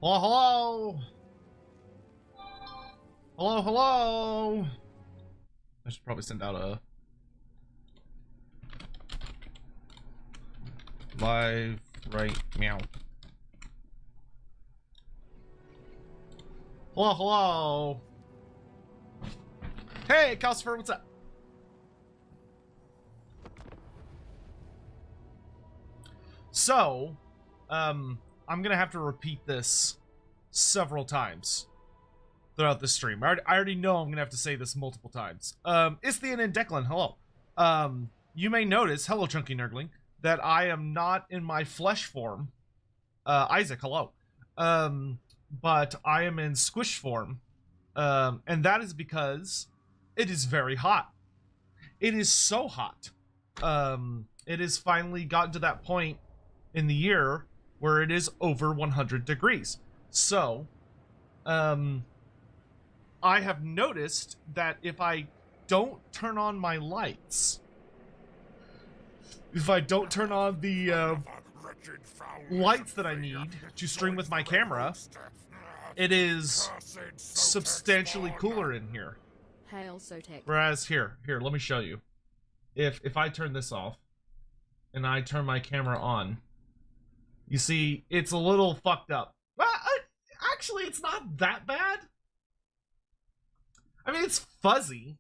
Hello, hello. Hello, hello. I should probably send out a live right meow. Hello, hello. Hey, Calcifer, what's up? So, I'm gonna have to repeat this several times throughout the stream. I already know I'm gonna have to say this multiple times. Isthean and Declan, hello. You may notice, hello, Chunky Nurgling, that I am not in my flesh form. Isaac, hello. But I am in squish form. And that is because it is very hot. It is so hot. It has finally gotten to that point in the year where it is over 100 degrees. So, I have noticed that if I don't turn on my lights, if I don't turn on the lights that I need to stream with my camera, it is substantially cooler in here. Hail Sotek. Whereas here, let me show you. If I turn this off and I turn my camera on, you see it's a little fucked up. Well, actually, it's not that bad. I mean, it's fuzzy.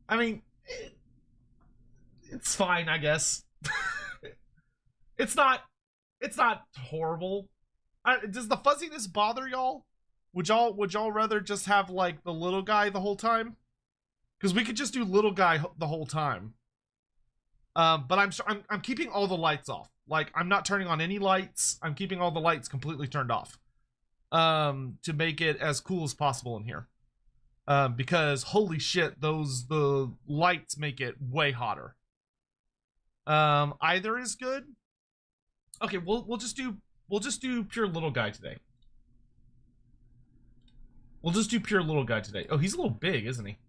I mean, it's fine, I guess. It's not horrible. Does the fuzziness bother y'all? Would y'all rather just have like the little guy the whole time? Because we could just do little guy the whole time. But I'm keeping all the lights off. Like, I'm not turning on any lights. I'm keeping all the lights completely turned off. To make it as cool as possible in here. Because holy shit, the lights make it way hotter. Either is good. Okay, we'll just do pure little guy today. We'll just do pure little guy today. Oh, he's a little big, isn't he?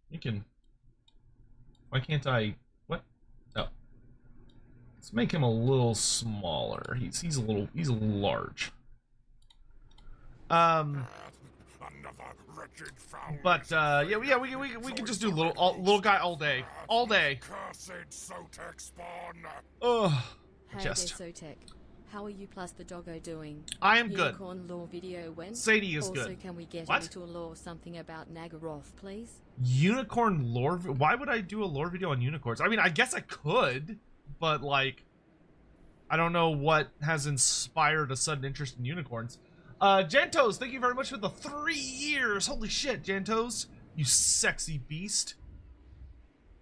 You can. Why can't I? What? Oh. Let's make him a little smaller. He's a little large. But yeah, we can just do little guy all day, all day. Oh, just. Hey there, Sotek. How are you plus the doggo doing? I am good. Unicorn lore video went. Sadie is also, good. Also, can we get What? into a lore something about Nagaroth, please? Unicorn lore? Why would I do a lore video on unicorns? I mean, I guess I could, but like, I don't know what has inspired a sudden interest in unicorns. Jantos, thank you very much for the 3 years. Holy shit, Jantos, you sexy beast.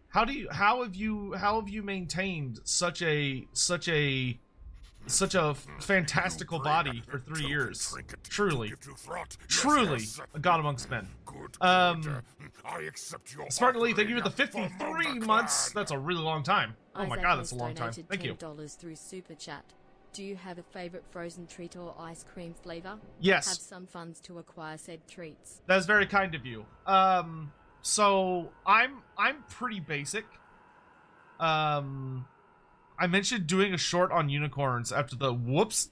How have you maintained such a fantastical body for 3 years? Truly a god amongst men. Spartan Lee, thank you for the 53 months. That's a really long time. Oh my god, that's a long time. Thank you. $10 through Super Chat. Do you have a favorite frozen treat or ice cream flavor? Yes. Have some funds to acquire said treats. That's very kind of you. So I'm pretty basic. I mentioned doing a short on unicorns after the whoops.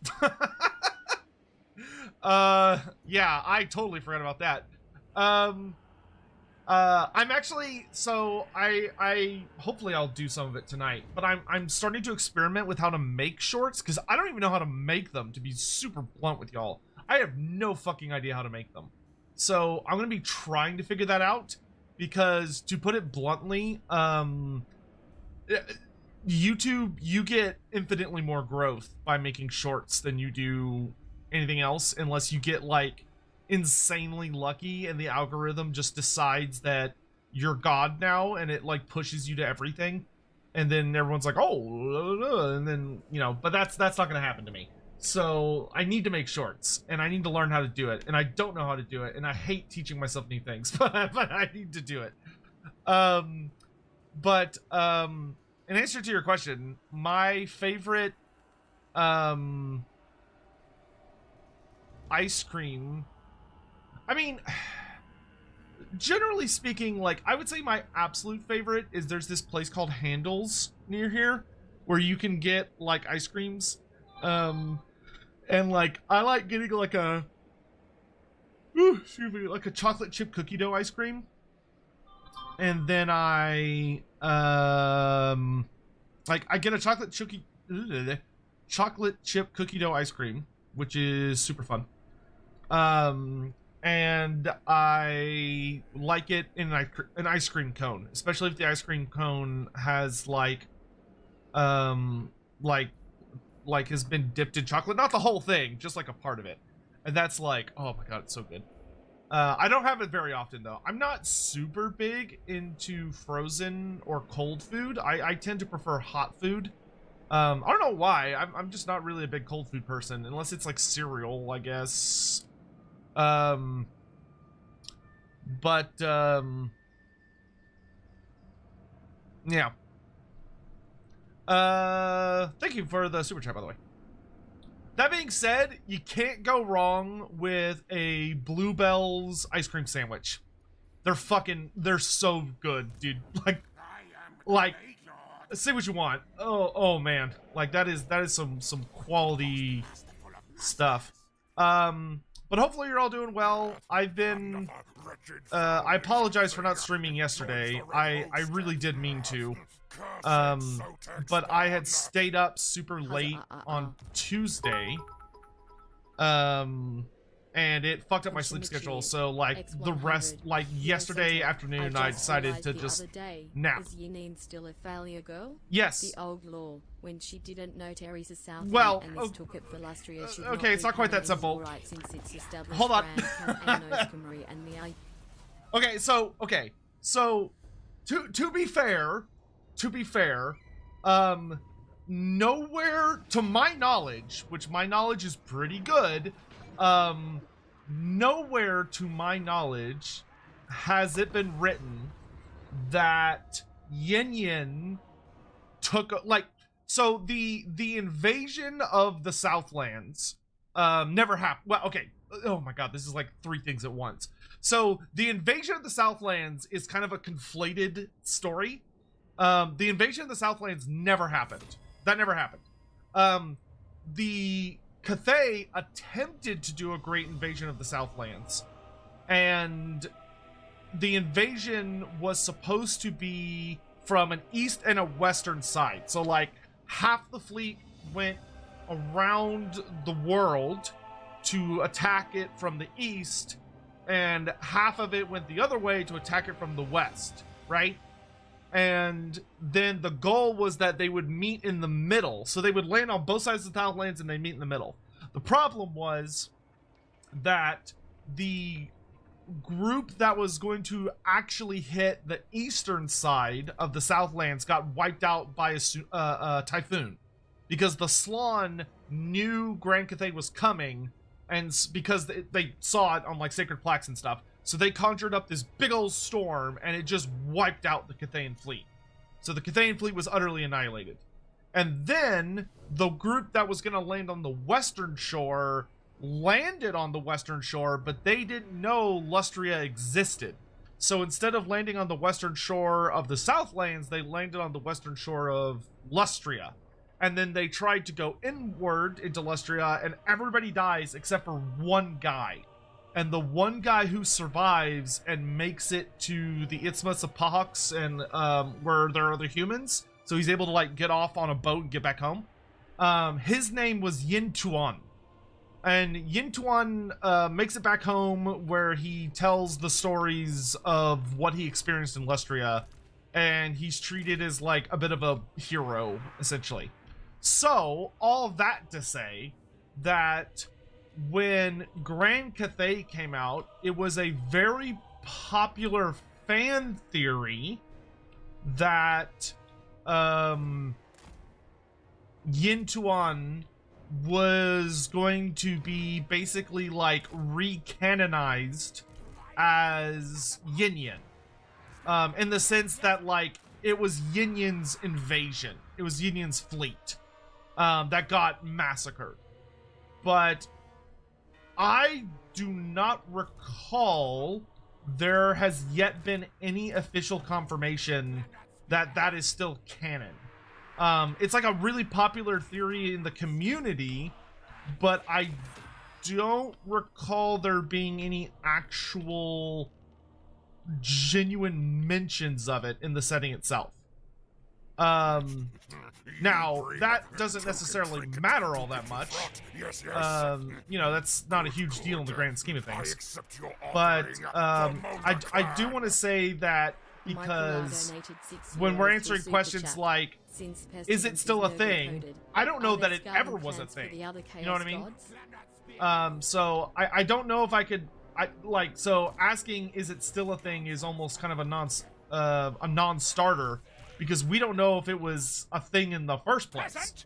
Yeah, I totally forgot about that. I'm actually, so I hopefully I'll do some of it tonight, but I'm starting to experiment with how to make shorts, because I don't even know how to make them, to be super blunt with y'all. I have no fucking idea how to make them. So I'm gonna be trying to figure that out, because to put it bluntly, YouTube, you get infinitely more growth by making shorts than you do anything else, unless you get like insanely lucky and the algorithm just decides that you're god now and it like pushes you to everything, and then everyone's like, oh, and then, you know, but that's not gonna happen to me. So I need to make shorts, and I need to learn how to do it, and I don't know how to do it, and I hate teaching myself new things, but I need to do it. In answer to your question, my favorite ice cream, I mean, generally speaking, like, I would say my absolute favorite is there's this place called Handles near here. where you can get like ice creams. And like I like getting like a like a chocolate chip cookie dough ice cream. And then I get a chocolate chip cookie dough ice cream, which is super fun. And I like it in an ice cream cone, especially if the ice cream cone has like has been dipped in chocolate, not the whole thing, just like a part of it. And that's like, oh my god, it's so good. I don't have it very often though. I'm not super big into frozen or cold food. I tend to prefer hot food. I don't know why. I'm just not really a big cold food person, unless it's like cereal, I guess. Yeah. Thank you for the super chat, by the way. That being said, you can't go wrong with a Bluebell's ice cream sandwich. They're so good, dude. Like, say what you want. Oh man. Like that is some quality stuff. But hopefully you're all doing well. I've been, I apologize for not streaming yesterday. I really did mean to. But I had stayed up super late on Tuesday. And it fucked up my sleep schedule, so like the rest, like yesterday afternoon, I decided to just nap. Is Yinine still a failure girl? Yes. The old law, when she didn't know Teresa's South and mistook it for Lustria, okay, it's not quite that simple. Hold on. Okay, so to be fair, nowhere to my knowledge, which my knowledge is pretty good, nowhere to my knowledge has it been written that Yin Yin took so the invasion of the Southlands never happened. Well, okay, oh my god, this is like three things at once. So the invasion of the Southlands is kind of a conflated story. The invasion of the Southlands never happened. That never happened. The Cathay attempted to do a great invasion of the Southlands, and the invasion was supposed to be from an east and a western side. So like half the fleet went around the world to attack it from the east, and half of it went the other way to attack it from the west, right? And then the goal was that they would meet in the middle. So they would land on both sides of the Southlands and they meet in the middle. The problem was that the group that was going to actually hit the eastern side of the Southlands got wiped out by a typhoon. Because the Slann knew Grand Cathay was coming, and because they saw it on like sacred plaques and stuff. So they conjured up this big old storm, and it just wiped out the Cathayan fleet. So the Cathayan fleet was utterly annihilated. And then the group that was going to land on the western shore landed on the western shore, but they didn't know Lustria existed. So instead of landing on the western shore of the Southlands, they landed on the western shore of Lustria. And then they tried to go inward into Lustria, and everybody dies except for one guy. And the one guy who survives and makes it to the Isthmus of Pahux and where there are other humans, so he's able to like get off on a boat and get back home. His name was Yin Tuan. And Yin Tuan makes it back home, where he tells the stories of what he experienced in Lustria, and he's treated as like a bit of a hero, essentially. So, all that to say that when Grand Cathay came out, it was a very popular fan theory that Yin Tuan was going to be basically like recanonized as Yin Yin, in the sense that like it was Yin Yin's invasion, it was Yin Yin's fleet that got massacred. But I do not recall there has yet been any official confirmation that that is still canon. It's like a really popular theory in the community, but I don't recall there being any actual genuine mentions of it in the setting itself. Now that doesn't necessarily matter all that much. You know, that's not a huge deal in the grand scheme of things. But I do want to say that, because when we're answering questions like, is it still a thing? I don't know that it ever was a thing. You know what I mean? So I don't know if I could, so asking is it still a thing is almost kind of a non-starter, because we don't know if it was a thing in the first place.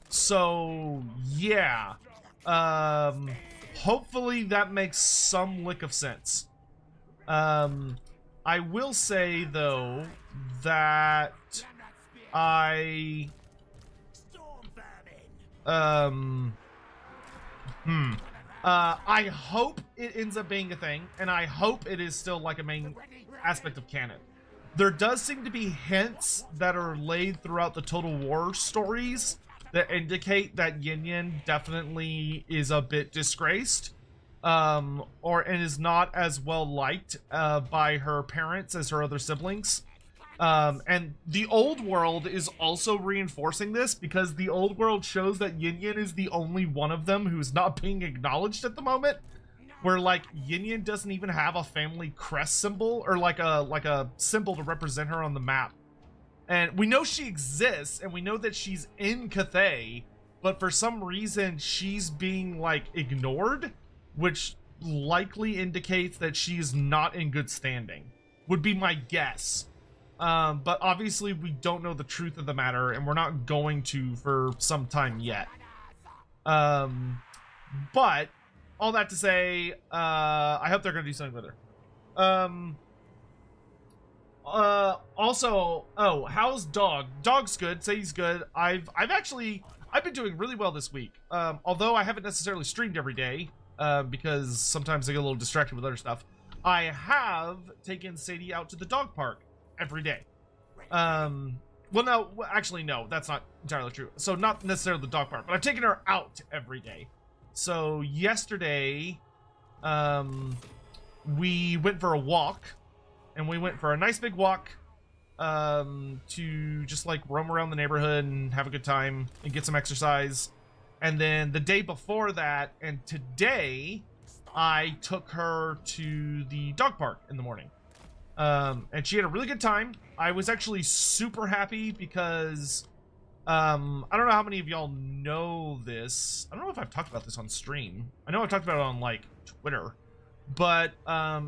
So yeah. Hopefully that makes some lick of sense. I will say though that I hope it ends up being a thing, and I hope it is still like a main aspect of canon. There does seem to be hints that are laid throughout the Total War stories that indicate that Yin Yin definitely is a bit disgraced, and is not as well liked by her parents as her other siblings. And the old world is also reinforcing this, because the old world shows that Yin Yin is the only one of them who's not being acknowledged at the moment, where like Yin Yin doesn't even have a family crest symbol, or like a symbol to represent her on the map. And we know she exists, and we know that she's in Cathay, but for some reason she's being like ignored, which likely indicates that she's not in good standing, would be my guess. But obviously we don't know the truth of the matter, and we're not going to for some time yet. But all that to say, I hope they're going to do something with her. Also, oh, how's Dog? Dog's good. Say he's good. I've been doing really well this week. Although I haven't necessarily streamed every day, because sometimes I get a little distracted with other stuff. I have taken Sadie out to the dog park every day. Well, no, actually, no, that's not entirely true. So not necessarily the dog park, but I've taken her out every day. So yesterday, we went for a walk, and we went for a nice big walk, to just like roam around the neighborhood and have a good time and get some exercise. And then the day before that and today, I took her to the dog park in the morning. And she had a really good time. I was actually super happy because, I don't know how many of y'all know this. I don't know if I've talked about this on stream. I know I've talked about it on like Twitter, but,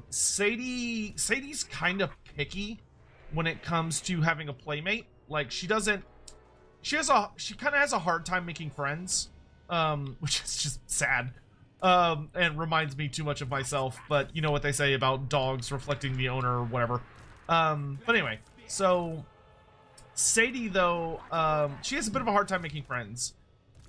Sadie's kind of picky when it comes to having a playmate. Like she kind of has a hard time making friends, which is just sad. And reminds me too much of myself, but you know what they say about dogs reflecting the owner or whatever. But anyway, so Sadie though, she has a bit of a hard time making friends,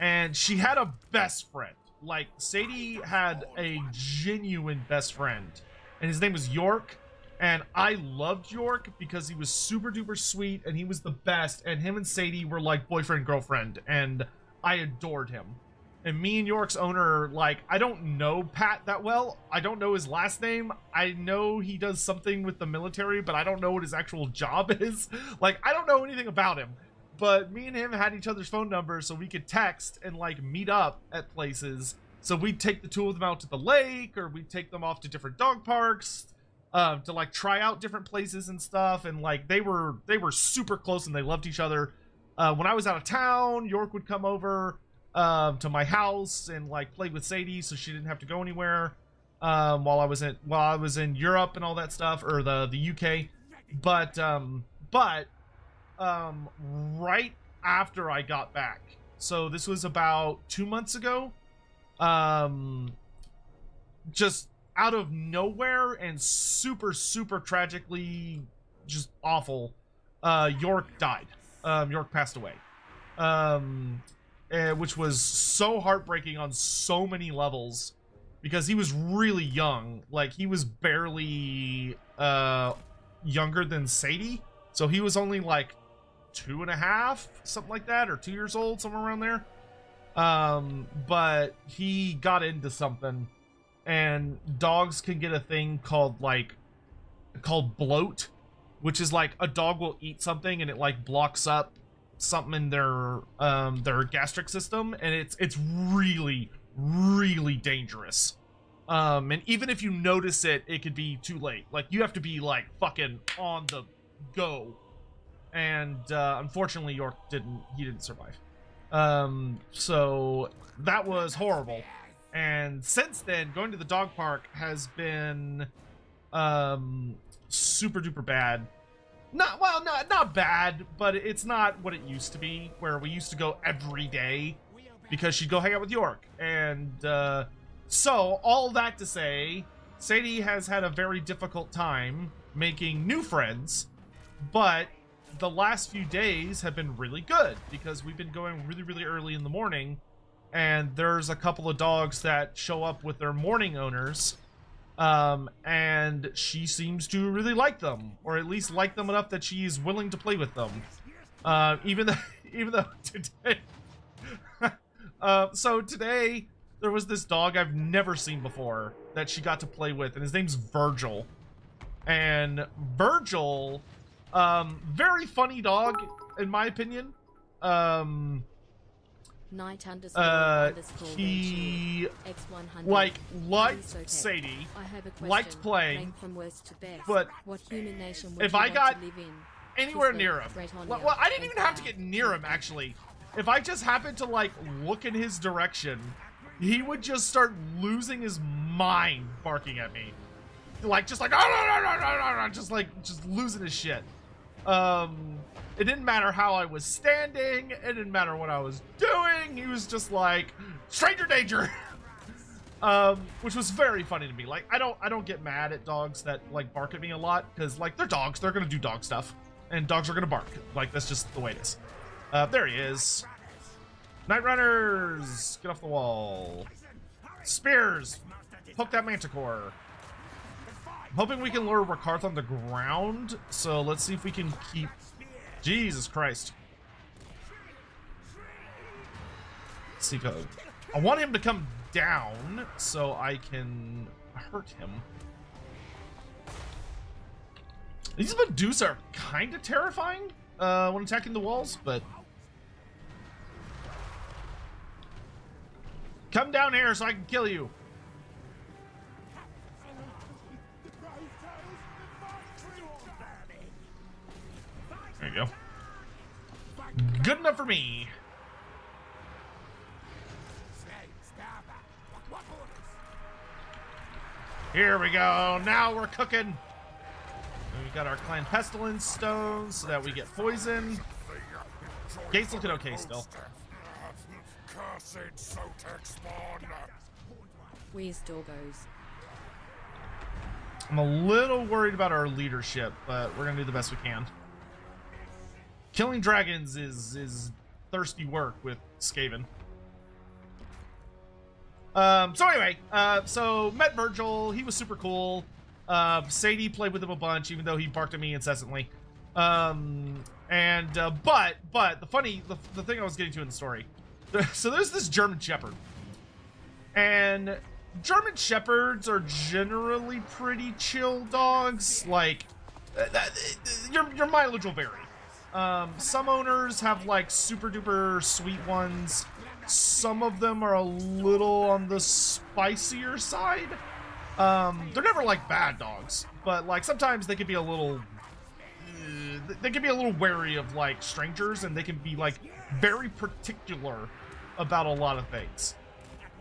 and she had a best friend. Like Sadie had a genuine best friend, and his name was York, and I loved York because he was super duper sweet and he was the best, and him and Sadie were like boyfriend girlfriend, and I adored him. And me and York's owner, like, I don't know Pat that well. I don't know his last name. I know he does something with the military, but I don't know what his actual job is. Like, I don't know anything about him. But me and him had each other's phone numbers so we could text and, like, meet up at places. So we'd take the two of them out to the lake, or we'd take them off to different dog parks, to, like, try out different places and stuff. And, like, they were super close and they loved each other. When I was out of town, York would come over to my house and like play with Sadie, so she didn't have to go anywhere while I was in Europe and all that stuff, or the UK. But right after I got back, so this was about 2 months ago, just out of nowhere and super tragically, just awful, York died. York passed away. Which was so heartbreaking on so many levels, because he was really young. Like, he was barely younger than Sadie, so he was only like 2.5, something like that, or 2 years old, somewhere around there. But he got into something, and dogs can get a thing called bloat, which is like a dog will eat something and it like blocks up something in their gastric system, and it's really, really dangerous. And even if you notice it, it could be too late. Like, you have to be like fucking on the go. And unfortunately York didn't survive. So that was horrible. And since then, going to the dog park has been super duper bad. Not bad, but it's not what it used to be, where we used to go every day because she'd go hang out with York. And so all that to say, Sadie has had a very difficult time making new friends, but the last few days have been really good because we've been going really, really early in the morning, and there's a couple of dogs that show up with their morning owners, and she seems to really like them, or at least like them enough that she's willing to play with them. Even though today, so today there was this dog I've never seen before that she got to play with, and his name's Virgil. And Virgil, very funny dog, in my opinion. Night He X100 liked Sotek. Sadie, I have a question. liked playing, From worst to best. but what human nation would if you I want got to live in? anywhere Twisted, near him, Bretonia, well, I didn't even have to Empire, get near him, actually. If I just happened to like look in his direction, he would just start losing his mind barking at me, like just losing his shit. It didn't matter how I was standing, it didn't matter what I was doing, he was just like, stranger danger. Which was very funny to me. Like, I don't get mad at dogs that like bark at me a lot, because like, they're dogs, they're gonna do dog stuff, and dogs are gonna bark. Like, that's just the way it is. There he is. Night Runners, get off the wall. Spears, poke that manticore. I'm hoping we can lure Rakarth on the ground, so let's see if we can keep... Jesus Christ. Let's see, I want him to come down so I can hurt him. These Medusa are kind of terrifying when attacking the walls, but... Come down here so I can kill you. There you go. Good enough for me. Here we go. Now we're cooking. And we got our clan Pestilens stones so that we get poison. Gate's looking okay still. Where's Doggos? I'm a little worried about our leadership, but we're gonna do the best we can. Killing dragons is thirsty work with Skaven. So anyway, so met Virgil. He was super cool. Sadie played with him a bunch, even though he barked at me incessantly. But the thing I was getting to in the story. So there's this German Shepherd, and German Shepherds are generally pretty chill dogs. Like, your mileage will vary. Some owners have like super duper sweet ones. Some of them are a little on the spicier side. They're never like bad dogs, but like sometimes they can be a little wary of like strangers, and they can be like very particular about a lot of things.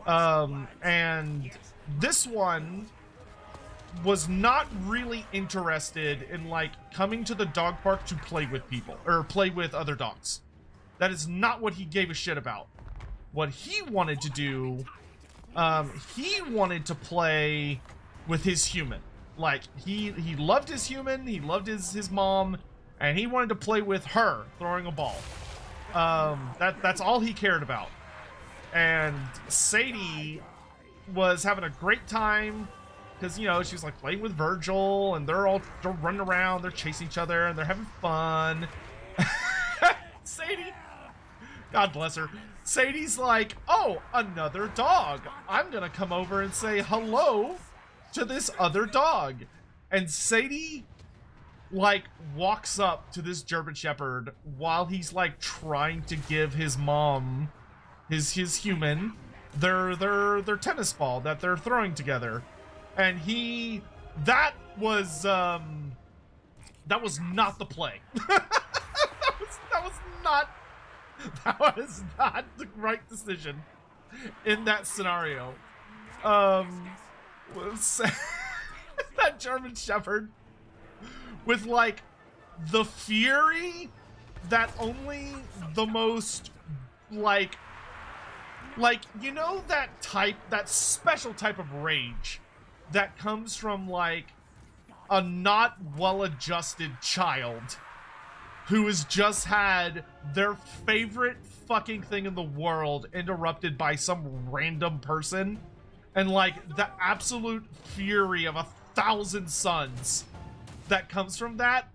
And this one was not really interested in like coming to the dog park to play with people or play with other dogs. That is not what he gave a shit about. What he wanted to do, he wanted to play with his human. Like, he loved his human, he loved his mom, and he wanted to play with her throwing a ball. That's all he cared about. And Sadie was having a great time because, you know, she's like playing with Virgil, and they're running around, they're chasing each other, and they're having fun. Sadie, God bless her. Sadie's like, oh, another dog. I'm gonna come over and say hello to this other dog. And Sadie, like, walks up to this German Shepherd while he's like trying to give his mom, his human, their tennis ball that they're throwing together. And that was not the play. that was not the right decision in that scenario. That German Shepherd with like the fury that only the most like you know, that special type of rage that comes from like a not well-adjusted child who has just had their favorite fucking thing in the world interrupted by some random person, and like the absolute fury of 1,000 suns that comes from that.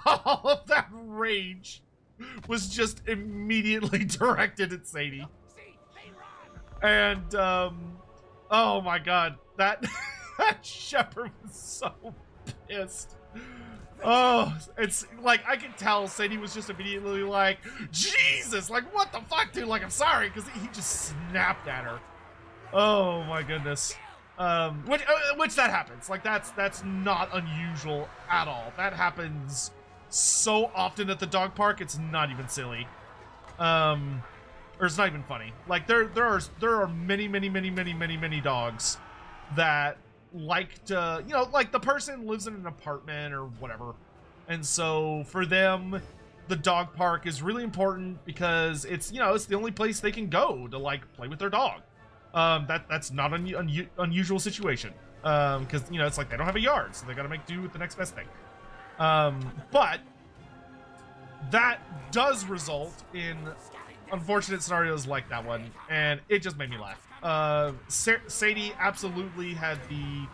All of that rage was just immediately directed at Sadie. And oh my god, that Shepherd was so pissed. Oh, it's like, I can tell Sadie was just immediately like, Jesus, like, what the fuck, dude? Like, I'm sorry, because he just snapped at her. Oh my goodness. Which that happens. Like, that's not unusual at all. That happens so often at the dog park, it's not even silly. Or it's not even funny. Like, there are many dogs that like to, you know, like the person lives in an apartment or whatever, and so for them the dog park is really important because it's, you know, it's the only place they can go to like play with their dog. That's not an unusual situation, because, you know, it's like they don't have a yard, so they gotta make do with the next best thing. But that does result in unfortunate scenarios like that one, and it just made me laugh. Sadie absolutely had the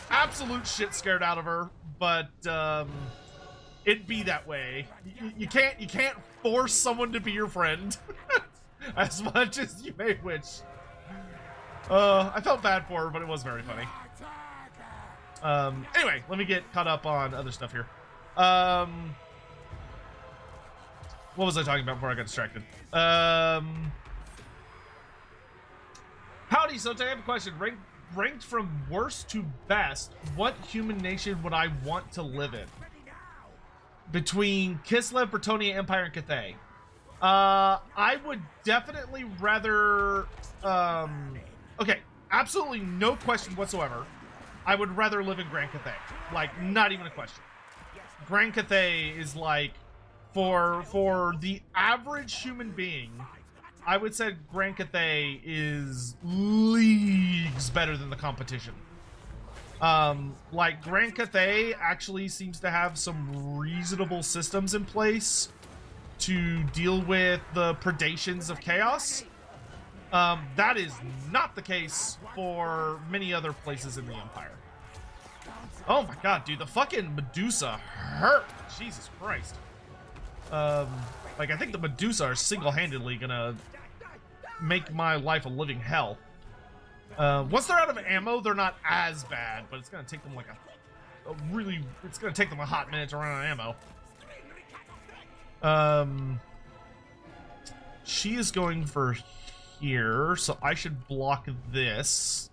absolute shit scared out of her, but it'd be that way. You can't force someone to be your friend as much as you may wish. I felt bad for her, but it was very funny. Anyway, let me get caught up on other stuff here. What was I talking about before I got distracted? Howdy, Sotek, I have a question. Ranked from worst to best, what human nation would I want to live in? Between Kislev, Bretonnia Empire, and Cathay. I would definitely rather... okay, absolutely no question whatsoever. I would rather live in Grand Cathay. Like, not even a question. Grand Cathay is like... For the average human being, I would say Grand Cathay is leagues better than the competition. Like, Grand Cathay actually seems to have some reasonable systems in place to deal with the predations of chaos. That is not the case for many other places in the Empire. Oh my god, dude, the fucking Medusa hurt. Jesus Christ. Like, I think the Medusa are single-handedly gonna make my life a living hell. Once they're out of ammo, they're not as bad, but it's gonna take them like it's gonna take them a hot minute to run out of ammo. She is going for here, so I should block this.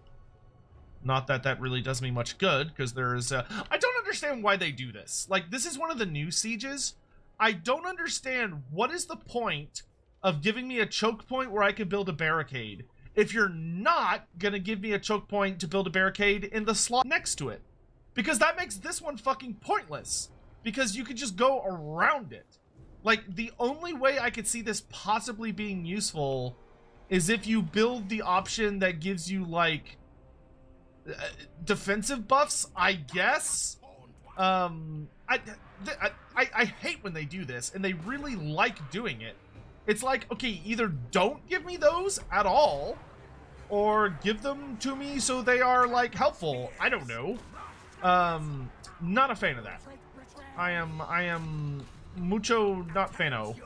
Not that that really does me much good, because there's I don't understand why they do this. Like, this is one of the new sieges. I don't understand what is the point of giving me a choke point where I can build a barricade if you're not gonna give me a choke point to build a barricade in the slot next to it. Because that makes this one fucking pointless. Because you could just go around it. Like, the only way I could see this possibly being useful is if you build the option that gives you, like, defensive buffs, I guess. I hate when they do this, and they really like doing it. It's like, okay, either don't give me those at all, or give them to me so they are, like, helpful. I don't know. Not a fan of that. I am mucho not fano.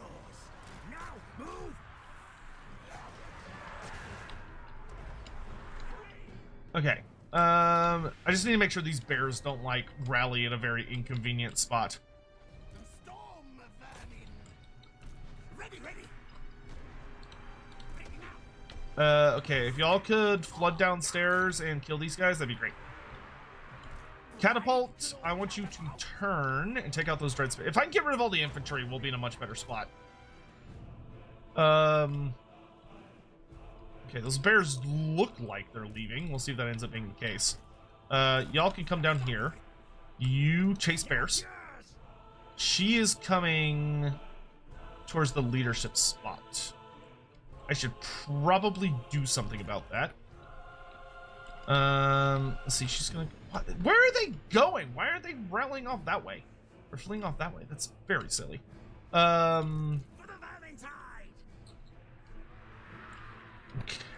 Okay. I just need to make sure these bears don't, like, rally at a very inconvenient spot. Okay, if y'all could flood downstairs and kill these guys, that'd be great. Catapult, I want you to turn and take out those dread space. If I can get rid of all the infantry, we'll be in a much better spot. Okay, those bears look like they're leaving. We'll see if that ends up being the case. Y'all can come down here. You chase bears. She is coming towards the leadership spot. I should probably do something about that. Let's see, she's gonna... Where are they going? Why are they rallying off that way? Or fleeing off that way? That's very silly.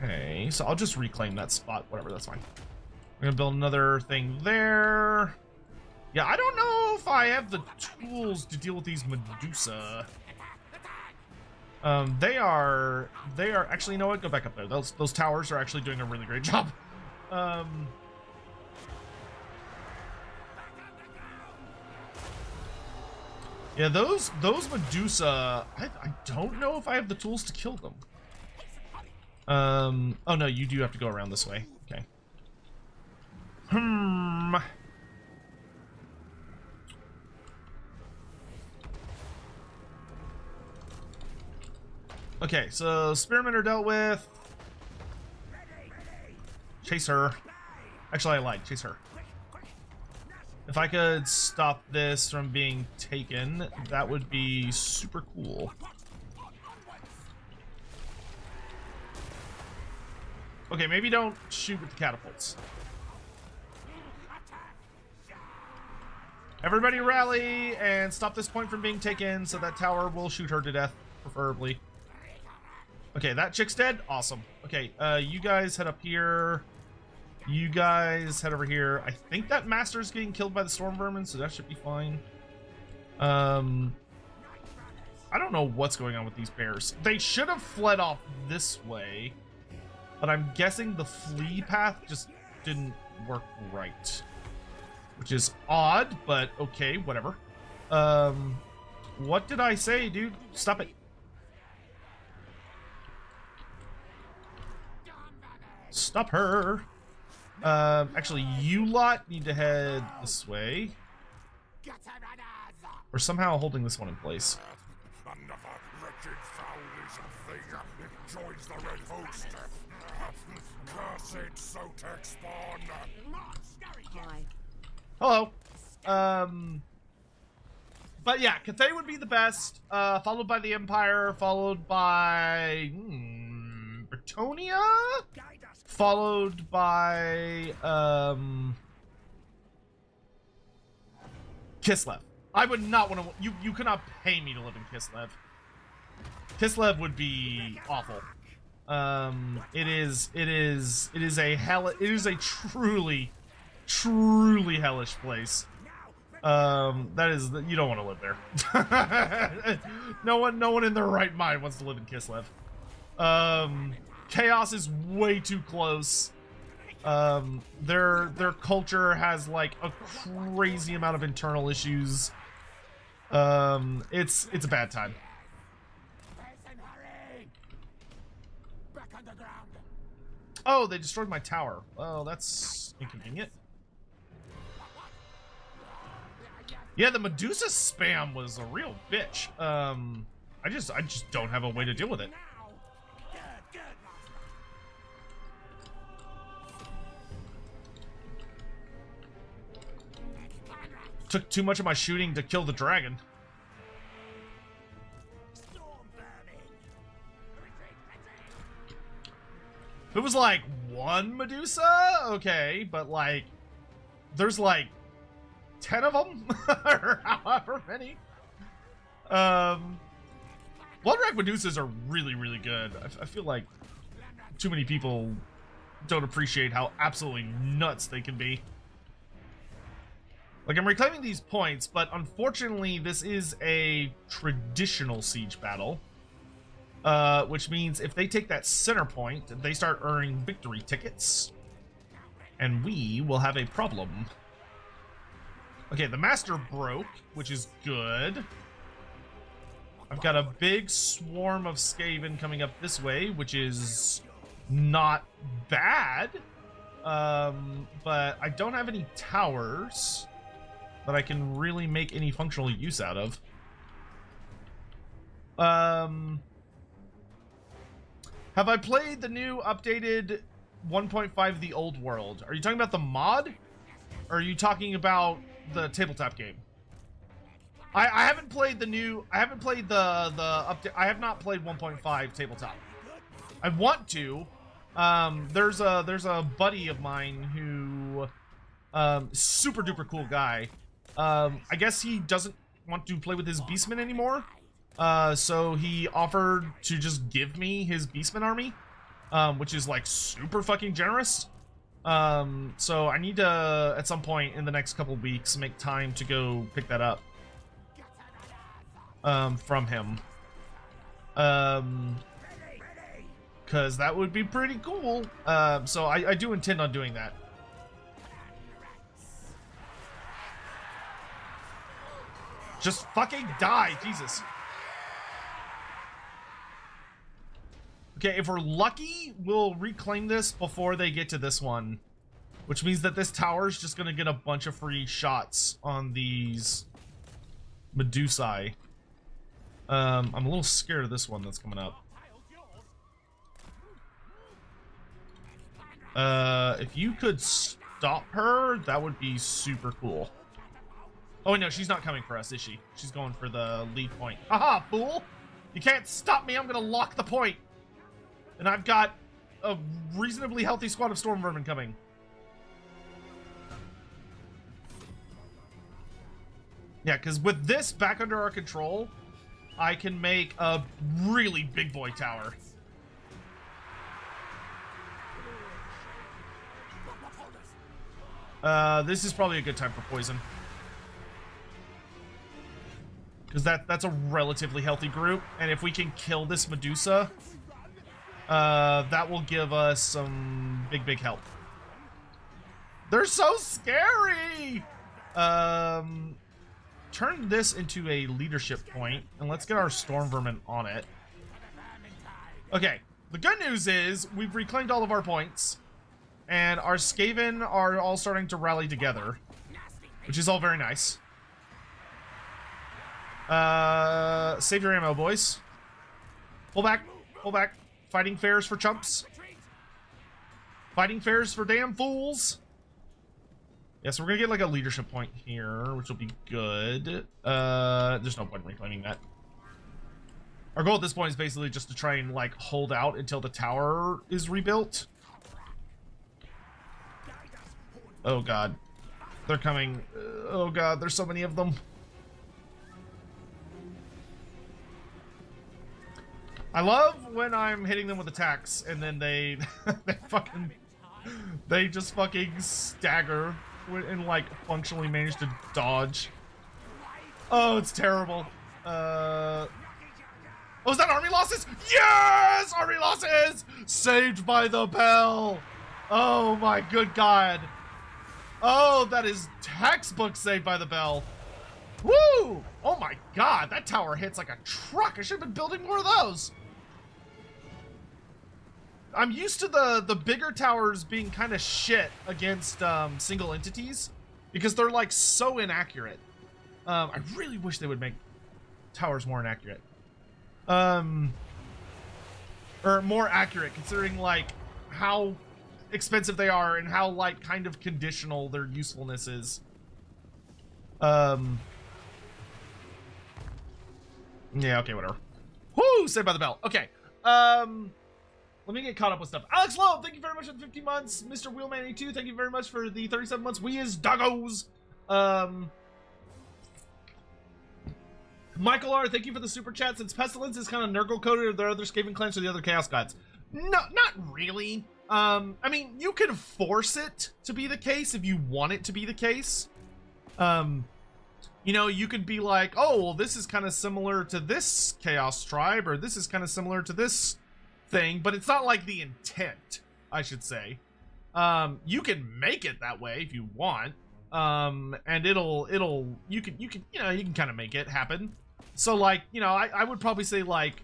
Okay, so I'll just reclaim that spot. Whatever, that's fine. We're gonna build another thing there. Yeah, I don't know if I have the tools to deal with these Medusa. They are actually, you know what? Go back up there. Those towers are actually doing a really great job. Yeah, those Medusa, I don't know if I have the tools to kill them. Oh no, you do have to go around this way. Okay. Okay, so spearmen are dealt with. Chase her. Actually, I lied. Chase her. If I could stop this from being taken, that would be super cool. Okay, maybe don't shoot with the catapults. Everybody rally and stop this point from being taken so that tower will shoot her to death, preferably. Okay, that chick's dead. Awesome. Okay, you guys head up here. You guys head over here. I think that master's getting killed by the storm vermin, so that should be fine. I don't know what's going on with these bears. They should have fled off this way, but I'm guessing the flee path just didn't work right, which is odd, but okay, whatever. What did I say, dude? Stop it. Stop her. Actually, you lot need to head this way. We're somehow holding this one in place. Another wretched foul joins the red host. Cursed Sotek spawn. Hi. Hello. But yeah, Cathay would be the best, followed by the Empire, followed by Bretonia, followed by Kislev. I would not want to. You cannot pay me to live in Kislev. Kislev would be awful. It is a truly hellish place. That is, you don't want to live there. No one in their right mind wants to live in Kislev. Chaos is way too close. Their culture has like a crazy amount of internal issues. It's a bad time. Oh, they destroyed my tower. Oh, that's inconvenient. Yeah, the Medusa spam was a real bitch. I just don't have a way to deal with it. Took too much of my shooting to kill the dragon. If it was like one Medusa, okay, but like there's like 10 of them or however many. Blood Rack Medusas are really good. I feel like too many people don't appreciate how absolutely nuts they can be. Like, I'm reclaiming these points, but unfortunately this is a traditional siege battle. Which means if they take that center point, they start earning victory tickets. And we will have a problem. Okay, the master broke, which is good. I've got a big swarm of Skaven coming up this way, which is not bad. But I don't have any towers that I can really make any functional use out of. Have I played the new updated 1.5 The Old World? Are you talking about the mod? Or are you talking about the tabletop game? I haven't played the new, I haven't played the update. I have not played 1.5 tabletop. I want to. There's a buddy of mine who, super duper cool guy. I guess he doesn't want to play with his beastmen anymore. So he offered to just give me his beastmen army, which is like super fucking generous. So I need to, at some point in the next couple of weeks, make time to go pick that up. From him. Cause that would be pretty cool. So I do intend on doing that. Just fucking die, Jesus. Okay, if we're lucky, we'll reclaim this before they get to this one. Which means that this tower is just gonna get a bunch of free shots on these Medusae. I'm a little scared of this one that's coming up. If you could stop her, that would be super cool. Oh, no, she's not coming for us, is she? She's going for the lead point. Aha, fool! You can't stop me, I'm gonna lock the point! And I've got a reasonably healthy squad of storm vermin coming. Yeah, because with this back under our control, I can make a really big boy tower. This is probably a good time for poison. Because that's a relatively healthy group. And if we can kill this Medusa, that will give us some big help. They're so scary! Turn this into a leadership point, and let's get our storm vermin on it. Okay, the good news is we've reclaimed all of our points, and our Skaven are all starting to rally together, which is all very nice. Save your ammo, boys. Pull back, pull back. Fighting fairs for chumps. Fighting fairs for damn fools. Yeah, so we're gonna get like a leadership point here, which will be good. There's no point in reclaiming that. Our goal at this point is basically just to try and like hold out until the tower is rebuilt. Oh god. They're coming. Oh god, there's so many of them. I love when I'm hitting them with attacks and then they they just fucking stagger and like functionally manage to dodge. Oh, it's terrible. Oh, is that army losses? Yes! Army losses! Saved by the bell! Oh my good god. Oh, that is textbook Saved by the Bell. Woo! Oh my god, that tower hits like a truck. I should have been building more of those. I'm used to the bigger towers being kind of shit against single entities because they're like so inaccurate. I really wish they would make towers more inaccurate. Or more accurate considering like how expensive they are and how like kind of conditional their usefulness is. Yeah, okay, whatever. Whoo! Saved by the Bell. Okay. Let me get caught up with stuff. Alex Lowe, thank you very much for the 50 months. Mr. Wheelman82, thank you very much for the 37 months. We is doggos. Michael R, thank you for the super chat. Since Pestilens is kind of Nurgle coded, are there other Skaven clans or the other Chaos Gods? No, not really. I mean, you can force it to be the case if you want it to be the case. You know, you could be like, oh, well, this is kind of similar to this Chaos tribe, or this is kind of similar to this thing, but it's not like the intent, I should say. You can make it that way if you want. And you can kind of make it happen. So, like, you know, I would probably say, like,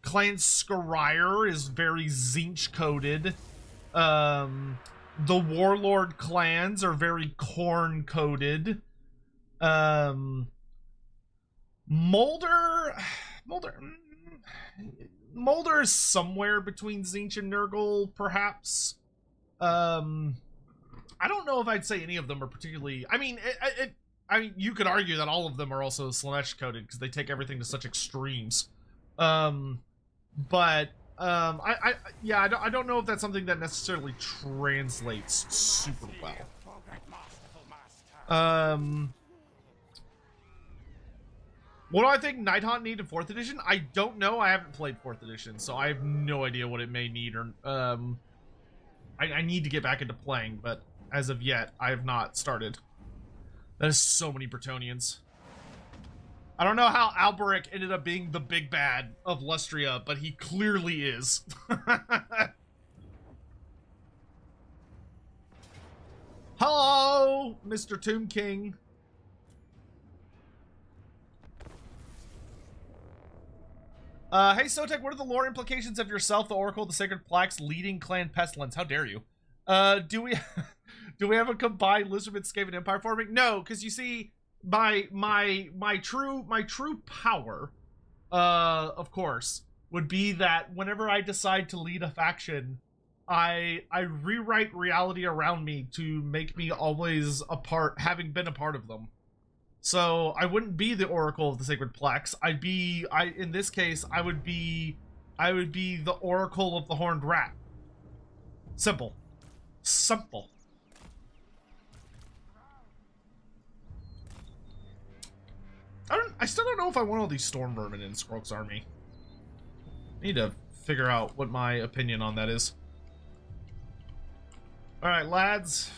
Clan Scryer is very Tzeentch coded. The Warlord clans are very Khorne coded. Molder is somewhere between Tzeentch and Nurgle, perhaps. I don't know if I'd say any of them are particularly. I mean, I mean, you could argue that all of them are also Slaanesh coded because they take everything to such extremes. But I don't know if that's something that necessarily translates super well. What do I think Nighthaunt need in 4th edition? I don't know. I haven't played 4th edition, so I have no idea what it may need. Or I need to get back into playing, but as of yet, I have not started. That is so many Bretonnians. I don't know how Alberic ended up being the big bad of Lustria, but he clearly is. Hello, Mr. Tomb King. Hey Sotek, what are the lore implications of yourself, the Oracle of the Sacred Plaques, leading Clan Pestilens? How dare you? Do we have a combined Lizardman Skaven Empire forming? No, because you see, my true power, of course, would be that whenever I decide to lead a faction, I rewrite reality around me to make me always having been a part of them. So I wouldn't be the Oracle of the Sacred Plaques. In this case, I would be the Oracle of the Horned Rat. Simple. Simple. I still don't know if I want all these Storm Vermin in Skrulk's army. I need to figure out what my opinion on that is. Alright, lads.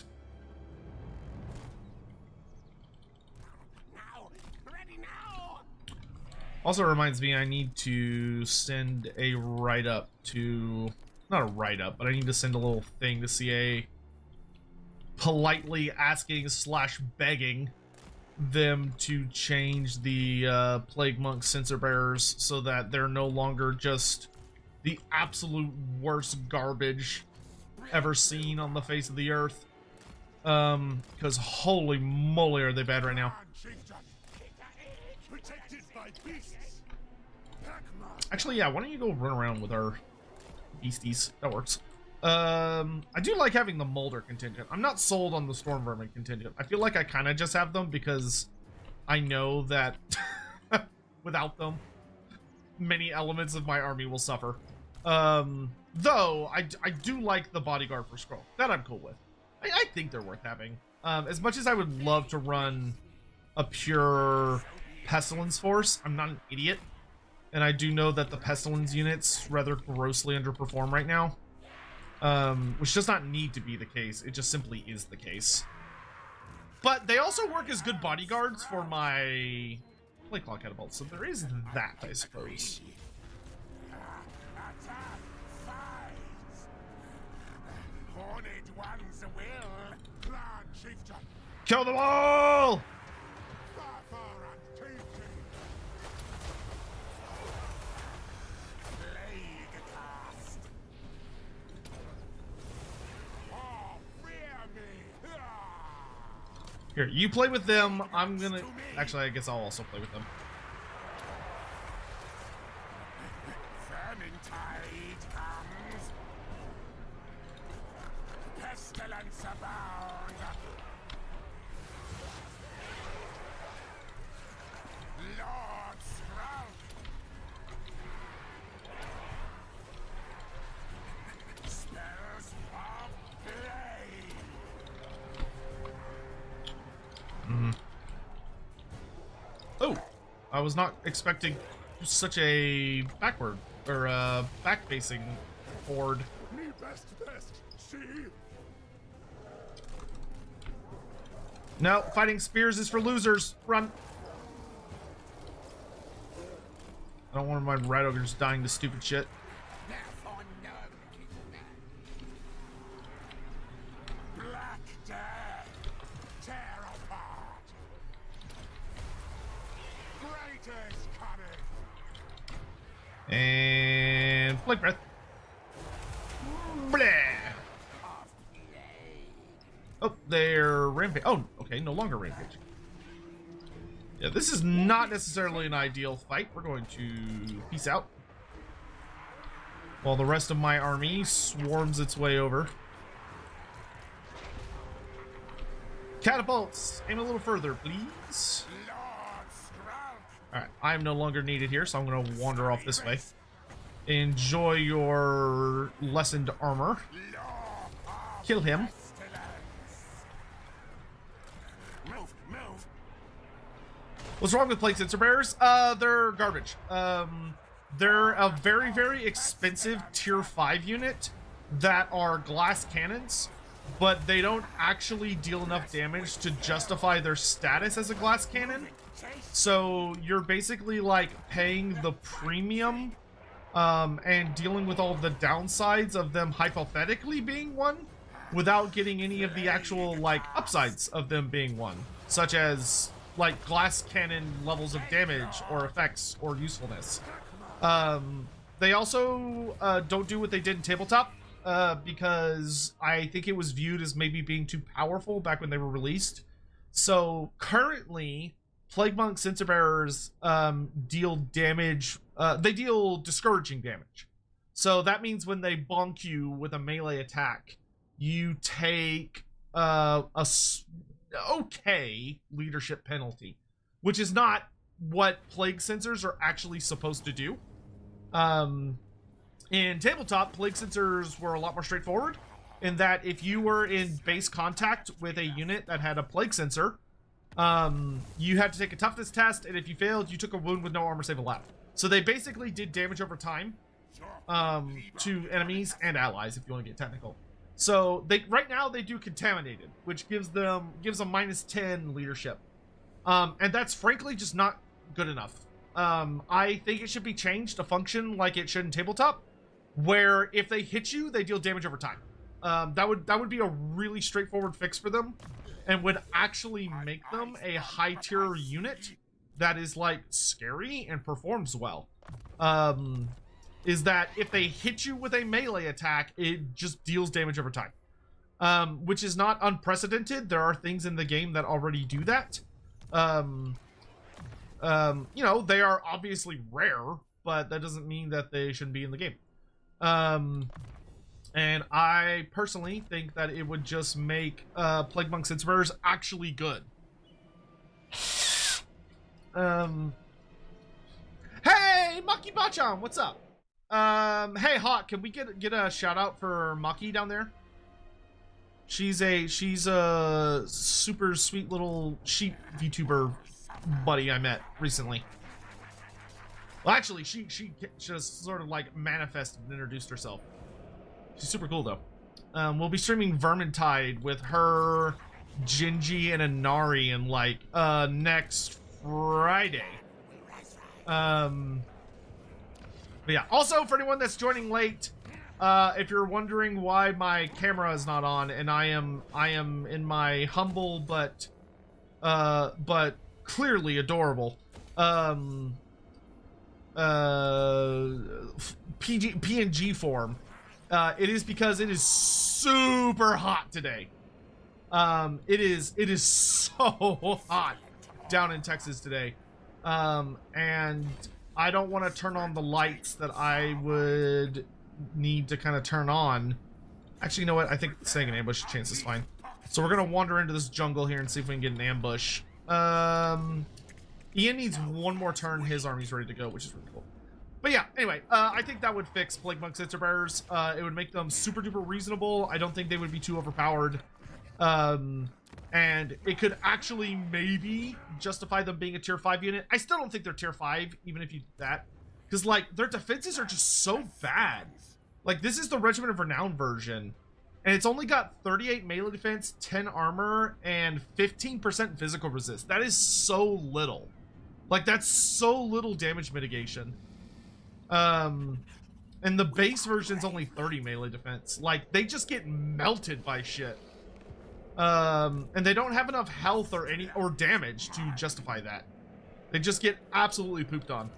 Also reminds me I need to send a write-up to... Not a write-up, but I need to send a little thing to CA politely asking / begging them to change the Plague Monk Censer Bearers so that they're no longer just the absolute worst garbage ever seen on the face of the earth. Because holy moly are they bad right now. Actually, yeah, why don't you go run around with our beasties? That works. I do like having the Molder contingent. I'm not sold on the Storm Vermin contingent. I feel like I kind of just have them because I know that without them, many elements of my army will suffer. Though, I do like the Bodyguard for Skrull. That I'm cool with. I think they're worth having. As much as I would love to run a pure Pestilens force, I'm not an idiot. And I do know that the Pestilens units rather grossly underperform right now. Which does not need to be the case. It just simply is the case. But they also work as good bodyguards for my Blade Claw Catapult. So there is that, I suppose. Kill them all! Here, you play with them. I'm gonna... Actually, I guess I'll also play with them. Vermintide comes. Pestilens abound. Lord Sprout. Spells of blade. Oh, I was not expecting such a backward or back-facing horde. Best, see? No, fighting spears is for losers. Run. I don't want my rat ogres dying to stupid shit. Now for no Black Death, tear apart. Greatest coming. And flick breath. Blah. Oh, they're rampage. Oh, okay, no longer rampage. Yeah, this is not necessarily an ideal fight. We're going to peace out while the rest of my army swarms its way over. Catapults, aim a little further, please. All right, I'm no longer needed here, so I'm going to wander off this way. Enjoy your lessened armor. Kill him. What's wrong with Plague Sensor Bearers? They're garbage. They're a very, very expensive tier 5 unit that are glass cannons, but they don't actually deal enough damage to justify their status as a glass cannon. So you're basically like paying the premium and dealing with all the downsides of them hypothetically being one without getting any of the actual like upsides of them being one, such as like glass cannon levels of damage or effects or usefulness. They also don't do what they did in tabletop because I think it was viewed as maybe being too powerful back when they were released. So currently Plague Monk Sensor Bearers deal damage, they deal discouraging damage. So that means when they bonk you with a melee attack, you take okay leadership penalty, which is not what plague sensors are actually supposed to do. In tabletop, plague sensors were a lot more straightforward in that if you were in base contact with a unit that had a plague sensor, you had to take a toughness test, and if you failed, you took a wound with no armor save allowed. So they basically did damage over time to enemies and allies, if you want to get technical. So they right now they do contaminated, which gives them a -10 leadership, and that's frankly just not good enough. I think it should be changed to function like it should in tabletop, where if they hit you, they deal damage over time. That would be a really straightforward fix for them, and would actually make them a high tier unit that is like scary and performs well. Is that if they hit you with a melee attack, it just deals damage over time, which is not unprecedented. There are things in the game that already do that. You know, they are obviously rare, but that doesn't mean that they shouldn't be in the game. And I personally think that it would just make Plague Monk Sensor Bearers actually good. Hey, Maki Bachan, what's up? Hey Hawk, can we get a shout out for Maki down there? She's a super sweet little sheep VTuber buddy I met recently. Well, actually, she just sort of like manifested and introduced herself. She's super cool though. We'll be streaming Vermintide with her, Gingy, and Inari in like next Friday. But yeah, also for anyone that's joining late, if you're wondering why my camera is not on, and I am in my humble but clearly adorable PNG form, it is because it is super hot today. It is so hot down in Texas today, and I don't want to turn on the lights that I would need to kind of turn on. Actually, you know what? I think staying in ambush chance is fine. So we're going to wander into this jungle here and see if we can get an ambush. Ian needs one more turn. His army's ready to go, which is really cool. But yeah, anyway, I think that would fix Plague Monk Sensor Bearers. It would make them super duper reasonable. I don't think they would be too overpowered. And it could actually maybe justify them being a tier 5 unit. I still don't think they're tier 5, even if you do that. Because, like, their defenses are just so bad. Like, this is the Regiment of Renown version, and it's only got 38 melee defense, 10 armor, and 15% physical resist. That is so little. Like, that's so little damage mitigation. And the base version's only 30 melee defense. Like, they just get melted by shit. And they don't have enough health or damage to justify that. They just get absolutely pooped on.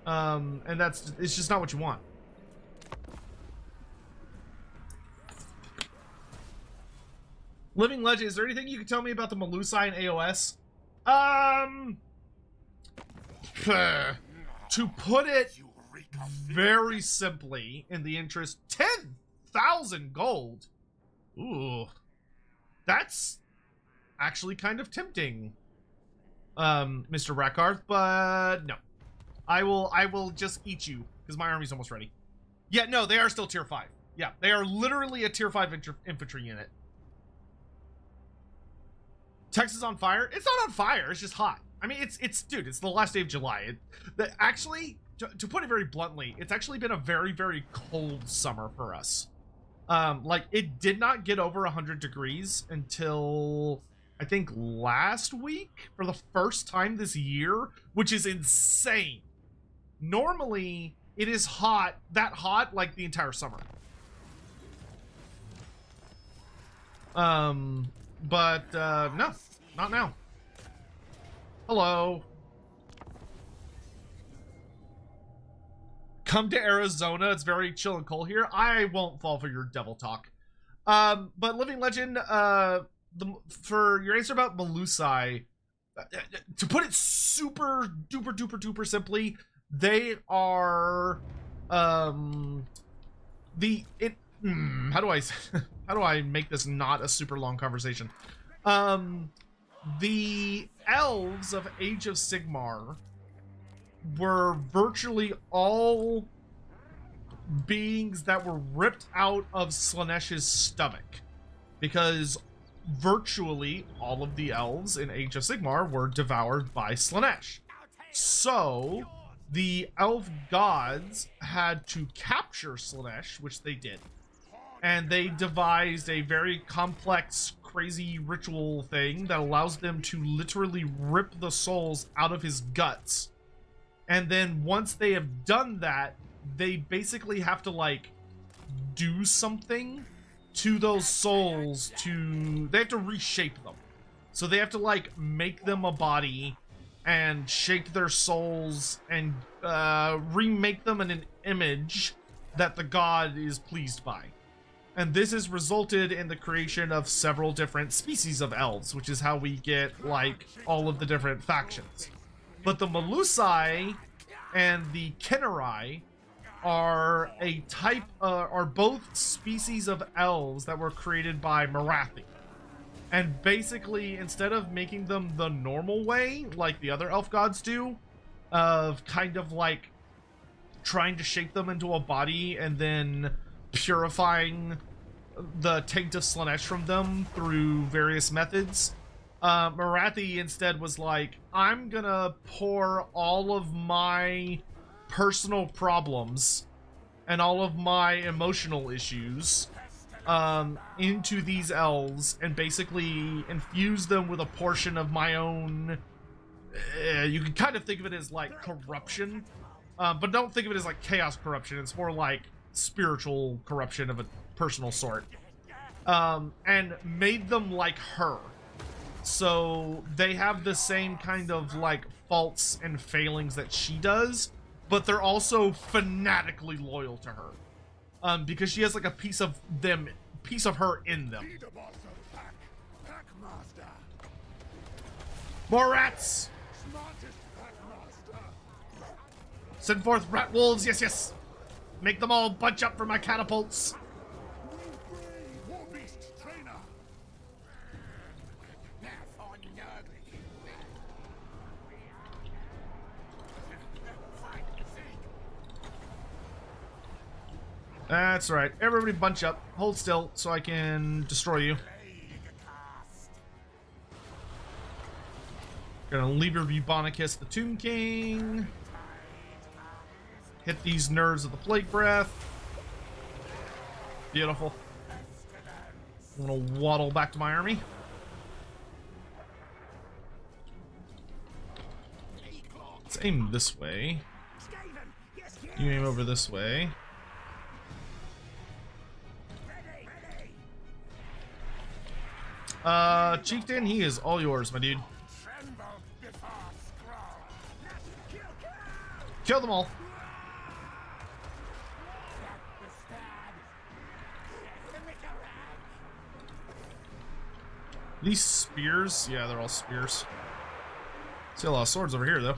And it's just not what you want. Living Legend, is there anything you can tell me about the Melusai and AoS? To put it very simply, in the interest, 10,000 gold. Ooh, that's actually kind of tempting, Mr. Rakarth, but no. I will just eat you, because my army's almost ready. Yeah, no, they are still tier 5. Yeah, they are literally a tier 5 infantry unit. Texas on fire? It's not on fire, it's just hot. I mean, dude, it's the last day of July. Actually, to put it very bluntly, it's actually been a very, very cold summer for us. Like, it did not get over 100 degrees until, I think, last week, for the first time this year, which is insane. Normally, it is that hot, like, the entire summer. But, no, not now. Hello. Come to Arizona. It's very chill and cold here. I won't fall for your devil talk. But Living Legend, for your answer about Melusai, to put it super duper duper duper simply, they are, how do I make this not a super long conversation? The elves of Age of Sigmar were virtually all beings that were ripped out of Slanesh's stomach, because virtually all of the elves in Age of Sigmar were devoured by Slaanesh. So the elf gods had to capture Slaanesh, which they did. And they devised a very complex, crazy ritual thing that allows them to literally rip the souls out of his guts. And then once they have done that, they basically have to, like, do something to those souls they have to reshape them. So they have to, like, make them a body and shape their souls and remake them in an image that the god is pleased by. And this has resulted in the creation of several different species of elves, which is how we get, like, all of the different factions. But the Melusai and the Kinnerai are are both species of elves that were created by Morathi. And basically, instead of making them the normal way, like the other elf gods do, of kind of like trying to shape them into a body and then purifying the taint of Slaanesh from them through various methods, Morathi instead was like, I'm gonna pour all of my personal problems and all of my emotional issues into these elves and basically infuse them with a portion of my own, you can kind of think of it as like corruption, but don't think of it as like chaos corruption. It's more like spiritual corruption of a personal sort, and made them like her. So they have the same kind of like faults and failings that she does, but they're also fanatically loyal to her, because she has like a piece of her in them. More rats! Send forth rat wolves, yes, yes! Make them all bunch up for my catapults! That's right. Everybody bunch up. Hold still so I can destroy you. Gonna leave your Bubonicus the Tomb King. Hit these nerves of the Plague Breath. Beautiful. I'm gonna waddle back to my army. Let's aim this way. You aim over this way. Chieftain, he is all yours, my dude. Kill them all. These spears? Yeah, they're all spears. See a lot of swords over here, though.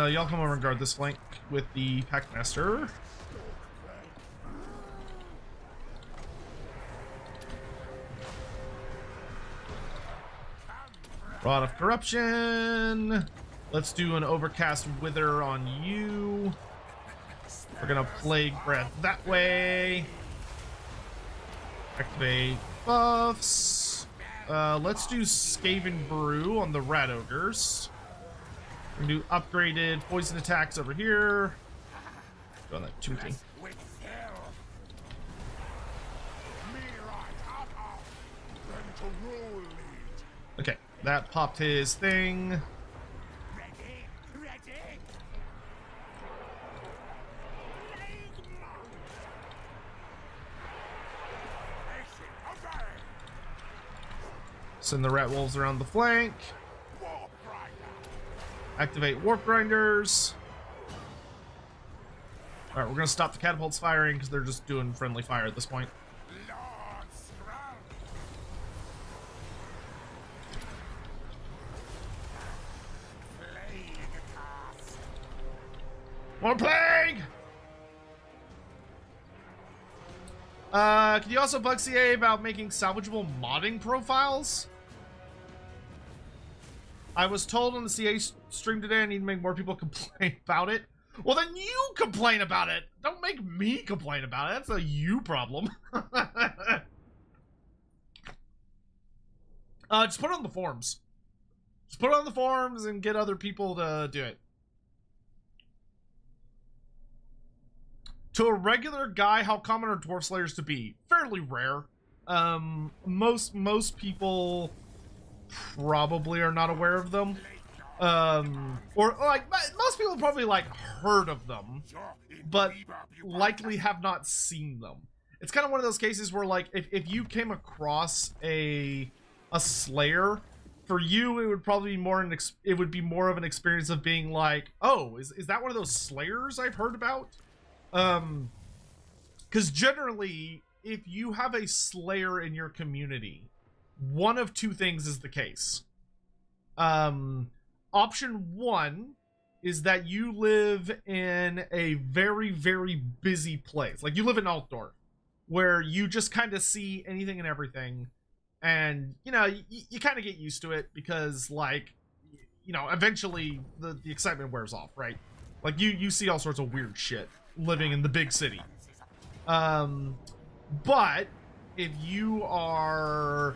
Y'all come over and guard this flank with the Packmaster. Rod of Corruption. Let's do an Overcast Wither on you. We're gonna Plague Breath that way. Activate buffs. Let's do Skaven Brew on the Rat Ogres. We can do upgraded poison attacks over here. Go on that shooting. Okay, that popped his thing. Send the rat wolves around the flank. Activate warp grinders. All right, we're gonna stop the catapults firing because they're just doing friendly fire at this point. More plague! Can you also bug CA about making salvageable modding profiles? I was told on the CA stream today I need to make more people complain about it. Well, then you complain about it. Don't make me complain about it. That's a you problem. Just put it on the forums. Just put it on the forums and get other people to do it. To a regular guy, how common are dwarf slayers to be? Fairly rare. Most people probably are not aware of them. Or like most people probably like heard of them, but likely have not seen them. It's kind of one of those cases where like if you came across a slayer, for you it would probably be more of an experience of being like, oh, is that one of those slayers I've heard about? Because generally, if you have a slayer in your community, one of two things is the case. Option one is that you live in a very, very busy place. Like you live in Altdorf, where you just kind of see anything and everything. And, you know, you kind of get used to it because, like, you know, eventually the excitement wears off, right? Like you see all sorts of weird shit living in the big city. But if you are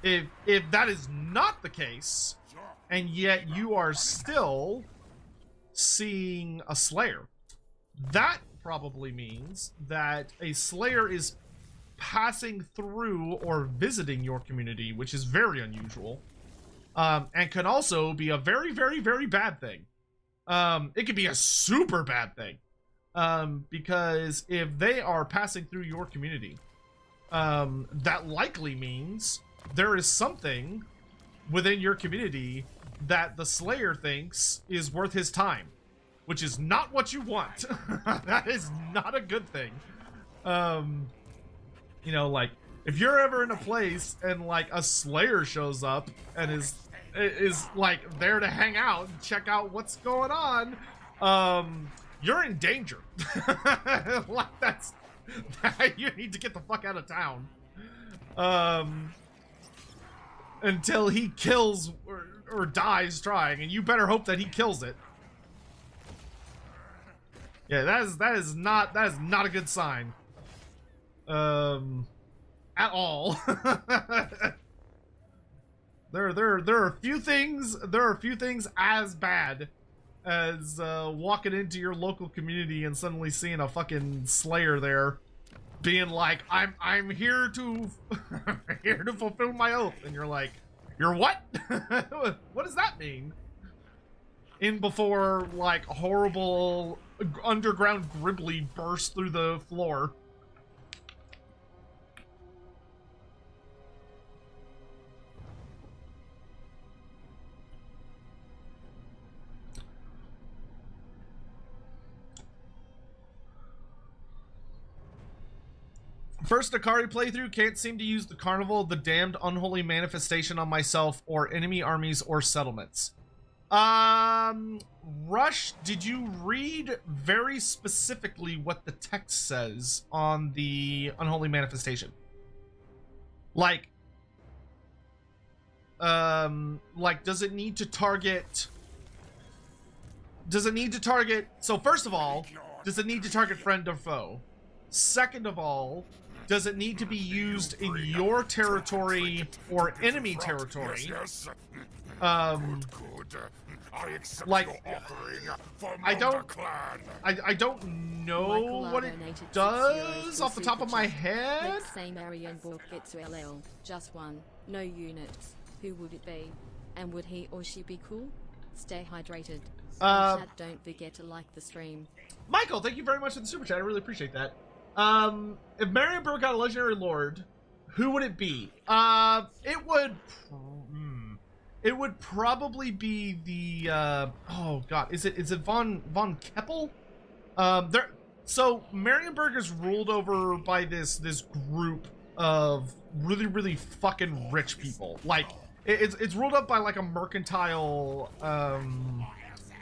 if that is not the case and yet you are still seeing a slayer, that probably means that a slayer is passing through or visiting your community, which is very unusual, and can also be a very, very, very bad thing. It could be a super bad thing, because if they are passing through your community, that likely means there is something within your community that the Slayer thinks is worth his time, which is not what you want. That is not a good thing. You know, like if you're ever in a place and like a Slayer shows up and is like there to hang out and check out what's going on, you're in danger. Like you need to get the fuck out of town. Until he kills or dies trying, and you better hope that he kills it. Yeah, that is not a good sign. At all. There are a few things as bad as walking into your local community and suddenly seeing a fucking slayer there, being like, I'm here to here to fulfill my oath, and you're like, you're what? What does that mean? In before like horrible underground gribbly bursts through the floor. First Akari playthrough, can't seem to use the Carnival of the Damned Unholy Manifestation on myself or enemy armies or settlements. Rush, did you read very specifically what the text says on the Unholy Manifestation? Like, does it need to target... So first of all, does it need to target friend or foe? Second of all, does it need to be used in your territory or enemy territory? Like, I don't know what it does off the top of my head. Let's say Marienburg gets LL, just one, no units. Who would it be? And would he or she be cool? Stay hydrated. Chat, don't forget to like the stream. Michael, thank you very much for the super chat. I really appreciate that. If Marienburg got a legendary lord, who would it be? It would probably be the oh god, is it von Keppel? So Marienburg is ruled over by this group of really fucking rich people. Like it's ruled up by like a mercantile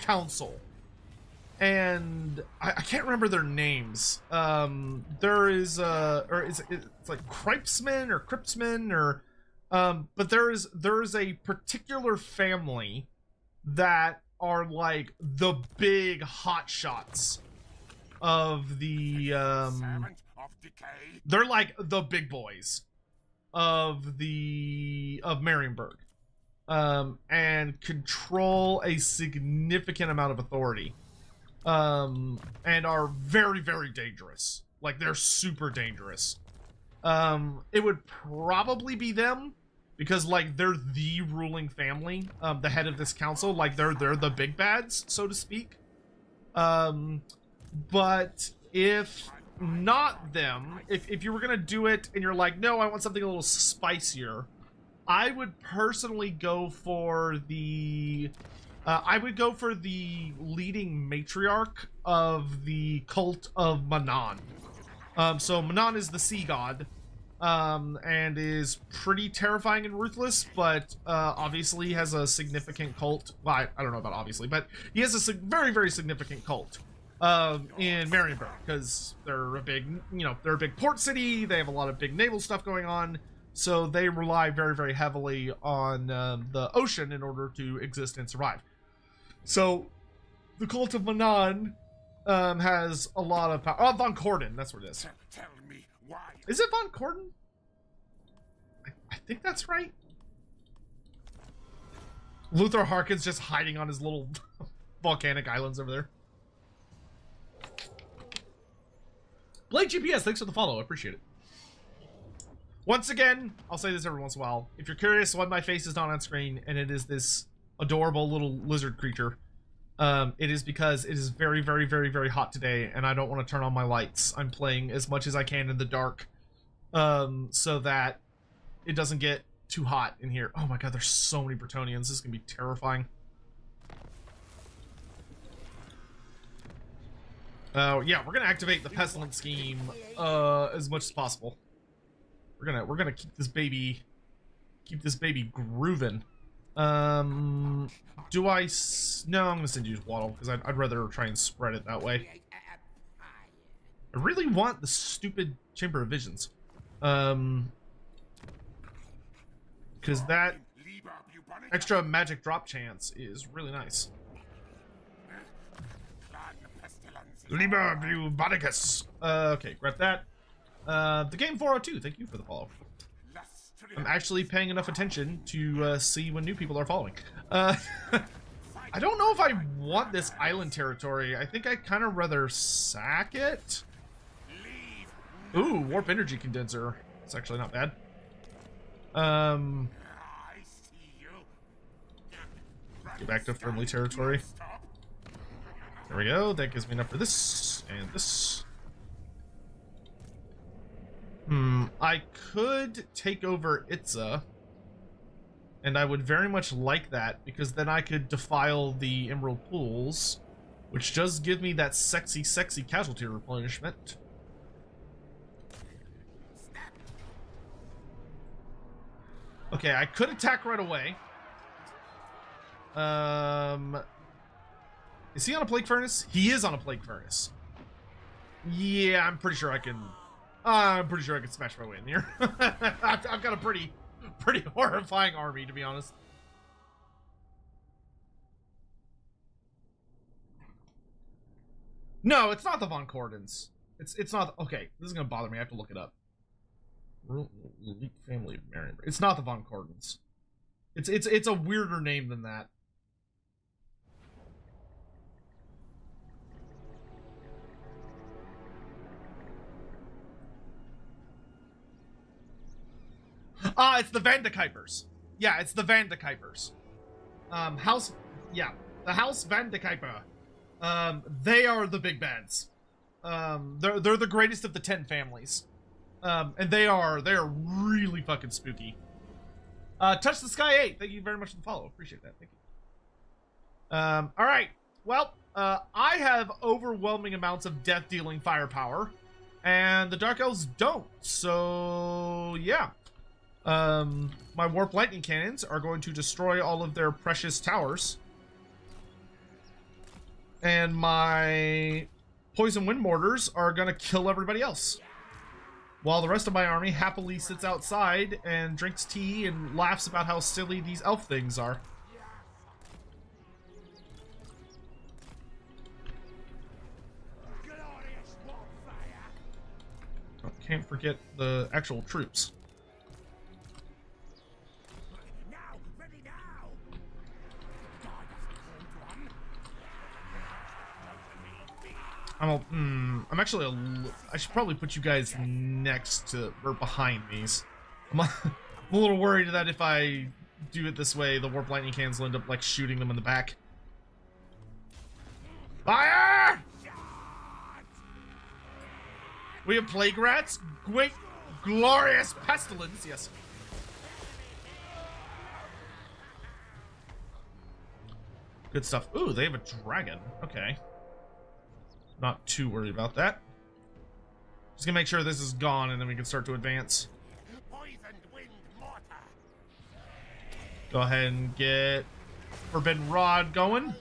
council. And I can't remember their names. There is it's like Cripesman or Cripsman or but there is a particular family that are like the big hot shots of the they're like the big boys of Marienburg, and control a significant amount of authority. And are very dangerous. Like, they're super dangerous. It would probably be them, because like they're the ruling family, the head of this council. Like they're the big bads, so to speak. But if not them, if you were gonna do it and you're like, no, I want something a little spicier, I would personally go for the leading matriarch of the cult of Manan. So Manan is the sea god, and is pretty terrifying and ruthless, but obviously has a significant cult. Well, I don't know about obviously, but he has a very significant cult in Marienburg, because they're a big, they're a big port city. They have a lot of big naval stuff going on. So they rely very heavily on the ocean in order to exist and survive. So the cult of Manan has a lot of power. Oh, Von Corden, that's what it is. Tell me why. Is it Von Corden? I think that's right. Luther Harkin's just hiding on his little volcanic islands over there. Blake GPS, thanks for the follow. I appreciate it. Once again, I'll say this every once in a while. If you're curious why my face is not on screen and it is this adorable little lizard creature, it is because it is very hot today and I don't want to turn on my lights. I'm playing as much as I can in the dark, so that it doesn't get too hot in here. Oh my god, there's so many Bretonians. This is gonna be terrifying. Yeah, we're gonna activate the Pestilence scheme as much as possible. We're gonna keep this baby grooving. No, I'm gonna send you Waddle because I'd rather try and spread it that way. I really want the stupid Chamber of Visions, because that extra magic drop chance is really nice. Liber Bubanicus. Okay, grab that. The game 402, thank you for the follow. I'm actually paying enough attention to see when new people are following. I don't know if I want this island territory. I think I'd kind of rather sack it. Ooh, warp energy condenser. It's actually not bad. I see you. Get back to friendly territory. There we go. That gives me enough for this and this. I could take over Itza. And I would very much like that, because then I could defile the Emerald Pools, which does give me that sexy, sexy casualty replenishment. Okay, I could attack right away. Is he on a plague furnace? He is on a plague furnace. Yeah, I'm pretty sure I can. I'm pretty sure I can smash my way in here. I've got a pretty horrifying army, to be honest. No, it's not the Von Cordons. It's not. Okay, this is gonna bother me. I have to look it up. Elite family of Marienburg. It's not the Von Cordons. It's a weirder name than that. It's the Van de Kuipers. Yeah, it's the Van de Kuipers. House, yeah, the House Van de Kuiper. They are the big bads. They're the greatest of the 10 families. And they are really fucking spooky. Touch the Sky 8. Thank you very much for the follow. Appreciate that. Thank you. All right. Well, I have overwhelming amounts of death-dealing firepower, and the Dark Elves don't. So yeah. My Warp Lightning Cannons are going to destroy all of their precious towers. And my Poison Wind Mortars are going to kill everybody else. While the rest of my army happily sits outside and drinks tea and laughs about how silly these elf things are. Oh, can't forget the actual troops. I'm actually I should probably put you guys next to or behind these. I'm a little worried that if I do it this way, the Warp Lightning Cannons will end up like shooting them in the back. Fire! We have Plague Rats, great, glorious Pestilens, yes. Good stuff. Ooh, they have a dragon. Okay. Not too worried about that. Just gonna make sure this is gone and then we can start to advance. Go ahead and get Forbidden Rod going.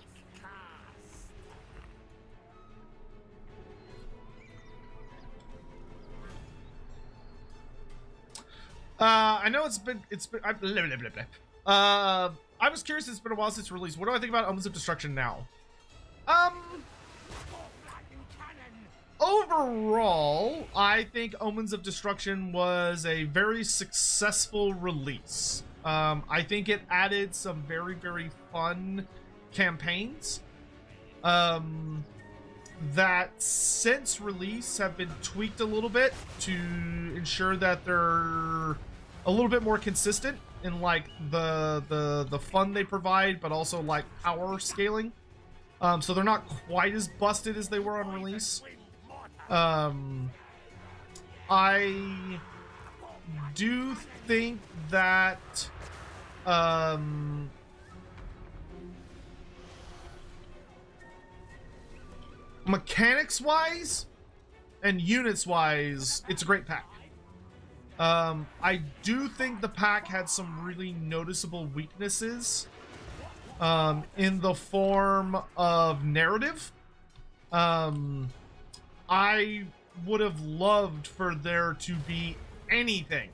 I know it's been I was curious, it's been a while since release. What do I think about Omens of Destruction now? Overall, I think Omens of Destruction was a very successful release. I think it added some very, very fun campaigns that since release have been tweaked a little bit to ensure that they're a little bit more consistent in like the fun they provide, but also like power scaling. So they're not quite as busted as they were on release. I do think that mechanics wise and units wise, it's a great pack. I do think the pack had some really noticeable weaknesses in the form of narrative. I would have loved for there to be anything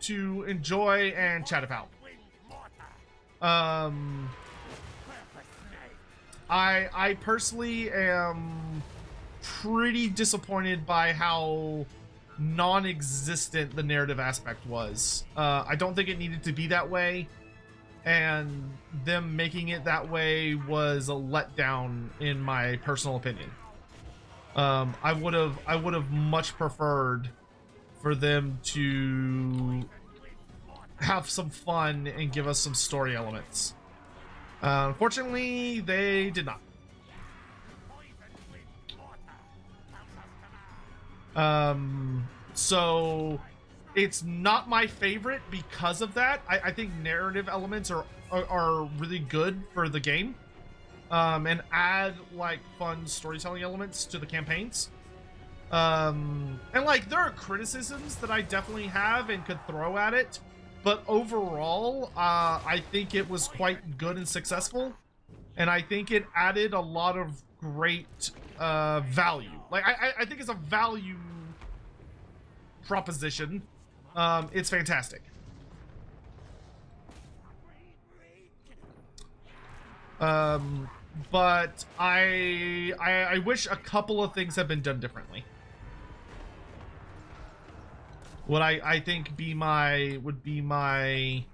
to enjoy and chat about. I personally am pretty disappointed by how non-existent the narrative aspect was. I don't think it needed to be that way. and them making it that way was a letdown in my personal opinion. I would have much preferred for them to have some fun and give us some story elements. Unfortunately, they did not. So it's not my favorite because of that. I think narrative elements are really good for the game, and add like fun storytelling elements to the campaigns. And like there are criticisms that I definitely have and could throw at it, but overall, I think it was quite good and successful, and I think it added a lot of great value. Like I think it's a value proposition. It's fantastic. But I wish a couple of things had been done differently. What I think would be my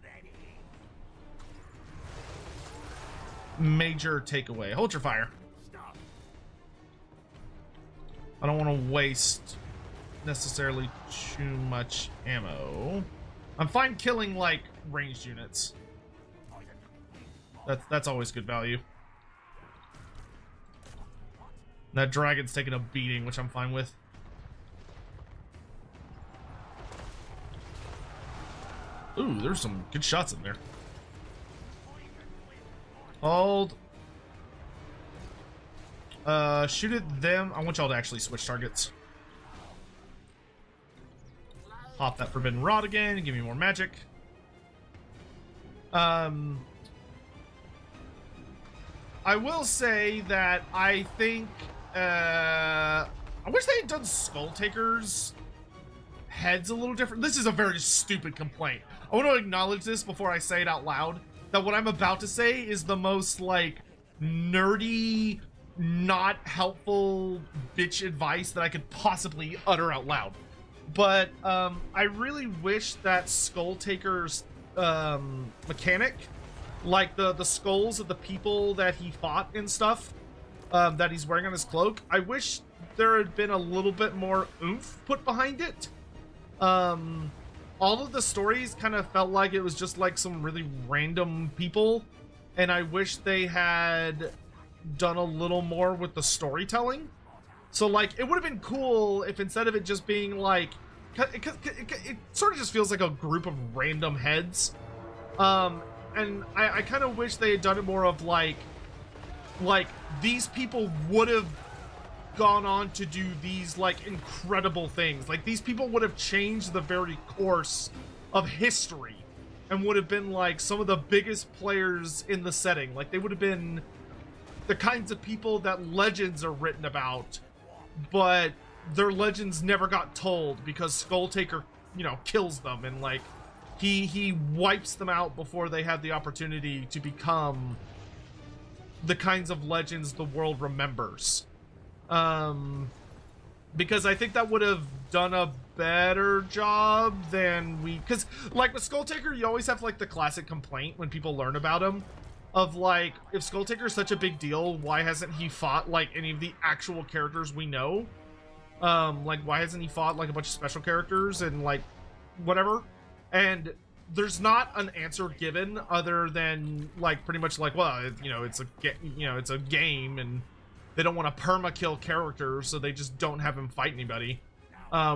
major takeaway. Hold your fire. I don't want to waste necessarily too much ammo. I'm fine killing like ranged units. That's always good value. That dragon's taking a beating, which I'm fine with. Ooh, there's some good shots in there. Hold. Shoot at them. I want y'all to actually switch targets. Pop that Forbidden Rod again and give me more magic. I will say that I think I wish they had done Skull Takers heads a little different. This is a very stupid complaint. I want to acknowledge this before I say it out loud, that what I'm about to say is the most like nerdy, not helpful bitch advice that I could possibly utter out loud. But I really wish that Skull Taker's mechanic, like the skulls of the people that he fought and stuff, that he's wearing on his cloak, I wish there had been a little bit more oomph put behind it. All of the stories kind of felt like it was just like some really random people, and I wish they had done a little more with the storytelling. So like it would have been cool if instead of it just being like, it sort of just feels like a group of random heads, and I kind of wish they had done it more of like these people would have gone on to do these like incredible things. Like these people would have changed the very course of history and would have been like some of the biggest players in the setting. Like they would have been the kinds of people that legends are written about, but their legends never got told because Skull Taker, you know, kills them, and like he wipes them out before they have the opportunity to become the kinds of legends the world remembers. Because I think that would have done a better job than because like with Skull Taker, you always have like the classic complaint when people learn about him of like, if Skull Taker is such a big deal, why hasn't he fought like any of the actual characters we know? Like why hasn't he fought like a bunch of special characters and like whatever? And there's not an answer given other than like pretty much like, well, you know, it's a game and they don't want to perma-kill characters, so they just don't have him fight anybody,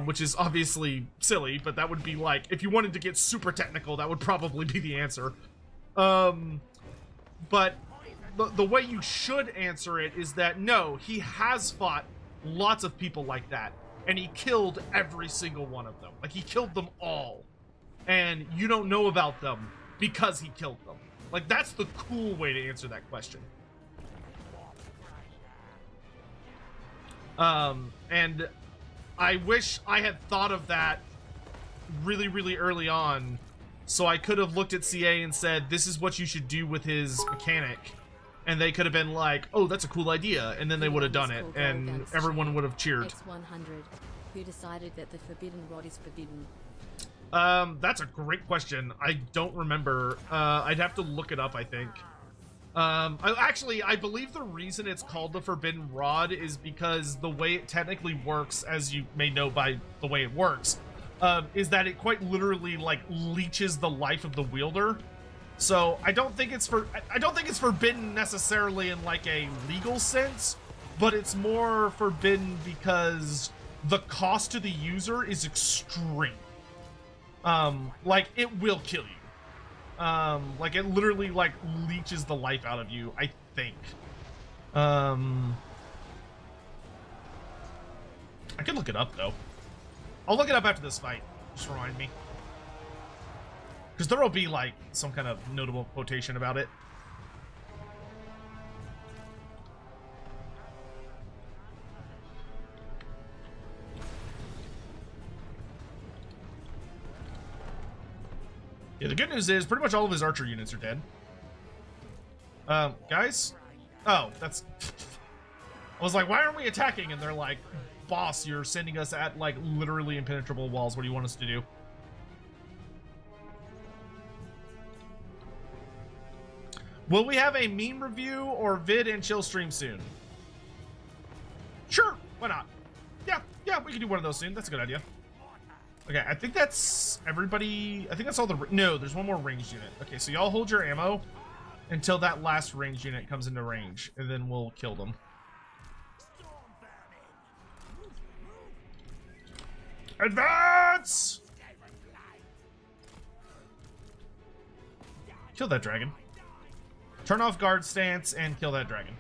which is obviously silly, but that would be like, if you wanted to get super technical, that would probably be the answer. But the way you should answer it is that no, he has fought lots of people like that, and he killed every single one of them. Like, he killed them all, and you don't know about them because he killed them. Like, that's the cool way to answer that question. And I wish I had thought of that really, really early on, so I could have looked at CA and said, this is what you should do with his mechanic, and they could have been like, oh, that's a cool idea, and then they would have done it, and everyone would have cheered. X100, who decided that the forbidden rod is forbidden. That's a great question. I don't remember. I'd have to look it up, I think. I believe the reason it's called the Forbidden Rod is because the way it technically works, as you may know by the way it works, is that it quite literally, like, leeches the life of the wielder. So I don't think it's forbidden necessarily in, like, a legal sense, but it's more forbidden because the cost to the user is extreme. Like, it will kill you. Like, it literally, like, leeches the life out of you, I think. I could look it up, though. I'll look it up after this fight. Just remind me. Because there will be, like, some kind of notable quotation about it. Yeah, the good news is pretty much all of his archer units are dead. Guys? Oh, that's... I was like, why aren't we attacking? And they're like, boss, you're sending us at, like, literally impenetrable walls. What do you want us to do? Will we have a meme review or vid and chill stream soon? Sure, why not? Yeah, we can do one of those soon. That's a good idea. Okay, I think that's everybody. I think that's all the... No, there's one more ranged unit. Okay, so y'all hold your ammo until that last ranged unit comes into range, and then we'll kill them. Advance! Kill that dragon. Turn off guard stance and kill that dragon.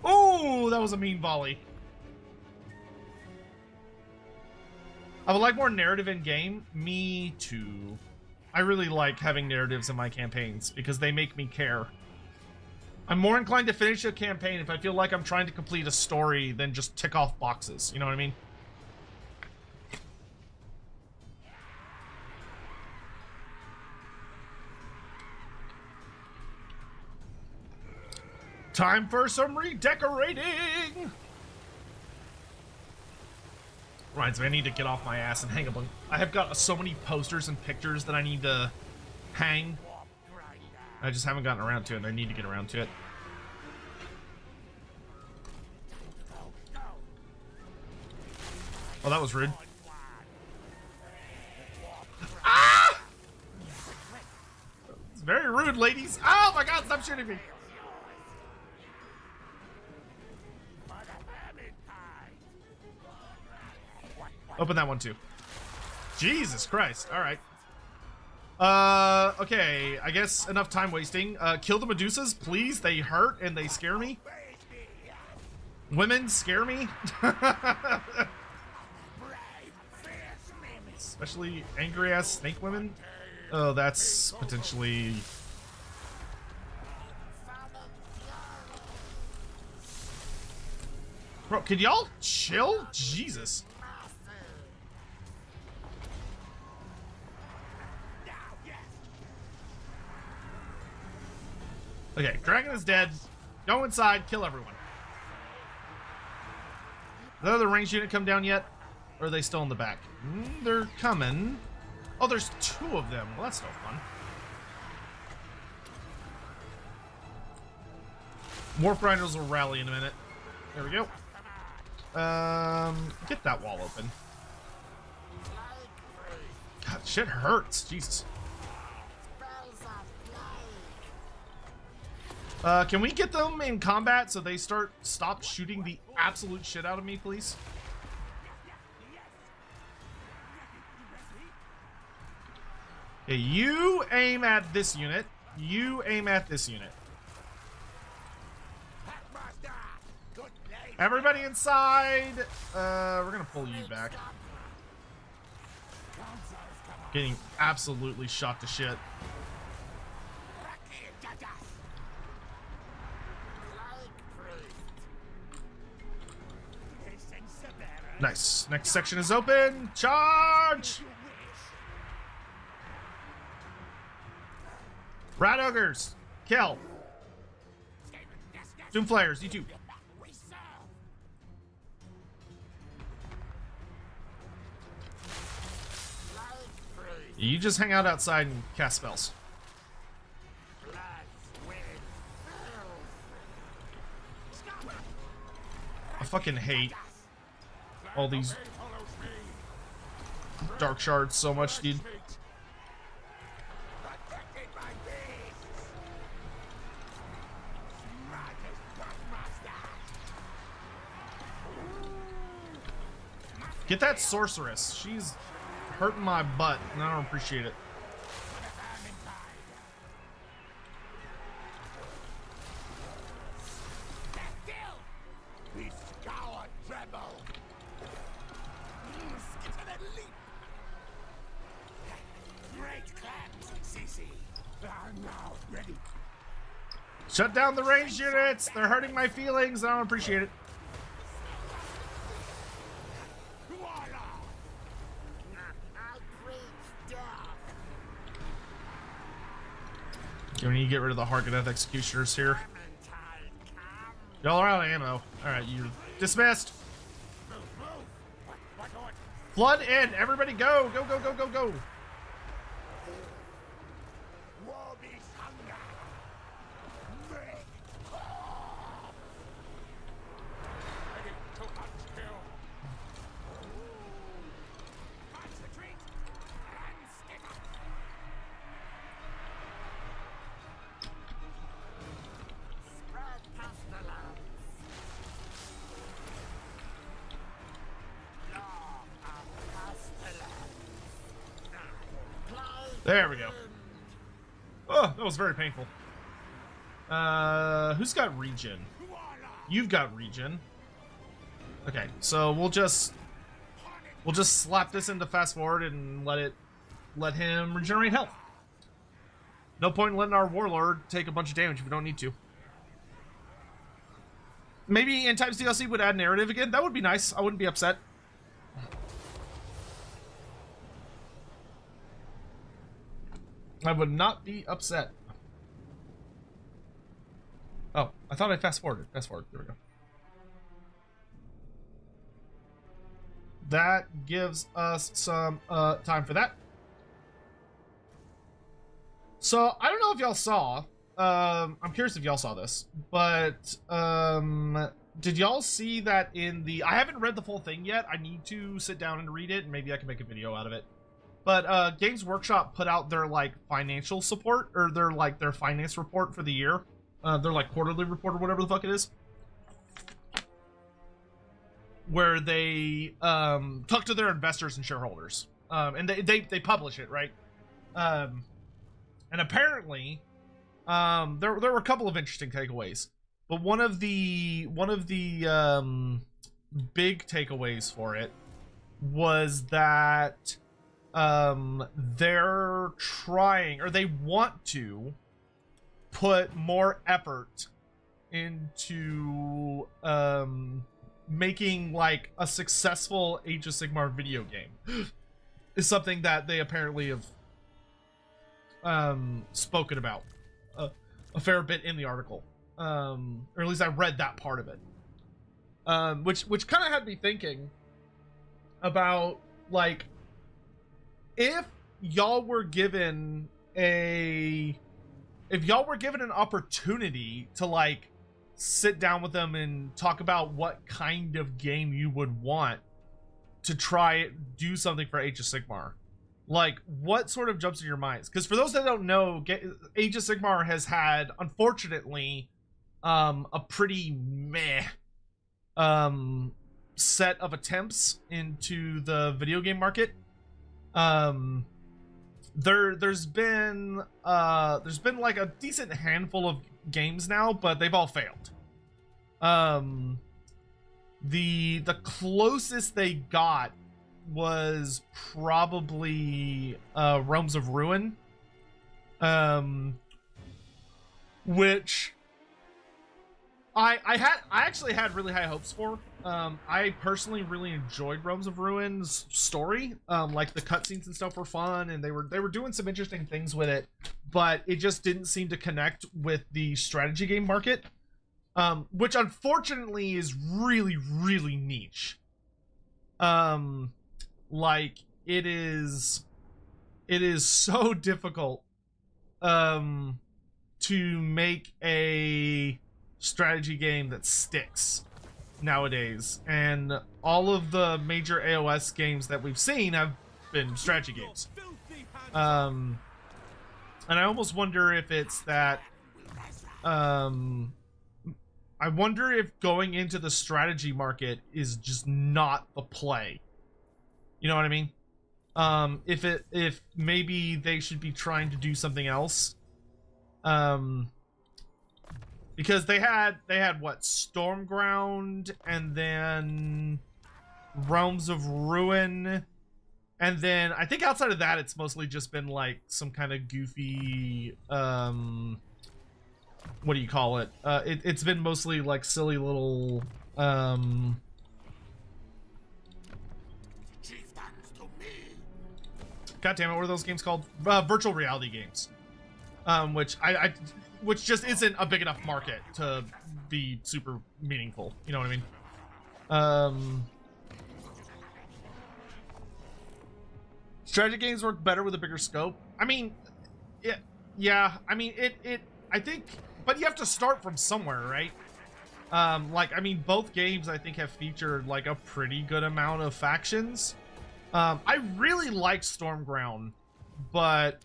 Oh, that was a mean volley. I would like more narrative in game. Me too. I really like having narratives in my campaigns because they make me care. I'm more inclined to finish a campaign if I feel like I'm trying to complete a story than just tick off boxes. You know what I mean? Time for some redecorating! Reminds me, I need to get off my ass and hang a bunch. I have got so many posters and pictures that I need to hang. I just haven't gotten around to it, and I need to get around to it. Oh, that was rude. Ah! It's very rude, ladies. Oh my god, stop shooting me. Open that one too. Jesus Christ. All right. Okay. I guess enough time wasting. Kill the Medusas, please. They hurt and they scare me. Women scare me. Especially angry ass snake women. Oh, that's potentially... Bro, can y'all chill? Jesus. Okay, dragon is dead. Go inside, kill everyone. Did the other ranged unit come down yet? Or are they still in the back? They're coming. Oh, there's two of them. Well, that's no fun. Warp grinders will rally in a minute. There we go. Get that wall open. God, shit hurts. Jesus. Can we get them in combat so they stop shooting the absolute shit out of me, please? Okay, you aim at this unit. You aim at this unit. Everybody inside! We're gonna pull you back. Getting absolutely shot to shit. Nice. Next section is open. Charge! Rat ogres. Kill. Doom flares. You too. You just hang out outside and cast spells. I fucking hate all these dark shards so much, dude. Get that sorceress. She's hurting my butt, and I don't appreciate it. Shut down the ranged units! They're hurting my feelings, I don't appreciate it. Okay, we need to get rid of the Hargadeth executioners here. Y'all are out of ammo. Alright, you're dismissed. Flood in! Everybody go! Go, go, go, go, go! There we go. Oh, that was very painful. Who's got regen? You've got regen. Okay, so we'll just slap this into fast forward and let him regenerate health. No point in letting our warlord take a bunch of damage if we don't need to. Maybe End Times DLC would add narrative again. That would be nice. I wouldn't be upset. I would not be upset. Oh, I thought I fast forwarded. Fast forward. There we go. That gives us some time for that. So I don't know if y'all saw. I'm curious if y'all saw this, but did y'all see that in the? I haven't read the full thing yet. I need to sit down and read it, and maybe I can make a video out of it. But Games Workshop put out their like financial support, or their finance report for the year. Their like quarterly report or whatever the fuck it is, where they talk to their investors and shareholders, and they publish it, right? And apparently, there were a couple of interesting takeaways, but one of the big takeaways for it was that they're trying, or they want to put more effort into making like a successful Age of Sigmar video game is something that they apparently have spoken about a fair bit in the article, or at least I read that part of it, which kind of had me thinking about like, if y'all were given an opportunity to like sit down with them and talk about what kind of game you would want to try do something for Age of Sigmar, like what sort of jumps in your minds? Because for those that don't know, Age of Sigmar has had, unfortunately, a pretty meh set of attempts into the video game market. There's been like a decent handful of games now, but they've all failed. The closest they got was probably Realms of Ruin, which I actually had really high hopes for. I personally really enjoyed Realms of Ruin's story. Like the cutscenes and stuff were fun, and they were doing some interesting things with it, but it just didn't seem to connect with the strategy game market, which unfortunately is really, really niche. Like it is it is so difficult to make a strategy game that sticks nowadays, and all of the major AoS games that we've seen have been strategy games. And I almost wonder if it's that I wonder if going into the strategy market is just not the play. You know what I mean? If maybe they should be trying to do something else. Because they had what, Stormground, and then Realms of Ruin, and then I think outside of that it's mostly just been like some kind of goofy what do you call it? It's been mostly like silly little God damn it, what are those games called? Virtual reality games. Which just isn't a big enough market to be super meaningful. You know what I mean? Strategy games work better with a bigger scope. I mean, yeah. I mean, I think, but you have to start from somewhere, right? Like, I mean, both games I think have featured like a pretty good amount of factions. I really like Stormground. But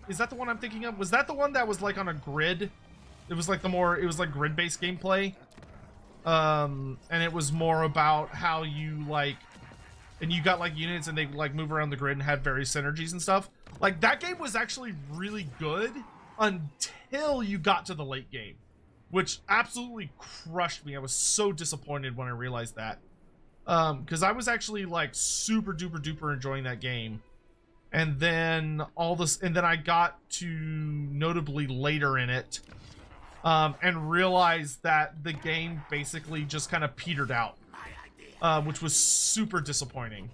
is that the one I'm thinking of? Was that the one that was like on a grid? It was like it was like grid-based gameplay. And it was more about how you like, and you got like units and they like move around the grid and had various synergies and stuff. Like, that game was actually really good until you got to the late game, which absolutely crushed me. I was so disappointed when I realized that. Because I was actually like super duper duper enjoying that game. And then I got to notably later in it, and realized that the game basically just kind of petered out, which was super disappointing.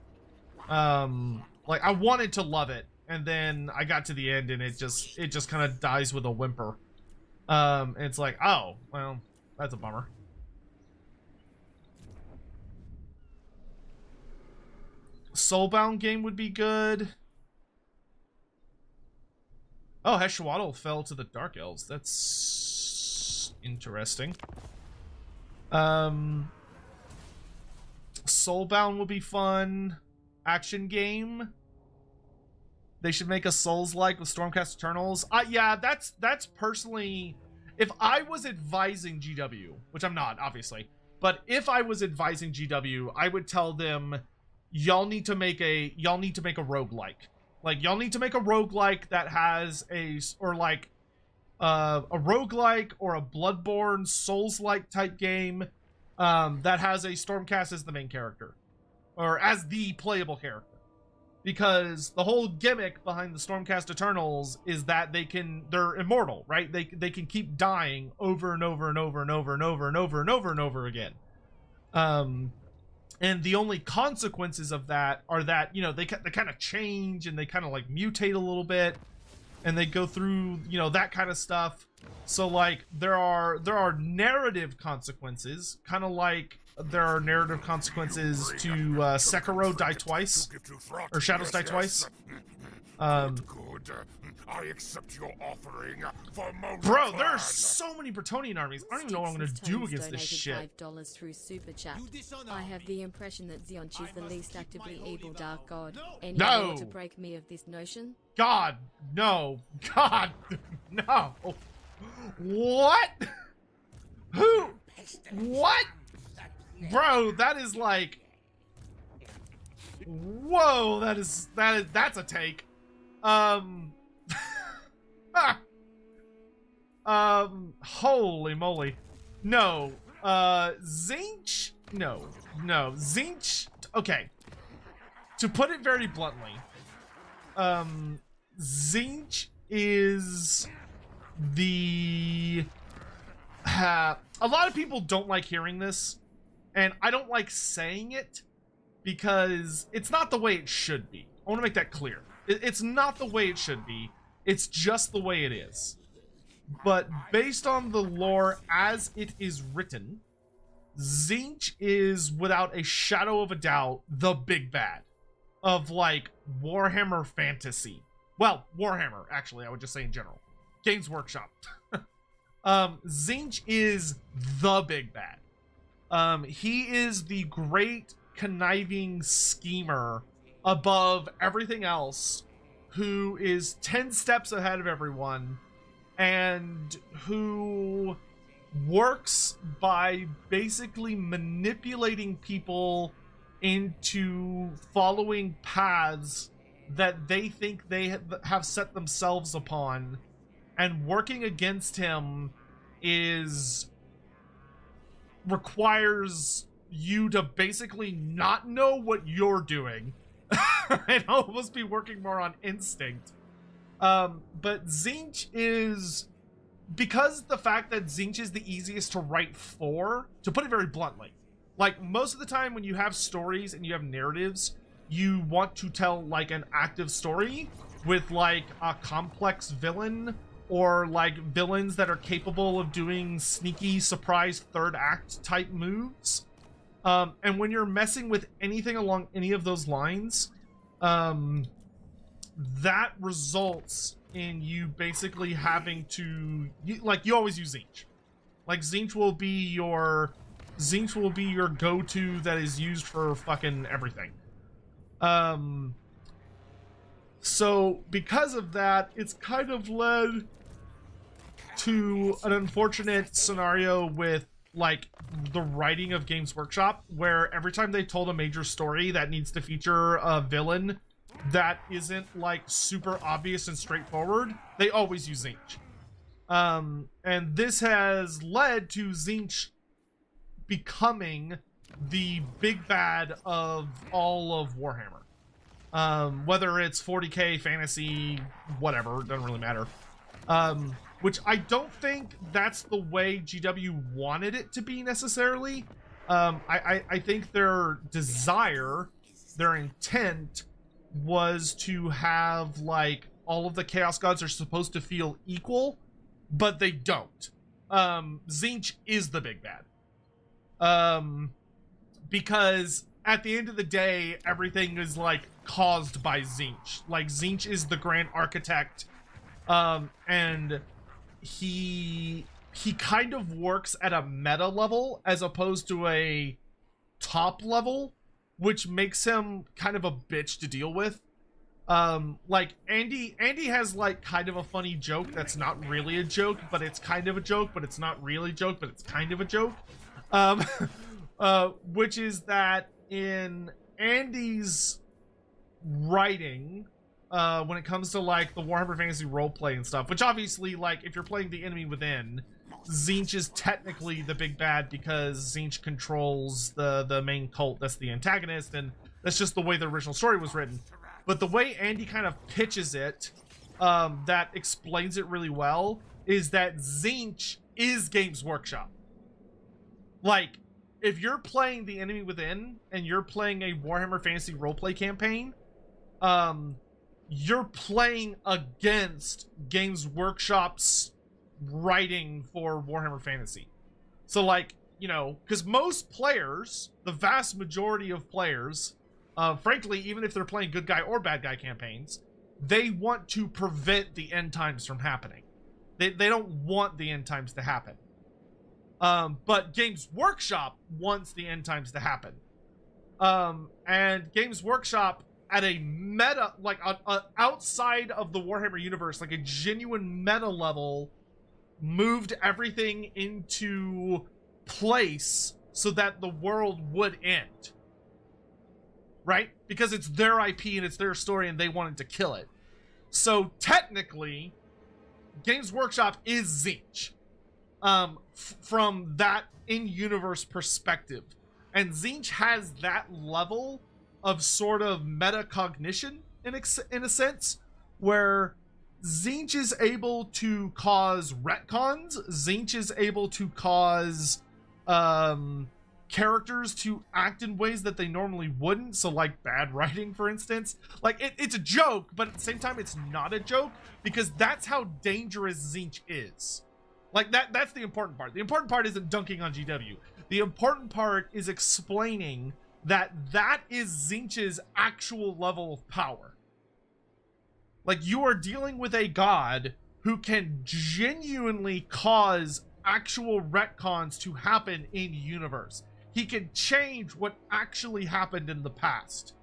Like, I wanted to love it, and then I got to the end, and it just kind of dies with a whimper. And it's like, oh, well, that's a bummer. Soulbound game would be good. Oh, Heshwaddle fell to the Dark Elves. That's interesting. Soulbound will be fun. Action game. They should make a Souls-like with Stormcast Eternals. Yeah, that's personally, if I was advising GW, which I'm not, obviously, but if I was advising GW, I would tell them, y'all need to make a roguelike. Like, y'all need to make a roguelike that has a roguelike or a Bloodborne Souls-like type game that has a Stormcast as the main character, or as the playable character. Because the whole gimmick behind the Stormcast Eternals is that they're immortal, right? They can keep dying over and over and over and over and over and over and over and over again. And the only consequences of that are that, you know, they kind of change and they kind of like mutate a little bit, and they go through, you know, that kind of stuff. So like there are narrative consequences, kind of like there are narrative consequences to Sekiro Die Twice, or Shadows Die Twice. I accept your offering for bro, there's so many Bretonnian armies. I don't even know what I'm gonna do against this shit. $5 through Super Chat. I have the impression that Tzeentch is the least actively evil dark god. Any way to break me of this notion? God, no. God, no. What? Who? What? Bro, that is like, whoa, that's a take. Holy moly. No. Tzeentch? No. Tzeentch? Okay. To put it very bluntly, Tzeentch is the... a lot of people don't like hearing this, and I don't like saying it, because it's not the way it should be. I want to make that clear. It's not the way it should be. It's just the way it is. But based on the lore as it is written, Tzeentch is, without a shadow of a doubt, the big bad. of like Warhammer fantasy. Well, Warhammer, actually, I would just say in general. Games Workshop. Tzeentch is the big bad. He is the great conniving schemer above everything else, who is 10 steps ahead of everyone, and who works by basically manipulating people into following paths that they think they have set themselves upon, and working against him requires you to basically not know what you're doing and almost be working more on instinct. But Tzeentch is, because the fact that Tzeentch is the easiest to write for, to put it very bluntly, like most of the time when you have stories and you have narratives, you want to tell like an active story with like a complex villain, or like villains that are capable of doing sneaky surprise third act type moves. And when you're messing with anything along any of those lines, that results in you basically having to, you always use Tzeentch. Like Tzeentch will be your go-to that is used for fucking everything. So because of that, it's kind of led to an unfortunate scenario with like the writing of Games Workshop, where every time they told a major story that needs to feature a villain that isn't like super obvious and straightforward, they always use Tzeentch. And this has led to Tzeentch becoming the big bad of all of Warhammer. Whether it's 40k, fantasy, whatever, doesn't really matter. Which I don't think that's the way GW wanted it to be necessarily. I think their desire, their intent, was to have like all of the Chaos Gods are supposed to feel equal, but they don't. Tzeentch is the big bad. Because at the end of the day, everything is like caused by Tzeentch. Like Tzeentch is the grand architect, and he kind of works at a meta level as opposed to a top level, which makes him kind of a bitch to deal with. Like Andy has like kind of a funny joke that's not really a joke, but it's kind of a joke, but it's not really a joke, but it's kind of a joke. Which is that in Andy's writing, when it comes to like the Warhammer Fantasy roleplay and stuff, which obviously, like, if you're playing the Enemy Within, Tzeentch is technically the big bad because Tzeentch controls the main cult that's the antagonist, and that's just the way the original story was written. But the way Andy kind of pitches it, that explains it really well, is that Tzeentch is Games Workshop. Like, if you're playing the Enemy Within and you're playing a Warhammer Fantasy roleplay campaign, you're playing against Games Workshop's writing for Warhammer Fantasy. So, like, you know, because most players, the vast majority of players, frankly, even if they're playing good guy or bad guy campaigns, they want to prevent the end times from happening. They don't want the end times to happen. But Games Workshop wants the end times to happen. And Games Workshop, at a meta, like outside of the Warhammer universe, like a genuine meta level, moved everything into place so that the world would end. Right? Because it's their IP and it's their story and they wanted to kill it. So technically, Games Workshop is Tzeentch. From that in-universe perspective. And Tzeentch has that level of sort of metacognition in a sense, where Tzeentch is able to cause retcons. Tzeentch is able to cause characters to act in ways that they normally wouldn't. So like bad writing, for instance. Like it's a joke, but at the same time it's not a joke, because that's how dangerous Tzeentch is. Like that's the important part. The important part isn't dunking on GW. The important part is explaining that is Tzeentch's actual level of power. Like, you are dealing with a god who can genuinely cause actual retcons to happen in universe. He can change what actually happened in the past.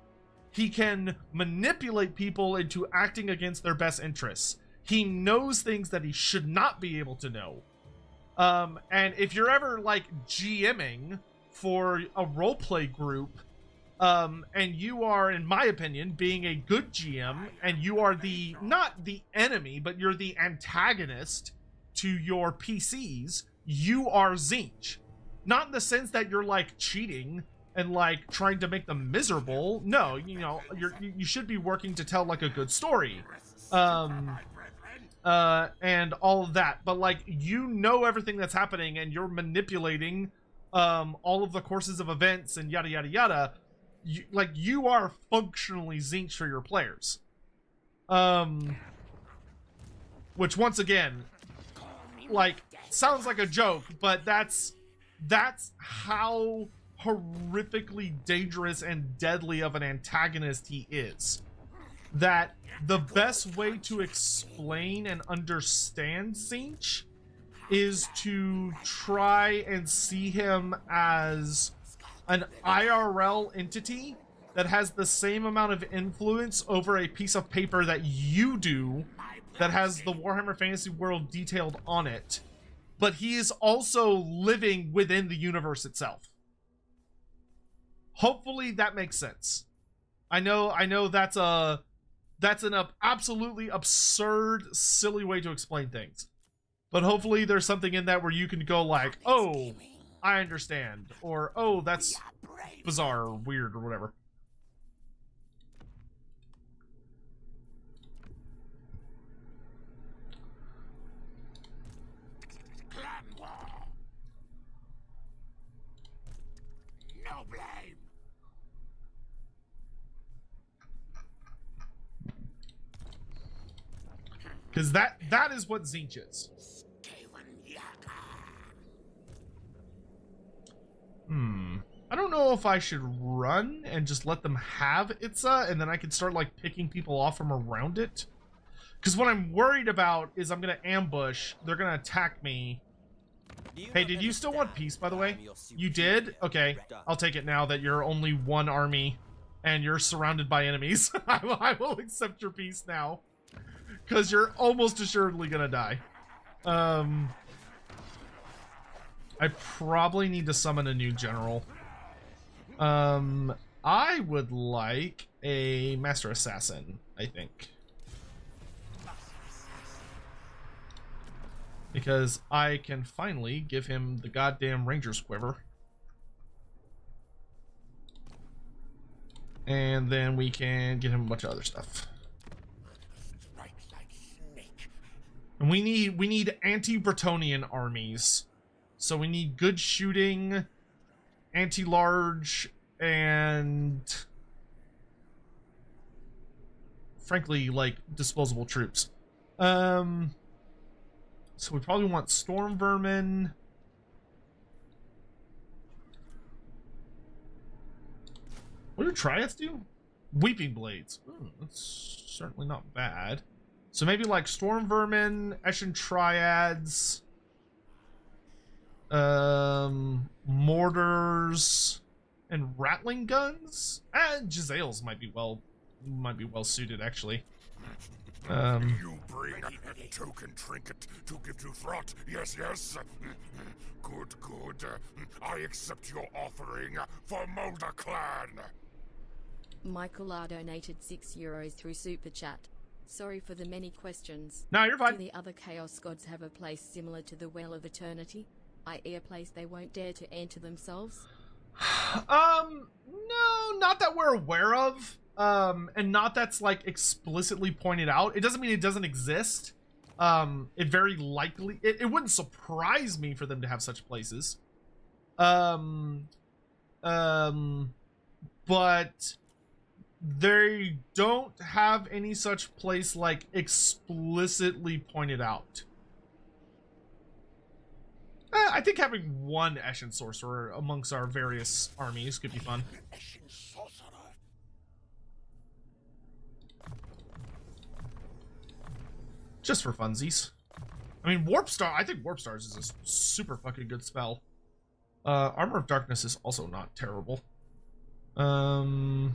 He can manipulate people into acting against their best interests. He knows things that he should not be able to know. And if you're ever like GMing for a roleplay group, and you are, in my opinion, being a good GM, and you are not the enemy, but you're the antagonist to your PCs, you are Tzeentch. Not in the sense that you're like cheating and like trying to make them miserable. No, you know, you should be working to tell like a good story. And all of that, but like, you know everything that's happening and you're manipulating all of the courses of events and yada yada yada. You are functionally Tzeentch for your players. Which once again, like, sounds like a joke, but that's how horrifically dangerous and deadly of an antagonist he is. That the best way to explain and understand Tzeentch is to try and see him as an IRL entity that has the same amount of influence over a piece of paper that you do, that has the Warhammer Fantasy World detailed on it, but he is also living within the universe itself. Hopefully that makes sense. I know that's an absolutely absurd, silly way to explain things. But hopefully there's something in that where you can go like, oh, I understand. Or, oh, that's bizarre or weird or whatever. No blame. Because that is what Tzeentch is. I don't know if I should run and just let them have Itza, and then I can start like picking people off from around it. Because what I'm worried about is I'm gonna ambush, they're gonna attack me. Hey, did you still want peace, by the way? You did? Okay, I'll take it now that you're only one army and you're surrounded by enemies. I will accept your peace now. Because you're almost assuredly gonna die. I probably need to summon a new general. I would like a Master Assassin, I think. Because I can finally give him the goddamn Ranger's Quiver. And then we can get him a bunch of other stuff. And we need anti-Bretonnian armies. So we need good shooting, anti-large, and frankly, like, disposable troops. So we probably want storm vermin. What do triads do? Weeping blades. Ooh, that's certainly not bad. So maybe like storm vermin, Eshin triads, mortars, and rattling guns. And Giselles might be well suited actually. You bring a token trinket to give to Throt. Yes, yes. Good. I accept your offering for Mulder Clan. Michael R donated €6 through Super Chat. Sorry for the many questions. No, you're fine. Do the other Chaos Gods have a place similar to the Well of Eternity, i.e. a place they won't dare to enter themselves? No, not that we're aware of. And not that's like explicitly pointed out. It doesn't mean it doesn't exist. It very likely, it wouldn't surprise me for them to have such places. But they don't have any such place like explicitly pointed out. I think having one Eshin sorcerer amongst our various armies could be fun. Just for funsies. I mean, Warp Star, I think Warp Stars is a super fucking good spell. Armor of Darkness is also not terrible. Boop.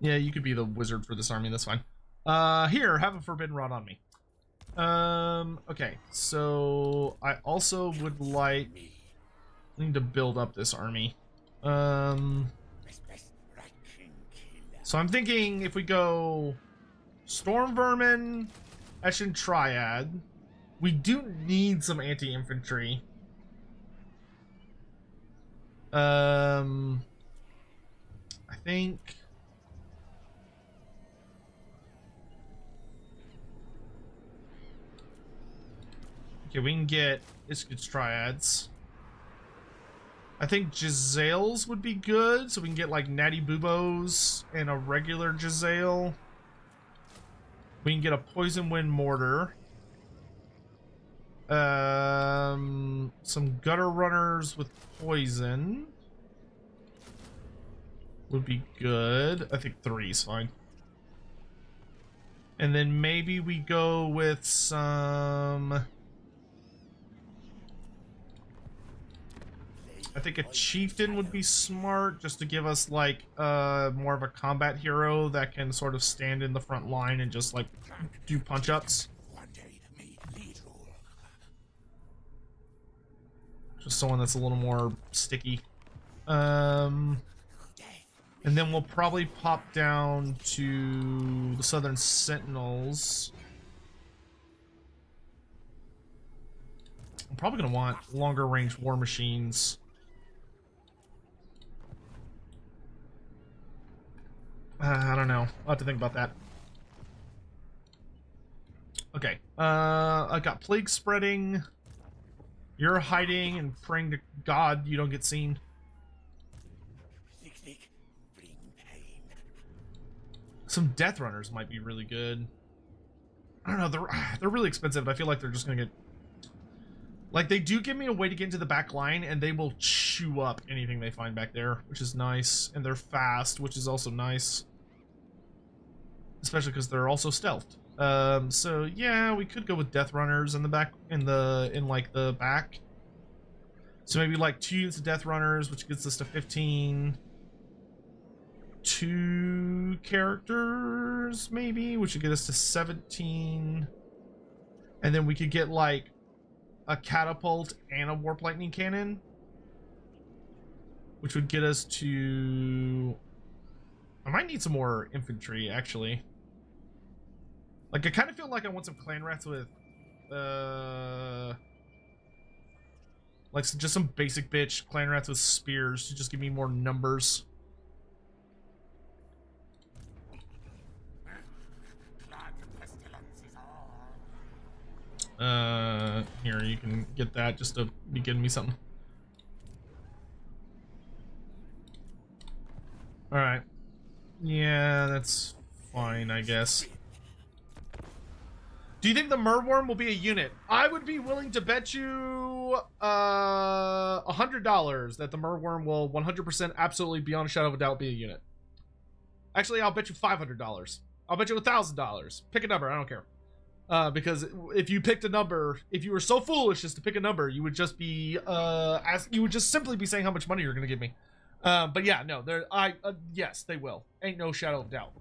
Yeah, you could be the wizard for this army, that's fine. Here, have a Forbidden Rod on me. Okay, so I also would like... I need to build up this army. So I'm thinking if we go Storm Vermin, Eshin Triad, we do need some anti-infantry. I think... Okay, we can get Iskut's Triads. I think Jezzails would be good, so we can get like Natty Bubos and a regular Jezzail. We can get a Poison Wind Mortar. Some Gutter Runners with Poison would be good. I think 3 is fine. And then maybe we go with some... I think a chieftain would be smart, just to give us like more of a combat hero that can sort of stand in the front line and just like do punch-ups. Just someone that's a little more sticky. And then we'll probably pop down to the Southern Sentinels. I'm probably gonna want longer range war machines. I don't know. I'll have to think about that. Okay. I got plague spreading. You're hiding and praying to God you don't get seen. Some Death Runners might be really good. I don't know. They're really expensive, but I feel like they're just gonna get... Like, they do give me a way to get into the back line, and they will chew up anything they find back there, which is nice. And they're fast, which is also nice. Especially because they're also stealthed. So yeah, we could go with Death Runners in the back, in the back. So maybe like 2 units of Death Runners, which gets us to 15. 2 characters, maybe, which would get us to 17. And then we could get like a catapult and a warp lightning cannon, which would get us to... I might need some more infantry, actually. Like, I kind of feel like I want some clan rats with like just some basic bitch clan rats with spears to just give me more numbers. Here, you can get that just to be getting me something. Alright. Yeah, that's fine, I guess. Do you think the Murworm will be a unit? I would be willing to bet you $100 that the Murworm will 100% absolutely beyond a shadow of a doubt be a unit. Actually, I'll bet you $500. I'll bet you $1,000. Pick a number, I don't care. Because if you picked a number, if you were so foolish as to pick a number, you would just be you would just simply be saying how much money you're gonna give me. But yeah, no, yes, they will. Ain't no shadow of doubt.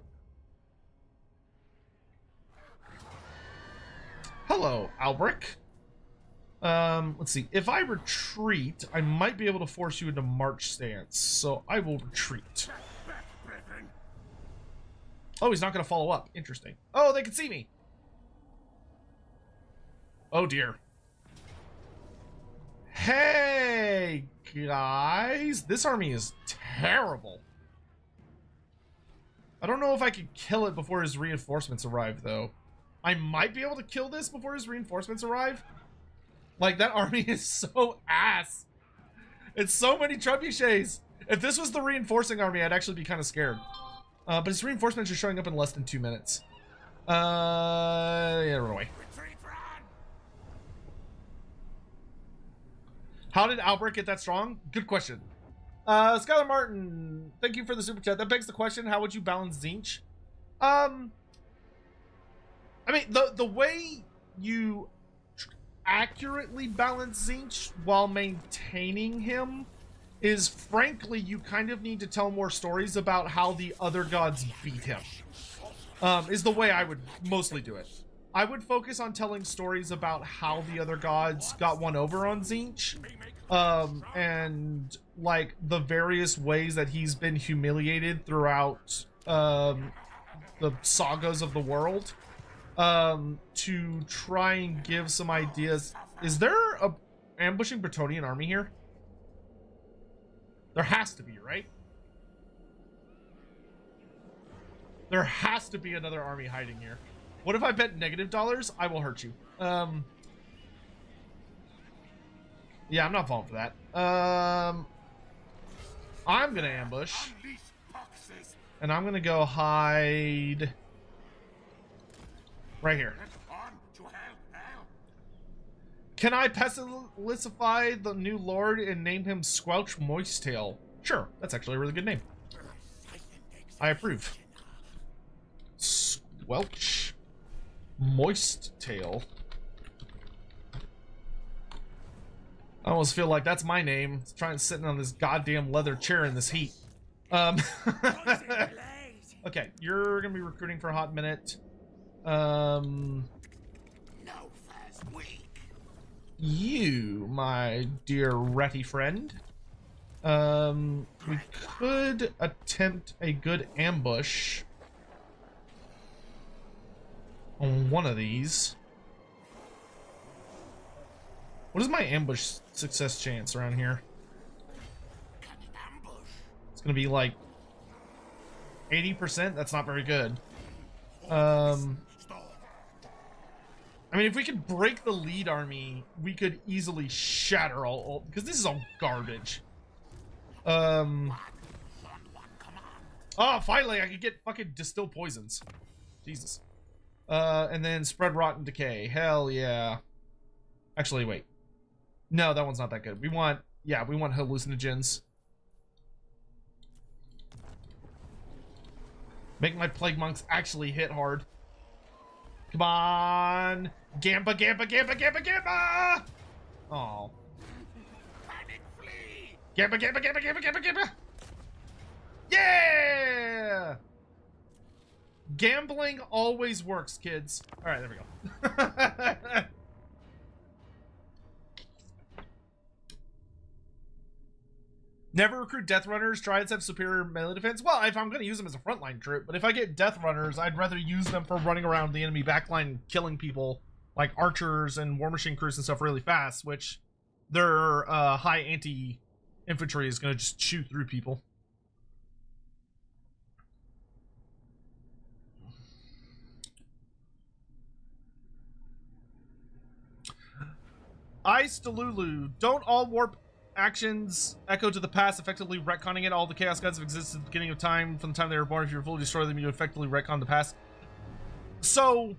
Hello, Albrecht. Let's see. If I retreat, I might be able to force you into march stance, so I will retreat. Oh, he's not gonna follow up. Interesting. Oh, they can see me. Oh dear. Hey guys, this army is terrible. I don't know if I could kill it before his reinforcements arrive, though. I might be able to kill this before his reinforcements arrive. Like, that army is so ass. It's so many trebuchets. If this was the reinforcing army, I'd actually be kind of scared. But his reinforcements are showing up in less than 2 minutes. Yeah, run away. How did Albrecht get that strong? Good question. Skylar Martin, thank you for the super chat. That begs the question, how would you balance Tzeentch? I mean, the way you accurately balance Tzeentch while maintaining him is, frankly, you kind of need to tell more stories about how the other gods beat him. Is the way I would mostly do it. I would focus on telling stories about how the other gods got one over on Tzeentch, and like the various ways that he's been humiliated throughout the sagas of the world, to try and give some ideas. Is there a ambushing Bretonnian army here? There has to be, right? There has to be another army hiding here. What if I bet $? I will hurt you. Yeah, I'm not falling for that. I'm gonna ambush. And I'm gonna go hide right here. Can I pestilicify the new lord and name him Squelch Moisttail? Sure, that's actually a really good name. I approve. Squelch Moisttail. I almost feel like that's my name. It's trying sitting on this goddamn leather chair in this heat. Okay, you're gonna be recruiting for a hot minute. You, my dear ratty friend. We could attempt a good ambush on one of these. What is my ambush success chance around here? It's gonna be like 80%. That's not very good. I mean, if we could break the lead army, we could easily shatter all because this is all garbage. Oh, finally, I could get fucking distill poisons. Jesus. And then spread rot and decay. Hell yeah. Actually, wait. No, that one's not that good. We want hallucinogens. Make my plague monks actually hit hard. Come on. Gampa, Gampa, Gampa, Gampa, Gampa! Oh. Gampa, Gampa, Gampa, Gampa, Gampa, Gampa! Yeah! Gambling always works, kids. Alright, there we go. Never recruit Death Runners. Triads have superior melee defense. Well, if I'm going to use them as a frontline troop, but if I get Death Runners, I'd rather use them for running around the enemy backline and killing people, like archers and war machine crews and stuff really fast, which their high anti-infantry is going to just chew through people. Ice Delulu. Don't all warp actions echo to the past, effectively retconning it? All the chaos gods have existed at the beginning of time, from the time they were born. If you fully destroy them, you effectively retcon the past. So,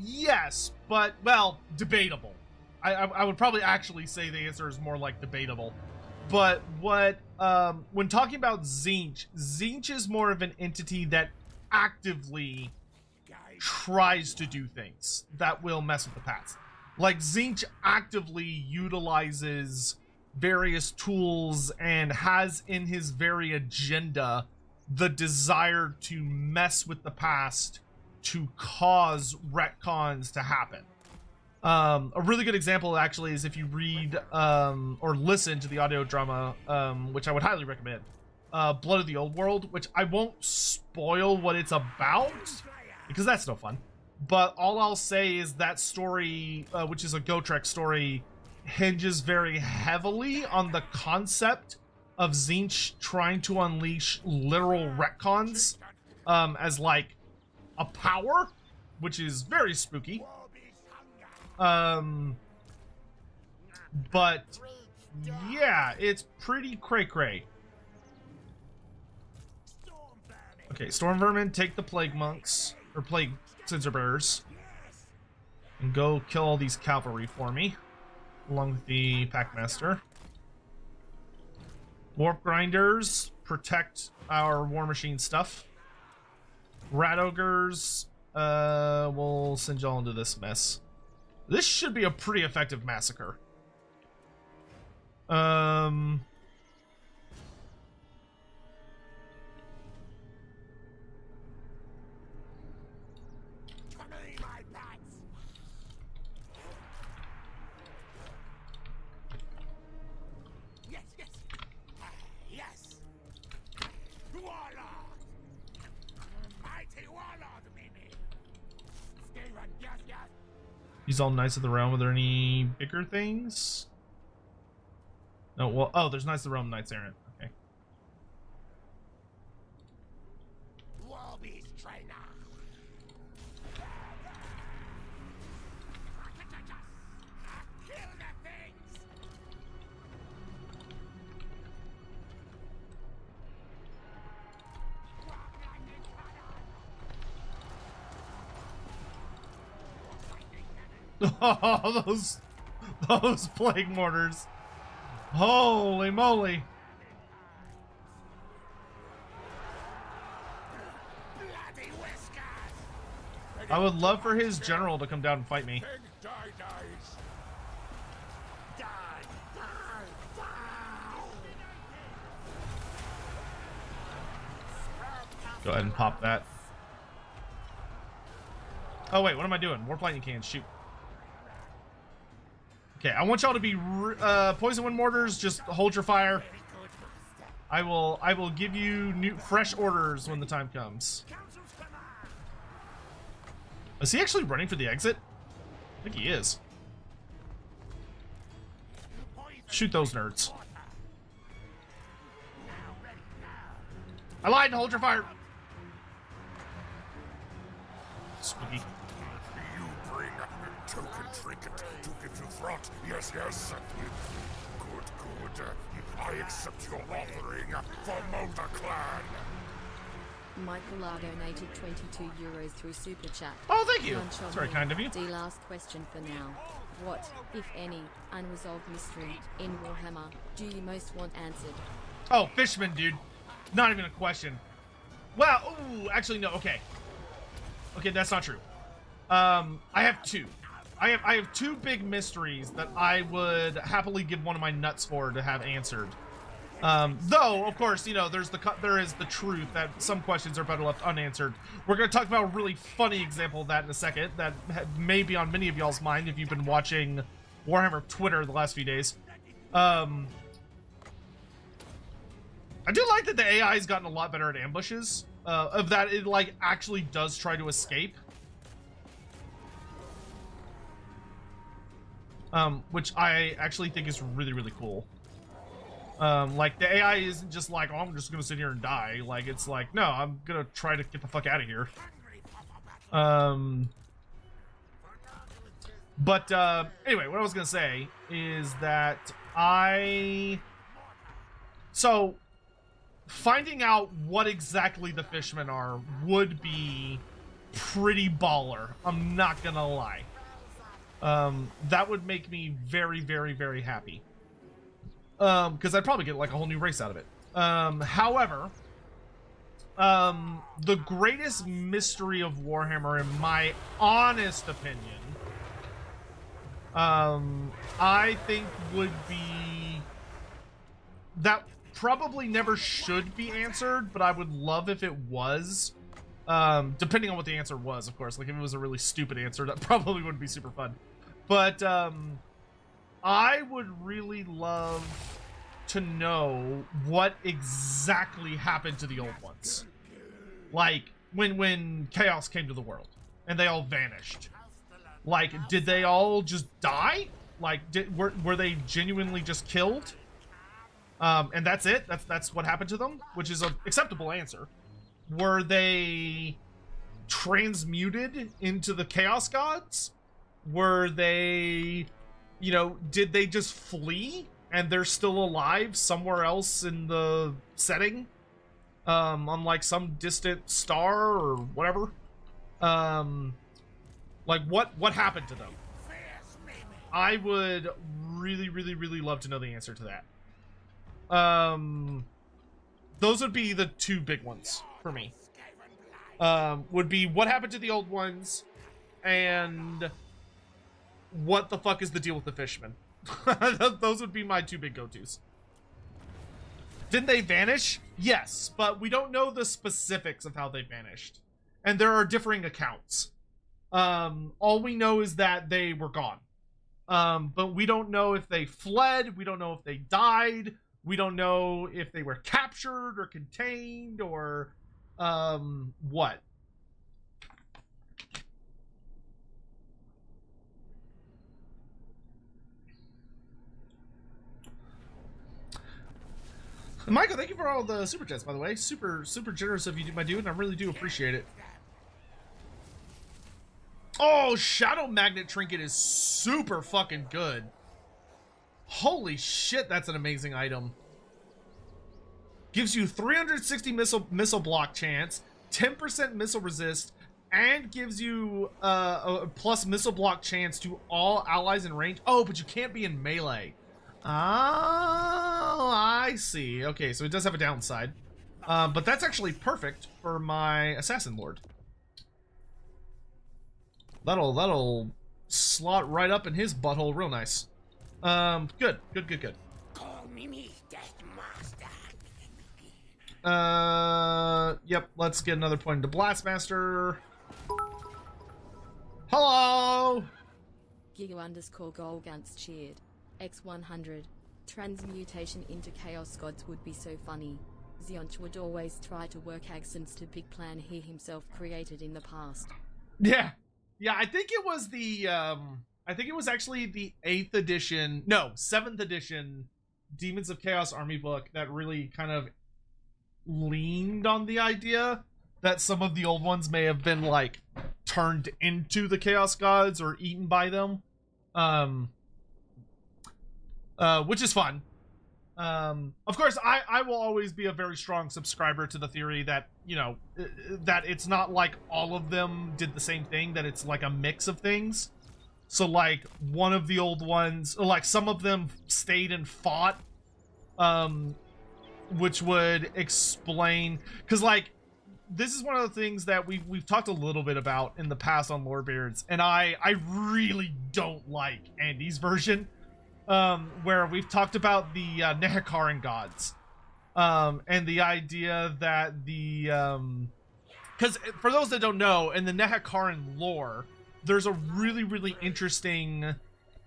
yes, but, well, debatable. I would probably actually say the answer is more like debatable. But what, when talking about Tzeentch, Tzeentch is more of an entity that actively tries to do things that will mess with the past. Like, Tzeentch actively utilizes various tools and has in his very agenda the desire to mess with the past to cause retcons to happen. A really good example, actually, is if you read or listen to the audio drama, which I would highly recommend, Blood of the Old World, which I won't spoil what it's about, because that's no fun. But all I'll say is that story, which is a Gotrek story, hinges very heavily on the concept of Tzeentch trying to unleash literal retcons as, like, a power, which is very spooky. But, yeah, it's pretty cray-cray. Okay, Storm Vermin, take the Plague Monks, or Plague Censer Bearers, and go kill all these cavalry for me, along with the Packmaster. Warp Grinders, protect our War Machine stuff. Rat Ogres, we'll send y'all into this mess. This should be a pretty effective massacre. He's all Knights of the Realm. Are there any bigger things? No, well, oh, there's Knights of the Realm, Knights Errant. Okay. Oh, those plague mortars. Holy moly. I would love for his general to come down and fight me. Go ahead and pop that. Oh wait, what am I doing? Warp lightning can, shoot. Okay, I want y'all to be poison wind mortars. Just hold your fire. I will give you fresh orders when the time comes. Is he actually running for the exit? I think he is. Shoot those nerds. I lied. Hold your fire. Spooky. Token trinket to give you thought. Yes, yes. Good, good. I accept your offering for Molder Clan. Michael R donated 22 euros through Super Chat. Oh, thank you. That's very kind of you. The last question for now. What, if any, unresolved mystery in Warhammer do you most want answered? Oh, Fishman, dude. Not even a question. Well, ooh, actually, no. Okay. Okay, that's not true. I have two. I have two big mysteries that I would happily give one of my nuts for to have answered. Though, of course, you know, there is the truth that some questions are better left unanswered. We're going to talk about a really funny example of that in a second that may be on many of y'all's mind if you've been watching Warhammer Twitter the last few days. I do like that the AI has gotten a lot better at ambushes. Of that, it like actually does try to escape. Which I actually think is really, really cool. Like, the AI isn't just like, oh, I'm just gonna sit here and die. Like, it's like, no, I'm gonna try to get the fuck out of here. Anyway, what I was gonna say is that so, finding out what exactly the fishmen are would be pretty baller. I'm not gonna lie. That would make me very, very, very happy. Because I'd probably get like a whole new race out of it. However, the greatest mystery of Warhammer, in my honest opinion, I think would be that probably never should be answered, but I would love if it was. Depending on what the answer was, of course. Like, if it was a really stupid answer, that probably wouldn't be super fun. But, I would really love to know what exactly happened to the old ones. Like, when chaos came to the world, and they all vanished. Like, did they all just die? Like, were they genuinely just killed? And that's it? That's what happened to them? Which is an acceptable answer. Were they transmuted into the Chaos Gods? Were they, you know, did they just flee and they're still alive somewhere else in the setting? on like some distant star or whatever. Like what happened to them? I would really, really, really love to know the answer to that. Those would be the two big ones for me. Would be what happened to the old ones, and what the fuck is the deal with the fishmen? Those would be my two big go-tos. Didn't they vanish? Yes, but we don't know the specifics of how they vanished. And there are differing accounts. All we know is that they were gone. But we don't know if they fled, we don't know if they died, we don't know if they were captured or contained or what. Michael, thank you for all the super chats, by the way. Super generous of you, my dude, and I really do appreciate it. Oh, Shadow Magnet Trinket is super fucking good. Holy shit, that's an amazing item. Gives you 360 missile block chance, 10% missile resist, and gives you a plus missile block chance to all allies in range. Oh, but you can't be in melee. Oh, I see. Okay, so it does have a downside. But that's actually perfect for my Assassin Lord. That'll slot right up in his butthole real nice. Good. Call me Death Master. Yep, let's get another point into Blastmaster. Hello! Giga_Golgantz cheered. X100. Transmutation into Chaos Gods would be so funny. Tzeentch would always try to work accents to big plan he himself created in the past. Yeah, I think it was the, I think it was actually the 8th edition, no, 7th edition Demons of Chaos army book that really kind of leaned on the idea that some of the old ones may have been, like, turned into the Chaos Gods or eaten by them. Which is fun. Of course, I will always be a very strong subscriber to the theory that, you know, that it's not like all of them did the same thing, that it's like a mix of things. So, like, one of the old ones, like, some of them stayed and fought, which would explain, because, like, this is one of the things that we've talked a little bit about in the past on Lorebeards, and I really don't like Andy's version. Where we've talked about the Nehekaran gods, and the idea that the because for those that don't know, in the Nehekaran lore, there's a really interesting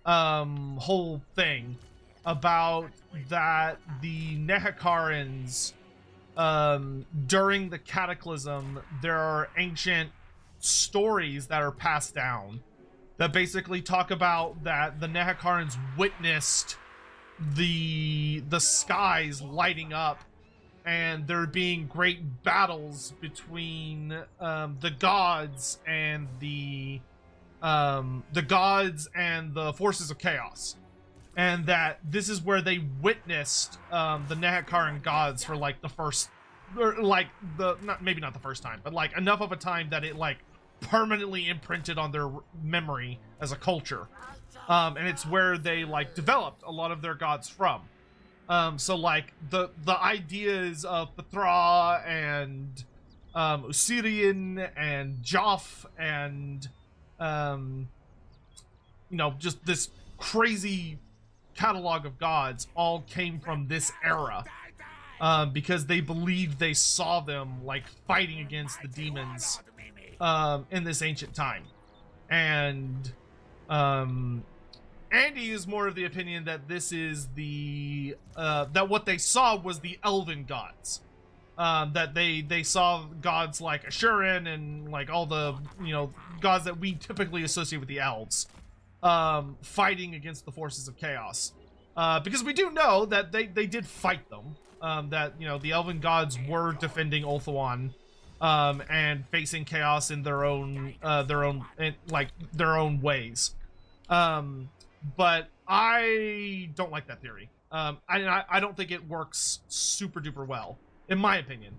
whole thing about that the Nehekarans during the Cataclysm, there are ancient stories that are passed down that basically talk about that the Nehekarans witnessed the skies lighting up and there being great battles between the gods and the forces of chaos, and that this is where they witnessed the Nehekaran gods for like the first, or like maybe not the first time, but like enough of a time that it like permanently imprinted on their memory as a culture, and it's where they like developed a lot of their gods from. So like the ideas of Pethra and Osirian and Joff and you know, just this crazy catalog of gods all came from this era, because they believed they saw them like fighting against the demons in this ancient time. And Andy is more of the opinion that this is the that what they saw was the elven gods, that they saw gods like Ashurin and like all the, you know, gods that we typically associate with the elves, fighting against the forces of chaos, because we do know that they did fight them, that, you know, the elven gods were defending Ulthuan, and facing chaos in their own ways. But I don't like that theory. I don't think it works super duper well, in my opinion.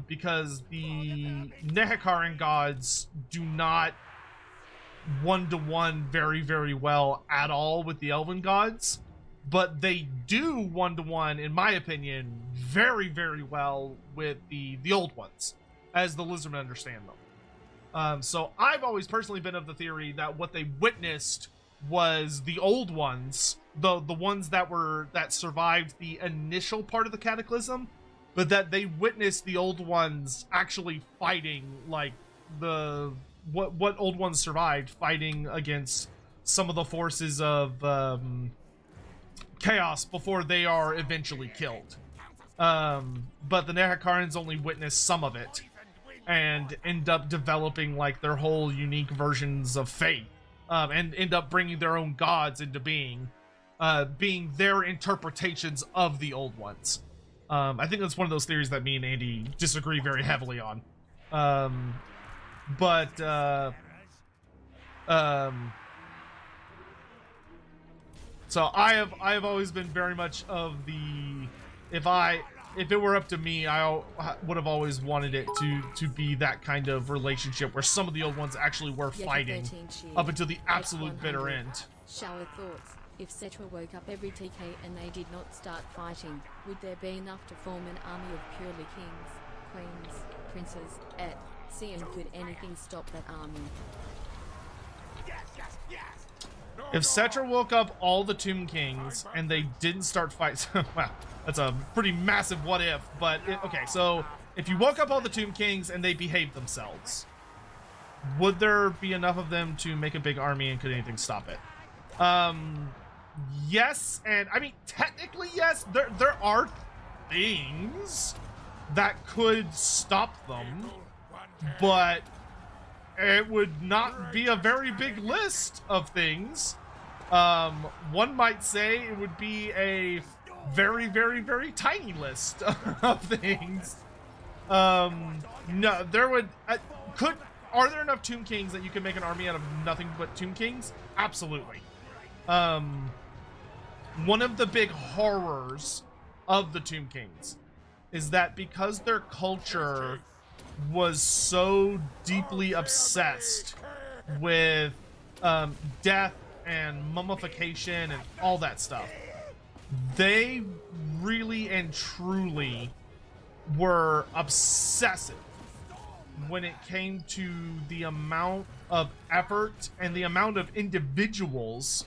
because the Nehekaran gods do not one-to-one very, very well at all with the Elven gods, but they do one-to-one, in my opinion, very, very well with the old ones, as the Lizardmen understand them. So I've always personally been of the theory that what they witnessed was the old ones, the ones that survived the initial part of the cataclysm, but that they witnessed the old ones actually fighting, like what old ones survived, fighting against some of the forces of chaos before they are eventually killed. But the Nehekarans only witness some of it and end up developing like their whole unique versions of faith, and end up bringing their own gods into being their interpretations of the old ones. I think that's one of those theories that me and Andy disagree very heavily on. So I have always been very much of the, if it were up to me, I would have always wanted it to be that kind of relationship where some of the old ones actually were fighting up until the absolute bitter end. Shower thoughts. If Cetra woke up every TK and they did not start fighting, would there be enough to form an army of purely kings, queens, princes, etc? And could anything stop that army? If Cetra woke up all the Tomb Kings and they didn't start fights, wow, that's a pretty massive what if, but okay, so if you woke up all the Tomb Kings and they behaved themselves, would there be enough of them to make a big army, and could anything stop it? Yes, and I mean, technically yes, there are things that could stop them, but it would not be a very big list of things. One might say it would be a very, very, very tiny list of things. No, there would, are there enough Tomb Kings that you can make an army out of nothing but Tomb Kings? Absolutely. One of the big horrors of the Tomb Kings is that because their culture was so deeply obsessed with death and mummification and all that stuff, they really and truly were obsessive when it came to the amount of effort and the amount of individuals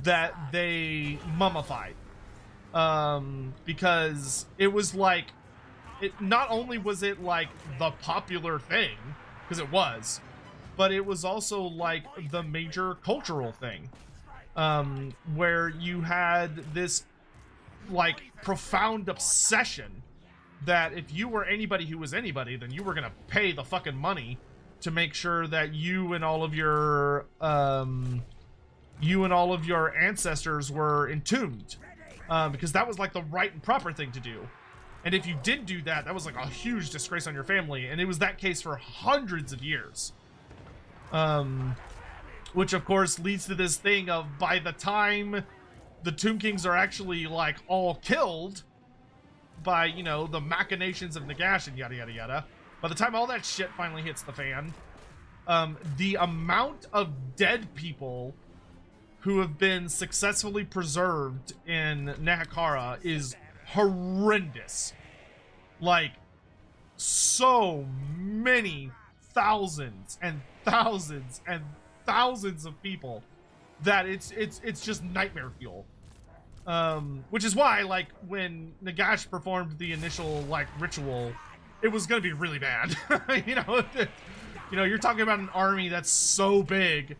that they mummified. Because it was like, not only was it like the popular thing, because it was, but it was also like the major cultural thing, where you had this like profound obsession that if you were anybody who was anybody, then you were gonna pay the fucking money to make sure that you and all of your ancestors were entombed, because that was like the right and proper thing to do. And if you did do that, that was like a huge disgrace on your family, and it was that case for hundreds of years. Which of course leads to this thing of, by the time the Tomb Kings are actually like all killed by, you know, the machinations of Nagash and yada yada yada, by the time all that shit finally hits the fan, the amount of dead people who have been successfully preserved in Nehekara is horrendous. Like, so many thousands and thousands and thousands of people that it's just nightmare fuel. Which is why, like, when Nagash performed the initial like ritual, it was gonna be really bad. you know, you're talking about an army that's so big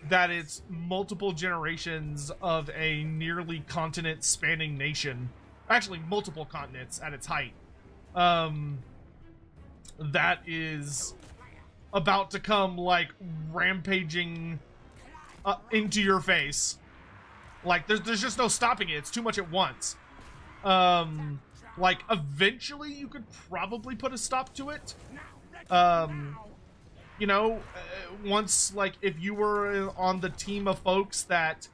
that it's multiple generations of a nearly continent spanning nation, actually multiple continents at its height, that is about to come like rampaging into your face. Like there's just no stopping it. It's too much at once. Like eventually you could probably put a stop to it. You know, once, like, if you were on the team of folks that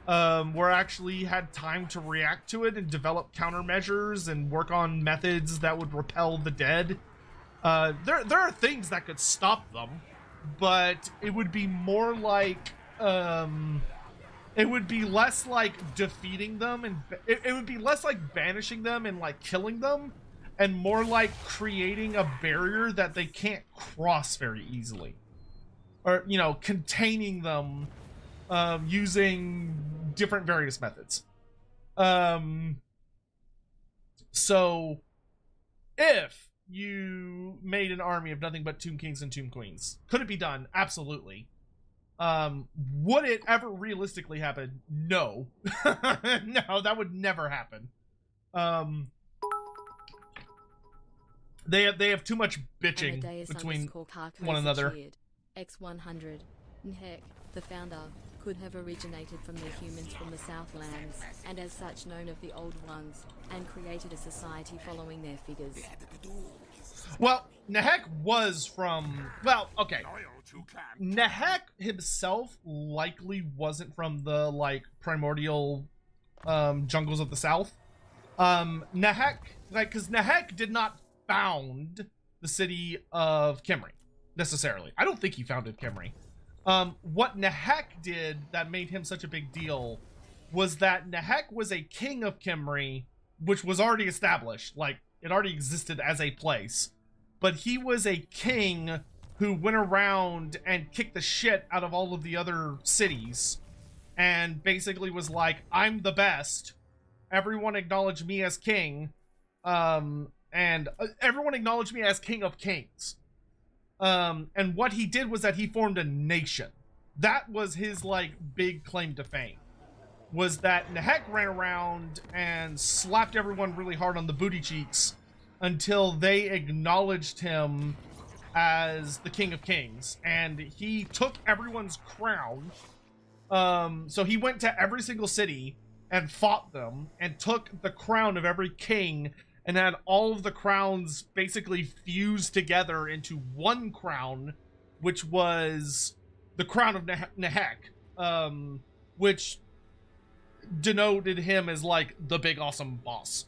where I actually had time to react to it and develop countermeasures and work on methods that would repel the dead. There are things that could stop them, but it would be more like, it would be less like defeating them, and it would be less like banishing them and like killing them, and more like creating a barrier that they can't cross very easily. Or, you know, containing them, using different various methods. So if you made an army of nothing but Tomb Kings and Tomb Queens, could it be done? Absolutely. Would it ever realistically happen? No. No, that would never happen. They have too much bitching between one another. X100. Heck, the founder could have originated from the humans from the Southlands, and as such known of the Old Ones, and created a society following their figures. Well, Nehek was from... Well, okay. Nehek himself likely wasn't from the, like, primordial jungles of the South. Nehek, like, because Nehek did not found the city of Khemri, necessarily. I don't think he founded Khemri. What Nehek did that made him such a big deal was that Nehek was a king of Khemri, which was already established. Like, it already existed as a place. But he was a king who went around and kicked the shit out of all of the other cities. And basically was like, I'm the best. Everyone acknowledge me as king. And everyone acknowledged me as king of kings. And what he did was that he formed a nation. That was his, like, big claim to fame. Was that Nehek ran around and slapped everyone really hard on the booty cheeks until they acknowledged him as the king of kings. And he took everyone's crown. So he went to every single city and fought them and took the crown of every king and had all of the crowns basically fused together into one crown, which was the crown of Nehek, which denoted him as, like, the big awesome boss.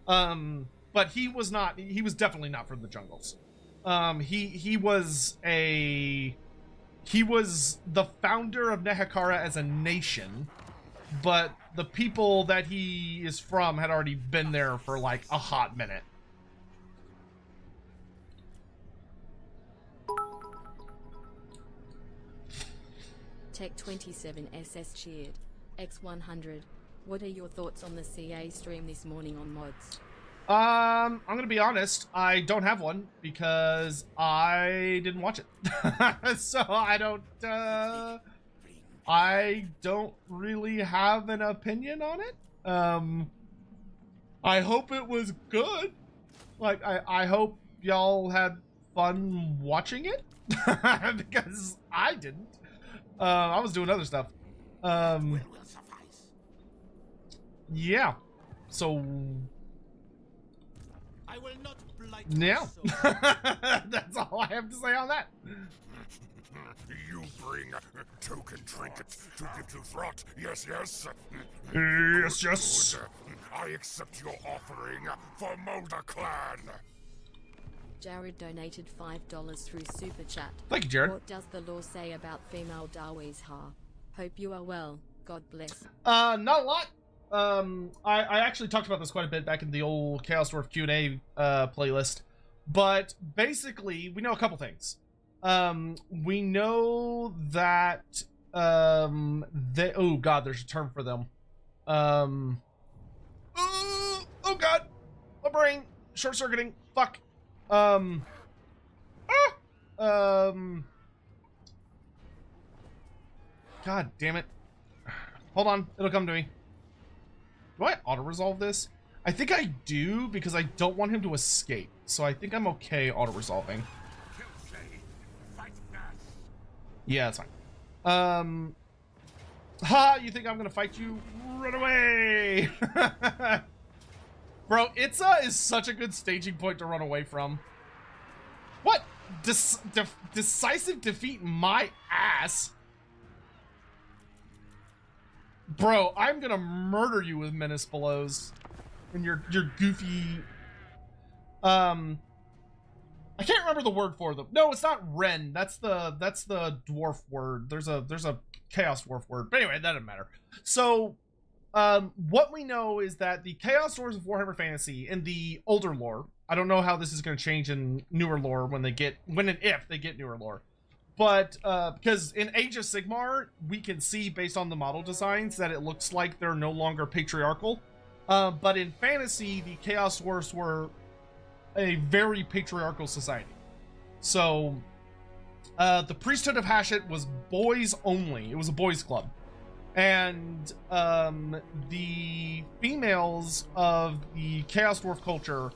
But he was definitely not from the jungles. He was the founder of Nehekara as a nation, but the people that he is from had already been there for, like, a hot minute. Tech 27 SS cheered. X100. What are your thoughts on the CA stream this morning on mods? I'm gonna be honest, I don't have one because I didn't watch it. So I don't really have an opinion on it. I hope it was good. Like, I hope y'all had fun watching it because I didn't. I was doing other stuff. Yeah. So I will not blight yeah. That's all I have to say on that. You bring token trinkets to give to Throt. Yes, yes. Yes, yes. Good. I accept your offering for Molder Clan. Jared donated $5 through Super Chat. Thank you, Jared. What does the law say about female Dawis Ha? Hope you are well. God bless. Not a lot. I actually talked about this quite a bit back in the old Chaos Dwarf Q&A playlist. But basically, we know a couple things. We know that oh god, there's a term for them. Oh god, my brain short-circuiting. Fuck. God damn it. Hold on, it'll come to me. Do I auto-resolve this? I think I do, because I don't want him to escape. So I think I'm okay auto-resolving. Yeah, that's fine. Ha! You think I'm gonna fight you? Run away! Bro, Itza is such a good staging point to run away from. What? Decisive defeat my ass? Bro, I'm gonna murder you with menace blows. And your goofy... I can't remember the word for them. No, it's not Ren. That's the dwarf word. There's a chaos dwarf word. But anyway, that doesn't matter. So, what we know is that the chaos dwarves of Warhammer Fantasy in the older lore, I don't know how this is going to change in newer lore when and if they get newer lore. But, because in Age of Sigmar, we can see based on the model designs that it looks like they're no longer patriarchal. But in fantasy, the chaos dwarves were a very patriarchal society. So, the priesthood of Hashut was boys only. It was a boys club. And the females of the Chaos Dwarf culture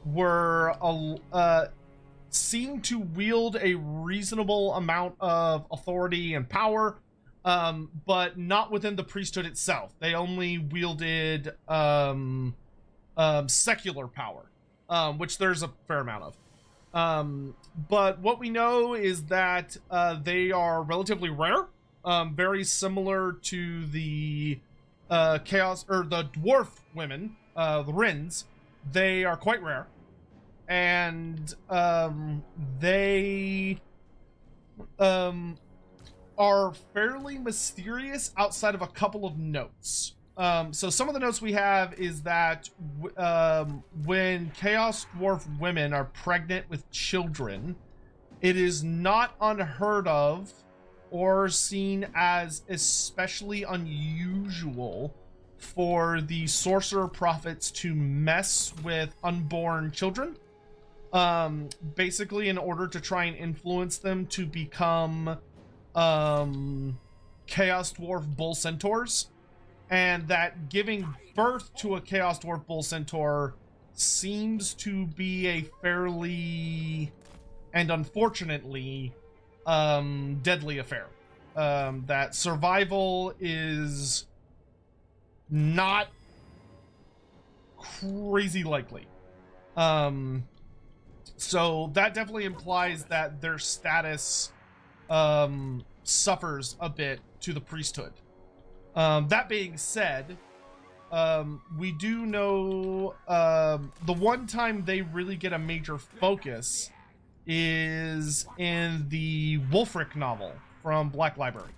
were seemed to wield a reasonable amount of authority and power, but not within the priesthood itself. They only wielded secular power, which there's a fair amount of. But what we know is that they are relatively rare. Very similar to the chaos or the dwarf women, the Rins. They are quite rare, and they are fairly mysterious outside of a couple of notes. So some of the notes we have is that when chaos dwarf women are pregnant with children, it is not unheard of or seen as especially unusual for the sorcerer prophets to mess with unborn children, basically in order to try and influence them to become chaos dwarf bull centaurs, and that giving birth to a chaos dwarf bull centaur seems to be a fairly and unfortunately deadly affair. That survival is not crazy likely. So that definitely implies that their status suffers a bit to the priesthood. That being said, we do know the one time they really get a major focus is in the Wulfric novel from Black Library,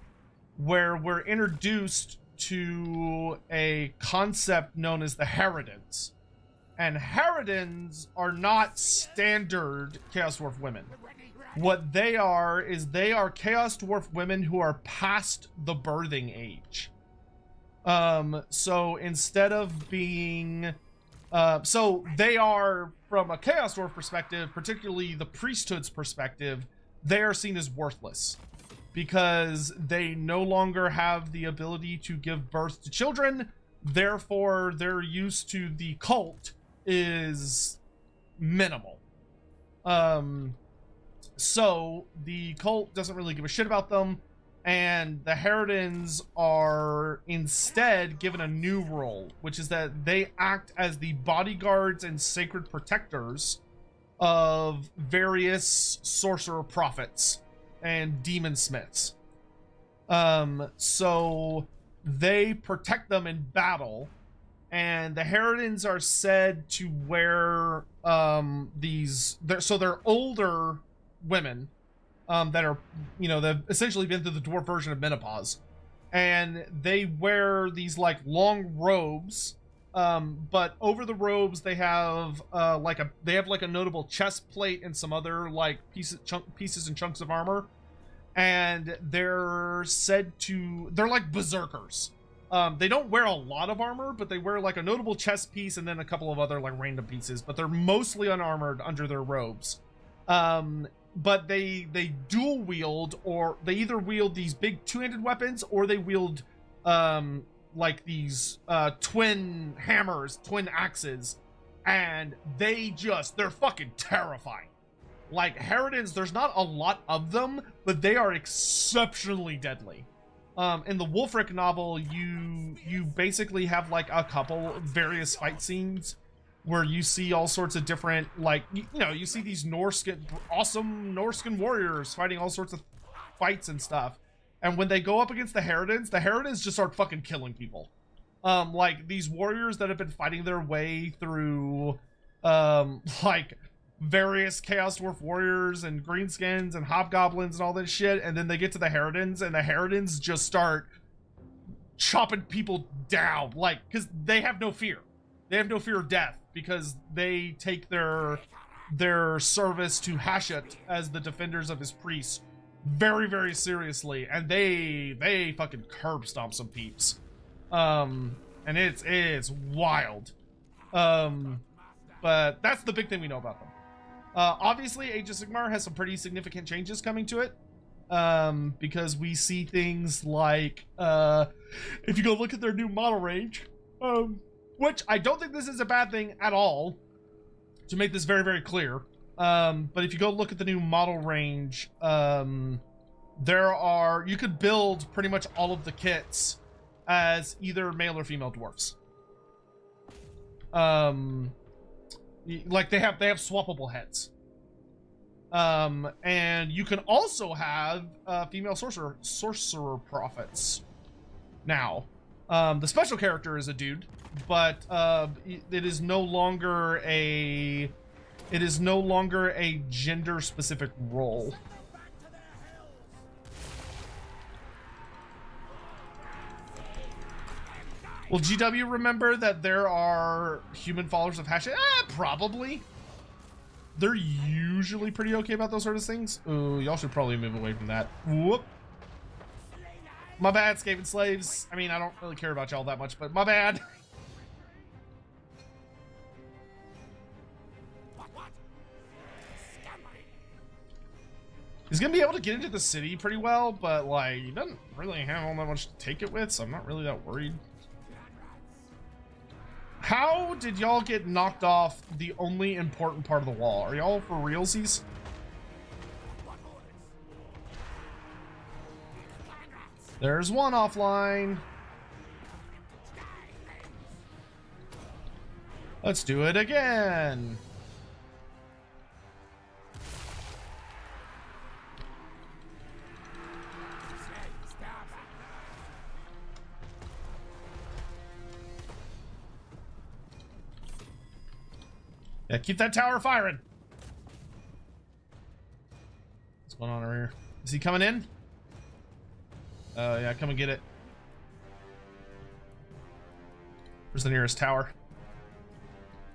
where we're introduced to a concept known as the Heridans. And Heridans are not standard Chaos Dwarf women. What they are is they are Chaos Dwarf women who are past the birthing age. So instead of being... so they are, from a Chaos Dwarf perspective, particularly the priesthood's perspective, they are seen as worthless, because they no longer have the ability to give birth to children. Therefore, their use to the cult is minimal. So the cult doesn't really give a shit about them, and the Heridans are instead given a new role, which is that they act as the bodyguards and sacred protectors of various sorcerer prophets and demon smiths. So they protect them in battle, and the Heridans are said to wear they're older women that are, they've essentially been through the dwarf version of menopause, and they wear these like long robes, but over the robes they have a notable chest plate and some other like pieces and chunks of armor, and they're like berserkers. They don't wear a lot of armor, but they wear like a notable chest piece and then a couple of other like random pieces, but they're mostly unarmored under their robes. But they dual wield, or they either wield these big two-handed weapons, or they wield like these twin hammers, twin axes, and they're fucking terrifying. Like Heridans, there's not a lot of them, but they are exceptionally deadly. In the Wulfric novel, you basically have like a couple various fight scenes where you see all sorts of different, like, you see these awesome Norscan warriors fighting all sorts of fights and stuff. And when they go up against the Heridans just start fucking killing people. Like these warriors that have been fighting their way through, like various Chaos Dwarf warriors and greenskins and hobgoblins and all this shit, and then they get to the Heridans, and the Heridans just start chopping people down, like, because they have no fear. They have no fear of death because they take their service to Hashut as the defenders of his priests very, very seriously, and they fucking curb stomp some peeps. And it's wild. But that's the big thing we know about them. Obviously, Age of Sigmar has some pretty significant changes coming to it. Because we see things like, if you go look at their new model range, which I don't think this is a bad thing at all, to make this very, very clear. But if you go look at the new model range, you could build pretty much all of the kits as either male or female dwarfs. Like they have swappable heads. And you can also have female sorcerer prophets now. The special character is a dude, but it is no longer a gender specific role. Will GW remember that there are human followers of Hashut? Probably. They're usually pretty okay about those sort of things. Ooh, y'all should probably move away from that. Whoop. My bad, Skaven slaves. I mean, I don't really care about y'all that much, but my bad. He's gonna be able to get into the city pretty well, but like, he doesn't really have all that much to take it with, so I'm not really that worried. How did y'all get knocked off the only important part of the wall? Are y'all for realsies? There's one offline. Let's do it again. Yeah, keep that tower firing. What's going on over here? Is he coming in? Yeah, come and get it. Where's the nearest tower?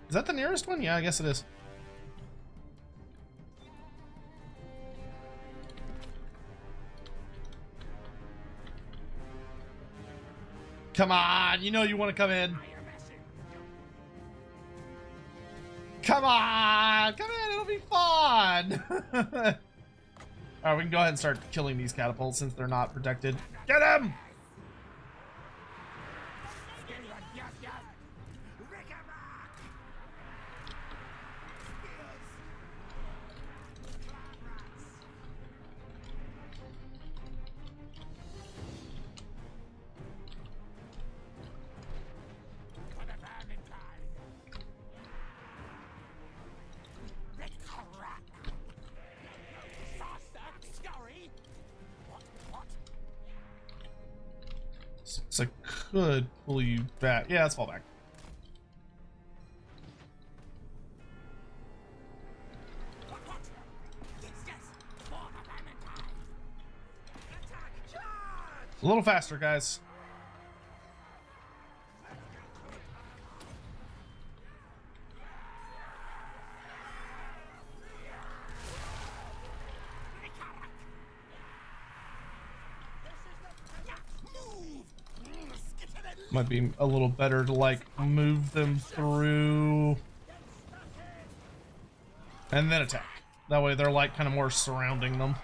Is that the nearest one? Yeah, I guess it is. Come on, you know you want to come in. Come on! Come in, it'll be fun! Alright, we can go ahead and start killing these catapults since they're not protected. Get him! So I could pull you back. Yeah, let's fall back. A little faster, guys. Might be a little better to like move them through and then attack. That way they're like kind of more surrounding them.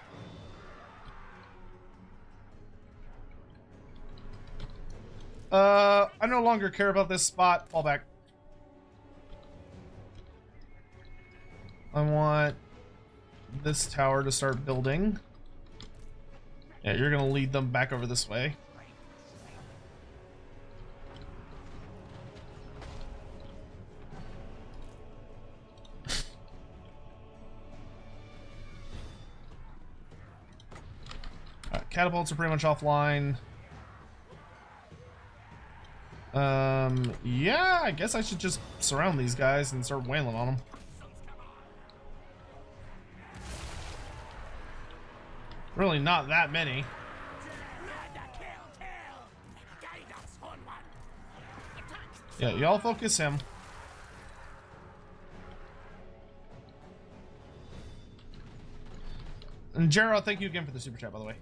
I no longer care about this spot. Fall back. I want this tower to start building. Yeah, you're gonna lead them back over this way. Catapults are pretty much offline. Yeah, I guess I should just surround these guys and start wailing on them. Really not that many. Yeah, y'all focus him. And Gerald, thank you again for the super chat, by the way.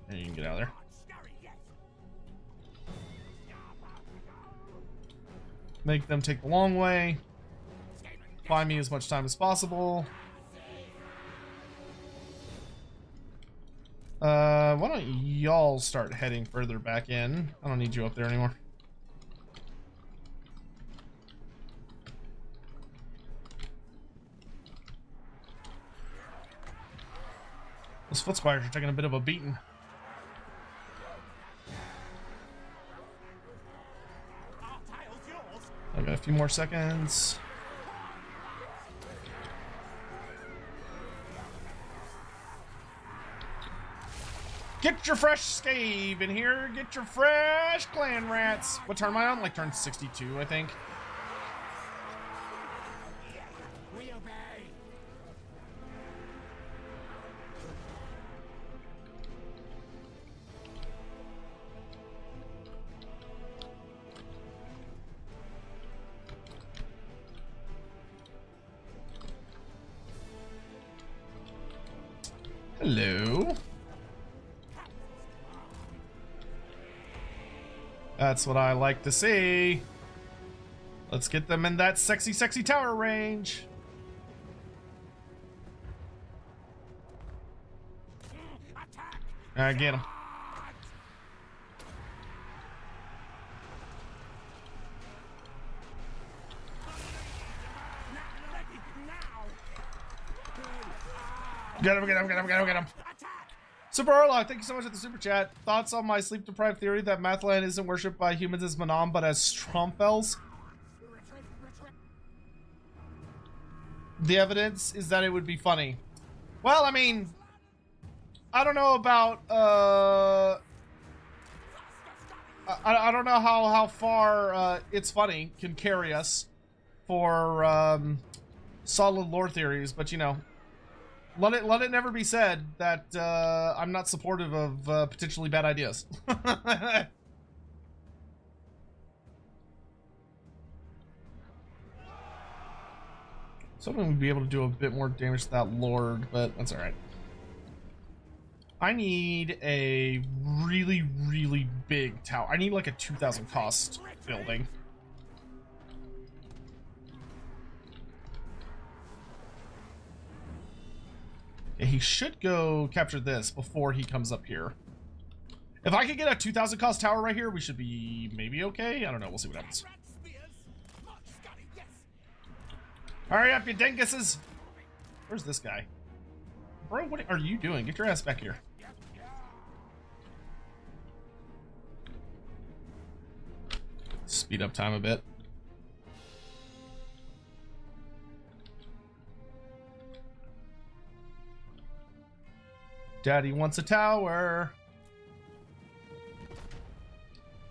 And you can get out of there. Make them take the long way. Buy me as much time as possible. Why don't y'all start heading further back in? I don't need you up there anymore. Those foot squires are taking a bit of a beating. I've got a few more seconds. Get your fresh Skaven in here. Get your fresh clan rats. What turn am I on? Like turn 62, I think. We obey. Hello. That's what I like to see. Let's get them in that sexy, sexy tower range. Get him. Get him, get him, get him, get him, get him. Super Orlock, thank you so much for the super chat. Thoughts on my sleep deprived theory that Mathland isn't worshipped by humans as Manam, but as Stromfels? The evidence is that it would be funny. Well, I mean, I don't know about, I don't know how far, It's Funny can carry us for, solid lore theories, but you know, let it never be said that I'm not supportive of potentially bad ideas. Someone would be able to do a bit more damage to that Lord, but that's all right. I need a really, really big tower. I need like a 2,000 cost building. Yeah, he should go capture this before he comes up here. If I could get a 2,000 cost tower right here, we should be maybe okay. I don't know. We'll see what happens. Hurry up, you dinguses! Where's this guy? Bro, what are you doing? Get your ass back here. Speed up time a bit. Daddy wants a tower.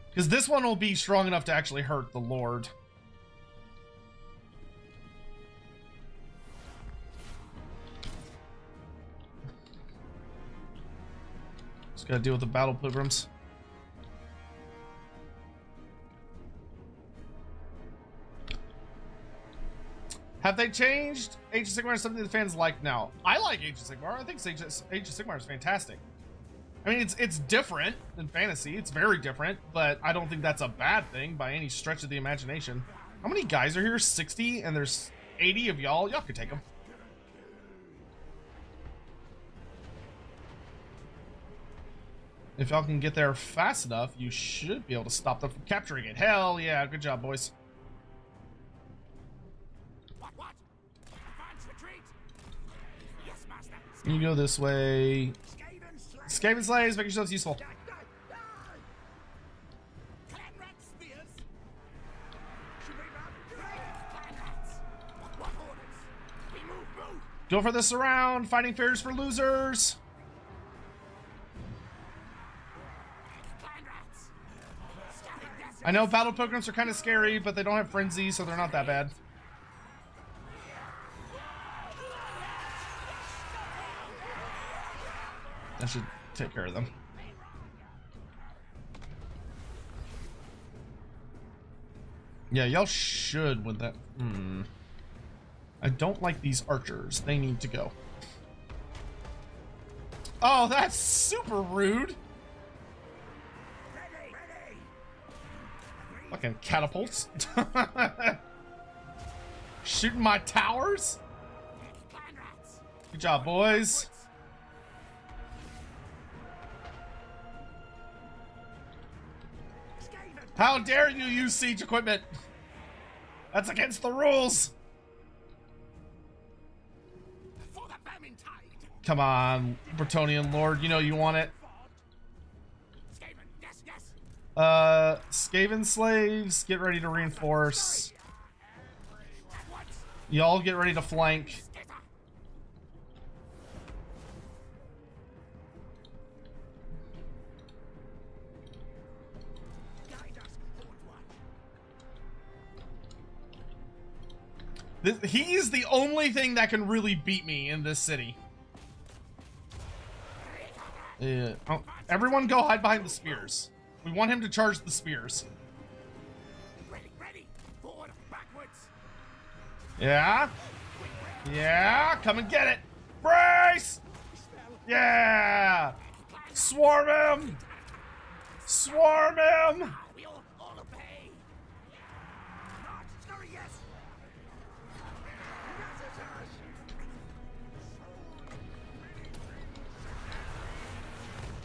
Because this one will be strong enough to actually hurt the Lord. Just gotta deal with the battle pilgrims. Have they changed Age of Sigmar? Something the fans like now. I like Age of Sigmar. I think Age of Sigmar is fantastic. I mean, it's different than fantasy. It's very different, but I don't think that's a bad thing by any stretch of the imagination. How many guys are here? 60, and there's 80 of y'all. Y'all could take them. If y'all can get there fast enough, you should be able to stop them from capturing it. Hell yeah, good job, boys. You go this way. Skaven slaves, make yourselves useful. Go for the surround. Fighting fairs for losers. I know battle pilgrims are kind of scary, but they don't have frenzy, so they're not that bad. I should take care of them. Yeah, y'all should with that. I don't like these archers. They need to go. Oh, that's super rude. Fucking catapults. Shooting my towers? Good job, boys. How dare you use siege equipment? That's against the rules. For the Vermintide. Come on, Bretonnian Lord. You know you want it. Skaven, yes, yes. Skaven slaves, get ready to reinforce. Y'all get ready to flank. He's the only thing that can really beat me in this city. Oh, everyone go hide behind the spears. We want him to charge the spears. Ready, ready. Forward, backwards. Yeah. Yeah, come and get it. Brace! Yeah! Swarm him! Swarm him! We all obey. March, scurry, yes.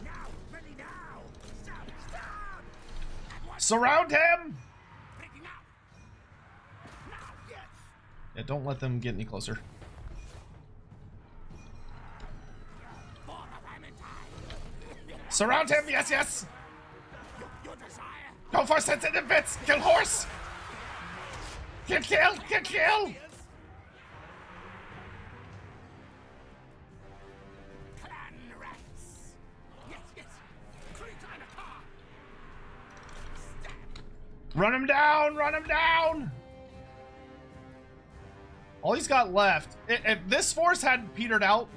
Now, ready now. Stop, stop. Surround him! Breaking out. Now, yes. Yeah, don't let them get any closer. For the Vermintide. Surround him! Yes, yes! Your desire. Go for sensitive bits! Kill horse! Kill, kill, kill, kill! Clan rats. Yes, yes. Creep in a car. Stab. Run him down! Run him down! All he's got left. If this force had petered out,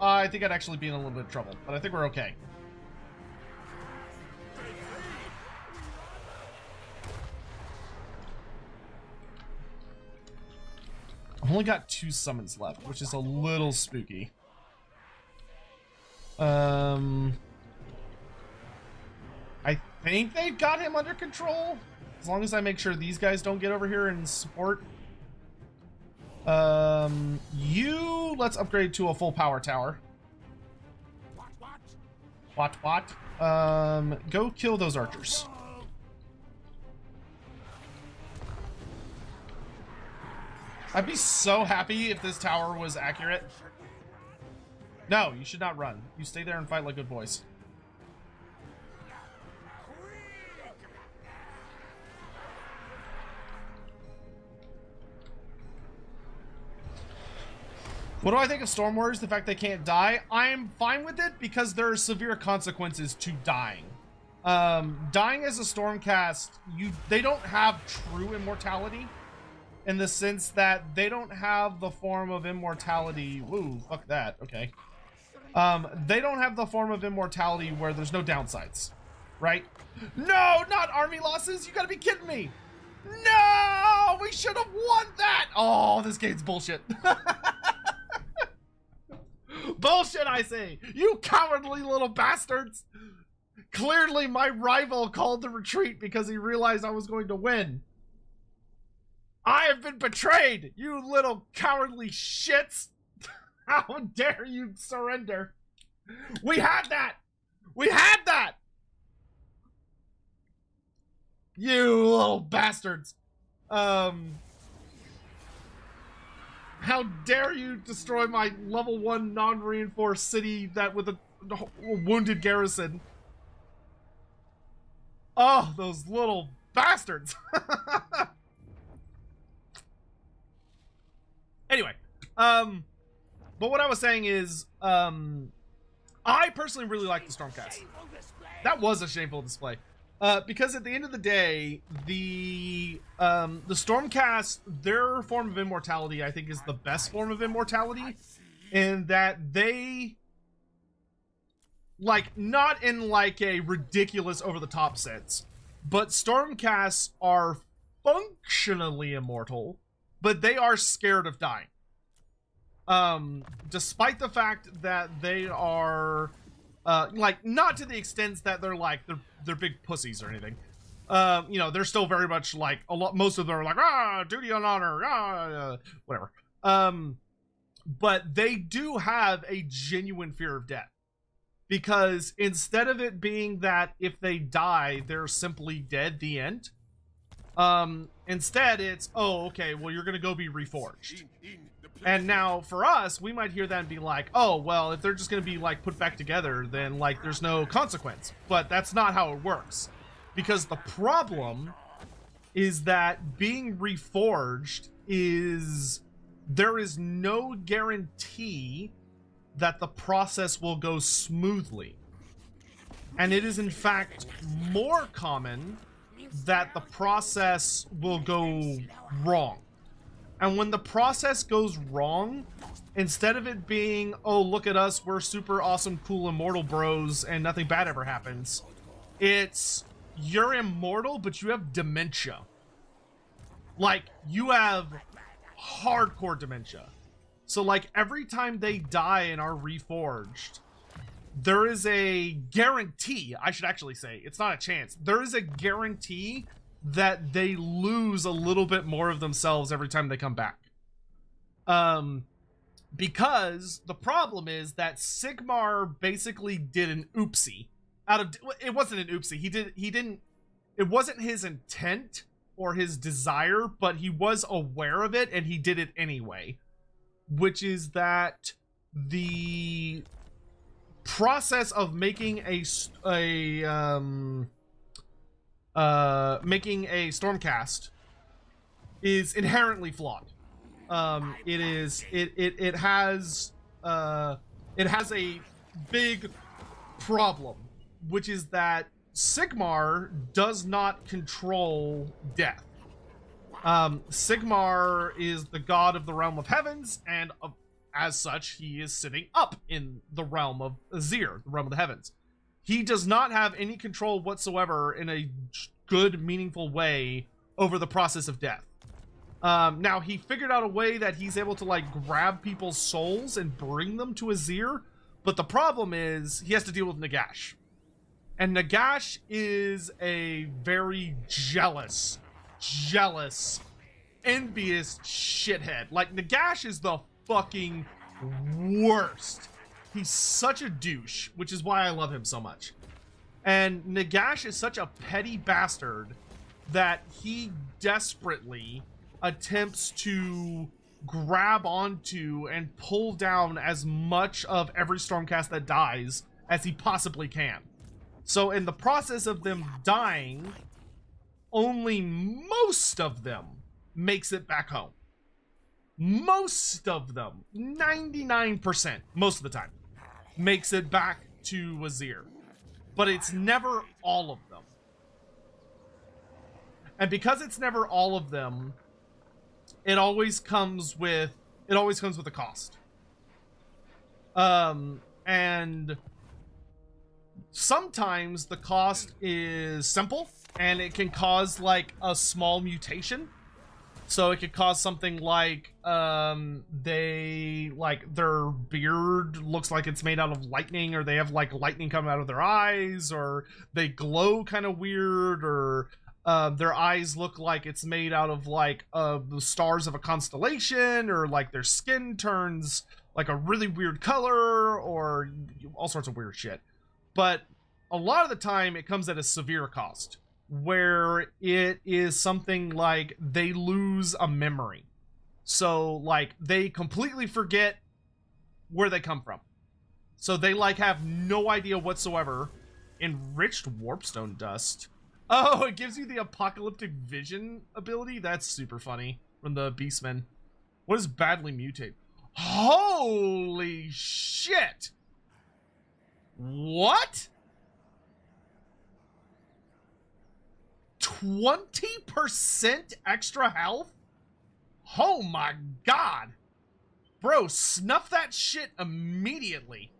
I think I'd actually be in a little bit of trouble. But I think we're okay. I've only got 2 summons left, which is a little spooky. I think they've got him under control. As long as I make sure these guys don't get over here and support. Let's upgrade to a full power tower. What? Go kill those archers. I'd be so happy if this tower was accurate. No, you should not run. You stay there and fight like good boys. What do I think of Storm Warriors? The fact they can't die? I'm fine with it because there are severe consequences to dying. Dying as a Stormcast, they don't have true immortality in the sense that they don't have the form of immortality. Woo, fuck that. Okay. They don't have the form of immortality where there's no downsides, right? No, not army losses. You gotta be kidding me. No, we should have won that. Oh, this game's bullshit. Bullshit, I say! You cowardly little bastards! Clearly my rival called to retreat because he realized I was going to win. I have been betrayed, you little cowardly shits! How dare you surrender? We had that! We had that! You little bastards! How dare you destroy my level 1 non-reinforced city that with a wounded garrison? Oh, those little bastards. Anyway, But what I was saying is, I personally really like the Stormcast. That was a shameful display. Because at the end of the day, the Stormcast, their form of immortality, I think, is the best form of immortality, in that they, like, not in like a ridiculous over-the-top sense, but Stormcasts are functionally immortal, but they are scared of dying. Despite the fact that they are, like, not to the extent that they're like, they're big pussies or anything. You know, they're still very much like, most of them are like, duty and honor, whatever. But they do have a genuine fear of death. Because instead of it being that if they die, they're simply dead, the end. Instead it's, oh, okay, well, you're gonna go be reforged. And now for us, we might hear that and be like, oh, well, if they're just gonna be like put back together, then like there's no consequence. But that's not how it works. Because the problem is that being reforged is, there is no guarantee that the process will go smoothly. And it is in fact more common that the process will go wrong. And when the process goes wrong, instead of it being, oh, look at us, we're super awesome, cool, immortal bros, and nothing bad ever happens, it's, you're immortal, but you have dementia. Like, you have hardcore dementia. So, like, every time they die and are reforged, there is a guarantee, I should actually say, it's not a chance, there is a guarantee that they lose a little bit more of themselves every time they come back. Because the problem is that Sigmar basically did an oopsie. It wasn't an oopsie, it wasn't his intent or his desire, but he was aware of it and he did it anyway. Which is that the process of making a Stormcast is inherently flawed. It has a big problem, which is that Sigmar does not control death. Sigmar is the god of the realm of heavens, and as such, he is sitting up in the realm of Azir, the realm of the heavens. He does not have any control whatsoever in a good, meaningful way over the process of death. Now, he figured out a way that he's able to, like, grab people's souls and bring them to Azir, but the problem is he has to deal with Nagash. And Nagash is a very jealous, envious shithead. Like, Nagash is the fucking worst. He's such a douche, which is why I love him so much. And Nagash is such a petty bastard that he desperately attempts to grab onto and pull down as much of every Stormcast that dies as he possibly can. So in the process of them dying, only most of them makes it back home. Most of them, 99%, most of the time, makes it back to Azir. But it's never all of them. And because it's never all of them, it always comes with a cost. And sometimes the cost is simple and it can cause like a small mutation. So it could cause something like their beard looks like it's made out of lightning, or they have like lightning coming out of their eyes, or they glow kind of weird, or their eyes look like it's made out of like the stars of a constellation, or like their skin turns like a really weird color, or all sorts of weird shit. But a lot of the time it comes at a severe cost, where it is something like they lose a memory. So like they completely forget where they come from. So they like have no idea whatsoever. Enriched warpstone dust. Oh, it gives you the apocalyptic vision ability? That's super funny from the Beastmen. What is badly mutate? Holy shit! What? 20% extra health? Oh my god! Bro, snuff that shit immediately.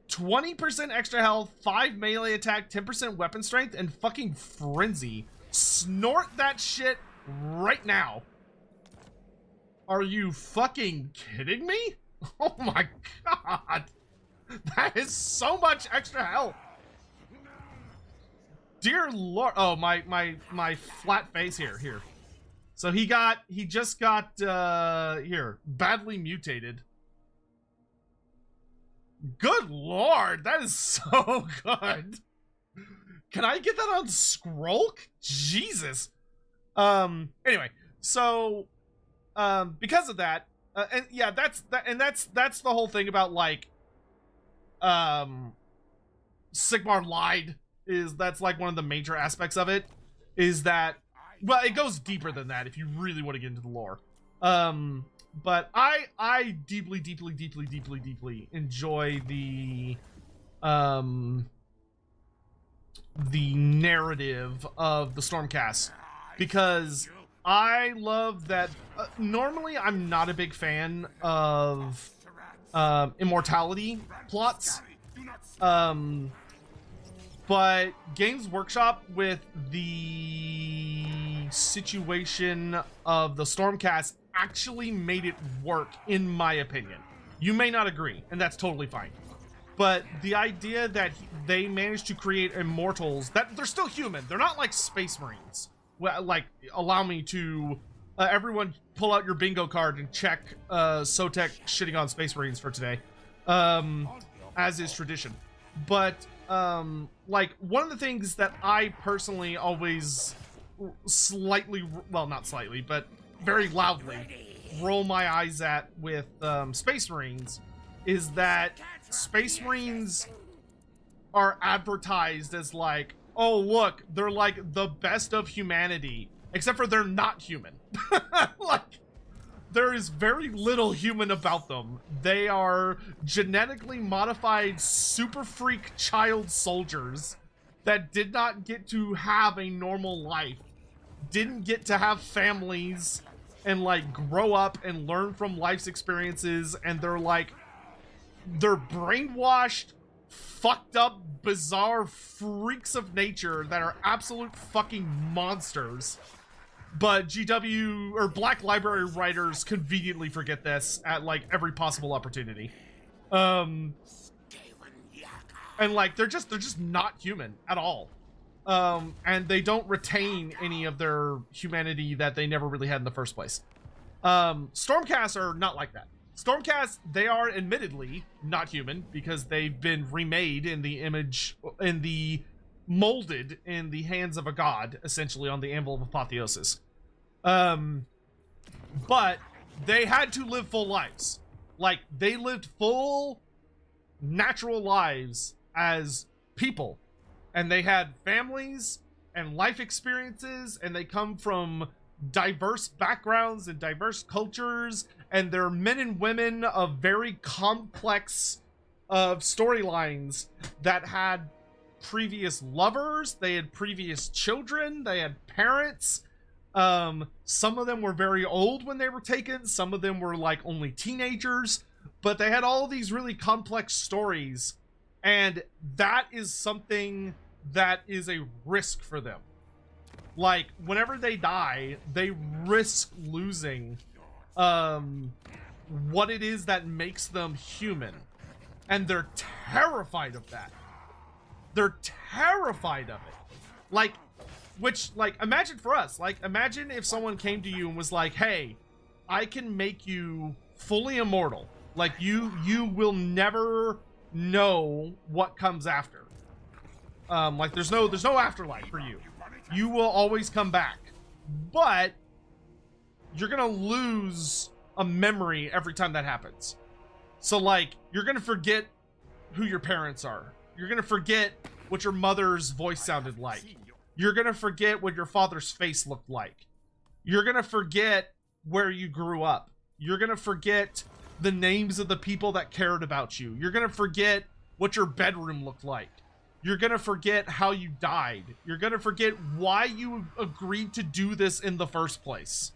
20% extra health, 5 melee attack, 10% weapon strength, and fucking frenzy. Snort that shit right now. Are you fucking kidding me? Oh my god. That is so much extra health. Dear Lord. Oh, my flat face here. So he just got, here, badly mutated. Good Lord, that is so good. Can I get that on Scroll? Jesus. Anyway, so, because of that, and yeah, that's the whole thing about, like, Sigmar lied, that's like one of the major aspects of it, is that, well, it goes deeper than that if you really want to get into the lore. But I deeply enjoy the narrative of the Stormcast, because I love that. Normally, I'm not a big fan of immortality plots. But Games Workshop, with the situation of the Stormcast, actually made it work, in my opinion. You may not agree, and that's totally fine. But the idea that they managed to create immortals, that they're still human. They're not like Space Marines. Well, like, allow me to... everyone pull out your bingo card and check Sotek shitting on Space Marines for today. As is tradition. But... like, one of the things that I personally always slightly, well, not slightly, but very loudly roll my eyes at with Space Marines is that Space Marines are advertised as like, oh look, they're like the best of humanity, except for they're not human. Like, there is very little human about them. They are genetically modified super freak child soldiers that did not get to have a normal life, didn't get to have families and like grow up and learn from life's experiences, and they're brainwashed, fucked up, bizarre freaks of nature that are absolute fucking monsters. But GW or Black Library writers conveniently forget this at like every possible opportunity. And like they're just not human at all. And they don't retain any of their humanity that they never really had in the first place. Stormcasts are not like that. Stormcasts, they are admittedly not human because they've been remade in the image, molded in the hands of a god, essentially, on the Anvil of Apotheosis. But they had to live full lives. Like, they lived full, natural lives as people. And they had families and life experiences, and they come from diverse backgrounds and diverse cultures, and they're men and women of very complex storylines that had previous lovers, they had previous children, they had parents. Some of them were very old when they were taken, some of them were like only teenagers, but they had all these really complex stories, and that is something that is a risk for them. Like, whenever they die, they risk losing what it is that makes them human, and they're terrified of that. They're terrified of it. Like, which, like, imagine for us, like, imagine if someone came to you and was like, hey, I can make you fully immortal. Like, you will never know what comes after. Like, there's no afterlife for you. You will always come back. But you're gonna lose a memory every time that happens. So, like, you're gonna forget who your parents are. You're gonna forget what your mother's voice sounded like. You're gonna forget what your father's face looked like. You're gonna forget where you grew up. You're gonna forget the names of the people that cared about you. You're gonna forget what your bedroom looked like. You're gonna forget how you died. You're gonna forget why you agreed to do this in the first place.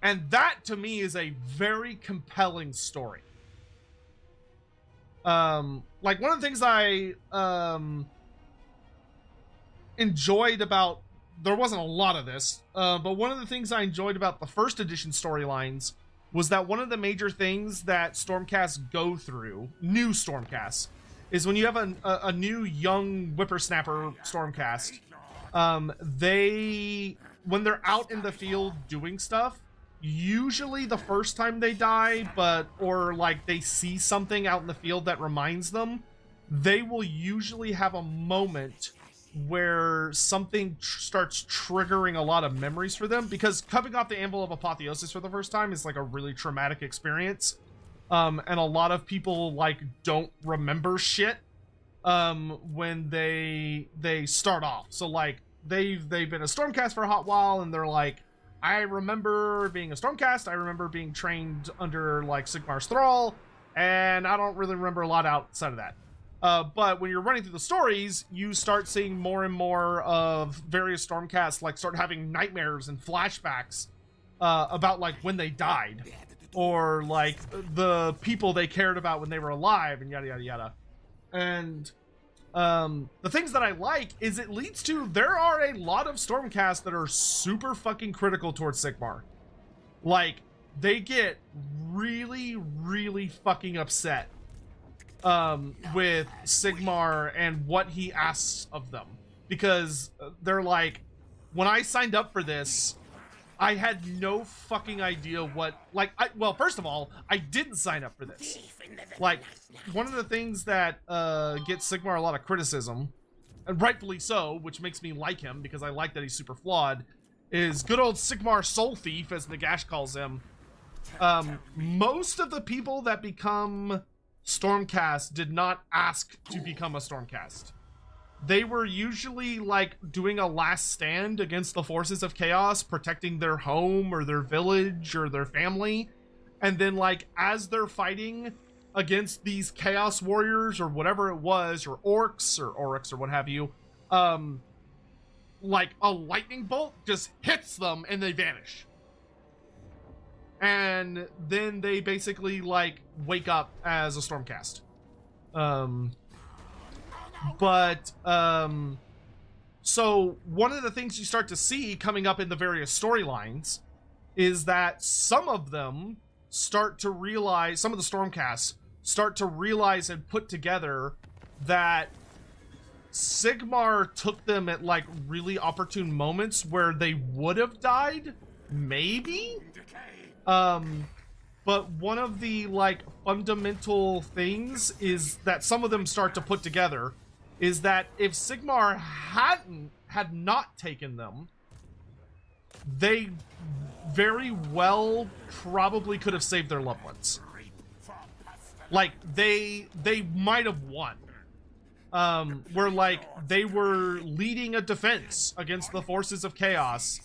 And that, to me, is a very compelling story. Like, one of the things I enjoyed about... There wasn't a lot of this, but one of the things I enjoyed about the first edition storylines was that one of the major things that Stormcasts go through, new Stormcasts, is when you have a new young whippersnapper Stormcast, when they're out in the field doing stuff, usually the first time they die, or like they see something out in the field that reminds them, they will usually have a moment where something starts triggering a lot of memories for them, because coming off the Anvil of Apotheosis for the first time is like a really traumatic experience. And a lot of people like don't remember shit when they start off. So like they've been a Stormcast for a hot while, and they're like, I remember being a Stormcast, I remember being trained under like Sigmar's thrall, and I don't really remember a lot outside of that. But when you're running through the stories, you start seeing more and more of various Stormcasts like start having nightmares and flashbacks about like when they died, or like the people they cared about when they were alive, and yada yada yada. And the things that I like is it leads to, there are a lot of Stormcasts that are super fucking critical towards Sigmar. Like, they get really, really fucking upset with Sigmar and what he asks of them, because they're like, when I signed up for this, I had no fucking idea what, like, well, first of all, I didn't sign up for this. Like, one of the things that gets Sigmar a lot of criticism, and rightfully so, which makes me like him because I like that he's super flawed, is good old Sigmar Soul Thief, as Nagash calls him. Most of the people that become Stormcast did not ask to become a Stormcast. They were usually like doing a last stand against the forces of chaos, protecting their home or their village or their family. And then like as they're fighting against these chaos warriors or whatever it was, or orcs or what have you, like a lightning bolt just hits them and they vanish. And then they basically like wake up as a Stormcast. So one of the things you start to see coming up in the various storylines is that some of them start to realize, some of the Stormcasts start to realize and put together that Sigmar took them at like really opportune moments where they would have died, maybe? But one of the like fundamental things is that some of them start to put together is that if Sigmar had not taken them, they very well probably could have saved their loved ones. Like they might have won. Where like they were leading a defense against the forces of chaos,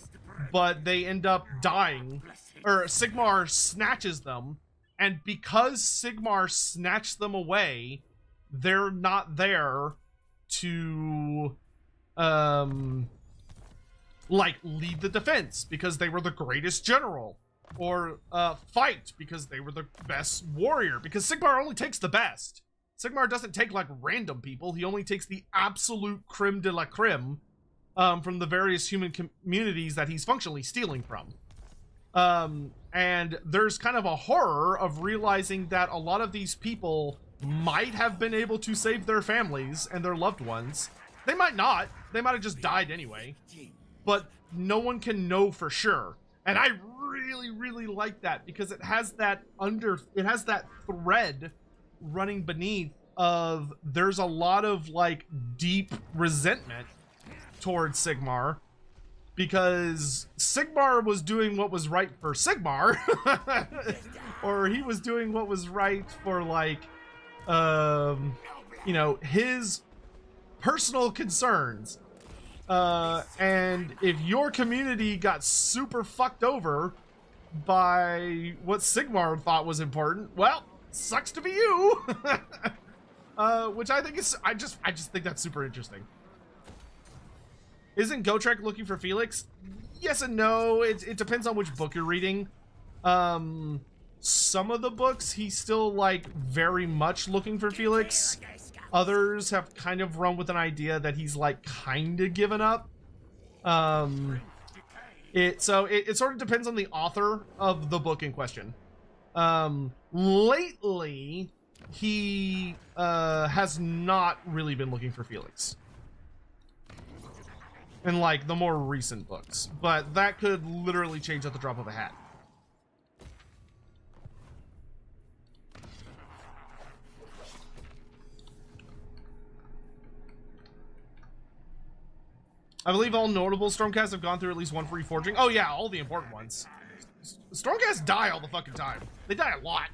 but they end up dying, or Sigmar snatches them, and because Sigmar snatched them away, they're not there to like lead the defense because they were the greatest general, or fight because they were the best warrior, because Sigmar only takes the best. Sigmar doesn't take like random people, he only takes the absolute creme de la creme from the various human communities that he's functionally stealing from. And there's kind of a horror of realizing that a lot of these people might have been able to save their families and their loved ones. They might not. They might have just died anyway. But no one can know for sure. And I really, really like that because it has that thread running beneath of there's a lot of like deep resentment towards Sigmar, because Sigmar was doing what was right for Sigmar, or he was doing what was right for like, you know, his personal concerns. And if your community got super fucked over by what Sigmar thought was important. Well, sucks to be you. Which I think is, I just think that's super interesting. Isn't Gotrek looking for Felix? Yes and no. It depends on which book you're reading. Some of the books he's still like very much looking for Felix. Others have kind of run with an idea that he's like kind of given up. It sort of depends on the author of the book in question. Lately, he has not really been looking for Felix in like the more recent books, but that could literally change at the drop of a hat. I believe all notable Stormcasts have gone through at least one free forging. Oh yeah, all the important ones. Stormcasts die all the fucking time. They die a lot.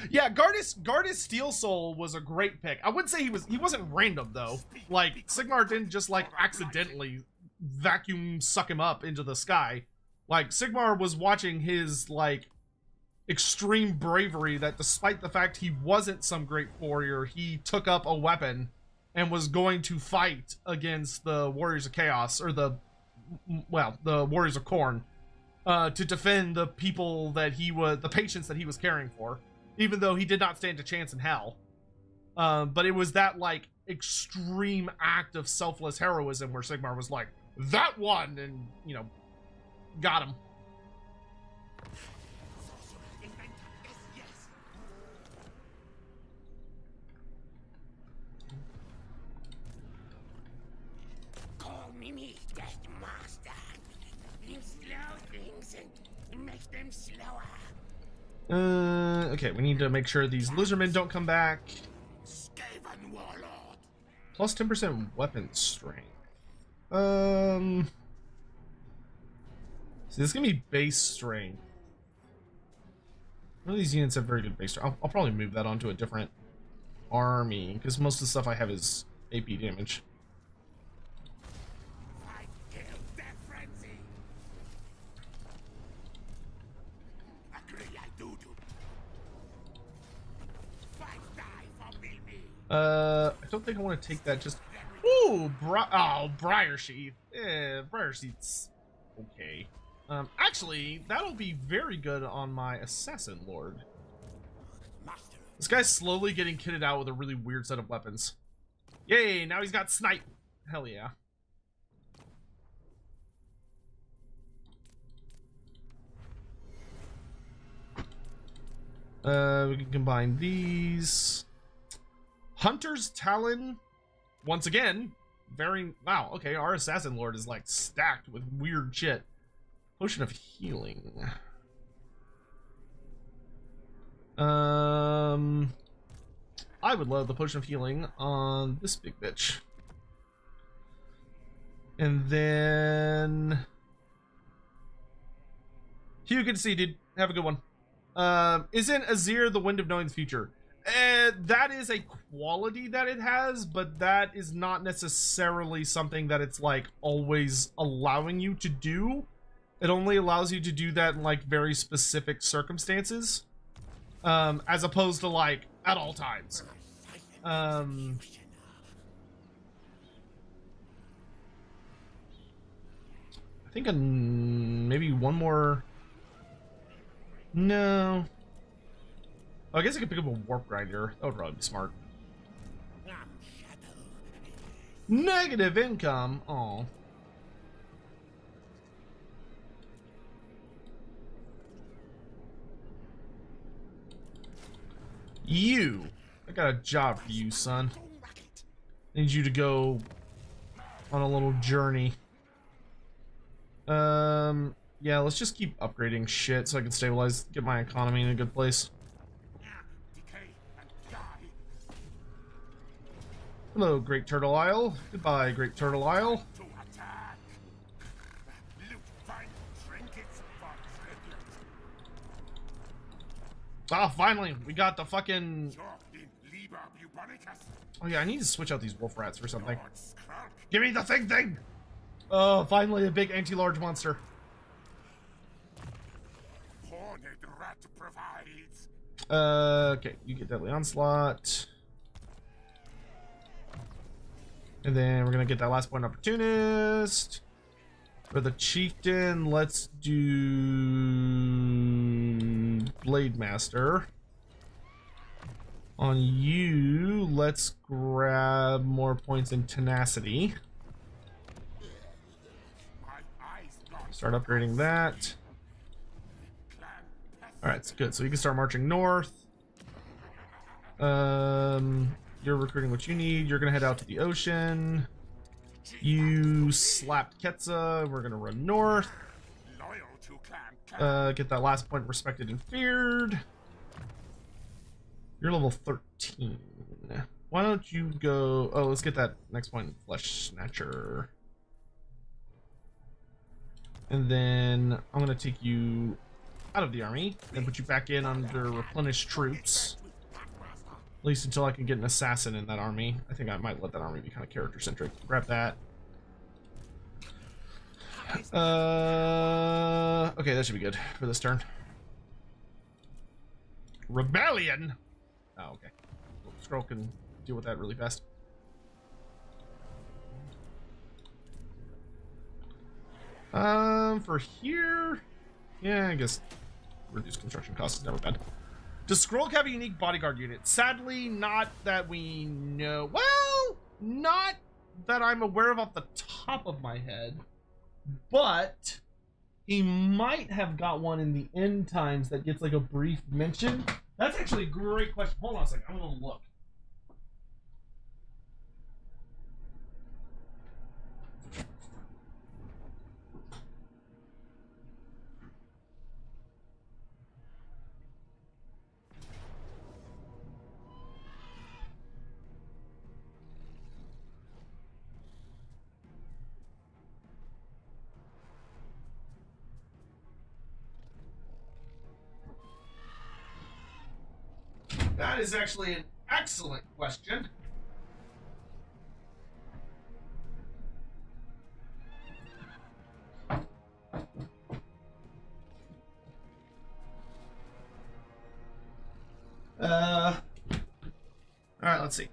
Yeah, Gardas Steel Soul was a great pick. I wouldn't say he wasn't random though. Like Sigmar didn't just like accidentally vacuum suck him up into the sky. Like Sigmar was watching his like extreme bravery that despite the fact he wasn't some great warrior, he took up a weapon and was going to fight against the Warriors of Chaos, or the Warriors of Khorne, to defend the people that the patients that he was caring for, even though he did not stand a chance in hell. But it was that like extreme act of selfless heroism where Sigmar was like, that one, and you know, got him. Okay, we need to make sure these lizardmen don't come back. Skaven warlord. Plus 10% weapon strength. See, this is gonna be base strength. None of these units have very good base strength. I'll probably move that onto a different army, because most of the stuff I have is AP damage. I don't think I want to take that just... Ooh, Briar Sheath. Briar Sheath's okay. Actually, that'll be very good on my Assassin Lord. This guy's slowly getting kitted out with a really weird set of weapons. Yay, now he's got Snipe. Hell yeah. We can combine these. Hunter's Talon, once again, wow, okay, our Assassin Lord is like stacked with weird shit. Potion of Healing. I would love the Potion of Healing on this big bitch. And then... Hugh, good to see you, dude. Have a good one. Isn't Azir the Wind of Knowing the Future? That is a quality that it has, but that is not necessarily something that it's like always allowing you to do. It only allows you to do that in like very specific circumstances, as opposed to like at all times. I think maybe one more. No. I guess I could pick up a warp grinder. That would probably be smart. Negative income. Oh. You. I got a job for you, son. I need you to go on a little journey. Yeah, let's just keep upgrading shit so I can stabilize, get my economy in a good place. Hello, Great Turtle Isle. Goodbye, Great Turtle Isle. Ah, finally, we got the fucking Oh yeah, I need to switch out these wolf rats for something. Give me the thing! Oh, finally a big anti-large monster. Okay, you get Deadly Onslaught. And then we're gonna get that last point Opportunist. For the Chieftain, let's do Blade Master. On you, let's grab more points in Tenacity. Start upgrading that. Alright, it's good. So you can start marching north. You're recruiting what you need. You're gonna head out to the ocean. You slapped Ketza. We're gonna run north. Get that last point respected and feared. You're level 13. Why don't you go... Oh, let's get that next point in Flesh Snatcher. And then I'm gonna take you out of the army and put you back in under replenished troops. At least until I can get an assassin in that army. I think I might let that army be kind of character centric. Grab that. Okay, that should be good for this turn. Rebellion. Oh, okay. Scroll can deal with that really fast. For here, yeah, I guess reduced construction costs is never bad. Does Skrull have a unique bodyguard unit? Sadly, not that we know. Well, not that I'm aware of off the top of my head, but he might have got one in the end times that gets like a brief mention. That's actually a great question. Hold on a second. I'm gonna look. That is actually an excellent question. Alright, let's see.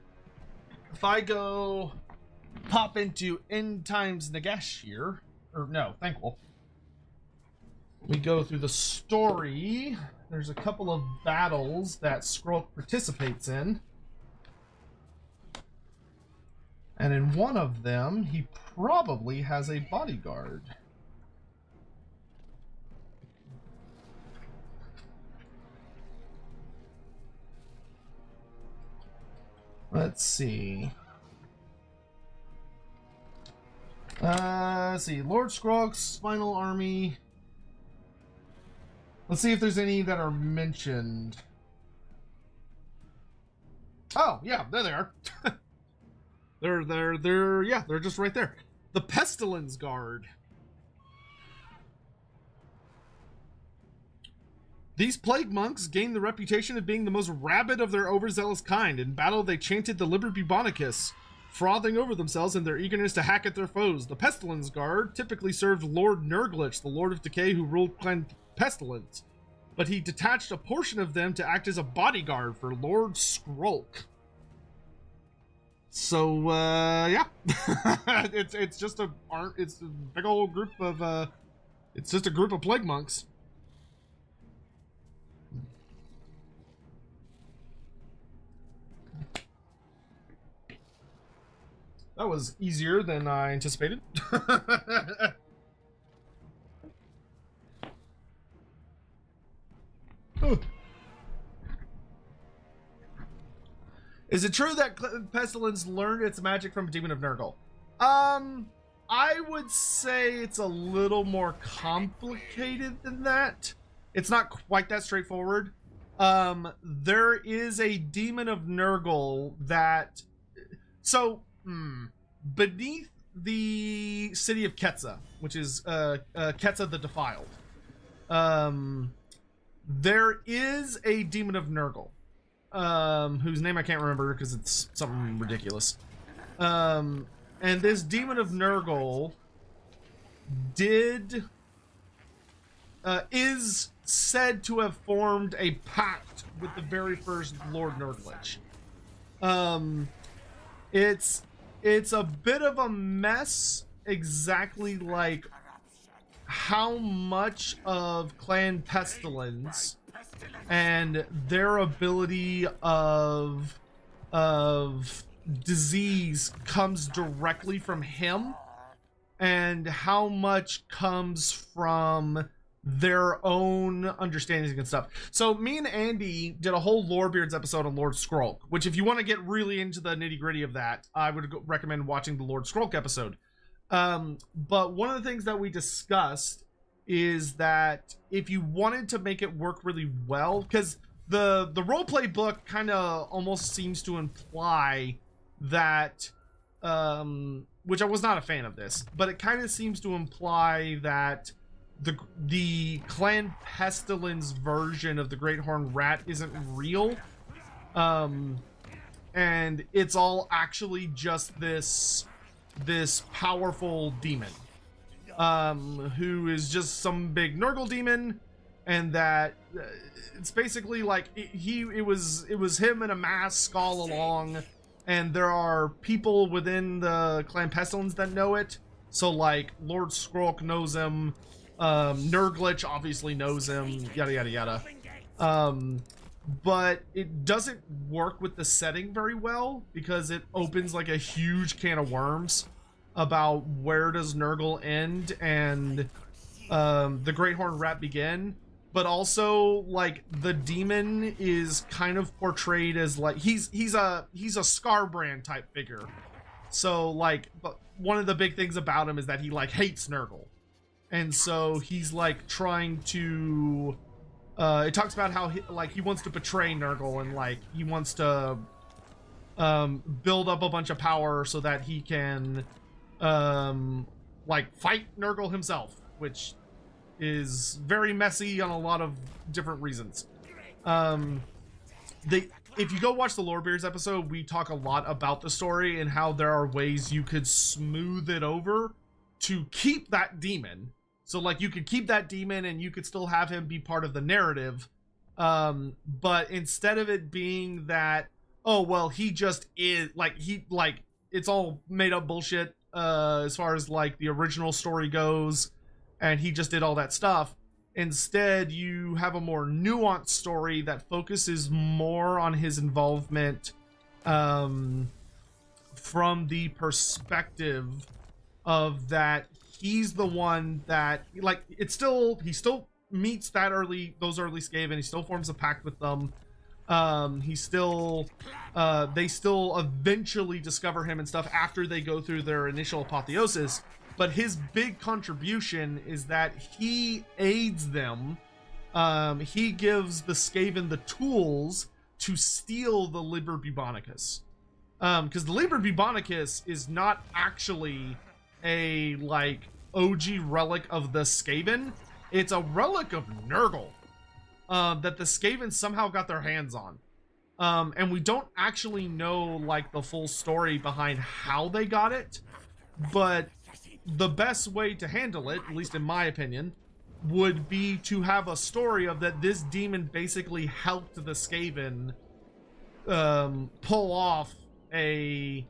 If I go pop into End Times Nagash here, or no, Thankful. We go through the story. There's a couple of battles that Skrull participates in. And in one of them, he probably has a bodyguard. Let's see. Let's see. Lord Skrull's final army. Let's see if there's any that are mentioned. Oh, yeah, there they are. Yeah, they're just right there. The Pestilens Guard. These plague monks gained the reputation of being the most rabid of their overzealous kind. In battle, they chanted the Liber Bubonicus, frothing over themselves in their eagerness to hack at their foes. The Pestilens Guard typically served Lord Nurglitch, the Lord of Decay who ruled Clan Pestilence, but he detached a portion of them to act as a bodyguard for Lord Skrulk. So, yeah. it's just a big old group of, it's just a group of plague monks. That was easier than I anticipated. Is it true that Pestilence learned its magic from Demon of Nurgle? I would say it's a little more complicated than that. It's not quite that straightforward. There is a Demon of Nurgle that... So, beneath the city of Ketza, which is Ketza the Defiled, there is a Demon of Nurgle. whose name I can't remember because it's something ridiculous. And this demon of Nurgle is said to have formed a pact with the very first Lord Nurglich. It's a bit of a mess, exactly like how much of Clan Pestilens and their ability of disease comes directly from him, and how much comes from their own understandings and stuff. So me and Andy did a whole Lorebeards episode on Lord Skrulk, which if you want to get really into the nitty-gritty of that, I would recommend watching the Lord Skrulk episode. But one of the things that we discussed is that if you wanted to make it work really well, because the roleplay book kind of almost seems to imply that, which I was not a fan of this, but it kind of seems to imply that the Clan Pestilens version of the Great Horned Rat isn't real, and it's all actually just this powerful demon, who is just some big Nurgle demon, and that it's basically like it was him in a mask all along, and there are people within the Clan Pestilens that know it. So like Lord Skrulk knows him, Nurglich obviously knows him, yada yada yada. But it doesn't work with the setting very well because it opens like a huge can of worms about where does Nurgle end and the Great Horned Rat begin. But also, like, the demon is kind of portrayed as like he's a Scarbrand type figure. So like, but one of the big things about him is that he like hates Nurgle, and so he's like trying to. It talks about how he wants to betray Nurgle, and like he wants to build up a bunch of power so that he can like fight Nurgle himself, which is very messy on a lot of different reasons. If you go watch the Lorebeards episode, we talk a lot about the story and how there are ways you could smooth it over to keep that demon. So like you could keep that demon and you could still have him be part of the narrative. But instead of it being that, oh, well, he just is like, it's all made up bullshit, as far as like the original story goes, and he just did all that stuff. Instead, you have a more nuanced story that focuses more on his involvement from the perspective of that he's the one that, like, he still meets those early Skaven. He still forms a pact with them. They still eventually discover him and stuff after they go through their initial apotheosis. But his big contribution is that he aids them. He gives the Skaven the tools to steal the Liber Bubonicus. Because the Liber Bubonicus is not actually a, like, OG relic of the Skaven. It's a relic of Nurgle that the Skaven somehow got their hands on. And we don't actually know, like, the full story behind how they got it. But the best way to handle it, at least in my opinion, would be to have a story of that this demon basically helped the Skaven pull off a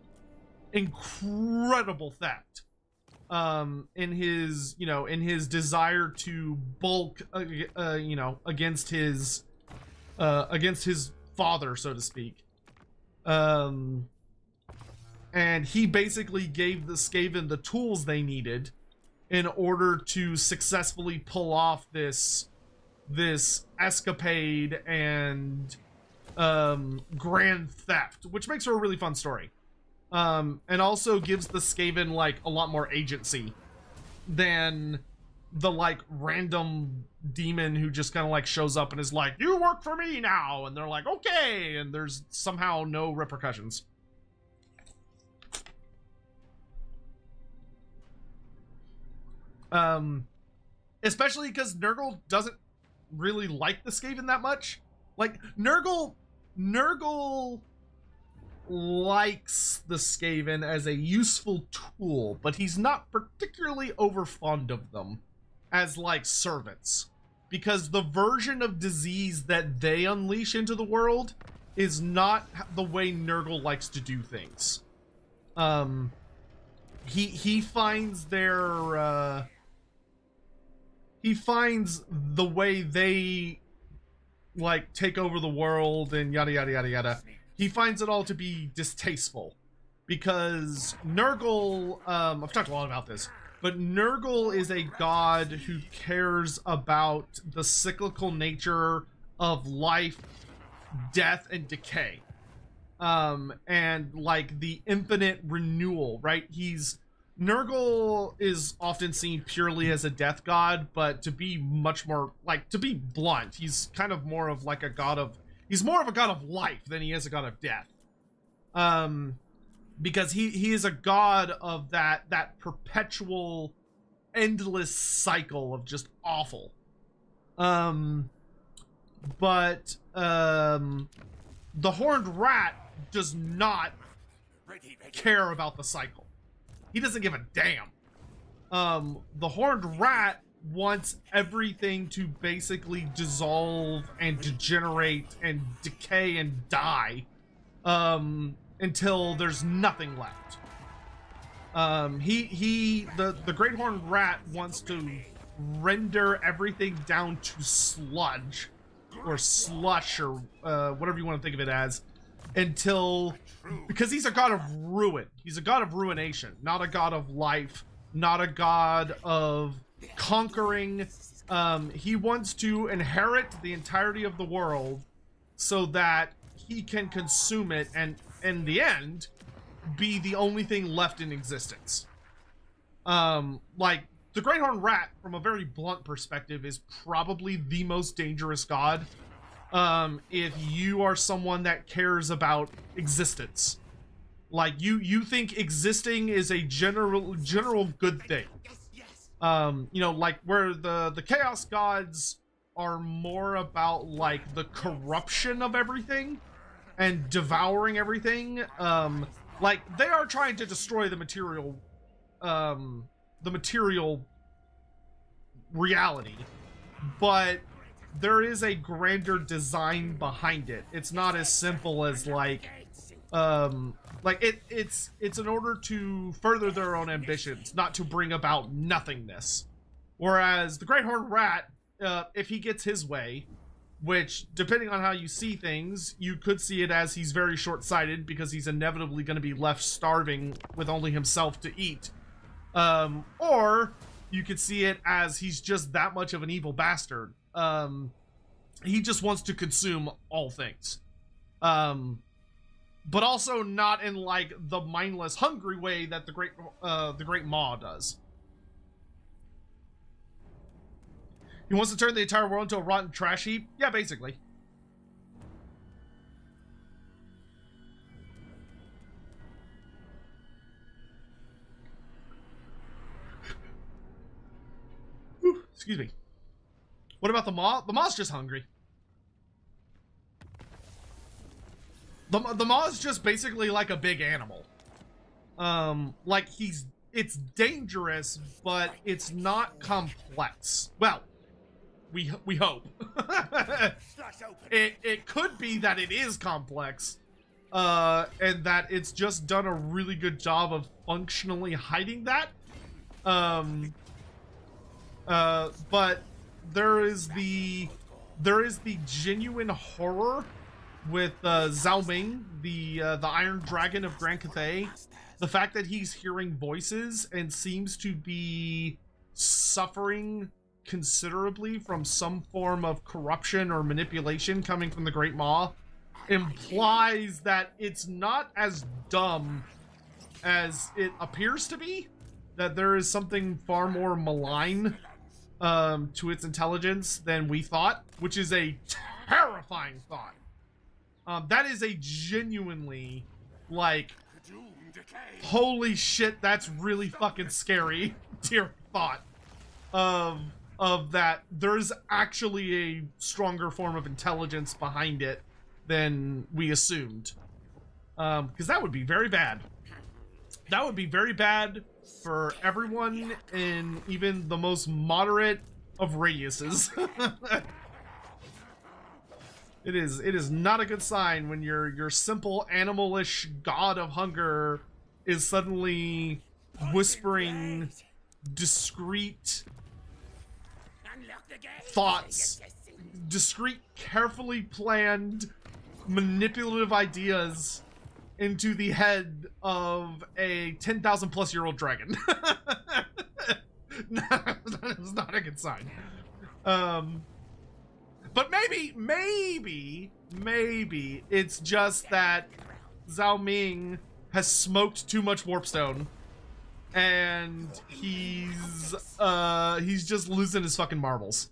incredible theft in his desire to bulk against his father, so to speak. And he basically gave the Skaven the tools they needed in order to successfully pull off this escapade and grand theft, which makes for a really fun story. And also gives the Skaven, like, a lot more agency than the, like, random demon who just kind of, like, shows up and is like, you work for me now! And they're like, okay! And there's somehow no repercussions. Especially because Nurgle doesn't really like the Skaven that much. Like, Nurgle Nurgle likes the Skaven as a useful tool, but he's not particularly overfond of them as, like, servants. Because the version of disease that they unleash into the world is not the way Nurgle likes to do things. He finds their, he finds the way they, like, take over the world and yada yada yada yada. He finds it all to be distasteful. Because Nurgle, I've talked a lot about this, but Nurgle is a god who cares about the cyclical nature of life, death, and decay. And, like, the infinite renewal, right? Nurgle is often seen purely as a death god, but to be much more, like, to be blunt, he's kind of more of, like, he's more of a god of life than he is a god of death. Because he is a god of that perpetual, endless cycle of just awful. But the Horned Rat does not care about the cycle. He doesn't give a damn. The Horned Rat wants everything to basically dissolve and degenerate and decay and die until there's nothing left. The Great Horned Rat wants to render everything down to sludge or slush or whatever you want to think of it as, because he's a god of ruin. He's a god of ruination, not a god of life, not a god of conquering. He wants to inherit the entirety of the world so that he can consume it and, in the end, be the only thing left in existence. Like, the Great Horned Rat, from a very blunt perspective, is probably the most dangerous god. If you are someone that cares about existence. Like, you think existing is a general good thing. You know, like, where the Chaos Gods are more about, like, the corruption of everything and devouring everything. Like, they are trying to destroy the material reality, but there is a grander design behind it. It's not as simple as, like, it's in order to further their own ambitions, not to bring about nothingness. Whereas the Great Horned Rat, if he gets his way, which, depending on how you see things, you could see it as he's very short-sighted because he's inevitably going to be left starving with only himself to eat. Or you could see it as he's just that much of an evil bastard. He just wants to consume all things. But also not in, like, the mindless, hungry way that the Great Maw does. He wants to turn the entire world into a rotten trash heap? Yeah, basically. Whew, excuse me. What about the Maw? The Maw's just hungry. The Maw is just basically like a big animal. Like, it's dangerous, but it's not complex. Well, we hope. It could be that it is complex, and that it's just done a really good job of functionally hiding that. But there is the genuine horror with Zhao Ming, the Iron Dragon of Grand Cathay. The fact that he's hearing voices and seems to be suffering considerably from some form of corruption or manipulation coming from the Great Maw implies that it's not as dumb as it appears to be, that there is something far more malign to its intelligence than we thought, which is a terrifying thought. That is a genuinely, like, holy shit, that's really fucking scary tier thought of that there's actually a stronger form of intelligence behind it than we assumed. Because that would be very bad. That would be very bad for everyone in even the most moderate of radiuses. It is not a good sign when your simple animalish god of hunger is suddenly whispering discreet thoughts, discreet, carefully planned, manipulative ideas into the head of a 10,000 plus year old dragon. That is not a good sign. But maybe it's just that Zhao Ming has smoked too much warpstone, and he's just losing his fucking marbles.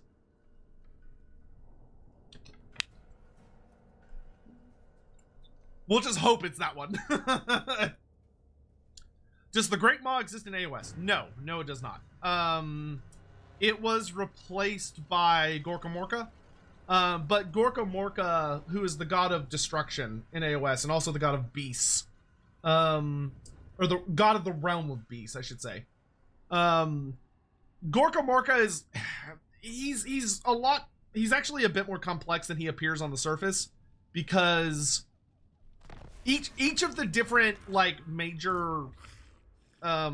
We'll just hope it's that one. Does the Great Maw exist in AoS? No, it does not. It was replaced by Gorka Morka. But Gorka Morka, who is the god of destruction in AoS, and also the god of beasts, or the god of the realm of beasts, I should say. Gorka Morka is, he's actually a bit more complex than he appears on the surface, because each of the different, like, major, I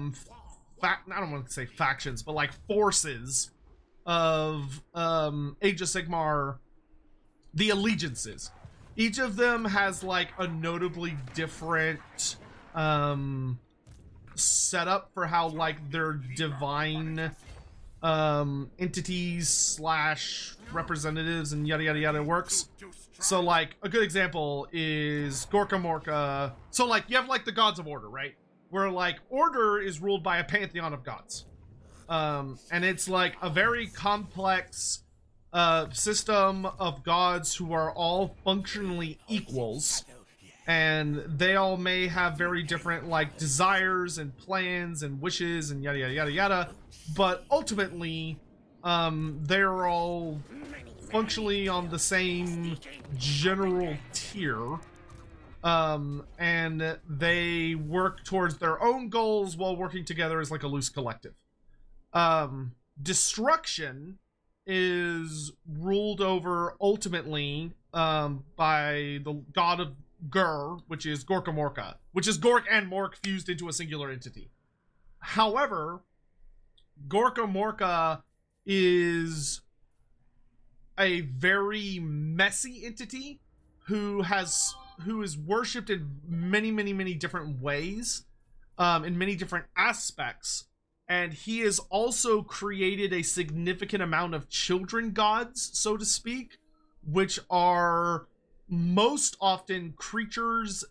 don't want to say factions, but like forces of Age of Sigmar, the allegiances, each of them has like a notably different setup for how like their divine entities slash representatives and yada yada yada works. So like a good example is Gorka Morka. So like you have like the gods of order, right? Where like order is ruled by a pantheon of gods. And it's like a very complex system of gods who are all functionally equals, and they all may have very different like desires and plans and wishes and yada yada yada yada, but ultimately they're all functionally on the same general tier, and they work towards their own goals while working together as like a loose collective. Destruction is ruled over ultimately by the god of Gur, which is Gorka Morka, which is Gork and Mork fused into a singular entity. However, Gorka Morka is a very messy entity who is worshipped in many different ways, in many different aspects. And he has also created a significant amount of children gods, so to speak, which are most often creatures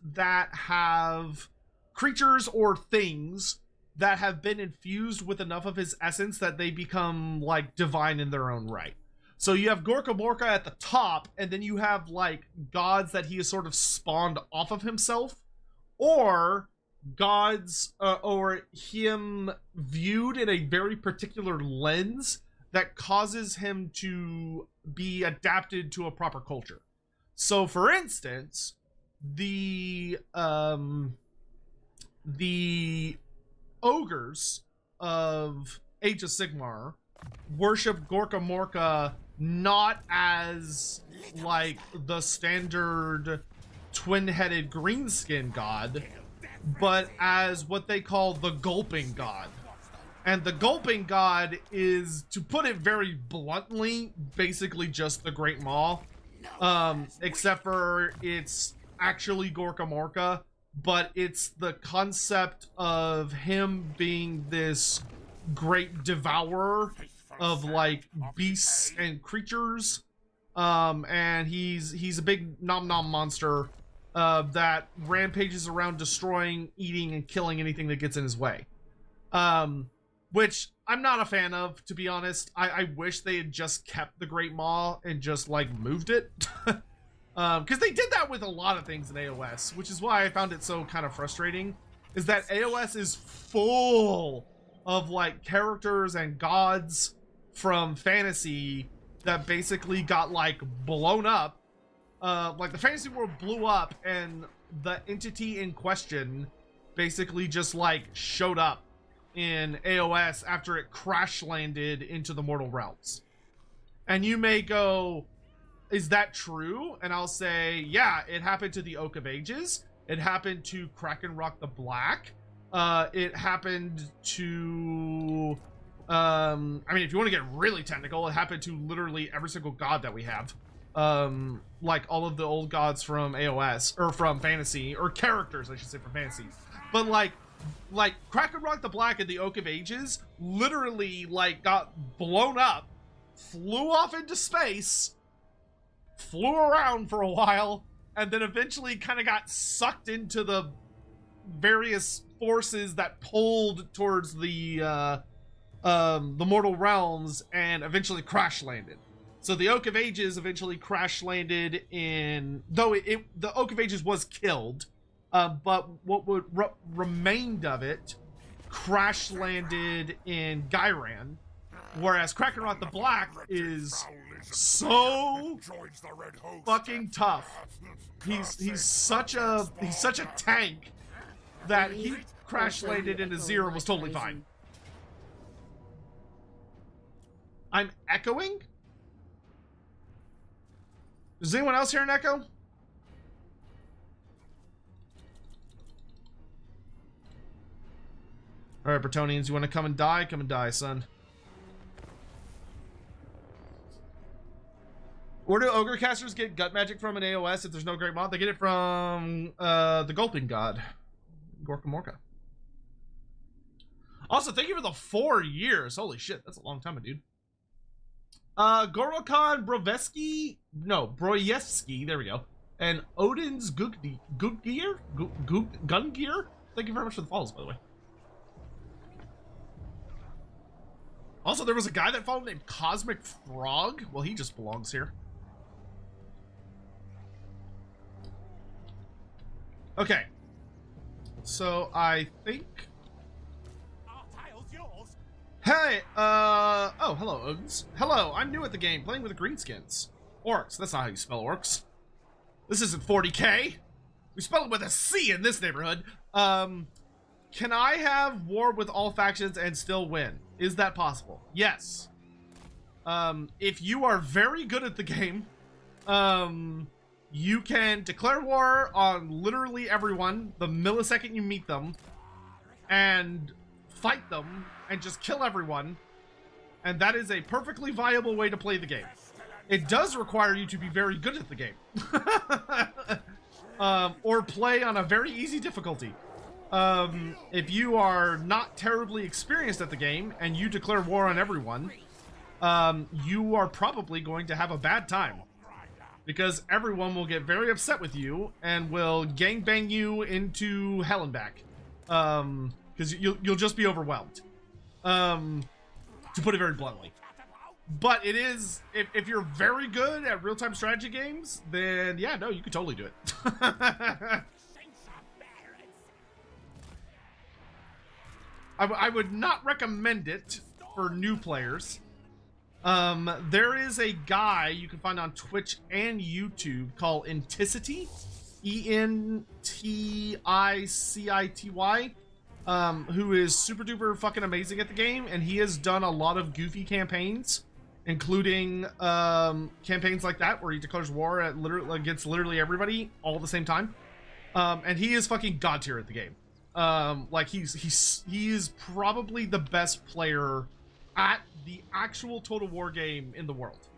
or things that have been infused with enough of his essence that they become like divine in their own right. So you have Gorka Morka at the top, and then you have like gods that he has sort of spawned off of himself, or gods or him viewed in a very particular lens that causes him to be adapted to a proper culture. So for instance, the ogres of Age of Sigmar worship Gorka Morka not as like the standard twin-headed greenskin god, but as what they call the gulping god. And the gulping god is, to put it very bluntly, basically just the Great Maw, except for it's actually Gorka Morka, but it's the concept of him being this great devourer of like beasts and creatures, and he's a big nom nom monster that rampages around destroying, eating, and killing anything that gets in his way, which I'm not a fan of, to be honest. I wish they had just kept the Great Maw and just like moved it, because they did that with a lot of things in AoS, which is why I found it so kind of frustrating, is that AoS is full of like characters and gods from fantasy that basically got like blown up like the fantasy world blew up and the entity in question basically just like showed up in AoS after it crash landed into the mortal realms. And you may go, is that true? And I'll say, yeah, it happened to the Oak of Ages. It happened to Krakenrock the Black. It happened to, I mean, if you want to get really technical, it happened to literally every single god that we have. Like all of the old gods from AoS, or from fantasy, or characters, I should say, from fantasy. But like Krakenrock the Black and the Oak of Ages literally like got blown up, flew off into space, flew around for a while, and then eventually kind of got sucked into the various forces that pulled towards the mortal realms and eventually crash landed. So the Oak of Ages eventually crash landed in, though the Oak of Ages was killed, but what would remained of it crash landed in Gyran, whereas Krakenrock the Black is so fucking tough. He's such a tank that he crash landed into Zero and was totally fine. I'm echoing? Does anyone else hear an echo? Alright, Bretonnians, you want to come and die? Come and die, son. Where do Ogre Casters get gut magic from in AoS if there's no great mod? They get it from the Gulping God, Gorka Morka. Also, thank you for the 4 years. Holy shit, that's a long time, dude. Gorokan Broyevsky, there we go. And Odin's Gungear? Thank you very much for the follows, by the way. Also, there was a guy that followed named Cosmic Frog. Well, he just belongs here. Okay. So, I think... Hey, oh, hello, Uggs. Hello, I'm new at the game, playing with the greenskins. Orcs, that's not how you spell orcs. This isn't 40k. We spell it with a C in this neighborhood. Can I have war with all factions and still win? Is that possible? Yes. If you are very good at the game, you can declare war on literally everyone the millisecond you meet them and fight them and just kill everyone, and that is a perfectly viable way to play the game. It does require you to be very good at the game. Or play on a very easy difficulty. If you are not terribly experienced at the game and you declare war on everyone, you are probably going to have a bad time, because everyone will get very upset with you and will gangbang you into hell and back. Because you'll just be overwhelmed. To put it very bluntly. But it is, if you're very good at real-time strategy games, then yeah, no, you could totally do it. I would not recommend it for new players. There is a guy you can find on Twitch and YouTube called Enticity, E-N-T-I-C-I-T-Y, who is super duper fucking amazing at the game, and he has done a lot of goofy campaigns, including campaigns like that where he declares war at against literally everybody all at the same time. And he is fucking god tier at the game. Like he is probably the best player at the actual Total War game in the world,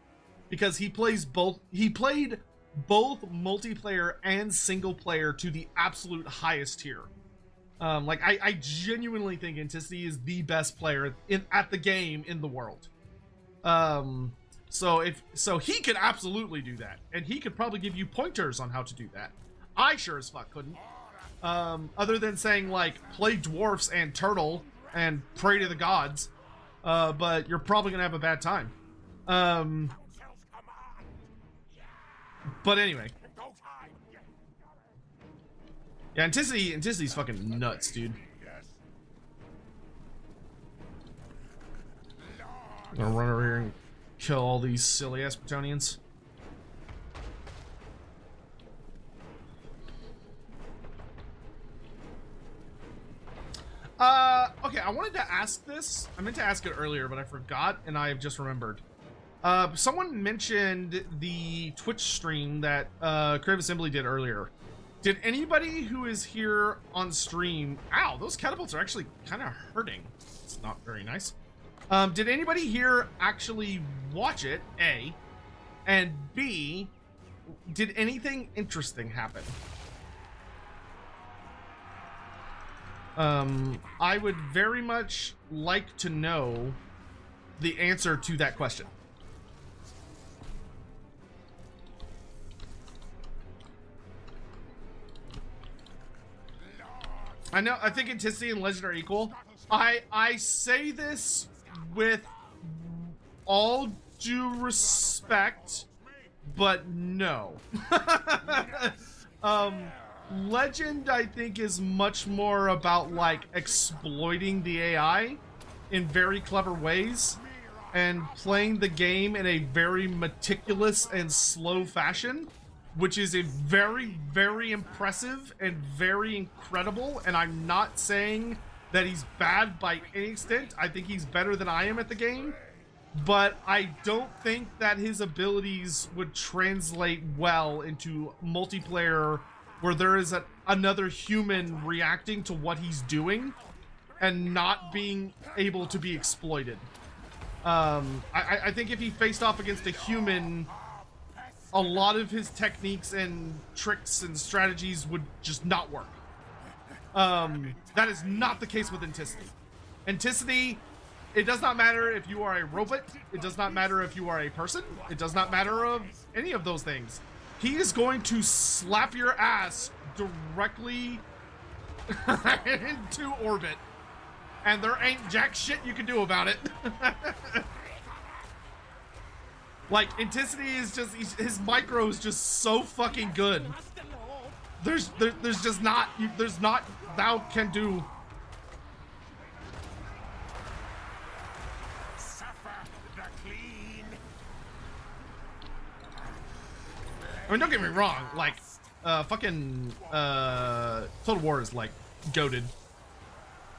because he plays both. He played both multiplayer and single player to the absolute highest tier. Like I genuinely think Enticity is the best player at the game in the world. So he could absolutely do that, and he could probably give you pointers on how to do that. I sure as fuck couldn't. Other than saying like play dwarfs and turtle and pray to the gods, but you're probably gonna have a bad time. But anyway. Yeah, Anticity's fucking nuts, dude. I'm gonna run over here and kill all these silly ass Bretonnians. okay, I wanted to ask this. I meant to ask it earlier, but I forgot, and I have just remembered. Someone mentioned the Twitch stream that Crave Assembly did earlier. Did anybody who is here on stream... Ow, those catapults are actually kind of hurting. It's not very nice. Did anybody here actually watch it, A? And B, did anything interesting happen? I would very much like to know the answer to that question. I know, I think Intensity and Legend are equal. I say this with all due respect, but no. Legend, I think, is much more about, like, exploiting the AI in very clever ways and playing the game in a very meticulous and slow fashion, which is a very, very impressive and very incredible. And I'm not saying that he's bad by any extent. I think he's better than I am at the game, but I don't think that his abilities would translate well into multiplayer where there is another human reacting to what he's doing and not being able to be exploited. I think if he faced off against a human, a lot of his techniques and tricks and strategies would just not work. That is not the case with Intensity. Intensity, it does not matter if you are a robot. It does not matter if you are a person. It does not matter of any of those things. He is going to slap your ass directly into orbit. And there ain't jack shit you can do about it. Like, Intensity is just, his micro is just so fucking good. There's just not, there's not, thou can do. I mean, don't get me wrong, like, fucking, Total War is, like, goated.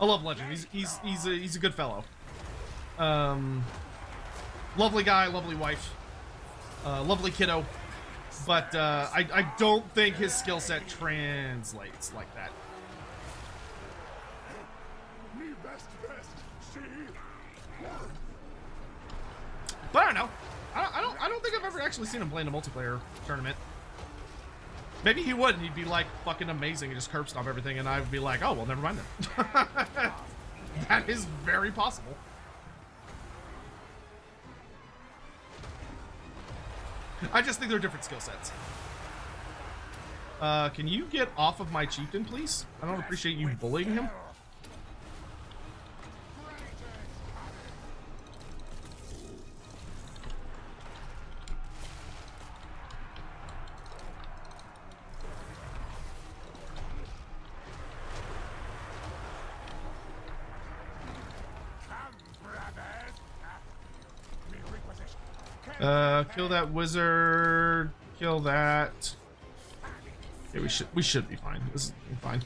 I love Legend. He's a good fellow. Lovely guy, lovely wife, lovely kiddo, but I don't think his skill set translates like that. But I don't know. I don't think I've ever actually seen him play in a multiplayer tournament. Maybe he would, and he'd be like fucking amazing and just curb stomp everything, and I would be like, oh well, never mind then. That is very possible. I just think they're different skill sets. Can you get off of my chieftain, please? I don't appreciate you bullying him. Kill that wizard. Kill that. Okay, we should be fine. This is fine.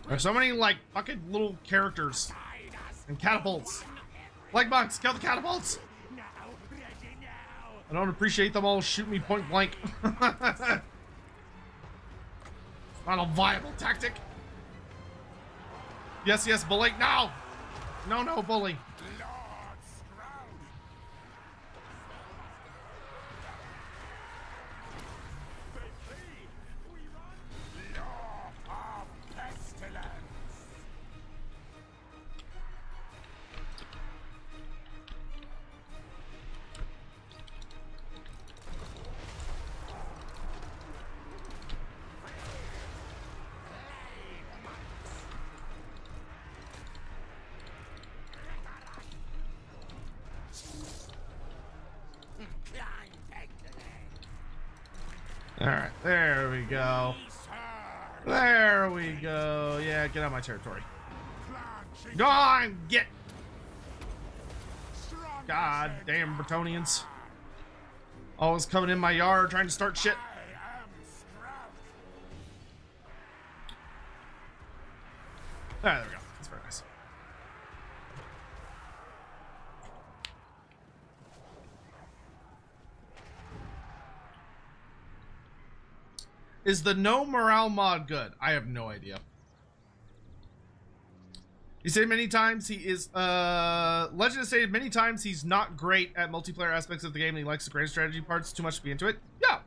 There's so many like fucking little characters and catapults. Like monks, kill the catapults. I don't appreciate them all shooting me point blank. Not a viable tactic. Yes, yes, bully. No! No, no, bully. Alright, there we go. There we go. Yeah, get out of my territory. Go on, get. God damn Bretonians. Always coming in my yard trying to start shit. Ah, there we go. That's very nice. Is the no morale mod good? I have no idea. He said many times he is Legend has stated many times he's not great at multiplayer aspects of the game and he likes the grand strategy parts too much to be into it. Yeah.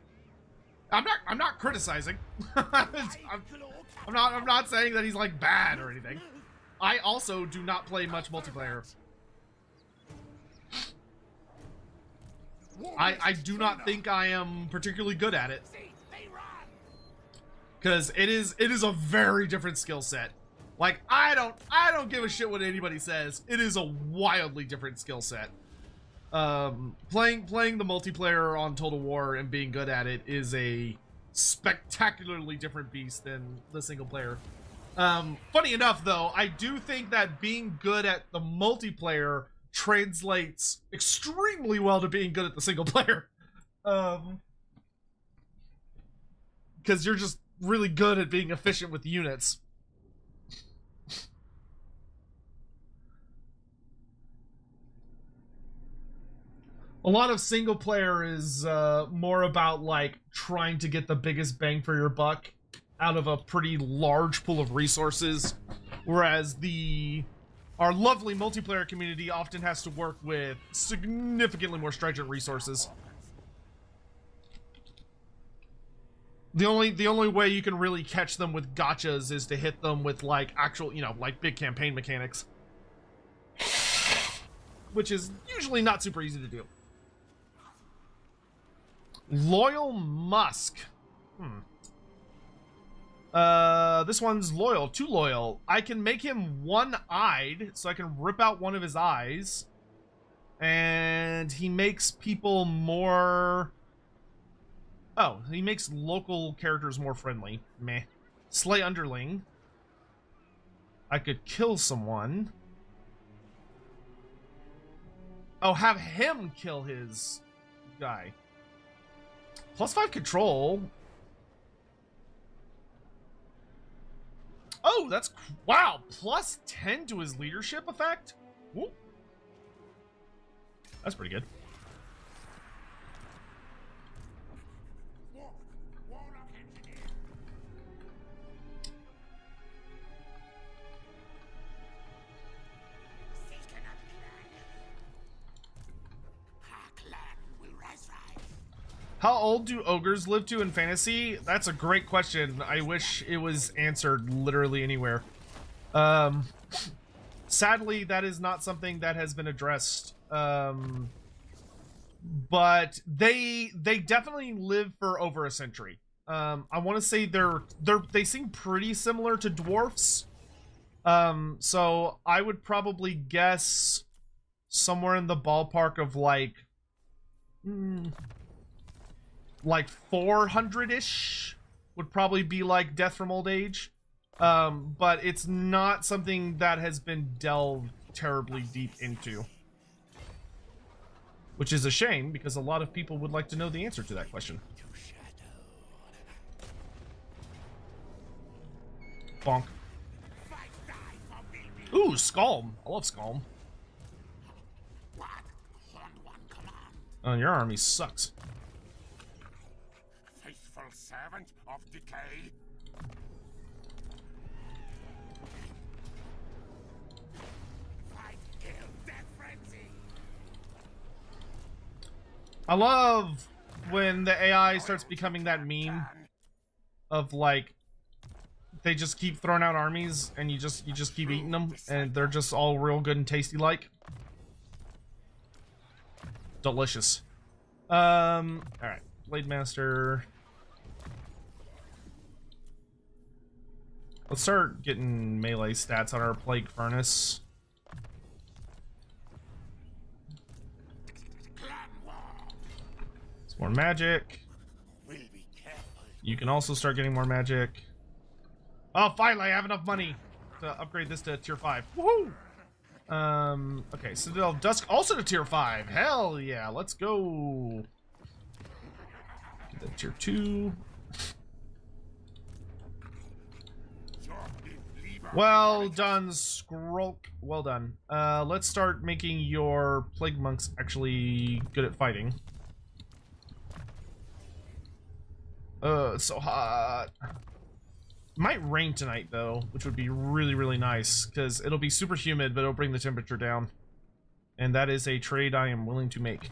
I'm not criticizing. I'm not saying that he's like bad or anything. I also do not play much multiplayer. I do not think I am particularly good at it. Cause it is a very different skill set. Like I don't give a shit what anybody says. It is a wildly different skill set. Playing the multiplayer on Total War and being good at it is a spectacularly different beast than the single player. Funny enough though, I do think that being good at the multiplayer translates extremely well to being good at the single player. Because you're just really good at being efficient with units. A lot of single player is more about like trying to get the biggest bang for your buck out of a pretty large pool of resources, whereas our lovely multiplayer community often has to work with significantly more stringent resources. The only way you can really catch them with gotchas is to hit them with like actual, like big campaign mechanics, which is usually not super easy to do. Loyal Musk. This one's loyal, too loyal. I can make him one-eyed, so I can rip out one of his eyes. And he makes people more... Oh, he makes local characters more friendly. Meh. Slay underling. I could kill someone. Oh, have him kill his guy. +5 control. Oh, that's... Wow, +10 to his leadership effect? Ooh. That's pretty good. How old do ogres live to in fantasy? That's a great question. I wish it was answered literally anywhere. Sadly, that is not something that has been addressed. But they definitely live for over a century. I want to say they seem pretty similar to dwarfs. So I would probably guess somewhere in the ballpark of like 400-ish would probably be like death from old age. But it's not something that has been delved terribly deep into. Which is a shame, because a lot of people would like to know the answer to that question. Bonk. Ooh, Skalm. I love Skalm. Oh, your army sucks. Faithful servant of decay. I love when the AI starts becoming that meme of like they just keep throwing out armies and you just keep eating them and they're just all real good and tasty like. Delicious. All right, Blade Master. Let's start getting melee stats on our Plague Furnace. More magic. You can also start getting more magic. Oh, finally, I have enough money. to upgrade this to tier 5. Woohoo! Okay, Citadel of Dusk also to tier 5. Hell yeah, let's go. Get that tier 2. Well done, Skrulk. Well done. Let's start making your Plague Monks actually good at fighting. It's so hot. Might rain tonight, though, which would be really, really nice, because it'll be super humid, but it'll bring the temperature down. And that is a trade I am willing to make.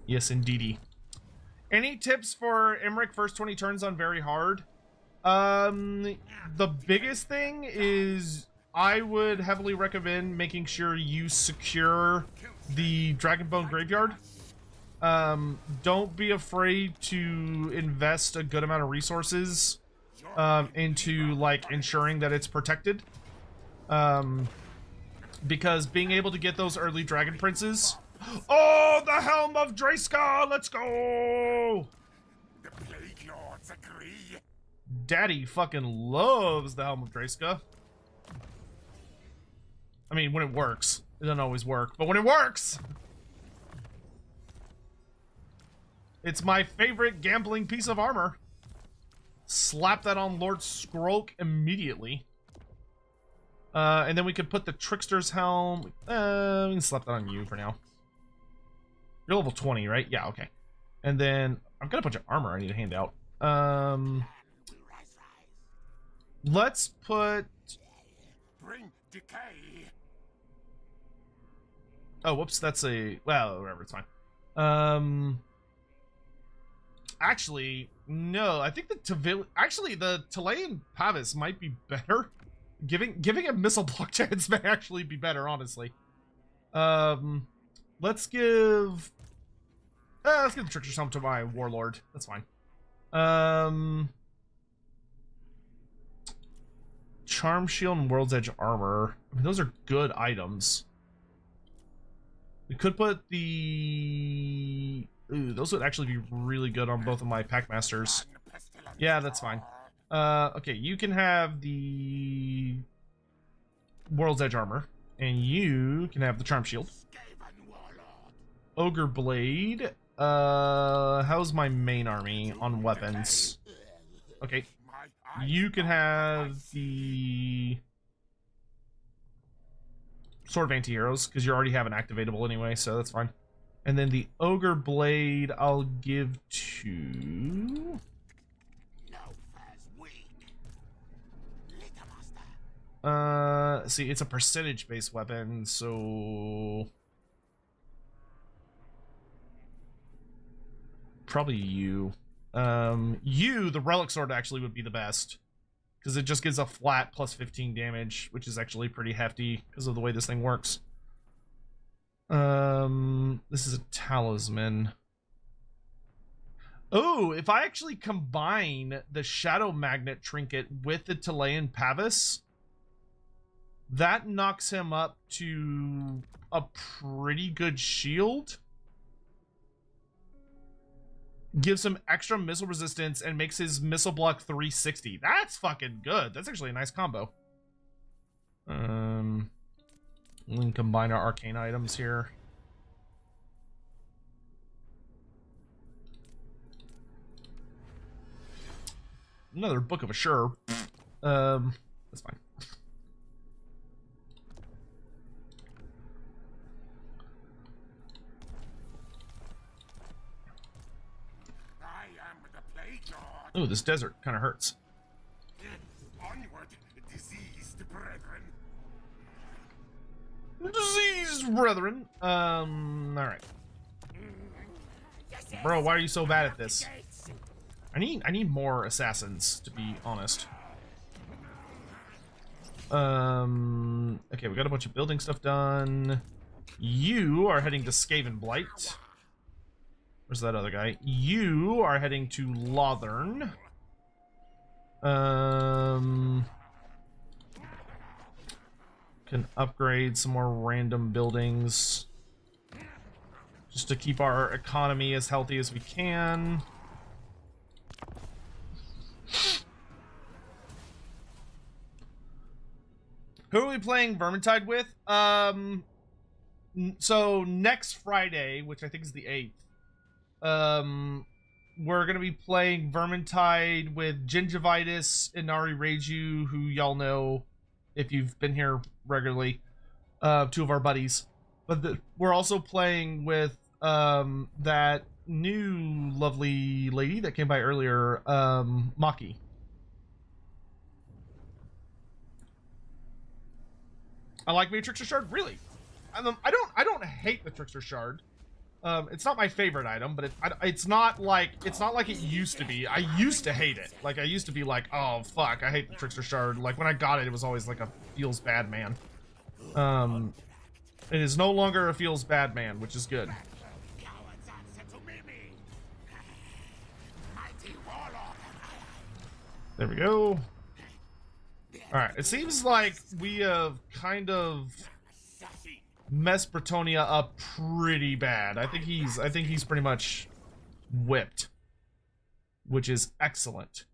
Yes, indeedy. Any tips for Emmerich first 20 turns on very hard? The biggest thing is I would heavily recommend making sure you secure the Dragonbone Graveyard. Don't be afraid to invest a good amount of resources into like ensuring that it's protected. Because being able to get those early Dragon Princes. Oh, the Helm of Draiska! Let's go! The Plague Lords agree. Daddy fucking loves the Helm of Draiska. I mean, when it works. It doesn't always work, but when it works! It's my favorite gambling piece of armor. Slap that on Lord Skrulk immediately. And then we could put the Trickster's Helm. We can slap that on you for now. You're level 20, right? Yeah, okay. And then I've got a bunch of armor I need to hand out. Let's put... Bring decay. Oh, whoops, that's a... Well, whatever, it's fine. Actually, no, I think the Telean Pavis might be better. Giving a missile block chance may actually be better, honestly. Let's give the Trickster's Helm to my Warlord. That's fine. Charm Shield and World's Edge Armor. I mean, those are good items. We could put the... Ooh, those would actually be really good on both of my Packmasters. Yeah, that's fine. Okay, you can have the World's Edge Armor. And you can have the Charm Shield. Ogre Blade. How's my main army on weapons? Okay. You can have the Sword of Anti-Heroes, because you already have an activatable anyway, so that's fine. And then the Ogre Blade I'll give to... See, it's a percentage-based weapon, so... Probably you. The Relic Sword actually would be the best. Because it just gives a flat plus 15 damage, which is actually pretty hefty because of the way this thing works. This is a talisman. Oh, if I actually combine the Shadow Magnet trinket with the Telean Pavis, that knocks him up to a pretty good shield. Gives him extra missile resistance and makes his missile block 360. That's fucking good. That's actually a nice combo. We can combine our arcane items here. Another Book of Assure. That's fine. Oh, this desert kind of hurts. Onward, diseased brethren. Diseased brethren. All right. Bro, why are you so bad at this? I need more assassins, to be honest. Okay, we got a bunch of building stuff done. You are heading to Skaven Blight. Where's that other guy? You are heading to Lothern. Can upgrade some more random buildings just to keep our economy as healthy as we can. Who are we playing Vermintide with? So next Friday, which I think is the 8th, we're gonna be playing Vermintide with Gingivitis, Inari Reiju, who y'all know if you've been here regularly, 2 of our buddies. But we're also playing with that new lovely lady that came by earlier, Maki. I like Matrixer Shard, really. I don't hate the Trickster Shard. It's not my favorite item, but it's not like it used to be. I used to hate it. Like, I used to be like, oh fuck, I hate the Trickster Shard. Like, when I got it, it was always like a feels bad man. It is no longer a feels bad man, which is good. There we go. Alright, it seems like we have kind of messed Bretonia up pretty bad. I think he's pretty much whipped, which is excellent.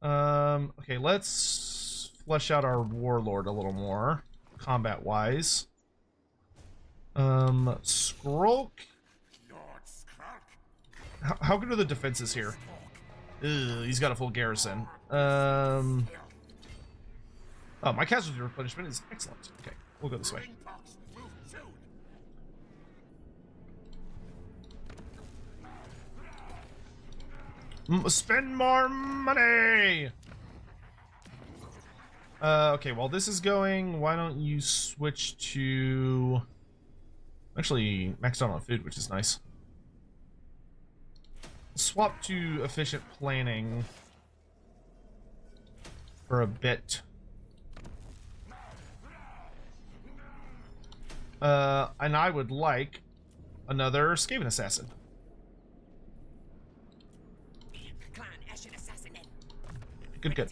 Okay, let's flesh out our warlord a little more, combat-wise. Skrulk. How good are the defenses here? Ugh, he's got a full garrison. Oh, my casualty replenishment is excellent. Okay, we'll go this way. Spend more money! Okay, while this is going, why don't you switch to... Actually, maxed out on food, which is nice. Swap to efficient planning for a bit. And I would like another Skaven assassin. Good, good.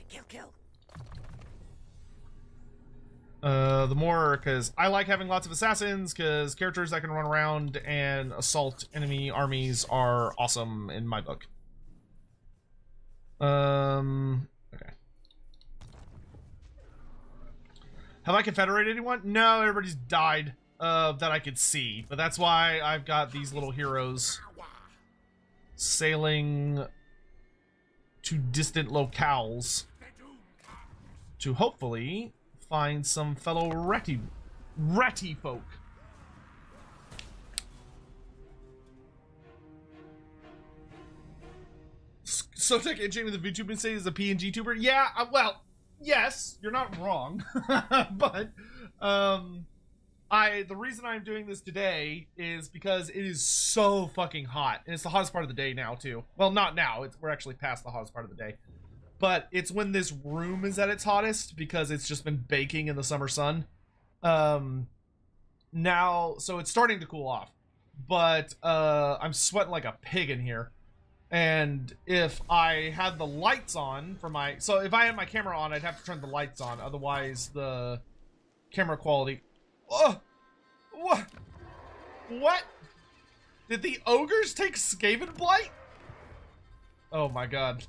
The more, because I like having lots of assassins, because characters that can run around and assault enemy armies are awesome in my book. Okay. Have I confederated anyone? No, everybody's died that I could see, but that's why I've got these little heroes sailing to distant locales to hopefully find some fellow ratty folk. Sotek and Jamie the VTuber say is a PNG tuber. Yeah, well, yes, you're not wrong. But the reason I'm doing this today is because it is so fucking hot, and it's the hottest part of the day now too. Well, not now. We're actually past the hottest part of the day. But it's when this room is at its hottest because it's just been baking in the summer sun. Now, so it's starting to cool off. But I'm sweating like a pig in here. And if I had the lights on for my... So if I had my camera on, I'd have to turn the lights on. Otherwise, the camera quality... Oh! What? What? Did the ogres take Skaven Blight? Oh my god.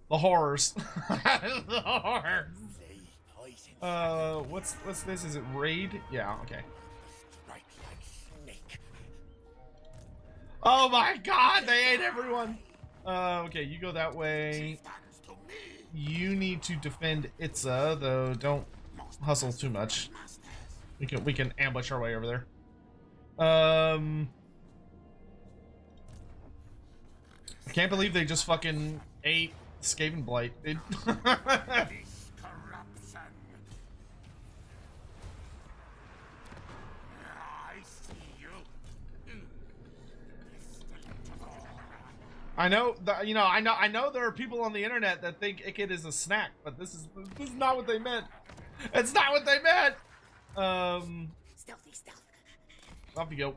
The horrors. The horrors. What's this? Is it raid? Yeah, okay. Oh my god, they ate everyone. Okay, you go that way. You need to defend Itza, though don't hustle too much. We can ambush our way over there. I can't believe they just fucking ate Skaven Blight, dude. I know that, you know, I know there are people on the internet that think Ikid is a snack, but this is not what they meant. It's not what they meant. Stealth. Off you go.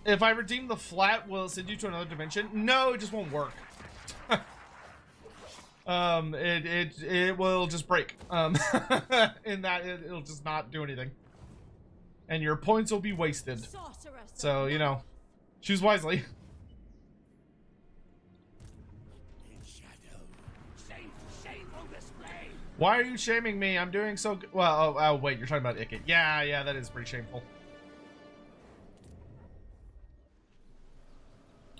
If I redeem the flat, will it send you to another dimension? No, it just won't work. It will just break. In that it'll just not do anything, and your points will be wasted. So you know, choose wisely. Why are you shaming me? I'm doing so good. Well, oh, wait, you're talking about Ikit. Yeah, that is pretty shameful.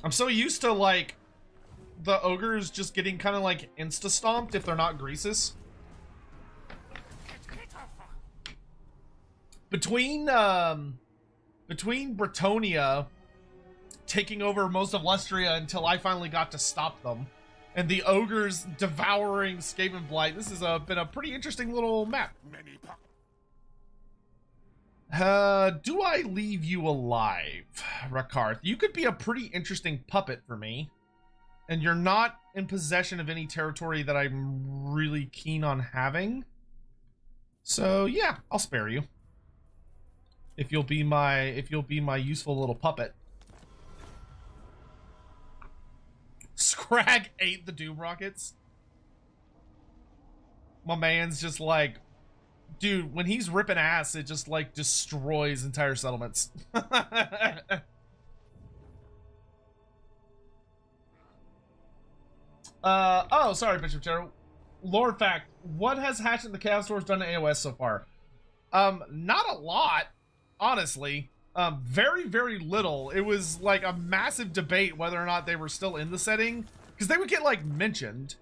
I'm so used to, like, the ogres just getting kind of, like, insta-stomped if they're not Greases. Between Bretonia taking over most of Lustria until I finally got to stop them, and the ogres devouring Skaven Blight, this has been a pretty interesting little map. Do I leave you alive, Rakarth? You could be a pretty interesting puppet for me, and you're not in possession of any territory that I'm really keen on having. So yeah, I'll spare you. If you'll be my useful little puppet. Scrag ate the Doom Rockets. My man's just like, dude, when he's ripping ass, it just like destroys entire settlements. Oh, sorry, Bishop General. Lord Fact, what has Hatchet and the Chaos Dwarfs done to AoS so far? Not a lot, honestly. Very, very little. It was like a massive debate whether or not they were still in the setting, because they would get like mentioned.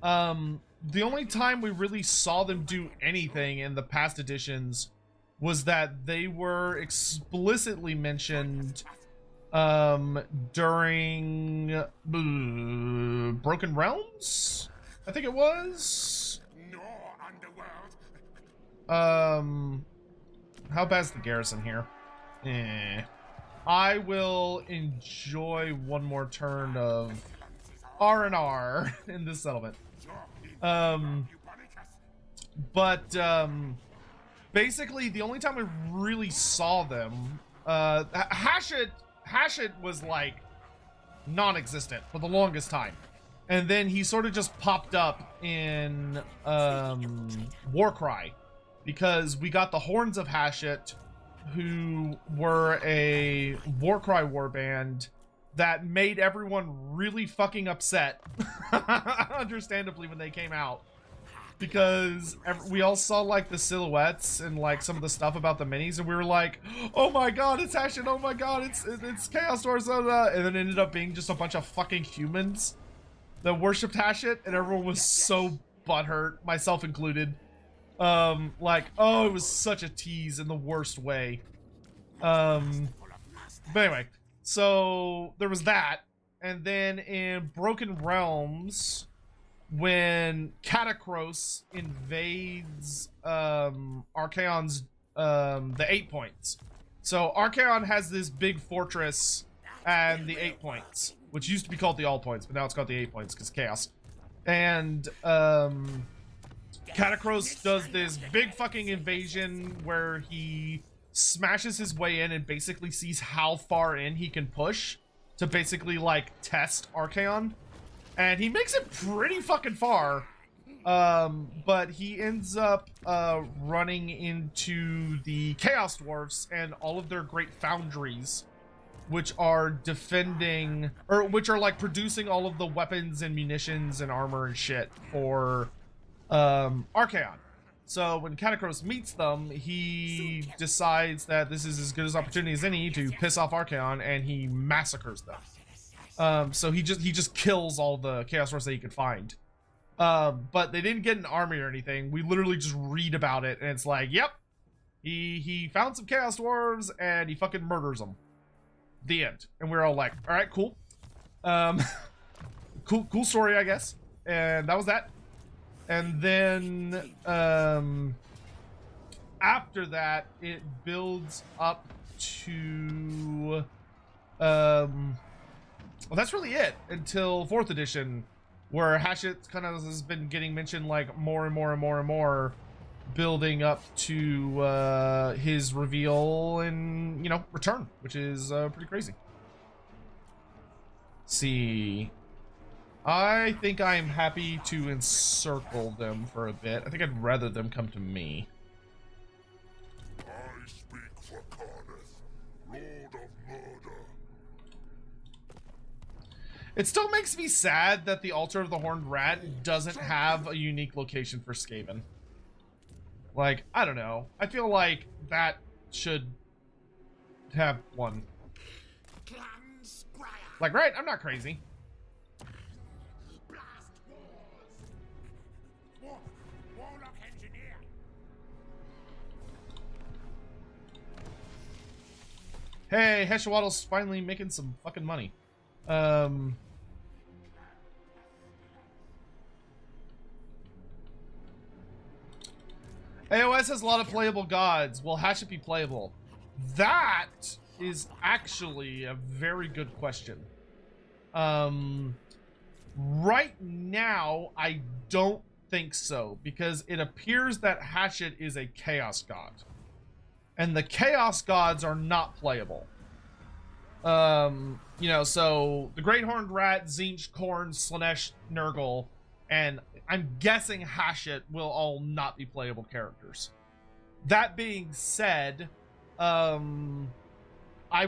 The only time we really saw them do anything in the past editions was that they were explicitly mentioned during Broken Realms, I think it was. How bad's the garrison here? I will enjoy one more turn of R&R in this settlement. Basically the only time we really saw them, Hatchet was like non-existent for the longest time, and then he sort of just popped up in Warcry, because we got the Horns of Hatchet, who were a Warcry warband that made everyone really fucking upset, understandably, when they came out, because we all saw like the silhouettes and like some of the stuff about the minis, and we were like, oh my god, it's Hatchet, oh my god, it's Chaos Dwarfs, and then it ended up being just a bunch of fucking humans that worshipped Hatchet, and everyone was so butthurt, myself included. Like, oh, it was such a tease in the worst way. But anyway, so there was that, and then in Broken Realms, when Catacros invades Archaon's the 8 points. So Archaon has this big fortress and the 8 points, which used to be called the All Points, but now it's called the 8 points because chaos. And Catacros does this big fucking invasion where he smashes his way in and basically sees how far in he can push to basically like test Archaon. And he makes it pretty fucking far, but he ends up running into the Chaos Dwarfs and all of their great foundries, which are defending, or which are like producing all of the weapons and munitions and armor and shit for Archaon. So when Catacros meets them, he decides that this is as good an opportunity as any to piss off Archaon, and he massacres them. So he just kills all the Chaos Dwarfs that he could find. But they didn't get an army or anything. We literally just read about it, and it's like, yep, he found some Chaos Dwarves and he fucking murders them. The end. And we're all like, all right, cool. Cool story, I guess. And that was that. And then after that, it builds up to well, that's really it until 4th edition, where Hatchet kind of has been getting mentioned like more and more and more and more, building up to his reveal and, you know, return, which is pretty crazy. See, I think I am happy to encircle them for a bit. I think I'd rather them come to me. I speak for Carneth, Lord of Murder. It still makes me sad that the Altar of the Horned Rat doesn't have a unique location for Skaven. Like, I don't know. I feel like that should have one. Like, right? I'm not crazy. Warlock engineer. Hey, Heshwaddle's finally making some fucking money. AoS has a lot of playable gods. Will Hashit be playable? That is actually a very good question. Right now, I don't think so, because it appears that Hashit is a chaos god. And the chaos gods are not playable. You know, so the Great Horned Rat, Tzeentch, Khorne, Slaanesh, Nurgle, and I'm guessing Hashit will all not be playable characters. That being said, I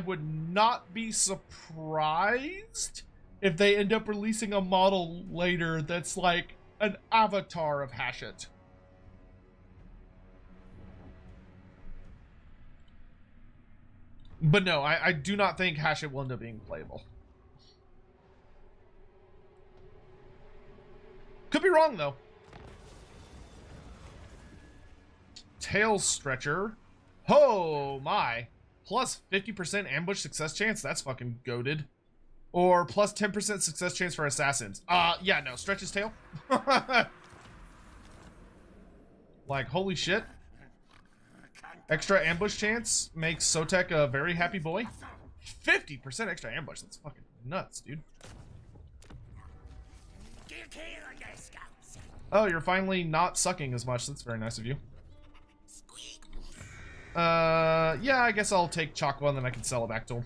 would not be surprised if they end up releasing a model later that's like an avatar of Hashit. But no, I do not think Hashit will end up being playable. Could be wrong, though. Tail Stretcher. Oh, my. Plus 50% ambush success chance? That's fucking goated. Or plus 10% success chance for assassins. Yeah, no. Stretch his tail. Like, holy shit. Extra ambush chance makes Sotek a very happy boy. 50% extra ambush. That's fucking nuts, dude. Oh, you're finally not sucking as much. That's very nice of you. Yeah, I guess I'll take Chakwa and then I can sell it back to him.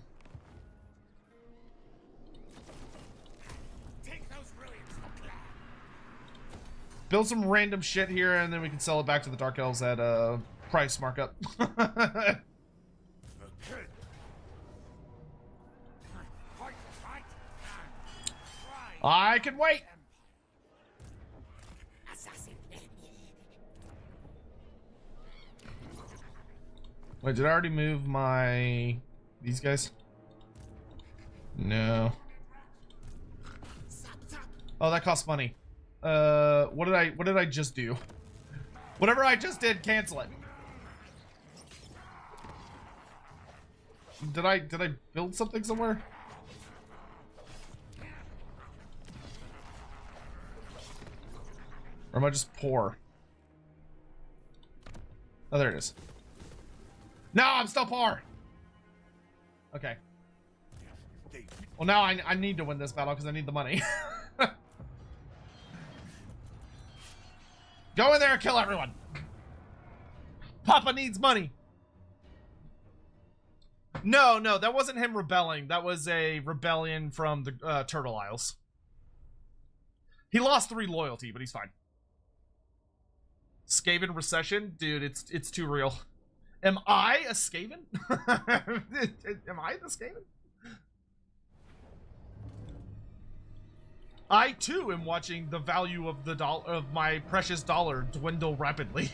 Build some random shit here and then we can sell it back to the Dark Elves at price markup. I can wait. Wait, did I already move these guys? No. Oh, that costs money. What did I just do? Whatever I just did, cancel it. Did I build something somewhere? Or am I just poor? Oh, there it is. No, I'm still poor. Okay. Well, now I need to win this battle because I need the money. Go in there and kill everyone. Papa needs money. No, that wasn't him rebelling. That was a rebellion from the Turtle Isles. He lost 3 loyalty, but he's fine. Skaven recession? Dude, it's too real. Am I a Skaven? Am I the Skaven? I too am watching the value of the of my precious dollar dwindle rapidly.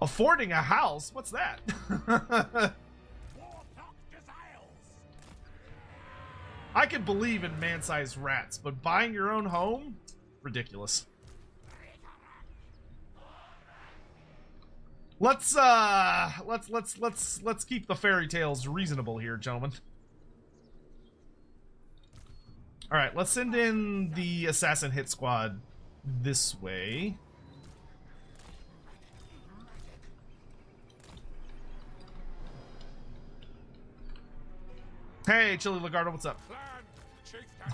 Affording a house? What's that? I can believe in man-sized rats, but buying your own home? Ridiculous. Let's keep the fairy tales reasonable here, gentlemen. All right, let's send in the assassin hit squad this way. Hey, Chili Lagardo, what's up?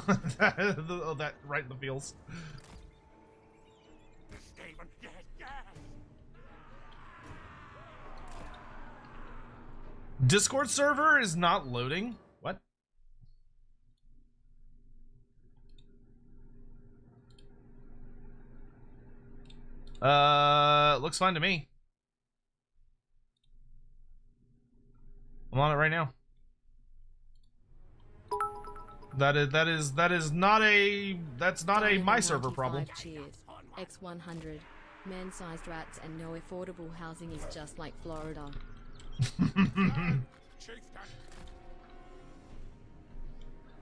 Oh, that right in the feels. Discord server is not loading. What? Looks fine to me. I'm on it right now. That's not a my server problem. Cheered. X100. Man-sized rats and no affordable housing is just like Florida.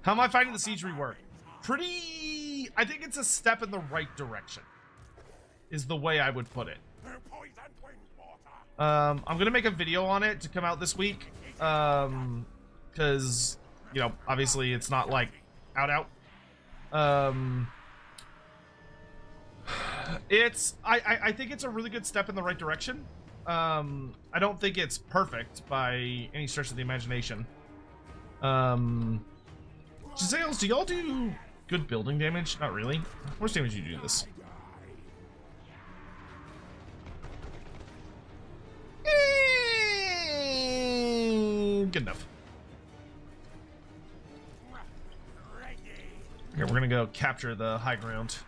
How am I finding the siege rework? Pretty... I think it's a step in the right direction, is the way I would put it. I'm gonna make a video on it to come out this week, because, you know, obviously it's not like out. I think it's a really good step in the right direction. I don't think it's perfect by any stretch of the imagination. Giselles, do y'all do good building damage? Not really. How much damage do you do this? Good enough. Okay, we're gonna go capture the high ground.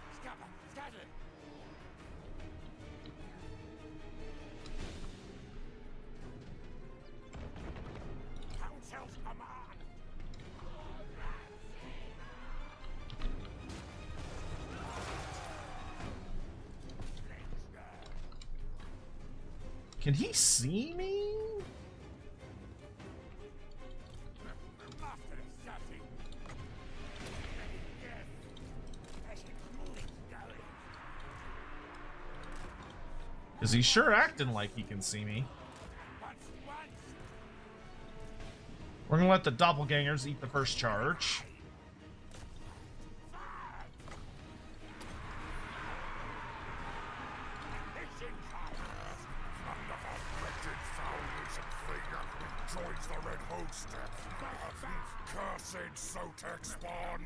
Can he see me? Is he sure acting like he can see me? We're gonna let the doppelgangers eat the first charge. Joins the red host. Cursed Sotek spawn.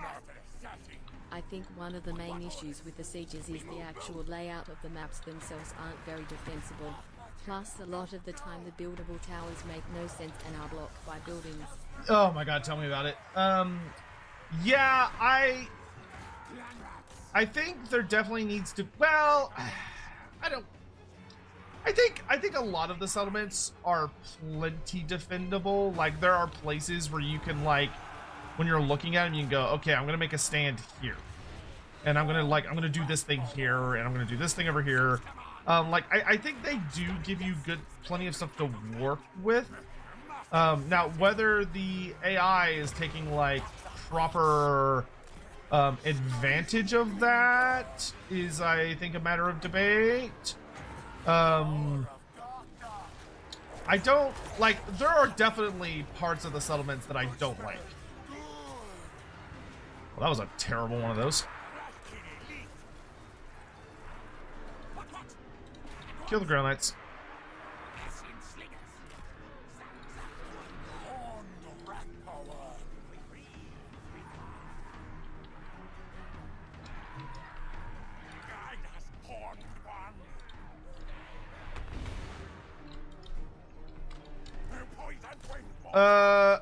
I think one of the main issues with the sieges is the actual layout of the maps themselves aren't very defensible. Plus, a lot of the time the buildable towers make no sense and are blocked by buildings. Oh my god, tell me about it. Yeah, I think there definitely needs to, well, I think a lot of the settlements are plenty defendable. Like, there are places where you can, like, when you're looking at them, you can go, okay, I'm gonna make a stand here, and I'm gonna do this thing here, and I'm gonna do this thing over here. I think they do give you plenty of stuff to work with. Now, whether the AI is taking, like, proper advantage of that is, I think, a matter of debate. I don't like, there are definitely parts of the settlements that I don't like. Well, that was a terrible one of those. Kill the ground knights.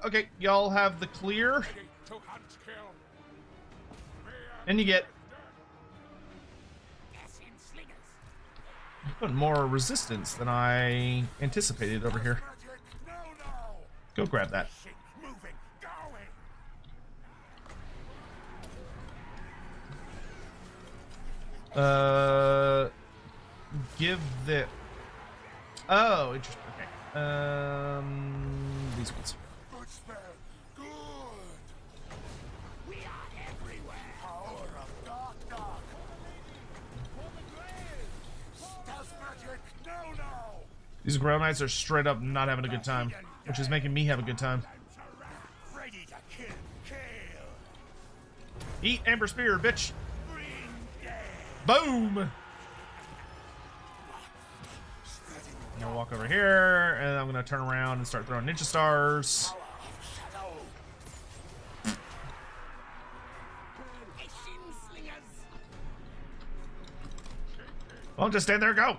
Okay, y'all have the clear. And you get put more resistance than I anticipated over here. Go grab that. Give the... Oh, interesting. Okay. These ones. These ground knights are straight up not having a good time, which is making me have a good time. Eat Amber Spear, bitch. Boom. I'm gonna walk over here, and I'm gonna turn around and start throwing ninja stars. Well, just stand there and go.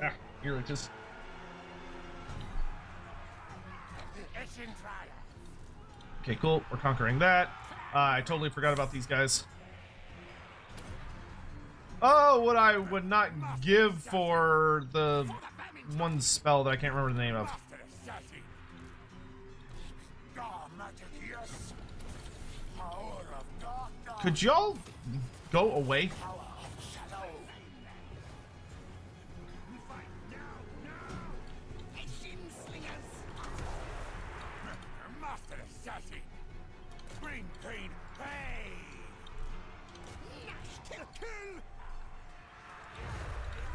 Ah, here it is. Okay, cool. We're conquering that. I totally forgot about these guys. Oh, what I would not give for the one spell that I can't remember the name of. Could y'all go away?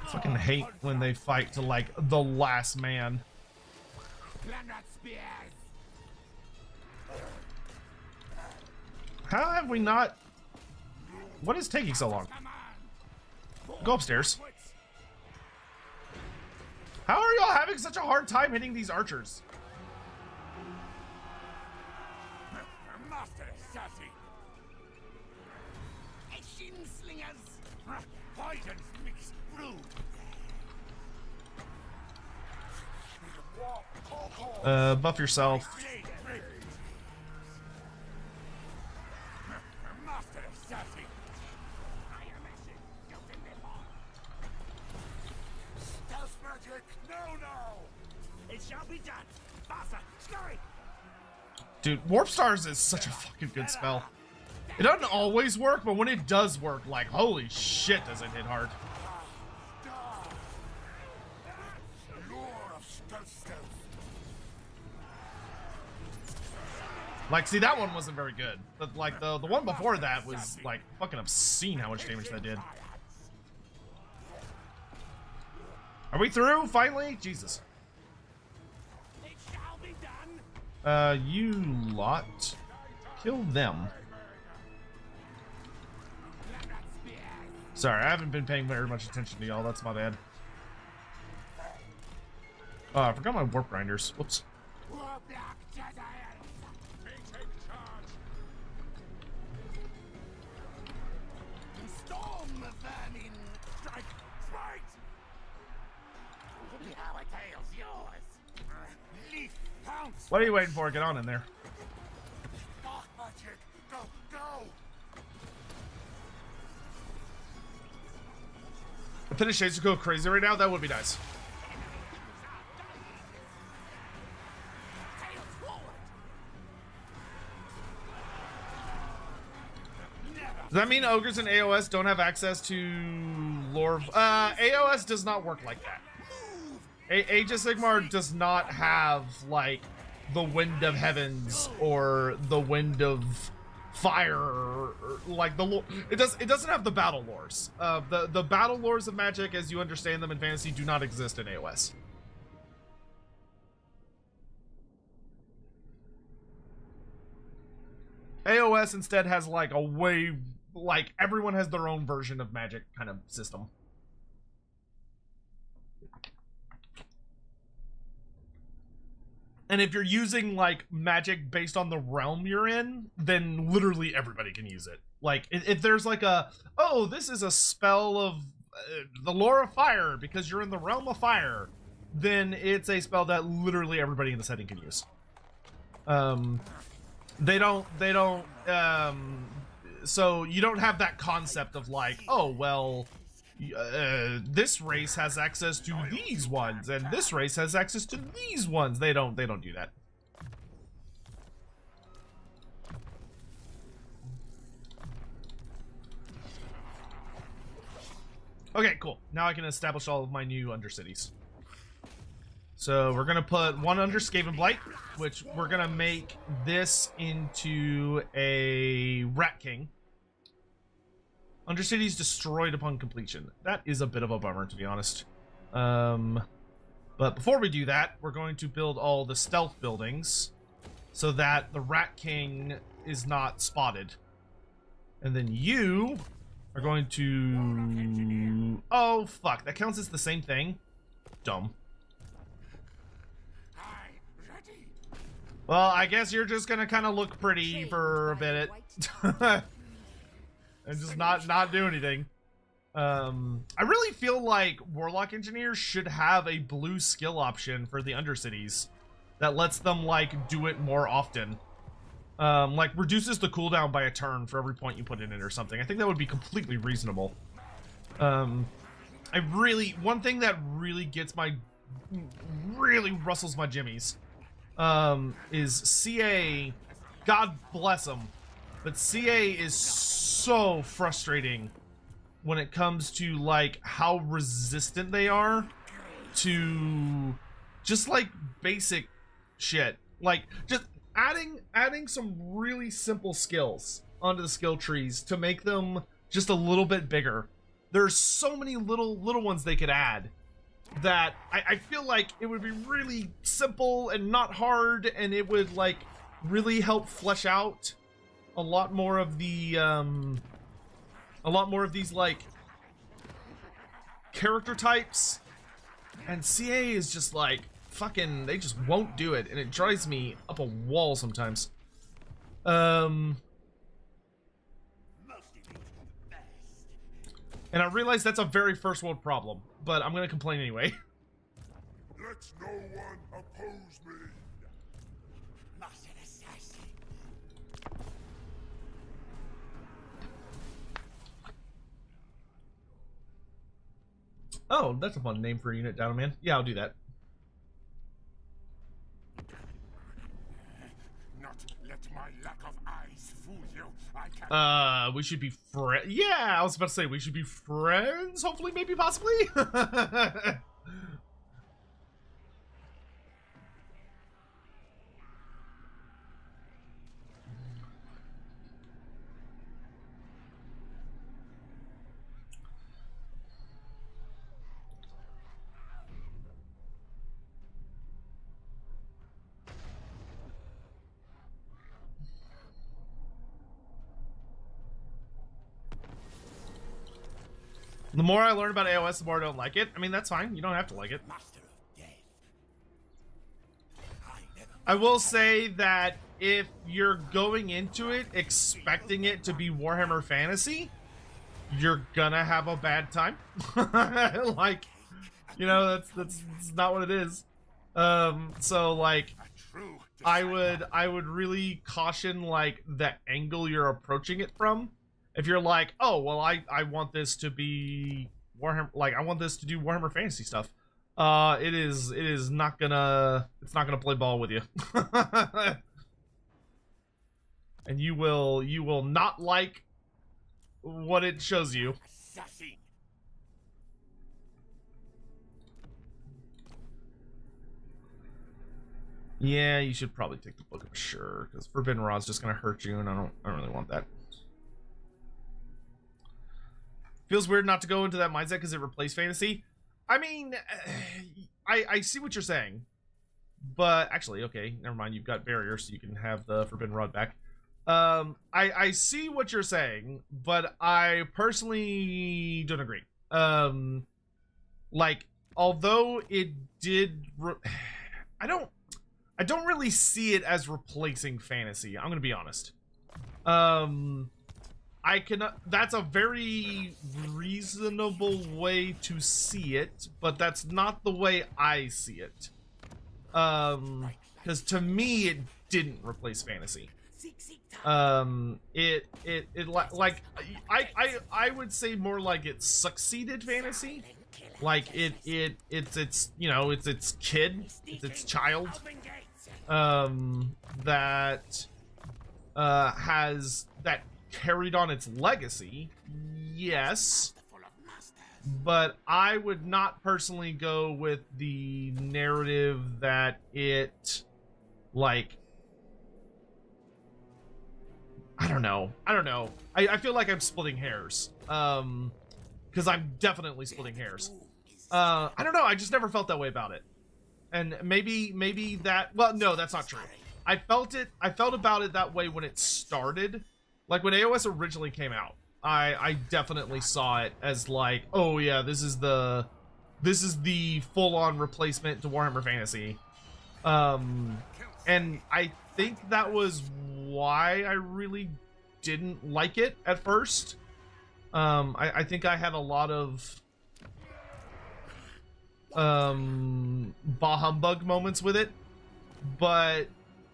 Fucking hate when they fight to like the last man. How have we not? What is taking so long? Go upstairs. How are y'all having such a hard time hitting these archers? Buff yourself. Dude, Warp Stars is such a fucking good spell. It doesn't always work, but when it does work, like, holy shit, does it hit hard. Like, see, that one wasn't very good. But, like, the one before that was, like, fucking obscene how much damage that did. Are we through, finally? Jesus. You lot. Kill them. Sorry, I haven't been paying very much attention to y'all. That's my bad. Oh, I forgot my warp grinders. Whoops. What are you waiting for? Get on in there. If the shades would go crazy right now, that would be nice. Does that mean ogres and AoS don't have access to lore? AoS does not work like that. Age of Sigmar does not have, like, the Wind of Heavens or the Wind of Fire, or like the it doesn't have the battle lores. The battle lores of Magic, as you understand them in fantasy, do not exist in AoS. AoS instead has like a way, like everyone has their own version of Magic kind of system. And if you're using, like, Magic based on the realm you're in, then literally everybody can use it. Like, if there's, like, oh, this is a spell of the lore of fire because you're in the realm of fire, then it's a spell that literally everybody in the setting can use. So you don't have that concept of, like, oh, well, this race has access to these ones, and this race has access to these ones. They don't do that. Okay, cool. Now I can establish all of my new undercities. So we're gonna put one under Skaven Blight, which we're gonna make this into a Rat King. Undercities destroyed upon completion. That is a bit of a bummer, to be honest. But before we do that, we're going to build all the stealth buildings so that the Rat King is not spotted. And then you are going to... Oh, fuck. That counts as the same thing? Dumb. Well, I guess you're just gonna kind of look pretty for a bit. And just not do anything. I really feel like Warlock Engineers should have a blue skill option for the Undercities that lets them, like, do it more often. Like, reduces the cooldown by a turn for every point you put in it or something. I think that would be completely reasonable. One thing that really gets my... really rustles my jimmies is CA, God bless them, but CA is so frustrating when it comes to like how resistant they are to just like basic shit. Like just adding some really simple skills onto the skill trees to make them just a little bit bigger. There's so many little ones they could add that I feel like it would be really simple and not hard, and it would like really help flesh out a lot more of the these like character types. And CA is just like fucking, they just won't do it, and it drives me up a wall sometimes. And I realize that's a very first world problem, but I'm gonna complain anyway. Let no one oppose me. Master assassin. Oh, that's a fun name for a unit, Down Man. Yeah, I'll do that. Not let my lack of eyes fool you. I can We should be friends. Yeah, I was about to say we should be friends. Hopefully, maybe, possibly. The more I learn about AoS, the more I don't like it. I mean, that's fine. You don't have to like it. Master of death. I will say that if you're going into it expecting it to be Warhammer Fantasy, you're gonna have a bad time. Like, you know, that's not what it is. So like, a true I would really caution like the angle you're approaching it from. If you're like, oh well, I want this to be Warhammer, like I want this to do Warhammer Fantasy stuff, it's not gonna play ball with you. And you will not like what it shows you. assassin. Yeah, you should probably take the Book of Assure, because Forbidden Rod's just gonna hurt you, and I don't really want that. Feels weird not to go into that mindset because it replaced fantasy. I mean, I see what you're saying, but actually, okay, never mind. You've got barrier, so you can have the Forbidden Rod back. I see what you're saying, but I personally don't agree. Like, although it did, I don't really see it as replacing fantasy. I'm gonna be honest. That's a very reasonable way to see it, but that's not the way I see it. Because to me, it didn't replace fantasy. Like I would say more like it succeeded fantasy. Like it's you know, it's its kid, it's its child, that has that carried on its legacy, yes, but I would not personally go with the narrative that it, like, I don't know. I feel like I'm splitting hairs, because I'm definitely splitting hairs. I don't know, I just never felt that way about it. And maybe that, well, no, that's not true. I felt about it that way when it started. Like when AoS originally came out, I definitely saw it as like, oh yeah, this is the full-on replacement to Warhammer Fantasy. And I think that was why I really didn't like it at first. I think I had a lot of bah humbug moments with it, but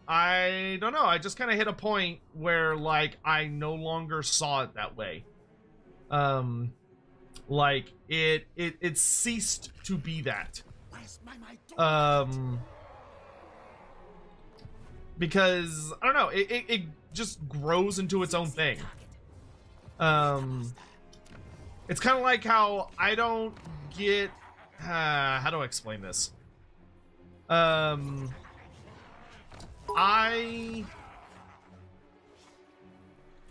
I don't know, I just kind of hit a point where like I no longer saw it that way. Like it ceased to be that. because I don't know, it just grows into its own thing. It's kind of like how I don't get how do I explain this?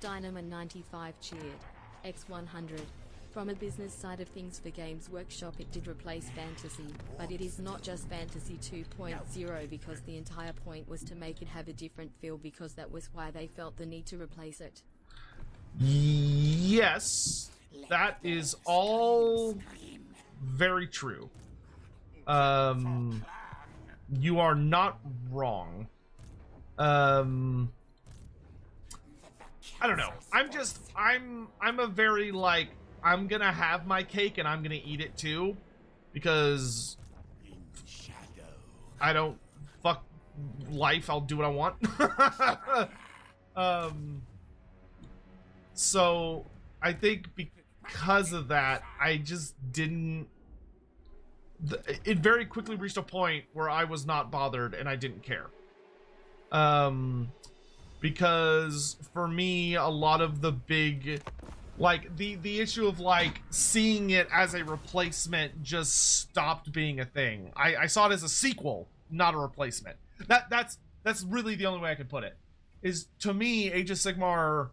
Dynamo95 cheered. X100. From a business side of things for Games Workshop, it did replace fantasy, but it is not just fantasy 2.0 because the entire point was to make it have a different feel, because that was why they felt the need to replace it. Yes, that is all very true. You are not wrong. I don't know. I'm a very, like, I'm gonna have my cake and I'm gonna eat it too, because I don't fuck life. I'll do what I want. So I think because of that, I just didn't. It very quickly reached a point where I was not bothered and I didn't care. Because for me, a lot of the big, like, the issue of, like, seeing it as a replacement just stopped being a thing. I saw it as a sequel, not a replacement. That's really the only way I could put it. Is, to me, Age of Sigmar,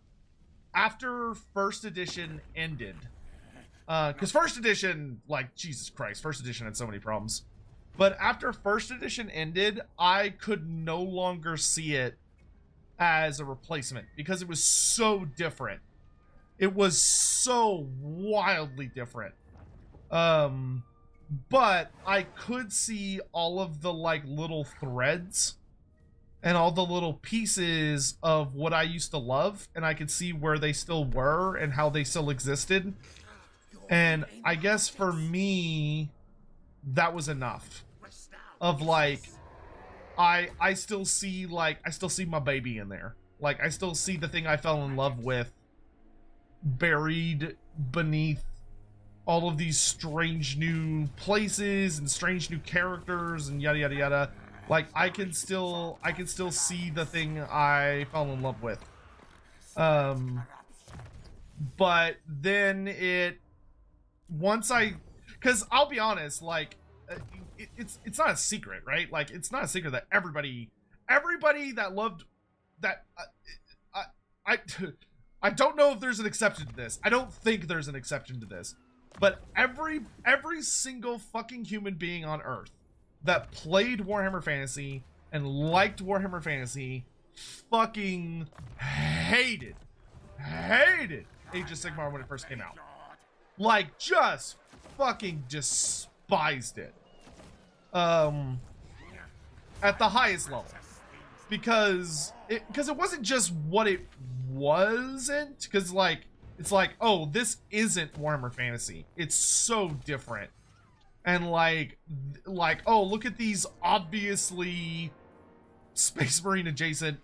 after first edition ended, because first edition, like, Jesus Christ, first edition had so many problems. But after first edition ended, I could no longer see it as a replacement because it was so different. It was so wildly different. But I could see all of the, like, little threads and all the little pieces of what I used to love, and I could see where they still were and how they still existed. And I guess for me, that was enough. Of, like, I still see, like, I still see my baby in there. Like, I still see the thing I fell in love with buried beneath all of these strange new places and strange new characters and yada yada yada. Like, I can still see the thing I fell in love with. But then because I'll be honest, like, it's not a secret, right? Like, it's not a secret that everybody that loved that, I don't know if there's an exception to this. I don't think there's an exception to this. But every single fucking human being on Earth that played Warhammer Fantasy and liked Warhammer Fantasy fucking hated Age of Sigmar when it first came out. Like, just fucking despised it. At the highest level. Because it wasn't just what it wasn't. Because, like, it's like, oh, this isn't Warhammer Fantasy. It's so different. And, like, oh, look at these obviously Space Marine adjacent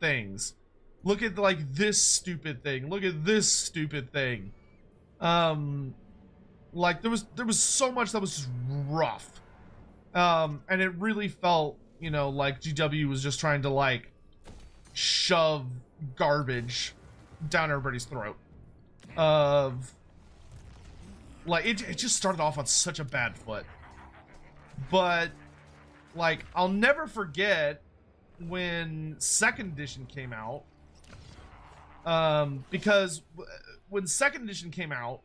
things. Look at, like, this stupid thing. Look at this stupid thing. Like, there was so much that was just rough. And it really felt, you know, like GW was just trying to, like, shove garbage down everybody's throat. Like, it just started off on such a bad foot. But, like, I'll never forget when 2nd edition came out. Because when 2nd edition came out,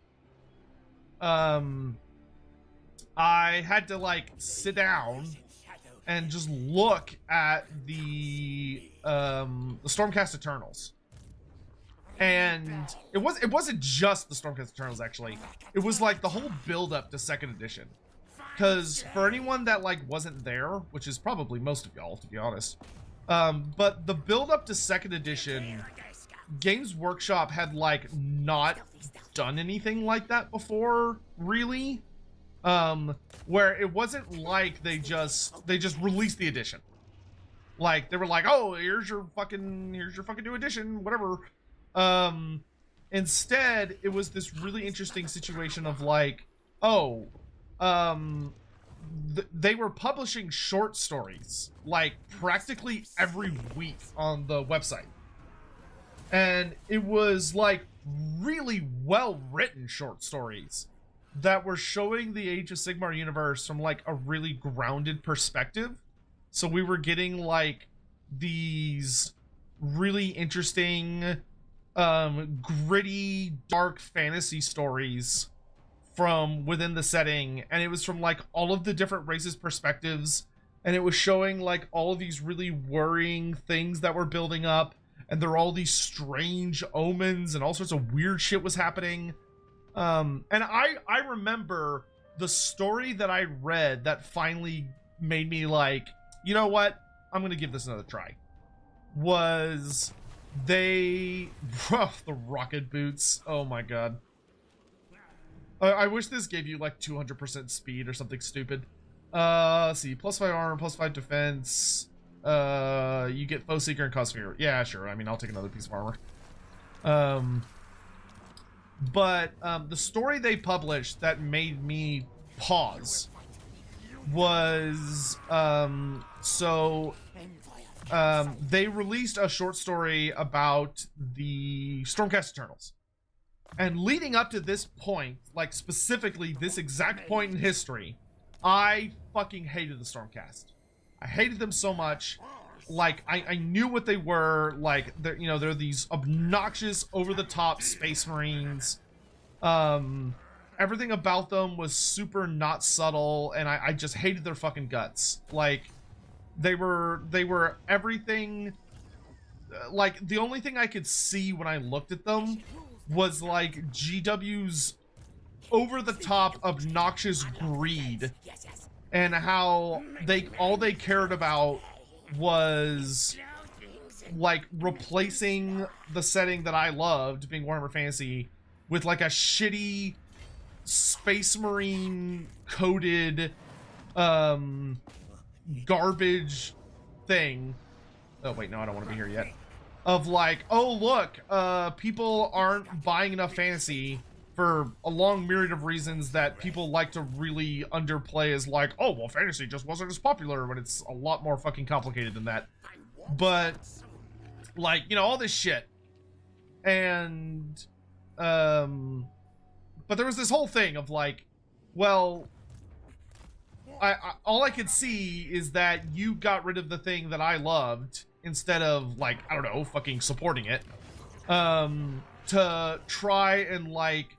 I had to, like, sit down and just look at the Stormcast Eternals. And it wasn't just the Stormcast Eternals, actually. It was, like, the whole build-up to 2nd edition. Because for anyone that, like, wasn't there, which is probably most of y'all, to be honest, but the build-up to 2nd edition, Games Workshop had, like, not done anything like that before, really. Where it wasn't like they just released the edition. Like, they were like, oh, here's your fucking new edition, whatever. Instead, it was this really interesting situation of, like, oh, they were publishing short stories like practically every week on the website, and it was like really well written short stories that were showing the Age of Sigmar universe from like a really grounded perspective. So we were getting like these really interesting gritty dark fantasy stories from within the setting, and it was from like all of the different races' perspectives, and it was showing like all of these really worrying things that were building up, and there were all these strange omens and all sorts of weird shit was happening. And I remember the story that I read that finally made me like, you know what, I'm gonna give this another try, was the rocket boots. Oh my god. I wish this gave you like 200% speed or something stupid. Let's see, +5 armor, +5 defense. You get foe seeker and cause fear. Yeah, sure. I mean, I'll take another piece of armor. But the story they published that made me pause was they released a short story about the Stormcast Eternals. And leading up to this point, like specifically this exact point in history, I fucking hated the Stormcast. I hated them so much. Like, I knew what they were. Like, they're these obnoxious, over-the-top space marines. Everything about them was super not subtle, and I just hated their fucking guts. Like, they were everything. Like, the only thing I could see when I looked at them was like GW's over-the-top obnoxious greed, and how all they cared about was like replacing the setting that I loved, being Warhammer Fantasy, with like a shitty Space Marine coded garbage thing. Oh wait, no, I don't want to be here yet. Of like, oh look, people aren't buying enough fantasy for a long myriad of reasons that people like to really underplay as like, oh well, fantasy just wasn't as popular, when it's a lot more fucking complicated than that. But like, all this shit. And but there was this whole thing of like, well, all I could see is that you got rid of the thing that I loved, instead of like, I don't know, fucking supporting it, to try and like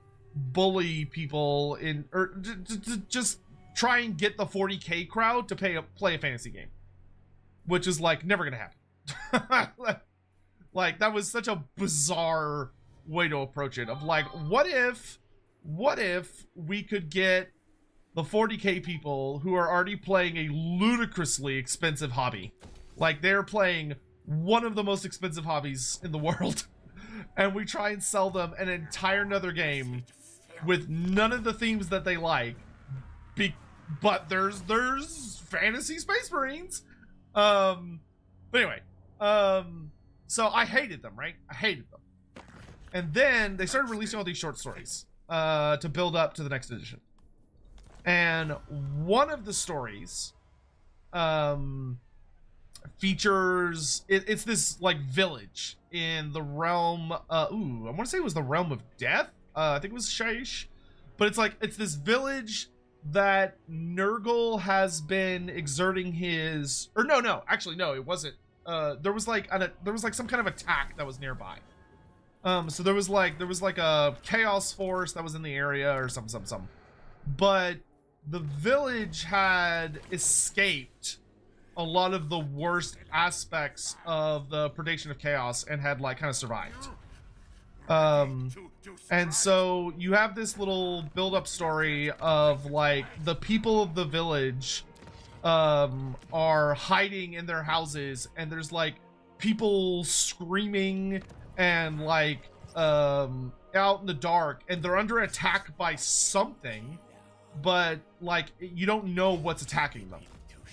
bully people or just try and get the 40K crowd to play a fantasy game, which is like never gonna happen. Like, that was such a bizarre way to approach it, of like, what if we could get the 40K people who are already playing a ludicrously expensive hobby, like they're playing one of the most expensive hobbies in the world, and we try and sell them an entire another game with none of the themes that they like, but there's fantasy Space Marines. But anyway, so I hated them, right? I hated them. And then they started releasing all these short stories to build up to the next edition. And one of the stories features, it's this like village in the realm, I want to say it was the realm of death. I think it was Shaish, but it's this village that Nurgle has been exerting his, or no, actually no, it wasn't. There was like some kind of attack that was nearby. So there was like a chaos force that was in the area or something. But the village had escaped a lot of the worst aspects of the predation of chaos and had like kind of survived. And so you have this little build-up story of like the people of the village are hiding in their houses, and there's like people screaming and like out in the dark, and they're under attack by something, but like you don't know what's attacking them.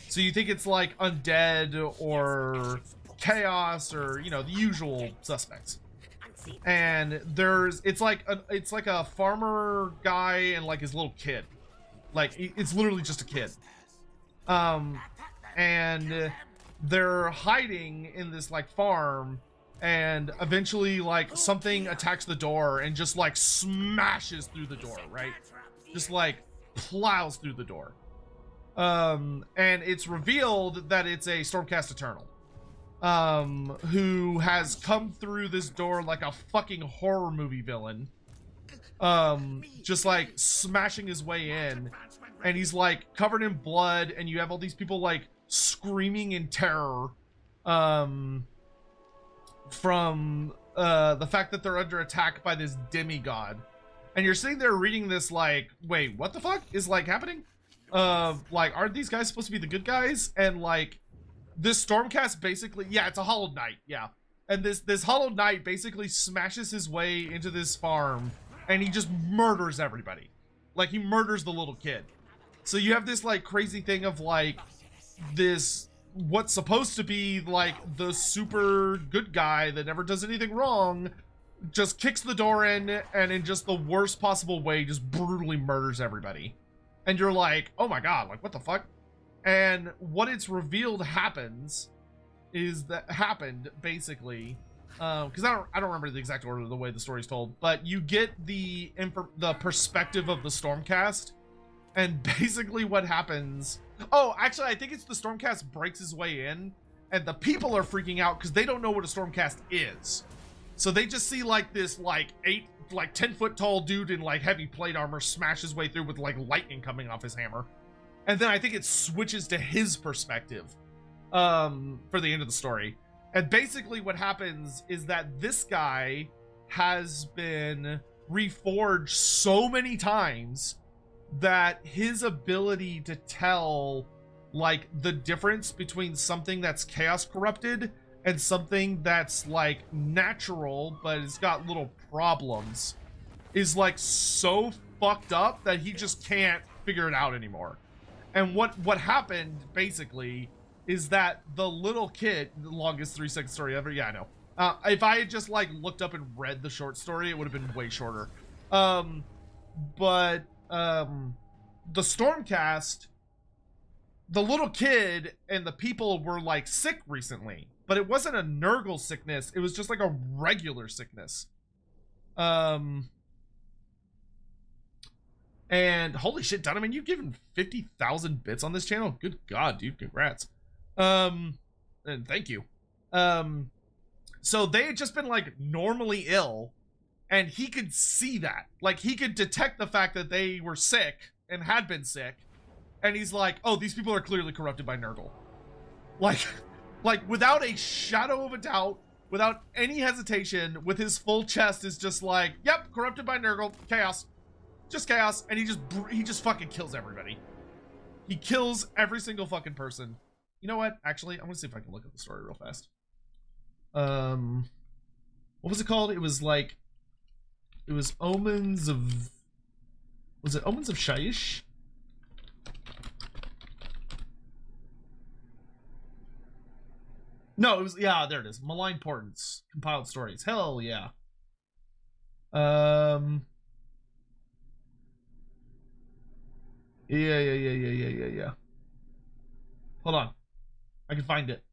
So you think it's like undead or chaos or the usual suspects. And it's like a farmer guy and like his little kid. Like it's literally just a kid. And they're hiding in this like farm, and eventually like something attacks the door and just like smashes through the door, right? Just like plows through the door. And it's revealed that it's a Stormcast Eternal, who has come through this door like a fucking horror movie villain, just like smashing his way in, and he's like covered in blood, and you have all these people like screaming in terror, from the fact that they're under attack by this demigod. And you're sitting there reading this like, wait, what the fuck is like happening? Like, aren't these guys supposed to be the good guys? And like, this Stormcast basically, yeah, it's a Hollow Knight, yeah. And this Hollow Knight basically smashes his way into this farm, and he just murders everybody. Like, he murders the little kid. So you have this like crazy thing of like this, what's supposed to be like the super good guy that never does anything wrong, just kicks the door in, and in just the worst possible way just brutally murders everybody. And you're like, oh my god, like what the fuck? And what it's revealed happens is that happened basically, because I don't remember the exact order of the way the story's told, but you get the perspective of the Stormcast, and basically what happens, oh, actually I think it's the Stormcast breaks his way in, and the people are freaking out because they don't know what a Stormcast is. So they just see like this like 10-foot tall dude in like heavy plate armor smash his way through with like lightning coming off his hammer. And then I think it switches to his perspective for the end of the story. And basically what happens is that this guy has been reforged so many times that his ability to tell like the difference between something that's chaos corrupted and something that's like natural but it's got little problems is like so fucked up that he just can't figure it out anymore. And what happened basically is that the little kid, the longest 3-second story ever, yeah, I know, if I had just like looked up and read the short story, it would have been way shorter. But the Stormcast, the little kid and the people were like sick recently, but it wasn't a Nurgle sickness, it was just like a regular sickness. And holy shit, Donovan, you've given 50,000 bits on this channel. Good god, dude, congrats. And thank you. So they had just been like normally ill, and he could see that. Like, he could detect the fact that they were sick and had been sick, and he's like, oh, these people are clearly corrupted by Nurgle. Like without a shadow of a doubt, without any hesitation, with his full chest is just like, yep, corrupted by Nurgle, chaos. Just chaos, and he just fucking kills everybody. He kills every single fucking person. You know what? Actually, I'm gonna see if I can look at the story real fast. What was it called? It was Omens of... Was it Omens of Shyish? No, it was, yeah, there it is. Malign Portents, compiled stories. Hell yeah. Yeah. Hold on. I can find it.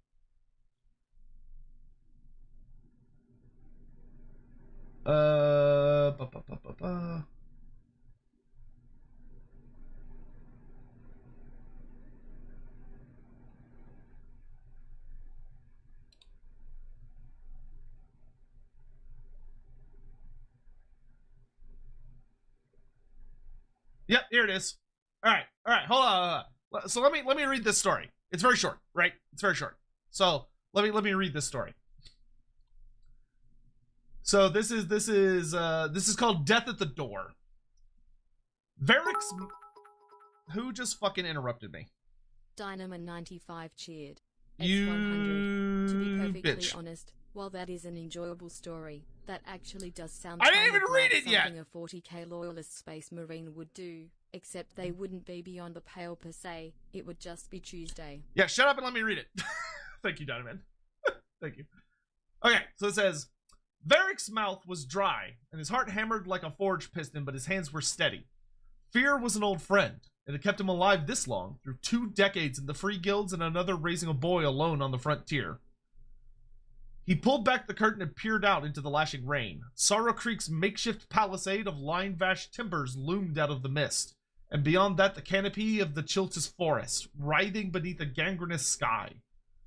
Yep, here it is. All right, hold on. So let me read this story. It's very short, right? It's very short. So let me read this story. So this is called Death at the Door. Varix, who just fucking interrupted me? Dynamo95 cheered. You X100. To be perfectly bitch. honest, while that is an enjoyable story, that actually does sound. I didn't kind even of read like it yet. something a 40k loyalist space marine would do. Except they wouldn't be beyond the pale per se. It would just be Tuesday. Yeah, shut up and let me read it. Thank you, Donovan. Thank you. Okay, so it says, Varric's mouth was dry, and his heart hammered like a forge piston, but his hands were steady. Fear was an old friend. It had kept him alive this long, through 2 decades in the free guilds and another raising a boy alone on the frontier. He pulled back the curtain and peered out into the lashing rain. Sorrow Creek's makeshift palisade of line-vashed timbers loomed out of the mist, and beyond that the canopy of the Chiltis forest, writhing beneath a gangrenous sky.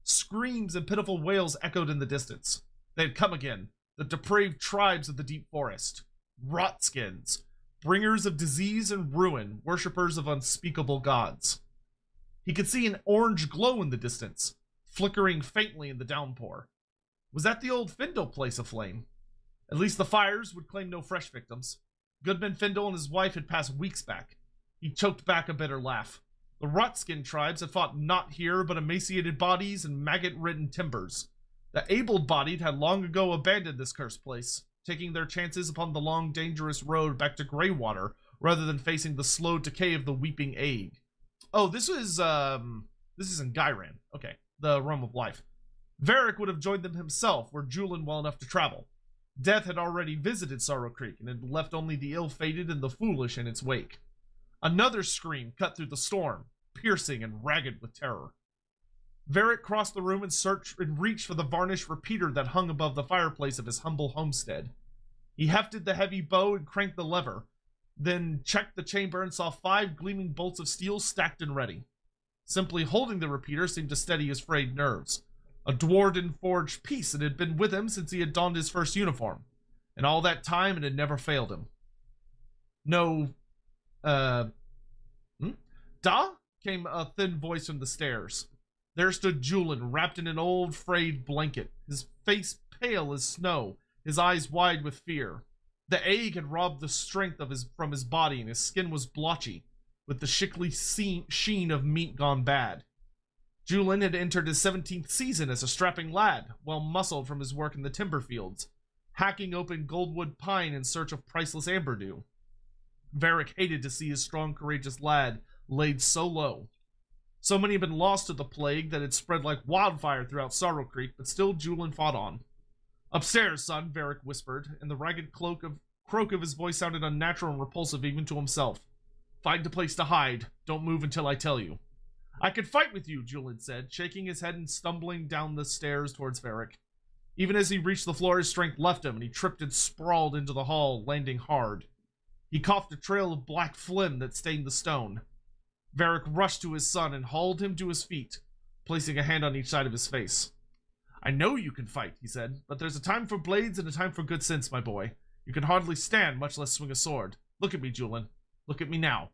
Screams and pitiful wails echoed in the distance. They had come again, the depraved tribes of the deep forest. Rotskins, bringers of disease and ruin, worshippers of unspeakable gods. He could see an orange glow in the distance, flickering faintly in the downpour. Was that the old Findle place aflame? At least the fires would claim no fresh victims. Goodman Findle and his wife had passed weeks back. He choked back a bitter laugh. The Rotskin tribes had fought not here but emaciated bodies and maggot-ridden timbers. The able-bodied had long ago abandoned this cursed place, taking their chances upon the long, dangerous road back to Greywater rather than facing the slow decay of the Weeping Egg. Oh, this is in Gyran. Okay, the Realm of Life. Varric would have joined them himself were Julian well enough to travel. Death had already visited Sorrow Creek and had left only the ill-fated and the foolish in its wake. Another scream cut through the storm, piercing and ragged with terror. Varric crossed the room and reached for the varnished repeater that hung above the fireplace of his humble homestead. He hefted the heavy bow and cranked the lever, then checked the chamber and saw 5 gleaming bolts of steel stacked and ready. Simply holding the repeater seemed to steady his frayed nerves. A Dwarden forged piece that had been with him since he had donned his first uniform, and all that time it had never failed him. No, Da? Came a thin voice from the stairs. There stood Julian, wrapped in an old frayed blanket, his face pale as snow, his eyes wide with fear. The ague had robbed the strength from his body, and his skin was blotchy, with the sickly sheen of meat gone bad. Julian had entered his 17th season as a strapping lad, well muscled from his work in the timber fields, hacking open goldwood pine in search of priceless amberdew. Varric hated to see his strong, courageous lad laid so low. So many had been lost to the plague that had spread like wildfire throughout Sorrow Creek, but still Julian fought on. "Upstairs, son," Varric whispered, and the ragged croak of his voice sounded unnatural and repulsive even to himself. "Find a place to hide. Don't move until I tell you." "I could fight with you," Julian said, shaking his head and stumbling down the stairs towards Varric. Even as he reached the floor, his strength left him, and he tripped and sprawled into the hall, landing hard. He coughed a trail of black phlegm that stained the stone. Varric rushed to his son and hauled him to his feet, placing a hand on each side of his face. "I know you can fight," he said, "but there's a time for blades and a time for good sense, my boy. You can hardly stand, much less swing a sword. Look at me, Julian. Look at me now."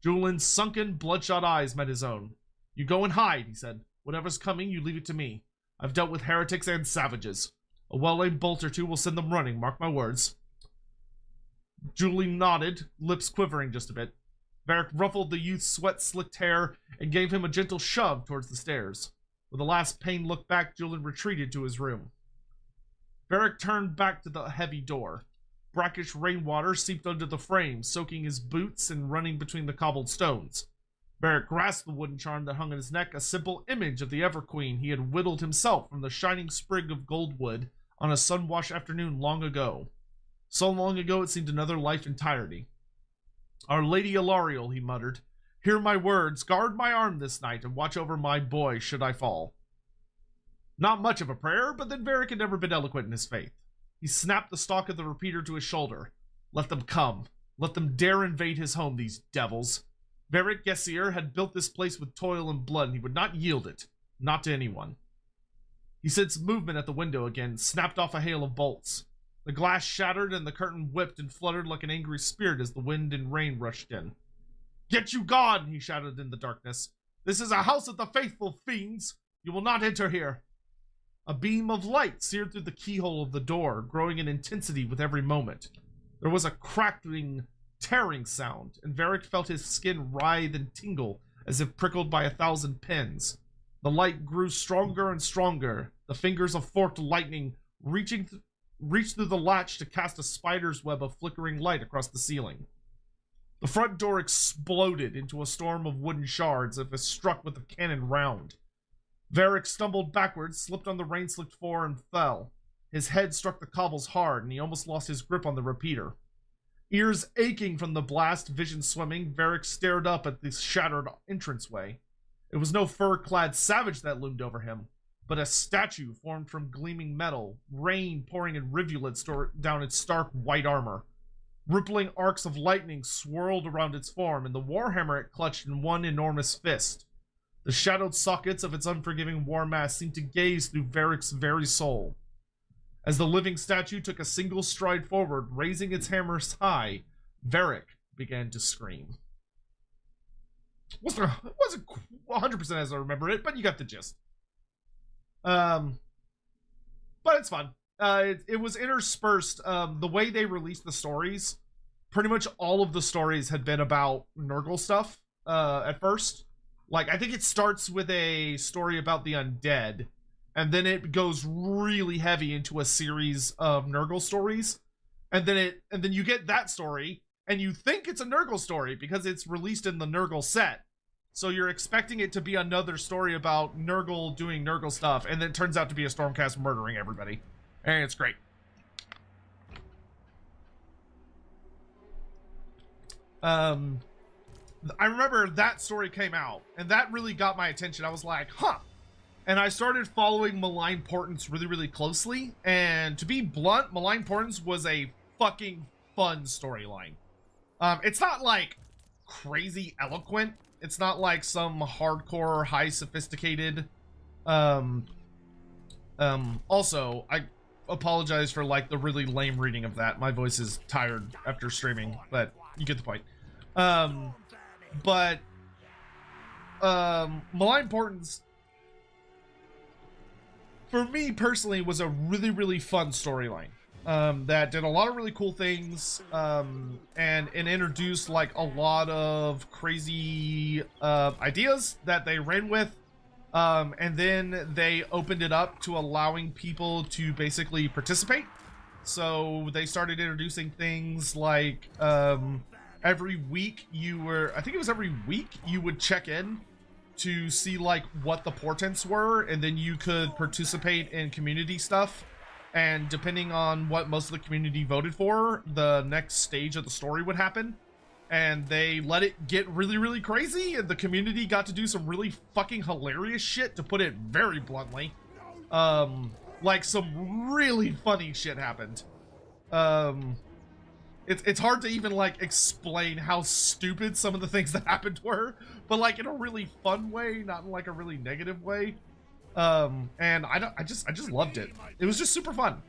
Julian's sunken, bloodshot eyes met his own. "You go and hide," he said. "Whatever's coming, you leave it to me. I've dealt with heretics and savages. A well-aimed bolt or two will send them running, mark my words." Julian nodded, lips quivering just a bit. Varric ruffled the youth's sweat-slicked hair and gave him a gentle shove towards the stairs. With a last pained look back, Julian retreated to his room. Varric turned back to the heavy door. Brackish rainwater seeped under the frame, soaking his boots and running between the cobbled stones. Varric grasped the wooden charm that hung on his neck, a simple image of the Everqueen he had whittled himself from the shining sprig of goldwood on a sun-washed afternoon long ago. So long ago it seemed another life entirety. "Our Lady Alariel," he muttered, "hear my words, guard my arm this night, and watch over my boy should I fall." Not much of a prayer, but then Varric had never been eloquent in his faith. He snapped the stock of the repeater to his shoulder. Let them come. Let them dare invade his home, these devils. Varric Gessir had built this place with toil and blood, and he would not yield it. Not to anyone. He sensed movement at the window again, snapped off a hail of bolts. The glass shattered and the curtain whipped and fluttered like an angry spirit as the wind and rain rushed in. "Get you gone!" he shouted in the darkness. "This is a house of the faithful, fiends! You will not enter here!" A beam of light seared through the keyhole of the door, growing in intensity with every moment. There was a crackling, tearing sound, and Varric felt his skin writhe and tingle as if prickled by 1,000 pins. The light grew stronger and stronger, the fingers of forked lightning reached through the latch to cast a spider's web of flickering light across the ceiling. The front door exploded into a storm of wooden shards as if struck with a cannon round. Varric stumbled backwards, slipped on the rain-slicked floor, and fell. His head struck the cobbles hard, and he almost lost his grip on the repeater. Ears aching from the blast, vision swimming, Varric stared up at the shattered entranceway. It was no fur-clad savage that loomed over him, but a statue formed from gleaming metal, rain pouring in rivulets down its stark white armor. Rippling arcs of lightning swirled around its form, and the warhammer it clutched in one enormous fist. The shadowed sockets of its unforgiving war mask seemed to gaze through Varric's very soul. As the living statue took a single stride forward, raising its hammers high, Varric began to scream. It wasn't 100% as I remember it, but you got the gist. But it's fun. It was interspersed. The way they released the stories, pretty much all of the stories had been about Nurgle stuff at first. Like, I think it starts with a story about the undead, and then it goes really heavy into a series of Nurgle stories, and then you get that story, and you think it's a Nurgle story because it's released in the Nurgle set. So you're expecting it to be another story about Nurgle doing Nurgle stuff, and then it turns out to be a Stormcast murdering everybody. And it's great. I remember that story came out, and that really got my attention. I was like, huh. And I started following Malign Portents really, really closely. And to be blunt, Malign Portents was a fucking fun storyline. It's not like crazy eloquent. It's not like some hardcore, high sophisticated. Also, I apologize for like the really lame reading of that. My voice is tired after streaming, but you get the point. Malign Portents, for me personally, was a really, really fun storyline. That did a lot of really cool things, and introduced like a lot of crazy ideas that they ran with, and then they opened it up to allowing people to basically participate. So they started introducing things like every week I think it was every week you would check in to see like what the portents were, and then you could participate in community stuff. And depending on what most of the community voted for, the next stage of the story would happen. And they let it get really, really crazy, and the community got to do some really fucking hilarious shit, to put it very bluntly. Like some really funny shit happened. It's hard to even like explain how stupid some of the things that happened were, but like in a really fun way, not in like a really negative way. And I just loved it. It was just super fun.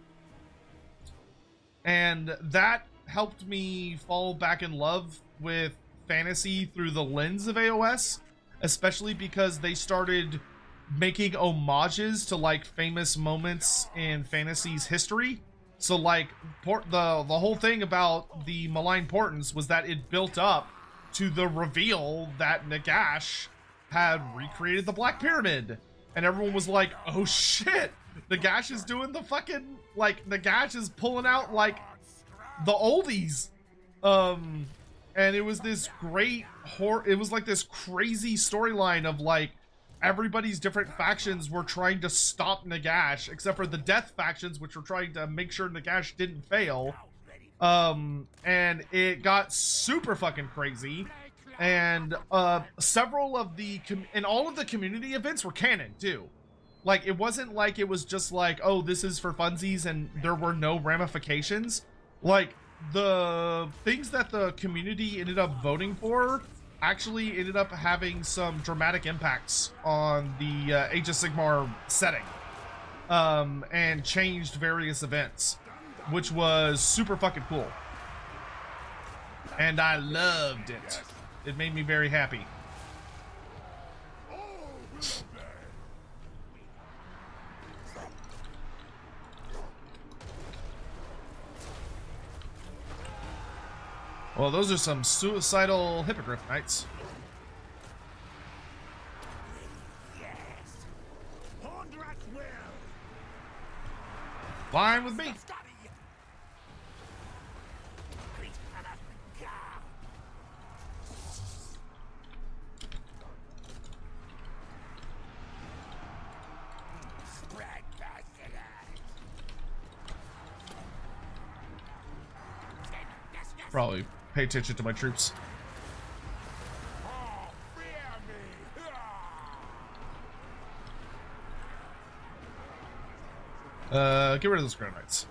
And that helped me fall back in love with fantasy through the lens of AoS, especially because they started making homages to like famous moments in fantasy's history. So like the whole thing about the Malign Portents was that it built up to the reveal that Nagash had recreated the Black Pyramid. And everyone was like, oh shit, Nagash is doing the fucking, like, Nagash is pulling out, like, the oldies. And it was this great it was like this crazy storyline of, like, everybody's different factions were trying to stop Nagash, except for the Death factions, which were trying to make sure Nagash didn't fail. And it got super fucking crazy. And several of the and all of the community events were canon too. Like, it wasn't like it was just like, oh, this is for funsies and there were no ramifications. Like, the things that the community ended up voting for actually ended up having some dramatic impacts on the Age of Sigmar setting, and changed various events, which was super fucking cool. And I loved it. It made me very happy. Well, those are some suicidal hippogriff knights. Fine with me. probably pay attention to my troops. Oh, fear me! Get rid of those Grey Knights.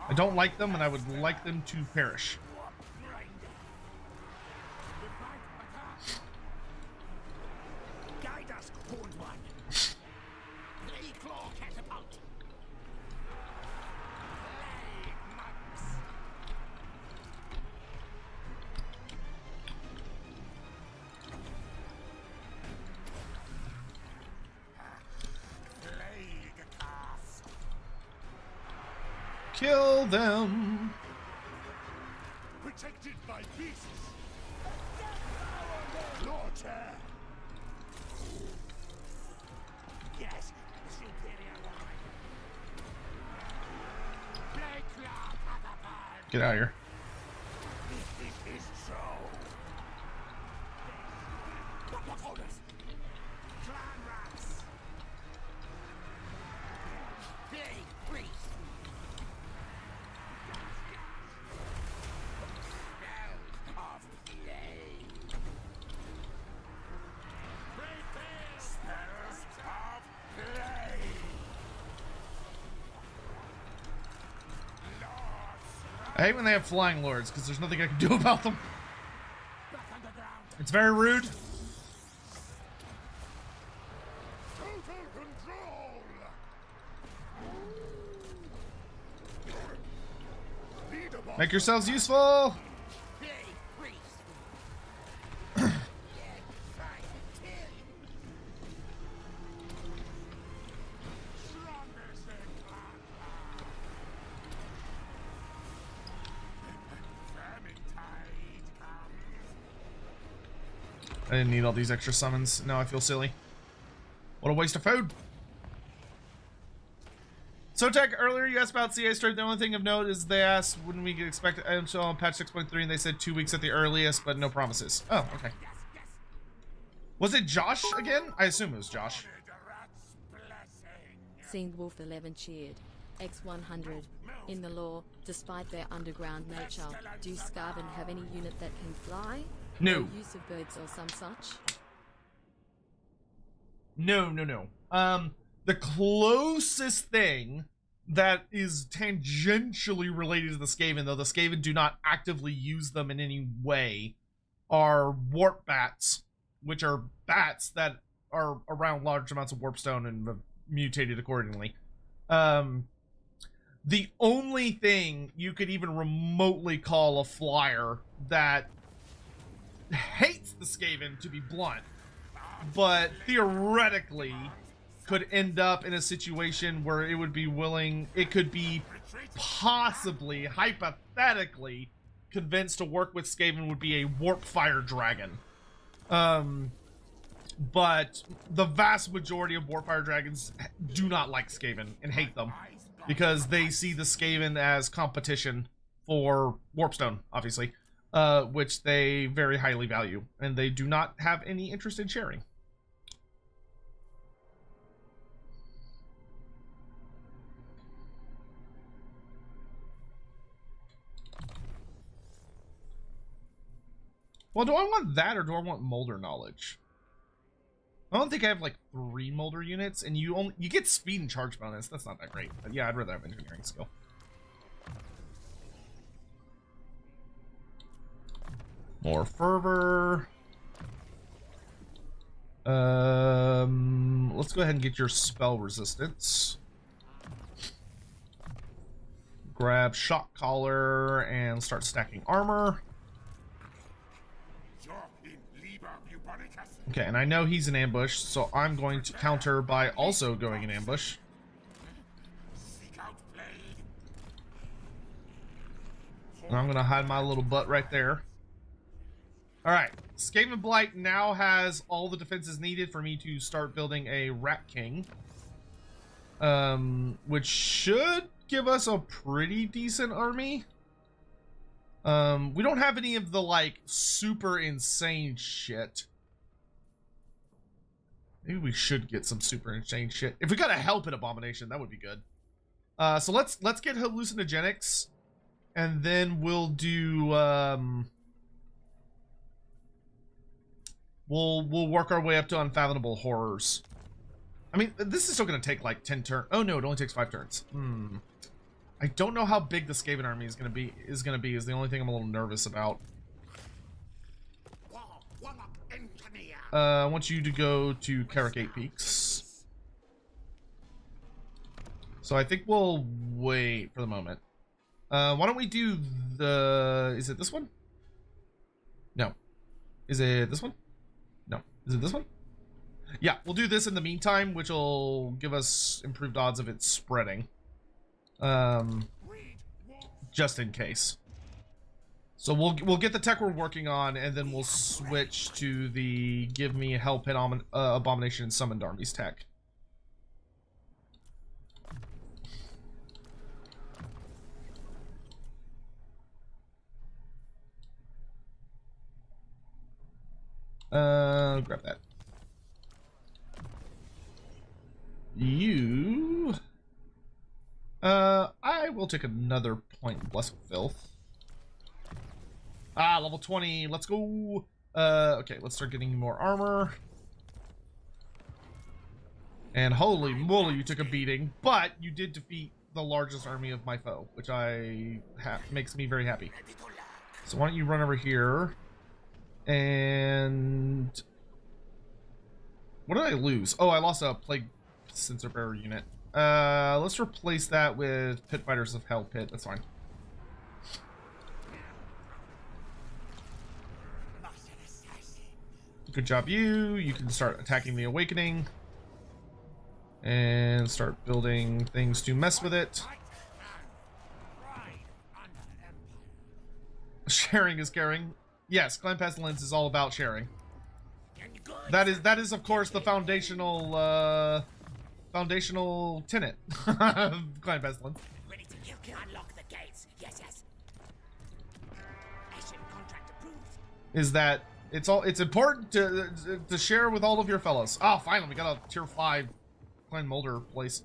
I don't like them, and I would like them to perish. Guide us, Horned One. Lady Claw catapult. Plague monks. Plague cast. Kill them. Protected by beasts. Loremaster. Yes, superior wine. Plague Claw catapult. Get out of here. It is so. What orders? Clan rats. Plague priest. Spells of plague. Spells of plague. I hate when they have flying lords because there's nothing I can do about them. Back underground. It's very rude. Total control. Leader boss. Make yourselves useful. Plague priest. Dead fight till. Strongest in clan. Vermintide comes. I didn't need all these extra summons. Now I feel silly. What a waste of food. Sotek, earlier you asked about CA strength. The only thing of note is they asked when we could expect until on patch 6.3, and they said 2 weeks at the earliest, but no promises. Oh, okay. Was it Josh again? I assume it was Josh. The rat's blessing. Seen Wolf 11 cheered. X100. In the lore, despite their underground nature, do Skaven have any unit that can fly? No. Or use of birds or some such? No. The closest thing that is tangentially related to the Skaven, though the Skaven do not actively use them in any way, are warp bats, which are bats that are around large amounts of warpstone and have mutated accordingly. The only thing you could even remotely call a flyer that hates the Skaven, to be blunt, but theoretically could end up in a situation where it would be it could be possibly, hypothetically, convinced to work with Skaven would be a warp fire dragon. But the vast majority of warp fire dragons do not like Skaven and hate them because they see the Skaven as competition for warpstone, obviously, which they very highly value, and they do not have any interest in sharing. Well, do I want that or do I want Molder knowledge? I don't think I have like 3 Molder units, and you get speed and charge bonus. That's not that great. But yeah, I'd rather have engineering skill. More fervor. Let's go ahead and get your spell resistance. Grab shock collar and start stacking armor. Okay, and I know he's in ambush, so I'm going to counter by also going in ambush. And I'm going to hide my little butt right there. Alright, Skaven Blight now has all the defenses needed for me to start building a Rat King. Which should give us a pretty decent army. We don't have any of the, like, super insane shit. Maybe we should get some super insane shit. If we got a Helping Abomination, that would be good. So let's get hallucinogenics And then we'll do, we'll work our way up to Unfathomable Horrors. I mean, this is still going to take like 10 turns. Oh no, it only takes 5 turns. I don't know how big the Skaven army is going to be. Is the only thing I'm a little nervous about. I want you to go to Carrick Peaks. So I think we'll wait for the moment. Why don't we do the... Is it this one? No. Is it this one? No. Is it this one? Yeah, we'll do this in the meantime, which will give us improved odds of it spreading. Just in case. So we'll get the tech we're working on, and then we'll switch to the give me Hell Pit Abomination and Summoned Armies tech. Grab that. You... I will take another point in Blessed Filth. Ah, level 20, let's go. Okay, let's start getting more armor. And holy moly, you took a beating, but you did defeat the largest army of my foe, which makes me very happy. So why don't you run over here, and what did I lose? Oh, I lost a Plague Sensor Bearer unit. Let's replace that with Pit Fighters of Hell Pit. That's fine. Good job, you. You can start attacking the Awakening and start building things to mess with it. Sharing is caring. Yes, Clan Pestilens is all about sharing. That is of course the foundational tenet of Clan Pestilens. Ready to kill. Unlock the gates. Yes, yes. Mission contract approved. Is that it's important to share with all of your fellows. Oh, finally we got a tier 5 Clan Molder place.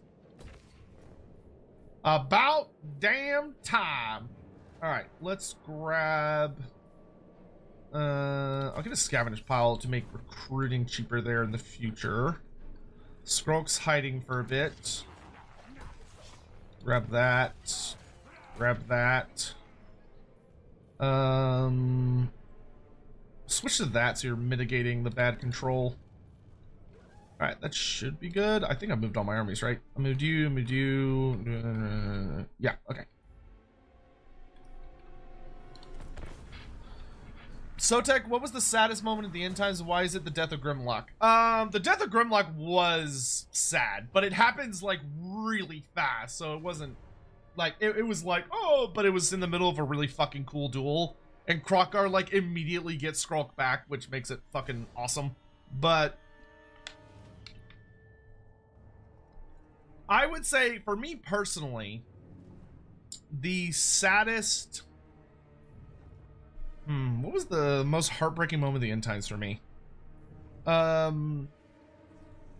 About damn time. All right, let's grab. I'll get a scavengers pile to make recruiting cheaper there in the future. Skrulk's hiding for a bit. Grab that. Grab that. Switch to that so you're mitigating the bad control. Alright, that should be good. I think I moved all my armies, right? I moved you, yeah, okay. Sotek, what was the saddest moment of the end times? Why is it the death of Grimlock? The death of Grimlock was sad, but it happens like really fast, so it wasn't like it was like, oh, but it was in the middle of a really fucking cool duel, and Krokar like immediately gets Skrulk back, which makes it fucking awesome. But I would say for me personally, the saddest what was the most heartbreaking moment of the end times for me?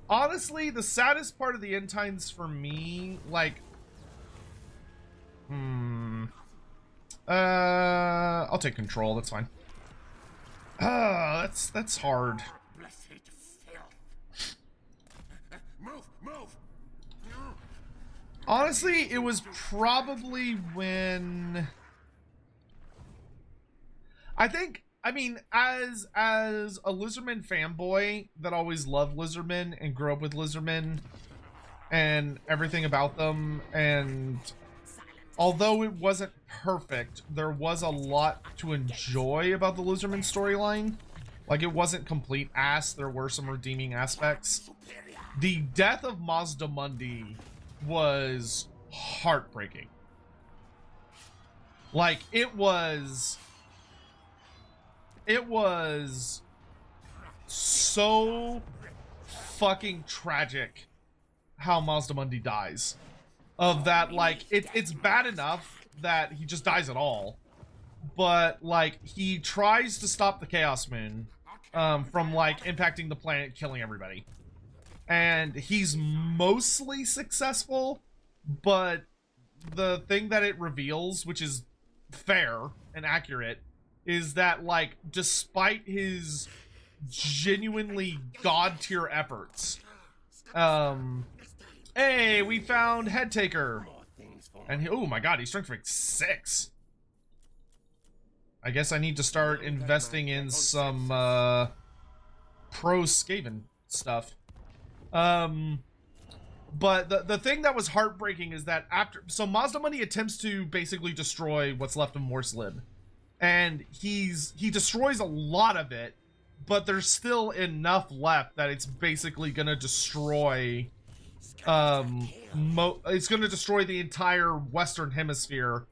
Honestly, the saddest part of the end times for me, like, I'll take control. That's fine. That's hard. Blessed filth. Move. Honestly, it was probably when I mean, as a Lizardman fanboy that always loved Lizardmen and grew up with Lizardmen and everything about them, and although it wasn't perfect, there was a lot to enjoy about the Lizardman storyline. Like, it wasn't complete ass, there were some redeeming aspects. The death of Mazdamundi was heartbreaking. Like, it was so fucking tragic how Mazdamundi dies. Of that, like, it's bad enough that he just dies at all, but like he tries to stop the Chaos Moon from like impacting the planet, killing everybody, and he's mostly successful, but the thing that it reveals, which is fair and accurate is that, like, despite his genuinely god tier efforts, hey, we found Head Taker, and oh my god, he's strength rank 6. I guess I need to start investing in some pro Skaven stuff. But the thing that was heartbreaking is that so Mazda Money attempts to basically destroy what's left of Morslib, and he destroys a lot of it, but there's still enough left that it's basically gonna destroy it's gonna destroy the entire Western Hemisphere,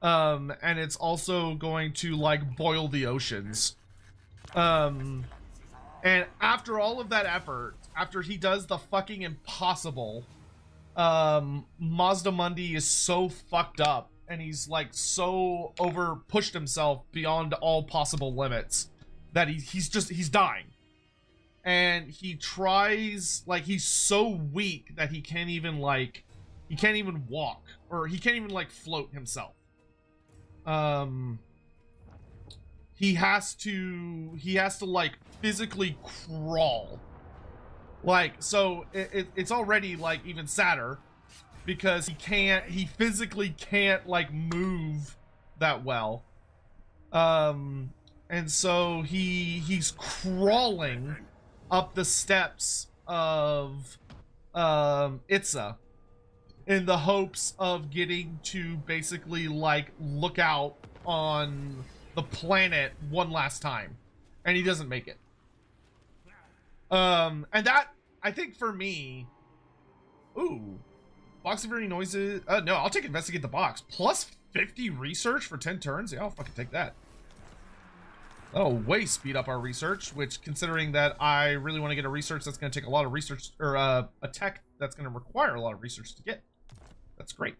and it's also going to, like, boil the oceans. And after all of that effort, after he does the fucking impossible, Mazda Mundi is so fucked up, and he's, like, so pushed himself beyond all possible limits that he's dying. And he tries, like, he's so weak that he can't even walk, or he can't even, like, float himself. He has to like physically crawl, like, so it's already, like, even sadder because he physically can't, like, move that well, and so he's crawling up the steps of Itza in the hopes of getting to basically, like, look out on the planet one last time, and he doesn't make it. And that, I think, for me, ooh, box of very noises. No, I'll take investigate the box plus 50 research for 10 turns. Yeah, I'll fucking take that. That'll way speed up our research, which, considering that I really want to get a research that's going to take a lot of research, or a tech that's going to require a lot of research to get. That's great.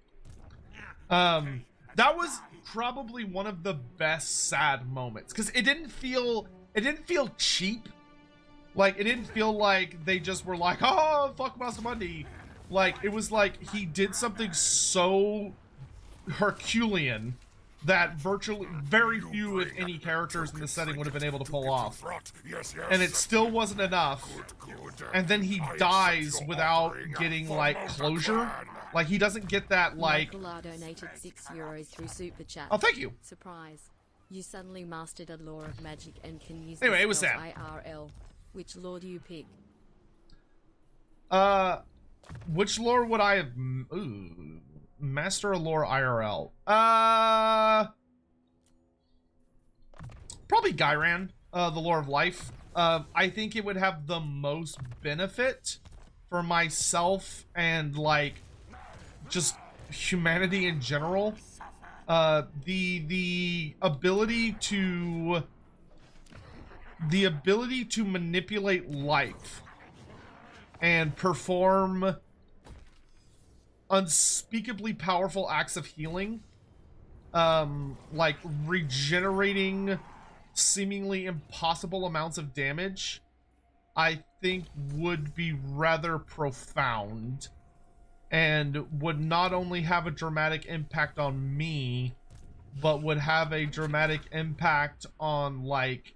That was probably one of the best sad moments, because it didn't feel cheap. Like, it didn't feel like they just were like, oh, fuck Mazda Mundi. Like, it was like he did something so Herculean that virtually very few, if any, characters in the setting would have been able to pull off. And it still wasn't enough. And then he dies without getting, like, closure. Like, he doesn't get that, like... Nicola donated €6 through Super Chat. Oh, thank you. Surprise. You suddenly mastered a lore of magic and can use anyway, it was spells Sam. IRL. Which lore do you pick? Which lore would I have... Ooh, master a lore IRL. Probably Gyran, the lore of life. I think it would have the most benefit for myself and, like, just humanity in general. The ability to manipulate life and perform unspeakably powerful acts of healing, like regenerating seemingly impossible amounts of damage, I think would be rather profound and would not only have a dramatic impact on me, but would have a dramatic impact on, like,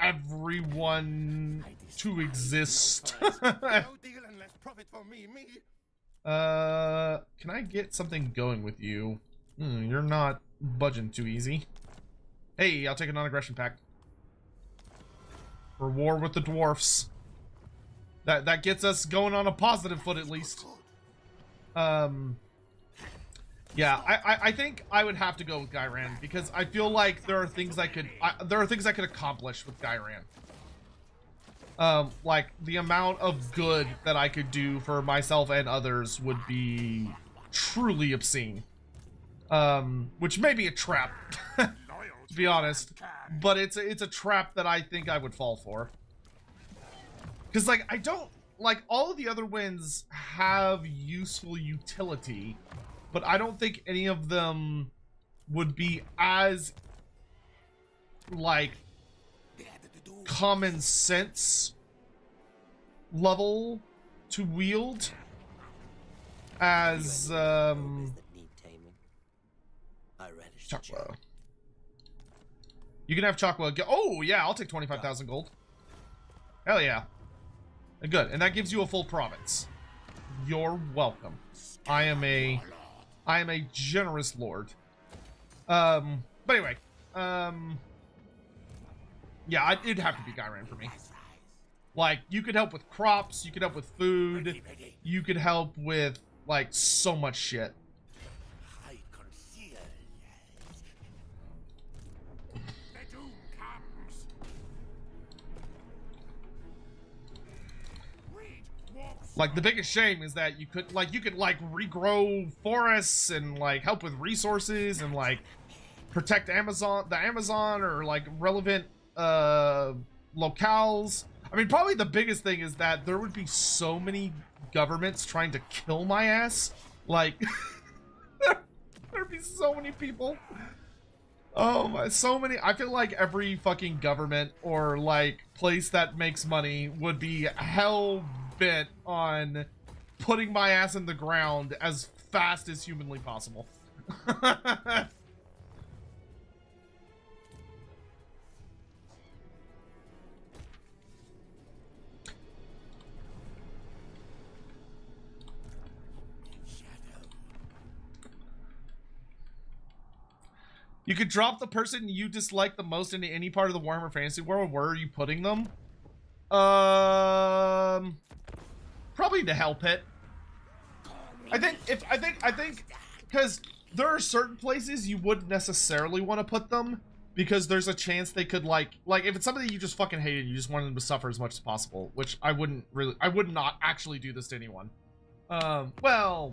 everyone to exist. Can I get something going with you? You're not budging too easy. Hey, I'll take a non-aggression pact. For war with the dwarfs. That gets us going on a positive foot, at least. Yeah, I think I would have to go with Gyran, because I feel like there are things I could accomplish with Gyran. Like, the amount of good that I could do for myself and others would be truly obscene. Which may be a trap, to be honest, but it's a trap that I think I would fall for. Because, like, I don't, like, all of the other wins have useful utility, but I don't think any of them would be as, like, common sense level to wield as I relish the Chakwa. You can have Chakwa. Oh, yeah, I'll take 25,000 gold. Hell yeah. Good, and that gives you a full province. You're welcome. I am a generous lord. But anyway, yeah, it'd have to be Gyran for me. Like, you could help with crops, you could help with food, you could help with, like, so much shit. I conceal. The doom comes. Read walks. Like, the biggest shame is that you could regrow forests and, like, help with resources and, like, protect the Amazon, or, like, relevant, locales. I mean, probably the biggest thing is that there would be so many governments trying to kill my ass. Like, there'd be so many people. Oh my, so many. I feel like every fucking government or, like, place that makes money would be hell bent on putting my ass in the ground as fast as humanly possible. You could drop the person you dislike the most into any part of the Warhammer Fantasy world. Where are you putting them? Probably the Hell Pit. I think because there are certain places you wouldn't necessarily want to put them because there's a chance they could like if it's somebody you just fucking hated, you just wanted them to suffer as much as possible, which I would not actually do this to anyone. Well,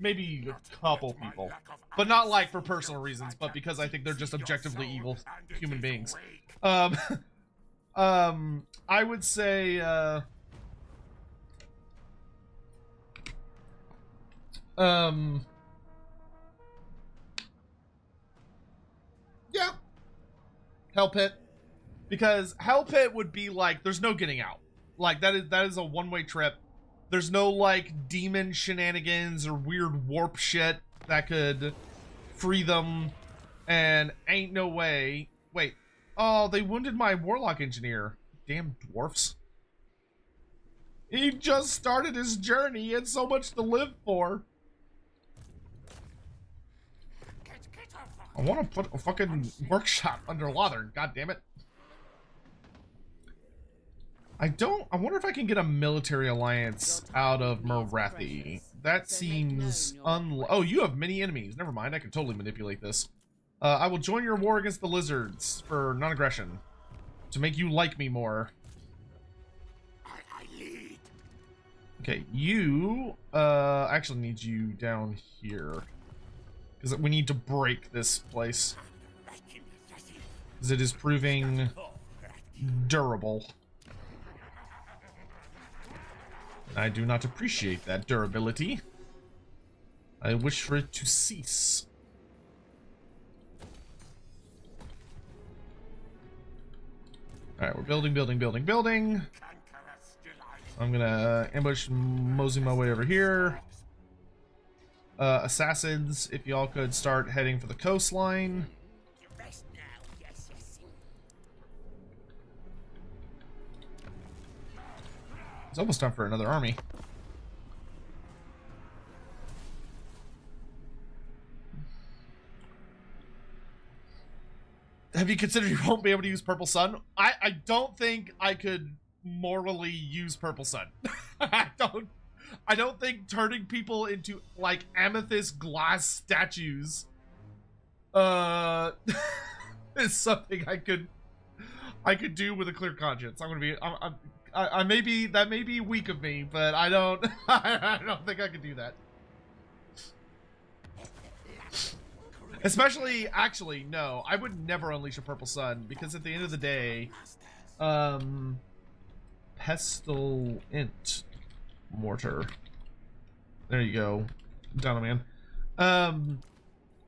maybe a couple people, but not like for personal reasons, but because I think they're just objectively evil human beings. I would say, yeah, Hell Pit, because Hell Pit would be like, there's no getting out. Like that is a one-way trip. There's no, like, demon shenanigans or weird warp shit that could free them. And ain't no way. Wait. Oh, they wounded my warlock engineer. Damn dwarfs. He just started his journey. He had so much to live for. I want to put a fucking workshop under Lothern. God damn it. I wonder if I can get a military alliance out of Marathi. That seems oh, you have many enemies. Never mind, I can totally manipulate this. I will join your war against the lizards for non-aggression to make you like me more. I lead. Okay, you actually need you down here because we need to break this place because it is proving durable. I do not appreciate that durability. I wish for it to cease. Alright, we're building. I'm gonna ambush, mosey my way over here. Assassins, if y'all could start heading for the coastline. It's almost time for another army. Have you considered you won't be able to use Purple Sun? I don't think I could morally use Purple Sun. I don't think turning people into like amethyst glass statues is something I could do with a clear conscience. I'm gonna be that may be weak of me, but I don't I don't think I could do that. Especially, actually, no, I would never unleash a Purple Sun because at the end of the day, Pestilens mortar. There you go, Donovan.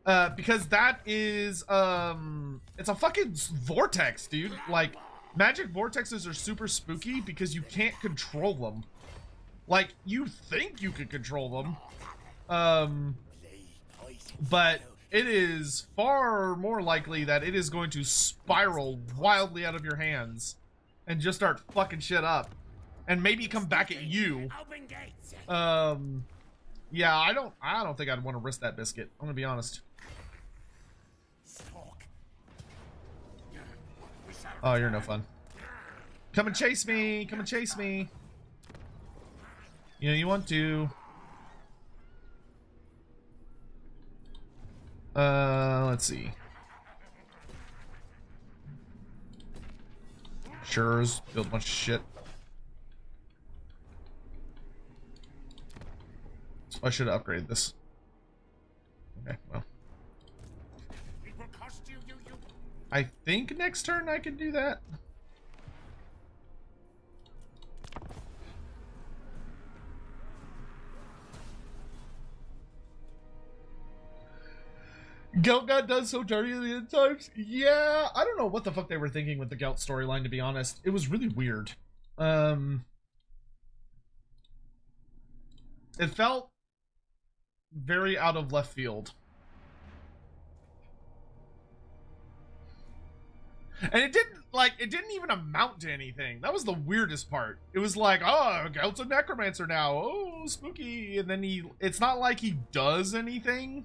Because that is it's a fucking vortex, dude. Like, magic vortexes are super spooky because you can't control them. Like, you think you could control them, but it is far more likely that it is going to spiral wildly out of your hands and just start fucking shit up and maybe come back at you. Open gates. Yeah, I don't think I'd want to risk that biscuit. I'm gonna be honest. Oh, you're no fun. Come and chase me. Come and chase me. You know you want to. Let's see. Sure's build a bunch of shit. I should have upgraded this. Okay, well. I think next turn I can do that. Gelt got done so dirty at the end times. Yeah, I don't know what the fuck they were thinking with the Gelt storyline, to be honest. It was really weird. It felt very out of left field. And it didn't even amount to anything. That was the weirdest part. It was like, oh, Gelt's a necromancer now. Oh, spooky. And then it's not like he does anything.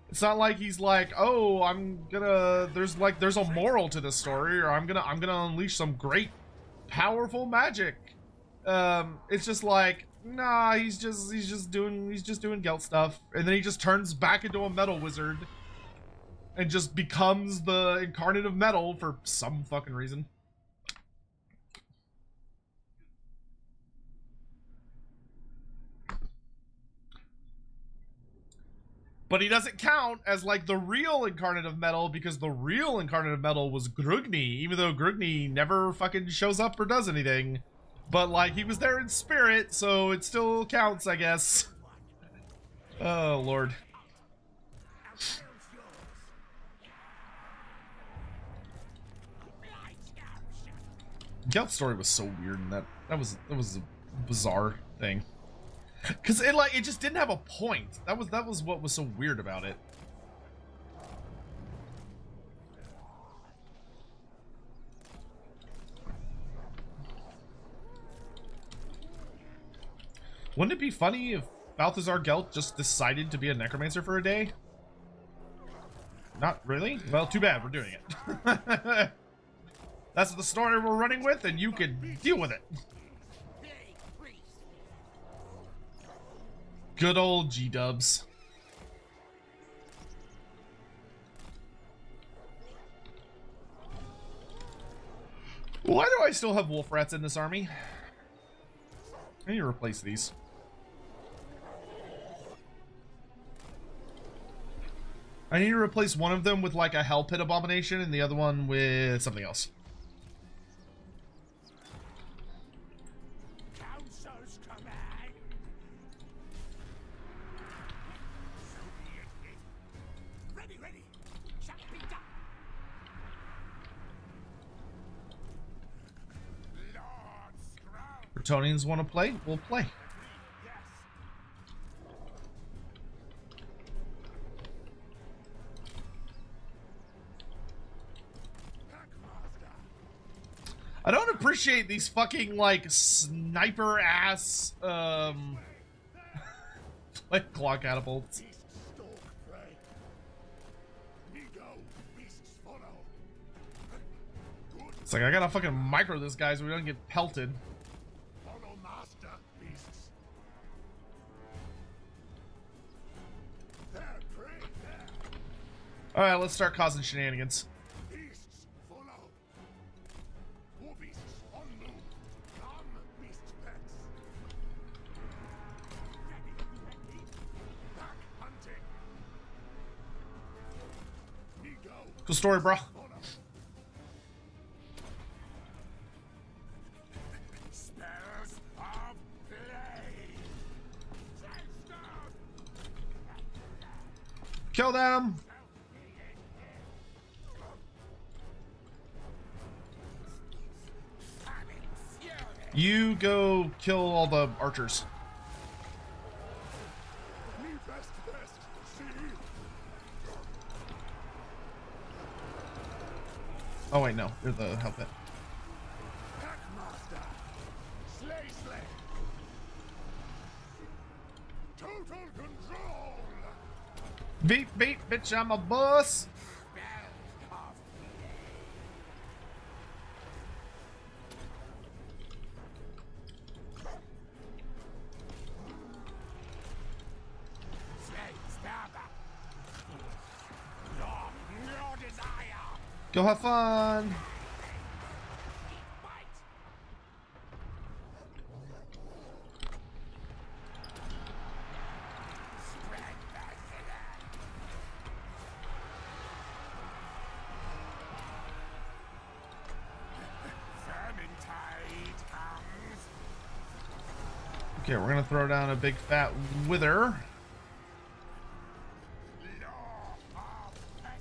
It's not like he's like, oh, there's a moral to this story, or I'm gonna unleash some great, powerful magic. It's just like, nah, he's just doing Gelt stuff, and then he just turns back into a metal wizard, and just becomes the incarnate of metal for some fucking reason. But he doesn't count as like the real incarnate of metal, because the real incarnate of metal was Grugni, even though Grugni never fucking shows up or does anything. But like, he was there in spirit, so it still counts, I guess. Oh, Lord. Gelt's story was so weird, and that was a bizarre thing. Cause it just didn't have a point. That was what was so weird about it. Wouldn't it be funny if Balthazar Gelt just decided to be a necromancer for a day? Not really? Well, too bad, we're doing it. That's the story we're running with, and you can deal with it. Good old G-dubs. Why do I still have wolf rats in this army? I need to replace these. I need to replace one of them with like a hell pit abomination and the other one with something else. Bretonians want to play? We'll play. I don't appreciate these fucking like sniper ass like claw catapults. It's like I gotta fucking micro this guy so we don't get pelted. Alright, let's start causing shenanigans. Cool story, bro. Kill them. You go kill all the archers. Oh wait, no, you're the helpet. Packmaster! Slay, slay! Total control! Beep, beep, bitch, I'm a boss. Your desire! Go have fun. Vermintide comes. Okay, we're gonna throw down a big fat wither. Law of Pestilens.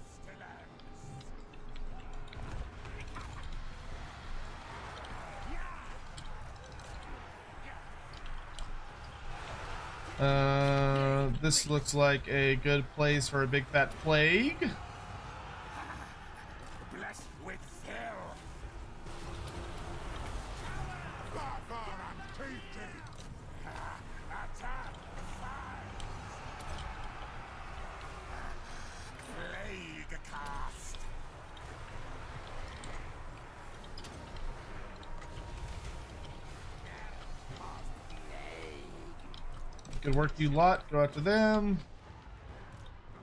This looks like a good place for a big fat plague. Blessed with filth. Barbar and tasty. Attack finds. Plague cast. Good work, you lot. Go after them.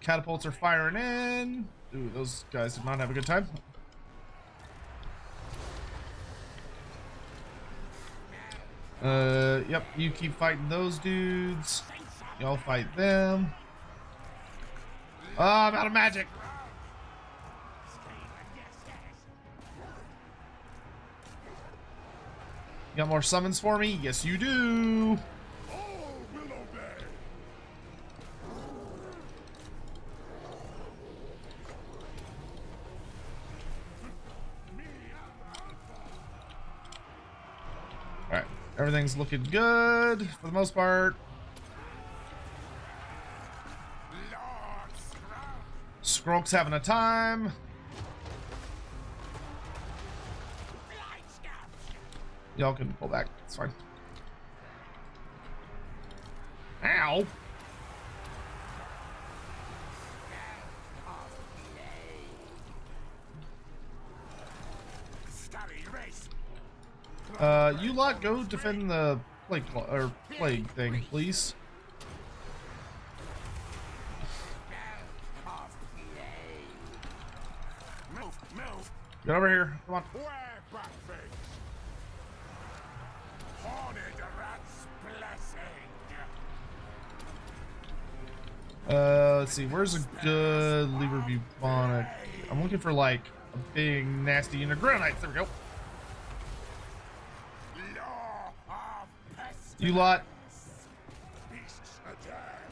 Catapults are firing in. Ooh, those guys did not have a good time. Yep, you keep fighting those dudes. Y'all fight them. Oh, I'm out of magic. You got more summons for me? Yes, you do. All will obey. All right, everything's looking good for the most part. Lord Scrub. Skronk's having a time. Blind Scouts. Y'all can pull back. It's fine. Ow. Starry race. You lot go defend the plague thing, please. Move, move. Get over here. Come on. Where backface? Horned rat's blessing. Let's see. Where's a good lever bubonic? I'm looking for like a big nasty unit. Granite. There we go. Law of Pestilens. You lot. Beasts attack.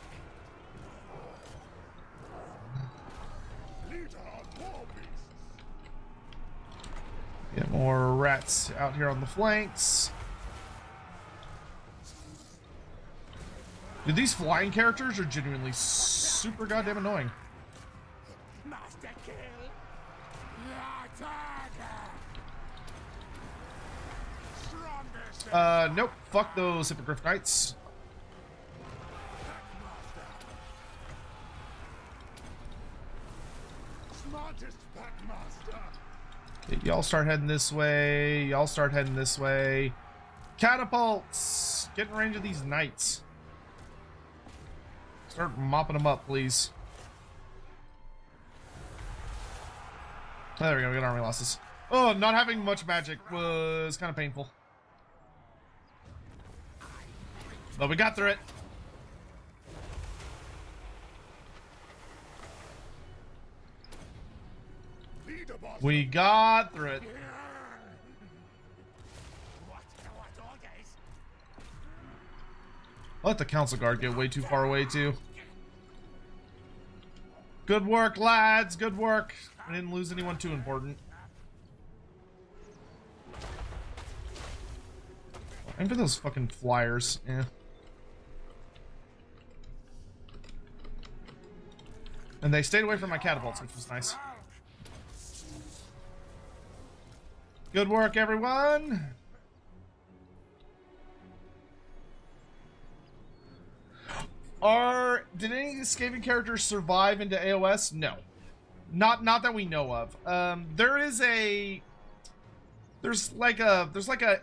Leader of war beasts. Get more rats out here on the flanks. Dude, these flying characters are genuinely super goddamn annoying. Master kill. Attack. Strongest. Nope. Fuck those Hippogriff Knights. Smartest Packmaster. Okay, y'all start heading this way. Y'all start heading this way. Catapults! Get in range of these knights. Start mopping them up, please. There we go, we got army losses. Oh, not having much magic was kind of painful. But we got through it. Leader boss. We got through it. What orders? Let the council guard get way too far away, too. Good work, lads. Good work. I didn't lose anyone too important. Aim for those fucking flyers. Yeah. And they stayed away from my catapults, which was nice. Good work, everyone. Did any of the Skaven characters survive into AoS? No. Not that we know of. There's like a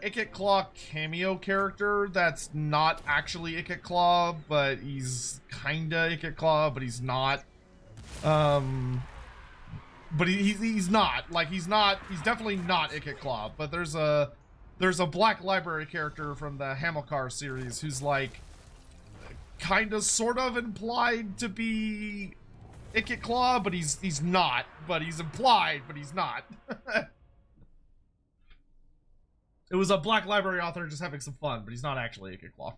Ikit Claw cameo character that's not actually Ikit Claw, but he's kinda Ikit Claw, but he's not. But he's not. Like he's definitely not Ikit Claw, but there's a Black Library character from the Hamilcar series who's like kinda sort of implied to be Ikit Claw, but he's not. But he's implied, but he's not. It was a Black Library author just having some fun, but he's not actually Ikit Claw.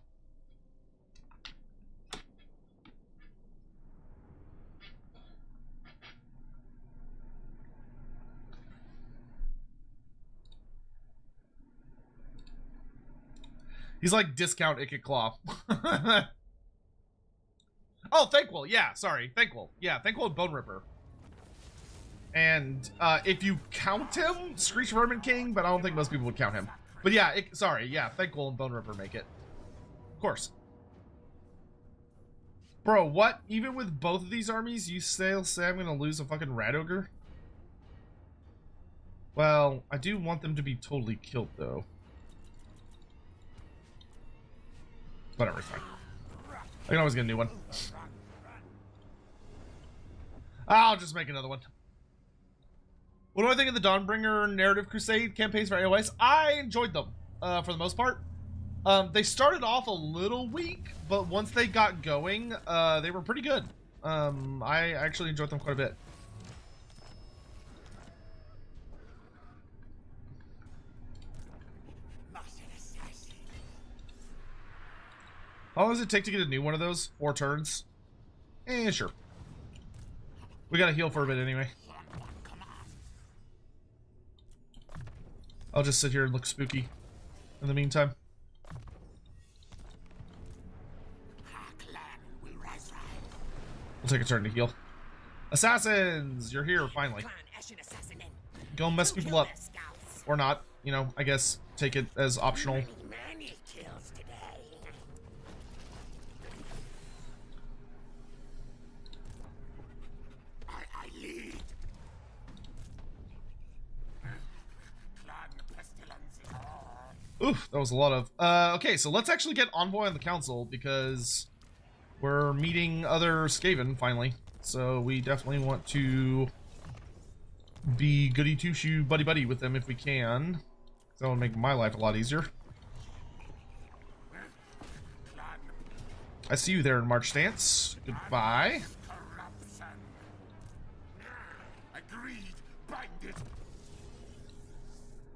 He's like discount Ikit Claw. Oh, Thankful. Yeah, sorry. Thankful. Yeah, Thankful and Bone Ripper. And if you count him, Screech Vermin King, but I don't think most people would count him. But yeah, sorry. Yeah, Thankful and Bone Ripper make it. Of course. Bro, what? Even with both of these armies, you still say I'm going to lose a fucking Rat Ogre? Well, I do want them to be totally killed, though. Whatever, it's fine. I can always get a new one. I'll just make another one. What do I think of the Dawnbringer Narrative Crusade campaigns for AoS? I enjoyed them, for the most part. They started off a little weak, but once they got going, they were pretty good. I actually enjoyed them quite a bit. How long does it take to get a new one of those? 4 turns? Sure. We gotta heal for a bit anyway. I'll just sit here and look spooky in the meantime. We'll take a turn to heal. Assassins! You're here, finally. Go mess people up. Or not. You know, I guess take it as optional. Oof, that was a lot of... okay, so let's actually get Envoy on the council, because we're meeting other Skaven, finally. So we definitely want to be goody two-shoe buddy-buddy with them if we can. That would make my life a lot easier. I see you there in March Stance. Goodbye.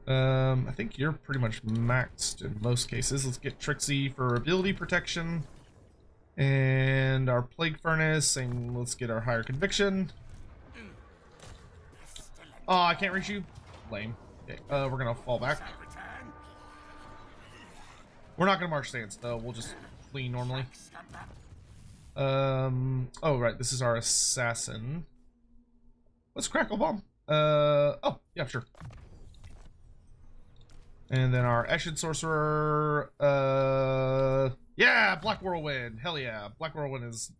I think you're pretty much maxed in most cases. Let's get Trixie for ability protection. And our Plague Furnace, and let's get our Higher Conviction. Oh, I can't reach you? Lame. Okay, we're gonna fall back. We're not gonna March Stance, though. We'll just flee normally. Oh, right. This is our Assassin. Let's Crackle Bomb. Oh, yeah, sure. And then our Eshin Sorcerer, yeah, Black Whirlwind, hell yeah. Black Whirlwind is,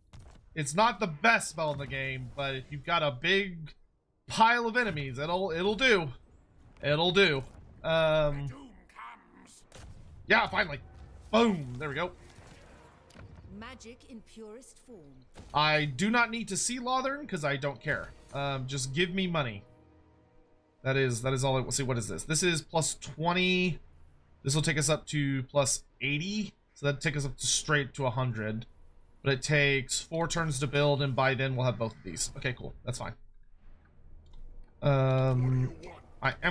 it's not the best spell in the game, but if you've got a big pile of enemies, it'll do. It'll do. Yeah, finally. Boom, there we go. Magic in purest form. I do not need to see Lothern, because I don't care. Just give me money. That is all I will see. What is this? This is plus 20. This will take us up to plus 80. So that'd take us up to straight to 100. But it takes 4 turns to build, and by then we'll have both of these. Okay, cool. That's fine. I am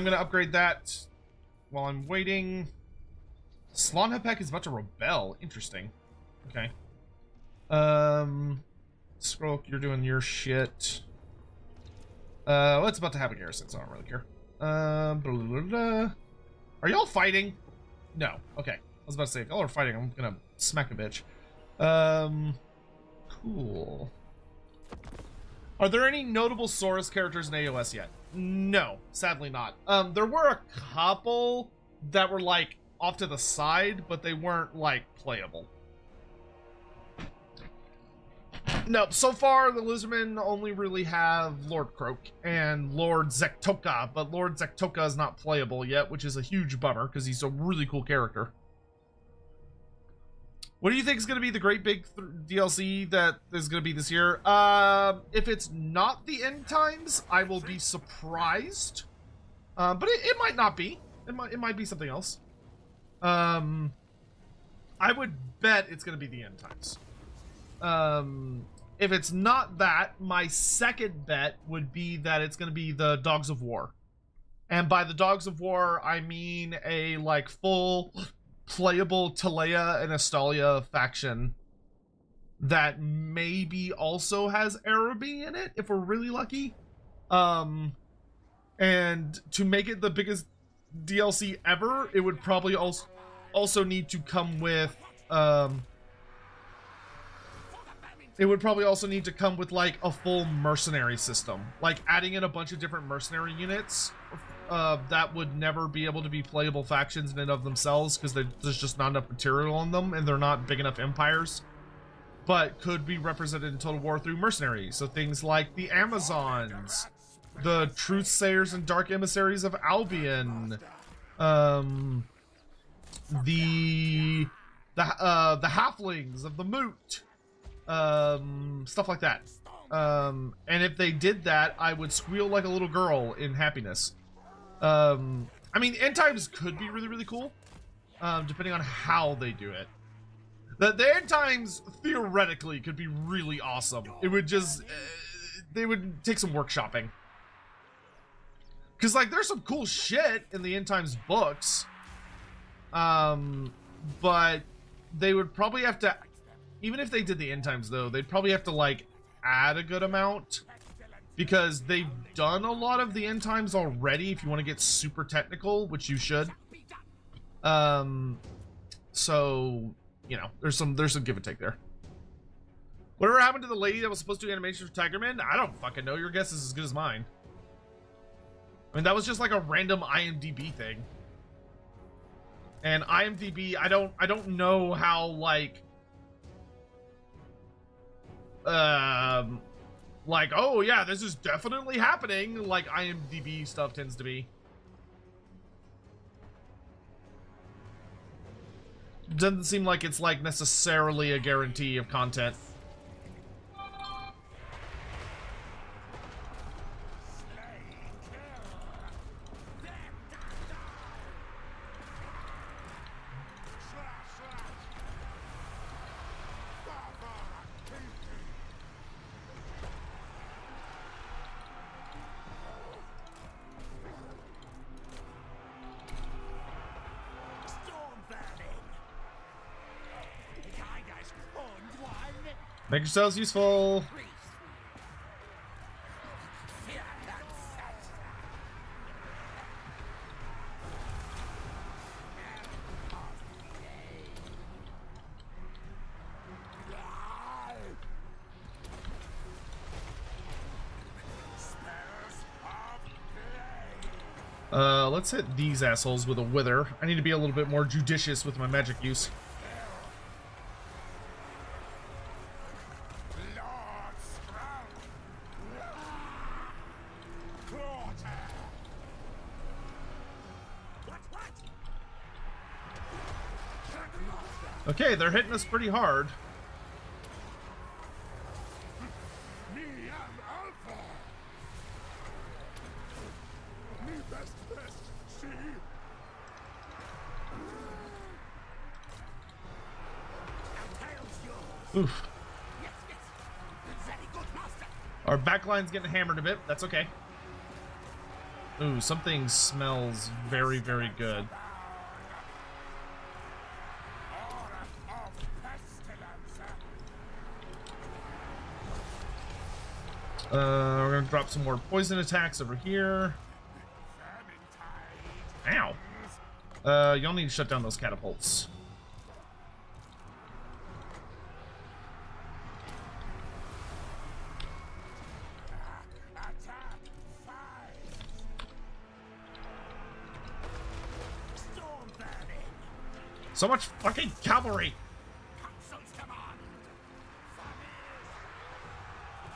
gonna upgrade that while I'm waiting. Slonhepek is about to rebel. Interesting. Okay. Scroll, you're doing your shit. Well, it's about to have a garrison, so I don't really care. Blah, blah, blah. Are y'all fighting? No. Okay. I was about to say, if y'all are fighting, I'm gonna smack a bitch. Cool. Are there any notable Saurus characters in AoS yet? No, sadly not. There were a couple that were like off to the side, but they weren't like playable. No, so far the Lizardmen only really have Lord Croak and Lord Zektoka, but Lord Zektoka is not playable yet, which is a huge bummer because he's a really cool character. What do you think is going to be the great big DLC that is going to be this year? If it's not the End Times, I will be surprised. But it might not be. It might be something else. I would bet it's going to be the End Times. If it's not that, my second bet would be that it's going to be the Dogs of War. And by the Dogs of War, I mean a like full playable Talea and Astalia faction that maybe also has Araby in it if we're really lucky. And to make it the biggest DLC ever, it would probably also need to come with like a full mercenary system, like adding in a bunch of different mercenary units that would never be able to be playable factions in and of themselves because there's just not enough material on them and they're not big enough empires, but could be represented in Total War through mercenaries. So things like the Amazons, the Truthsayers and Dark Emissaries of Albion, the Halflings of the Moot, stuff like that. And if they did that, I would squeal like a little girl in happiness. I mean, End Times could be really, really cool, depending on how they do it. The End Times theoretically could be really awesome. It would just, they would take some workshopping. Because, like, there's some cool shit in the End Times books. But they would probably have to, even if they did the End Times, though, they'd probably have to, like, add a good amount. Because they've done a lot of the End Times already, if you want to get super technical, which you should. So, you know, there's some give and take there. Whatever happened to the lady that was supposed to do animation for Tigerman? I don't fucking know. Your guess is as good as mine. I mean, that was just like a random IMDb thing. And IMDb, I don't know how, like, oh yeah, this is definitely happening, like IMDb stuff tends to be. Doesn't seem like it's like necessarily a guarantee of content. Make yourselves useful. Let's hit these assholes with a wither. I need to be a little bit more judicious with my magic use. Okay, they're hitting us pretty hard. Me am Alpha. Me best, see? Oof. Our backline's getting hammered a bit. That's okay. Ooh, something smells very, very good. We're gonna drop some more poison attacks over here. Ow. Y'all need to shut down those catapults. So much fucking cavalry. Council's command.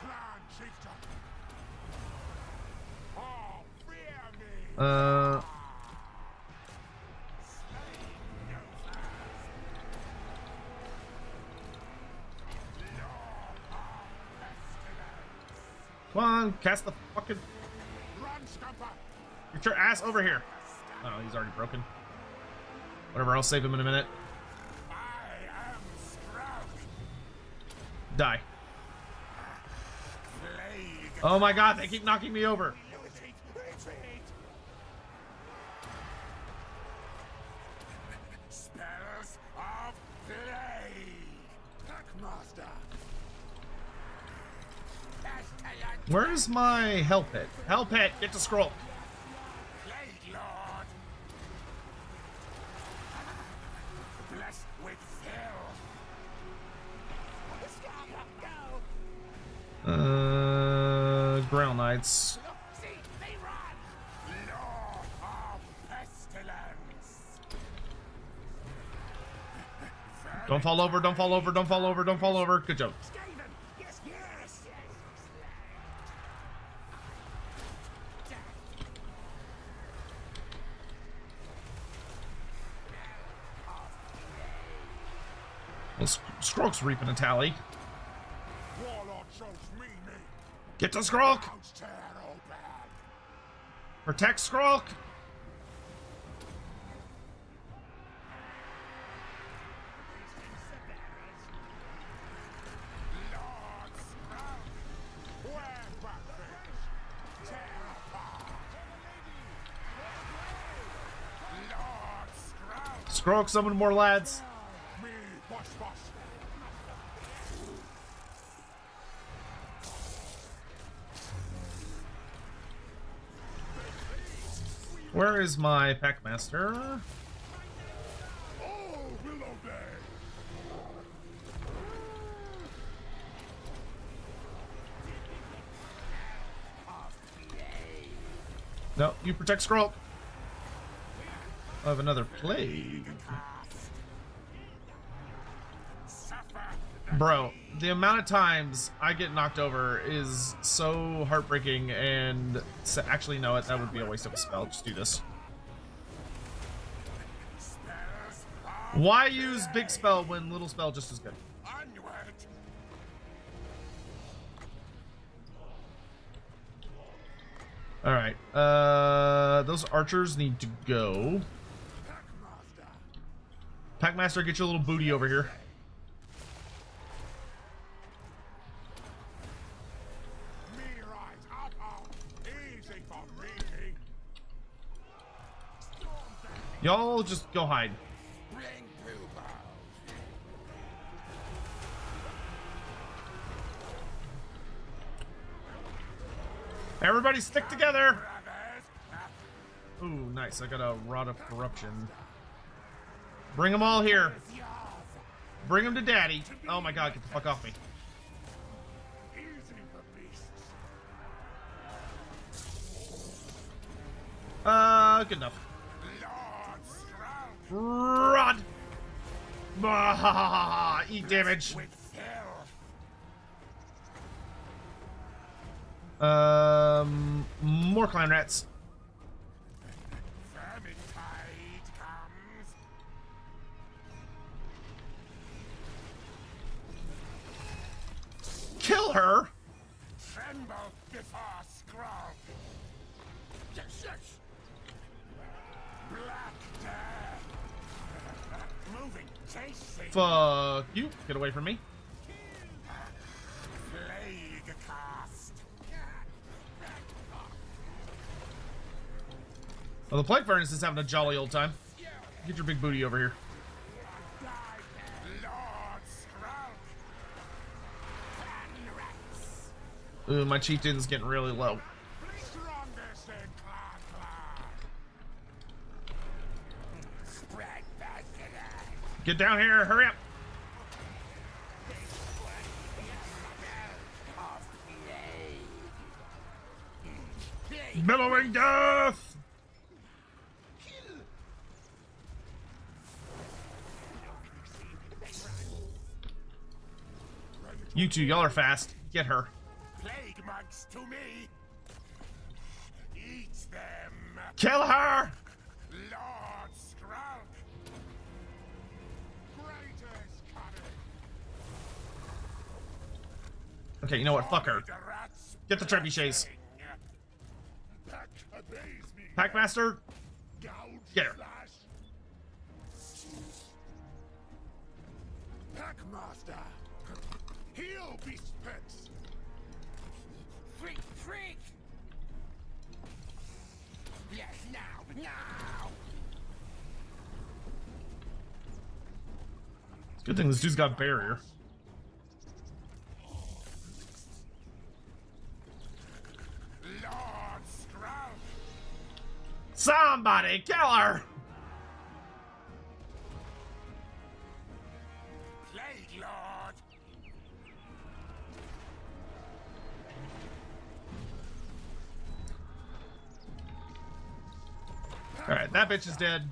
Clan chieftain. Oh, fear me. Come on, cast the fucking. Run, scamper. Get your ass over here. Oh, he's already broken. Whatever, I'll save him in a minute. I am Sprout. Die. Plague. Oh my god, they keep knocking me over. Retreat. Retreat. Spells of plague. Packmaster. Pestilens. Where's my hell pit? Hell pit, get the scroll. Plague Lord. Blessed with fill. Grail Knights. See, they run. Law of Pestilens. Don't fall over, don't fall over, don't fall over, don't fall over. Good job. Skaven. Yes, yes. Well, Scroak's reaping a tally. Warlord shows me. Get to Scroak! Ouch, tear open. Protect Scroak! Lord Sprout. Where backfish. Tear apart. Lord Sprout. Scroak, summon more lads. Me, boss, boss. Where is my Packmaster? Oh, will obey. No, you protect Scroak. I have another plague. Bro, the amount of times I get knocked over is so heartbreaking, and actually, no, that would be a waste of a spell. Just do this. Why use big spell when little spell just as good? Onward. All right, those archers need to go. Packmaster, get your little booty over here. Me right up, up. Easy for me. Y'all just go hide. Bring Bilbo. Everybody stick together. Brothers. Ooh, nice. I got a Rod of Corruption. Bring them all here. Bring them to Daddy. Oh my god, get the fuck off me. Easy for beasts. Good enough. Lord Sprout. Rod! Bah, eat damage. With fill. More clan rats. Vermintide comes. Kill her! Tremble before Scroll. Yes, yes. Black Death. Moving, chasing. Fuck you. Get away from me. Plague cast. Well, the Plague Furnace is having a jolly old time. Get your big booty over here. Lord Sprout. Clan rats. Ooh, my chieftain's getting really low. Strongest in clan. Spread pestilence. Get down here, hurry up. Billowing death! You two, y'all are fast. Get her. Plague monks to me. Eat them. Kill her! Lord Skrulk. Greatest cunning. Okay, you know what? Fuck her. The rats Get the trebuchets. Pack obeys me. Packmaster, Gouge get her. slash. Packmaster. Heal, beast pets. Freak, freak. Yes, now, now. Good thing this dude's got a barrier. Lord Skrulk. Somebody kill her! Plague Lord. Alright, that bitch is dead.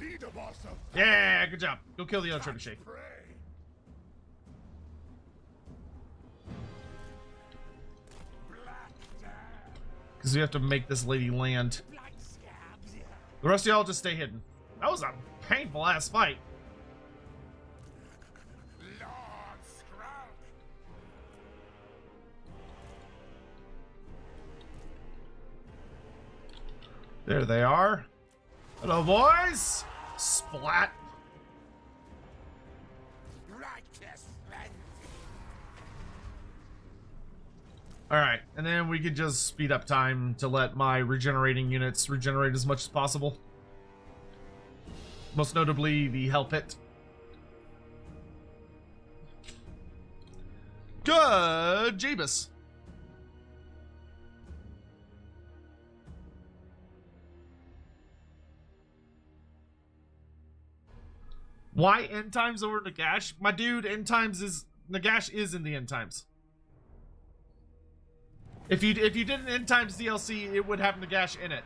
Leader boss of Yeah, good job. Go kill the other trebuchet. prey. Black Death. Because we have to make this lady land. Blood scabs. The rest of y'all just stay hidden. That was a painful ass fight. Lord Skrulk. There they are. Hello, boys. Splat. Righteous frenzy. Alright, and then we could just speed up time to let my regenerating units regenerate as much as possible. Most notably, the Hell Pit. Good Jeebus. Why end times over Nagash? My dude, end times is Nagash is in the end times. If you did an end times DLC, it would have Nagash in it.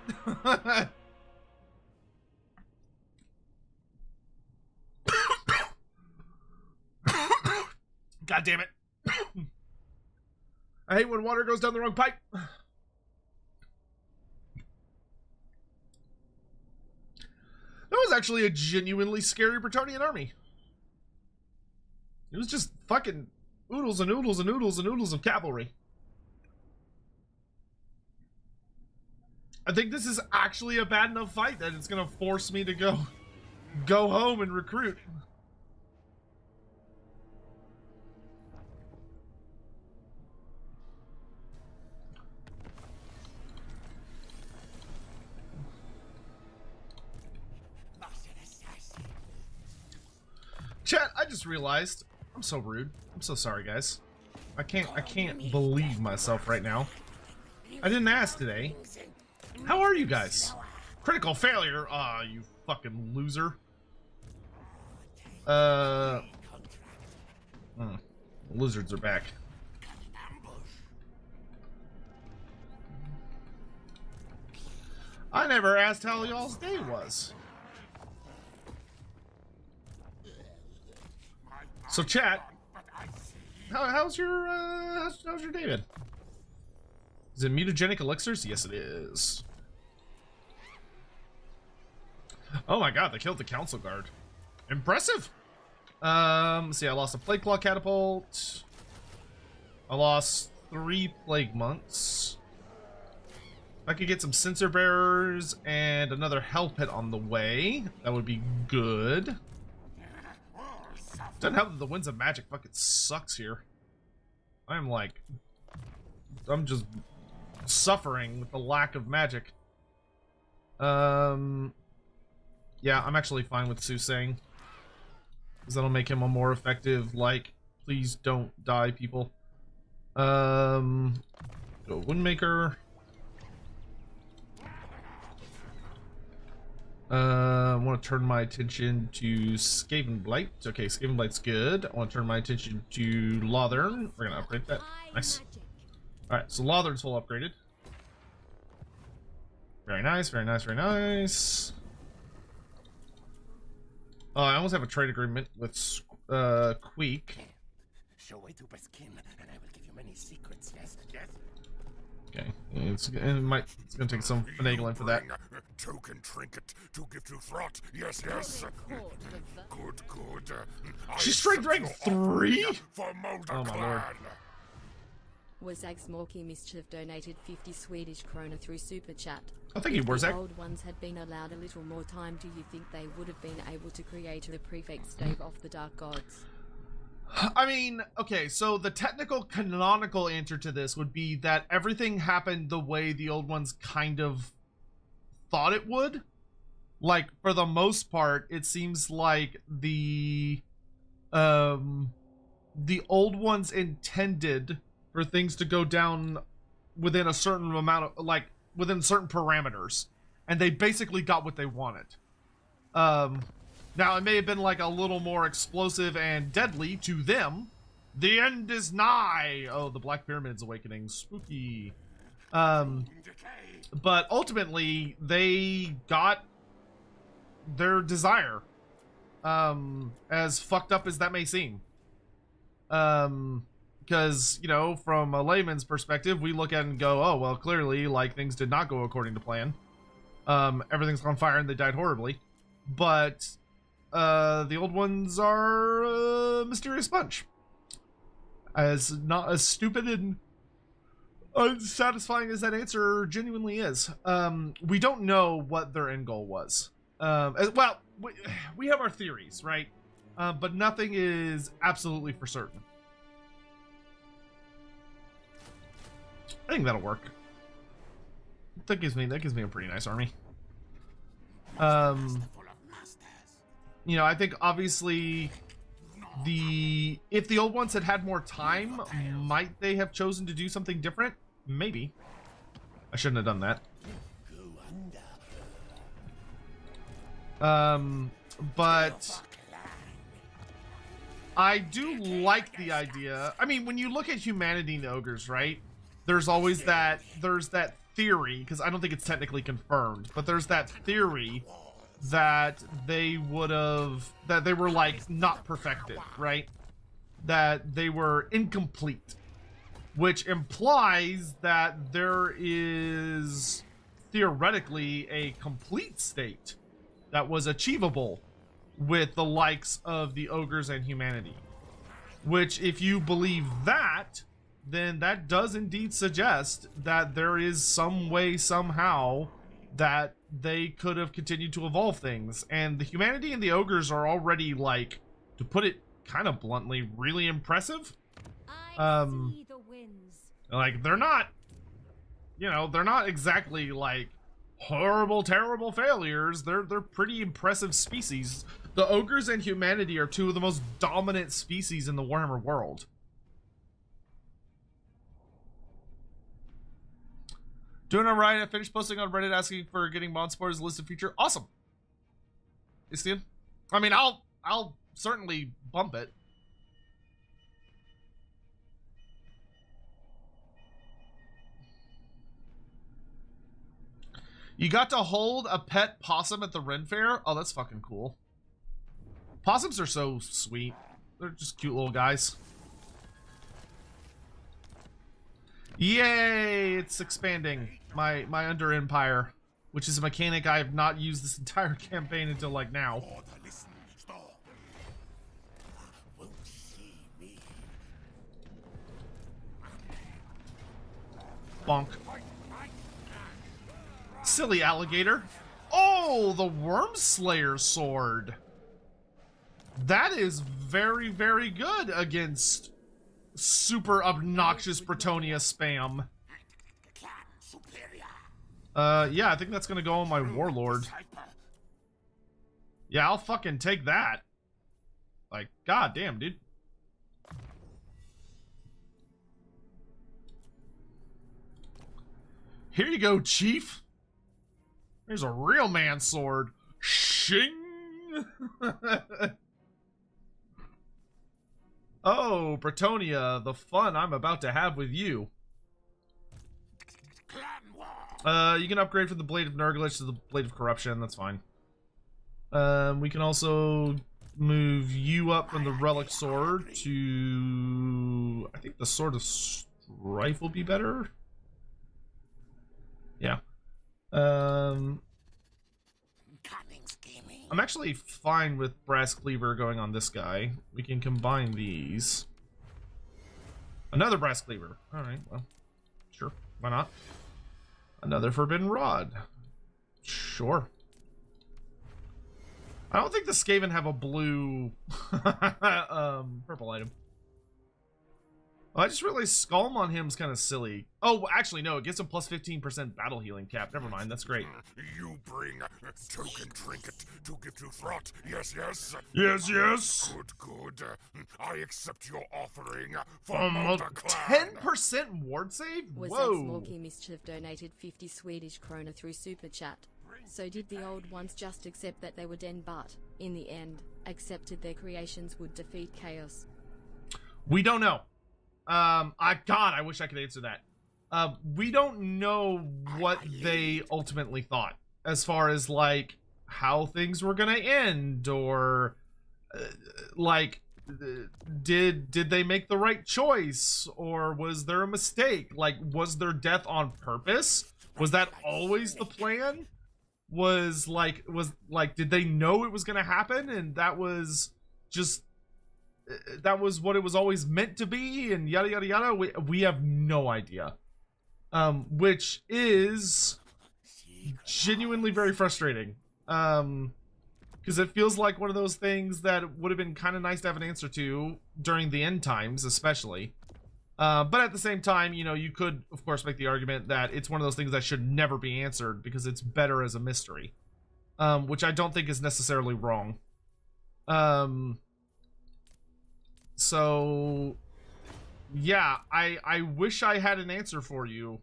God damn it. I hate when water goes down the wrong pipe. That was actually a genuinely scary Bretonnian army. It was just fucking oodles and oodles and oodles and oodles of cavalry. I think this is actually a bad enough fight that it's gonna force me to go home and recruit. Chat, I just realized I'm so rude. I'm so sorry, guys. I can't believe myself right now. I didn't ask today. How are you guys? Critical failure. Ah, you fucking loser. Lizards are back. I never asked how y'all's day was. So chat, how's your day been? Is it mutagenic elixirs? Yes, it is. Oh my god, they killed the council guard. Impressive. Let's see, I lost a plague claw catapult. I lost 3 plague monks. If I could get some sensor bearers and another hell pit on the way, that would be good. Doesn't help that the winds of magic fucking sucks here. I'm just suffering with the lack of magic. Yeah, I'm actually fine with Susang, because that'll make him a more effective, like, please don't die people. Go Windmaker. I want to turn my attention to Skaven Blight. Okay, Skaven Blight's good. I want to turn my attention to Lothern. We're gonna upgrade that. Nice. Alright, so Lothern's full upgraded. Very nice, very nice, very nice. Oh, I almost have a trade agreement with Queek. Show way to Peskin, and I will give you many secrets. Yes, yes. Okay, it's gonna take some finagling for that. Token trinket to give to Throt. Yes, yes. Good, good. She's strength rank 3? For Molder Oh my Clan. lord. Warzag Smorky Mischief donated 50 Swedish krona through Super Chat. Oh, thank you, If the Warzag. old ones had been allowed a little more time, do you think they would have been able to create the prefect stave off the Dark Gods? I mean, okay, so the technical canonical answer to this would be that everything happened the way the old ones kind of thought it would. Like, for the most part, it seems like the old ones intended for things to go down within a certain amount of, like, within certain parameters, and they basically got what they wanted. Now, it may have been like a little more explosive and deadly to them. The end is nigh. Oh, the Black Pyramid's awakening. Spooky. But ultimately, they got their desire. As fucked up as that may seem. Because, you know, from a layman's perspective, we look at it and go, oh, well, clearly, like, things did not go according to plan. Everything's on fire and they died horribly. But the old ones are a mysterious bunch. As not as stupid and unsatisfying as that answer genuinely is. We don't know what their end goal was. Well, we have our theories, right? But nothing is absolutely for certain. I think that'll work. That gives me a pretty nice army. You know, I think obviously if the old ones had more time, might they have chosen to do something different? Maybe. I shouldn't have done that. But I do like the idea. I mean, when you look at humanity and ogres, right? There's always that theory, because I don't think it's technically confirmed, but there's that theory that they were like not perfected, right? That they were incomplete, which implies that there is theoretically a complete state that was achievable with the likes of the ogres and humanity. Which, if you believe that, then that does indeed suggest that there is some way, somehow, that they could have continued to evolve things. And the humanity and the ogres are already, like, to put it kind of bluntly, really impressive. I see the winds. Like, they're not, you know, they're not exactly, like, horrible, terrible failures. They're pretty impressive species. The ogres and humanity are two of the most dominant species in the Warhammer world. Doing all right. I finished posting on Reddit asking for getting mod sport as a listed feature. Awesome. Istian? I mean, I'll certainly bump it. You got to hold a pet possum at the Ren Fair? Oh, that's fucking cool. Possums are so sweet. They're just cute little guys. Yay! It's expanding my under empire, which is a mechanic I have not used this entire campaign until like now. Order, listen, stop. Won't see me. Bonk. Silly alligator. Oh, the Worm Slayer sword. That is very, very good against super obnoxious Bretonia spam. Yeah, I think that's gonna go on my Warlord. Yeah, I'll fucking take that. Like, goddamn, dude. Here you go, Chief. There's a real man sword. Shing! Oh, Bretonia, the fun I'm about to have with you. You can upgrade from the Blade of Nurglich to the Blade of Corruption, that's fine. We can also move you up from the relic sword to... I think the sword of strife will be better. Yeah. I'm actually fine with brass cleaver going on this guy. We can combine these. Another brass cleaver. Alright, well, sure. Why not? Another forbidden rod. Sure. I don't think the Skaven have a blue purple item. Oh, I just realized Skull on him is kind of silly. Oh, actually, no. It gives him plus 15% battle healing cap. Never mind. That's great. You bring a token trinket to give to Throt. Yes, yes. Yes, yes. Good, good. I accept your offering for Molder Clan. 10% ward save? Was Whoa. Smoky Mischief donated 50 Swedish krona through Super Chat. So did the old ones just accept that they were den but, in the end, accepted their creations would defeat chaos? We don't know. God, I wish I could answer that. We don't know what they ultimately thought as far as like how things were gonna end, or did they make the right choice, or was there a mistake? Like, was their death on purpose? Was that always the plan? Was did they know it was gonna happen and that was just that was what it was always meant to be, and yada yada yada? We have no idea, which is genuinely very frustrating, because it feels like one of those things that would have been kind of nice to have an answer to during the end times, especially. But at the same time, you know, you could of course make the argument that it's one of those things that should never be answered because it's better as a mystery, which I don't think is necessarily wrong. So yeah, I wish I had an answer for you,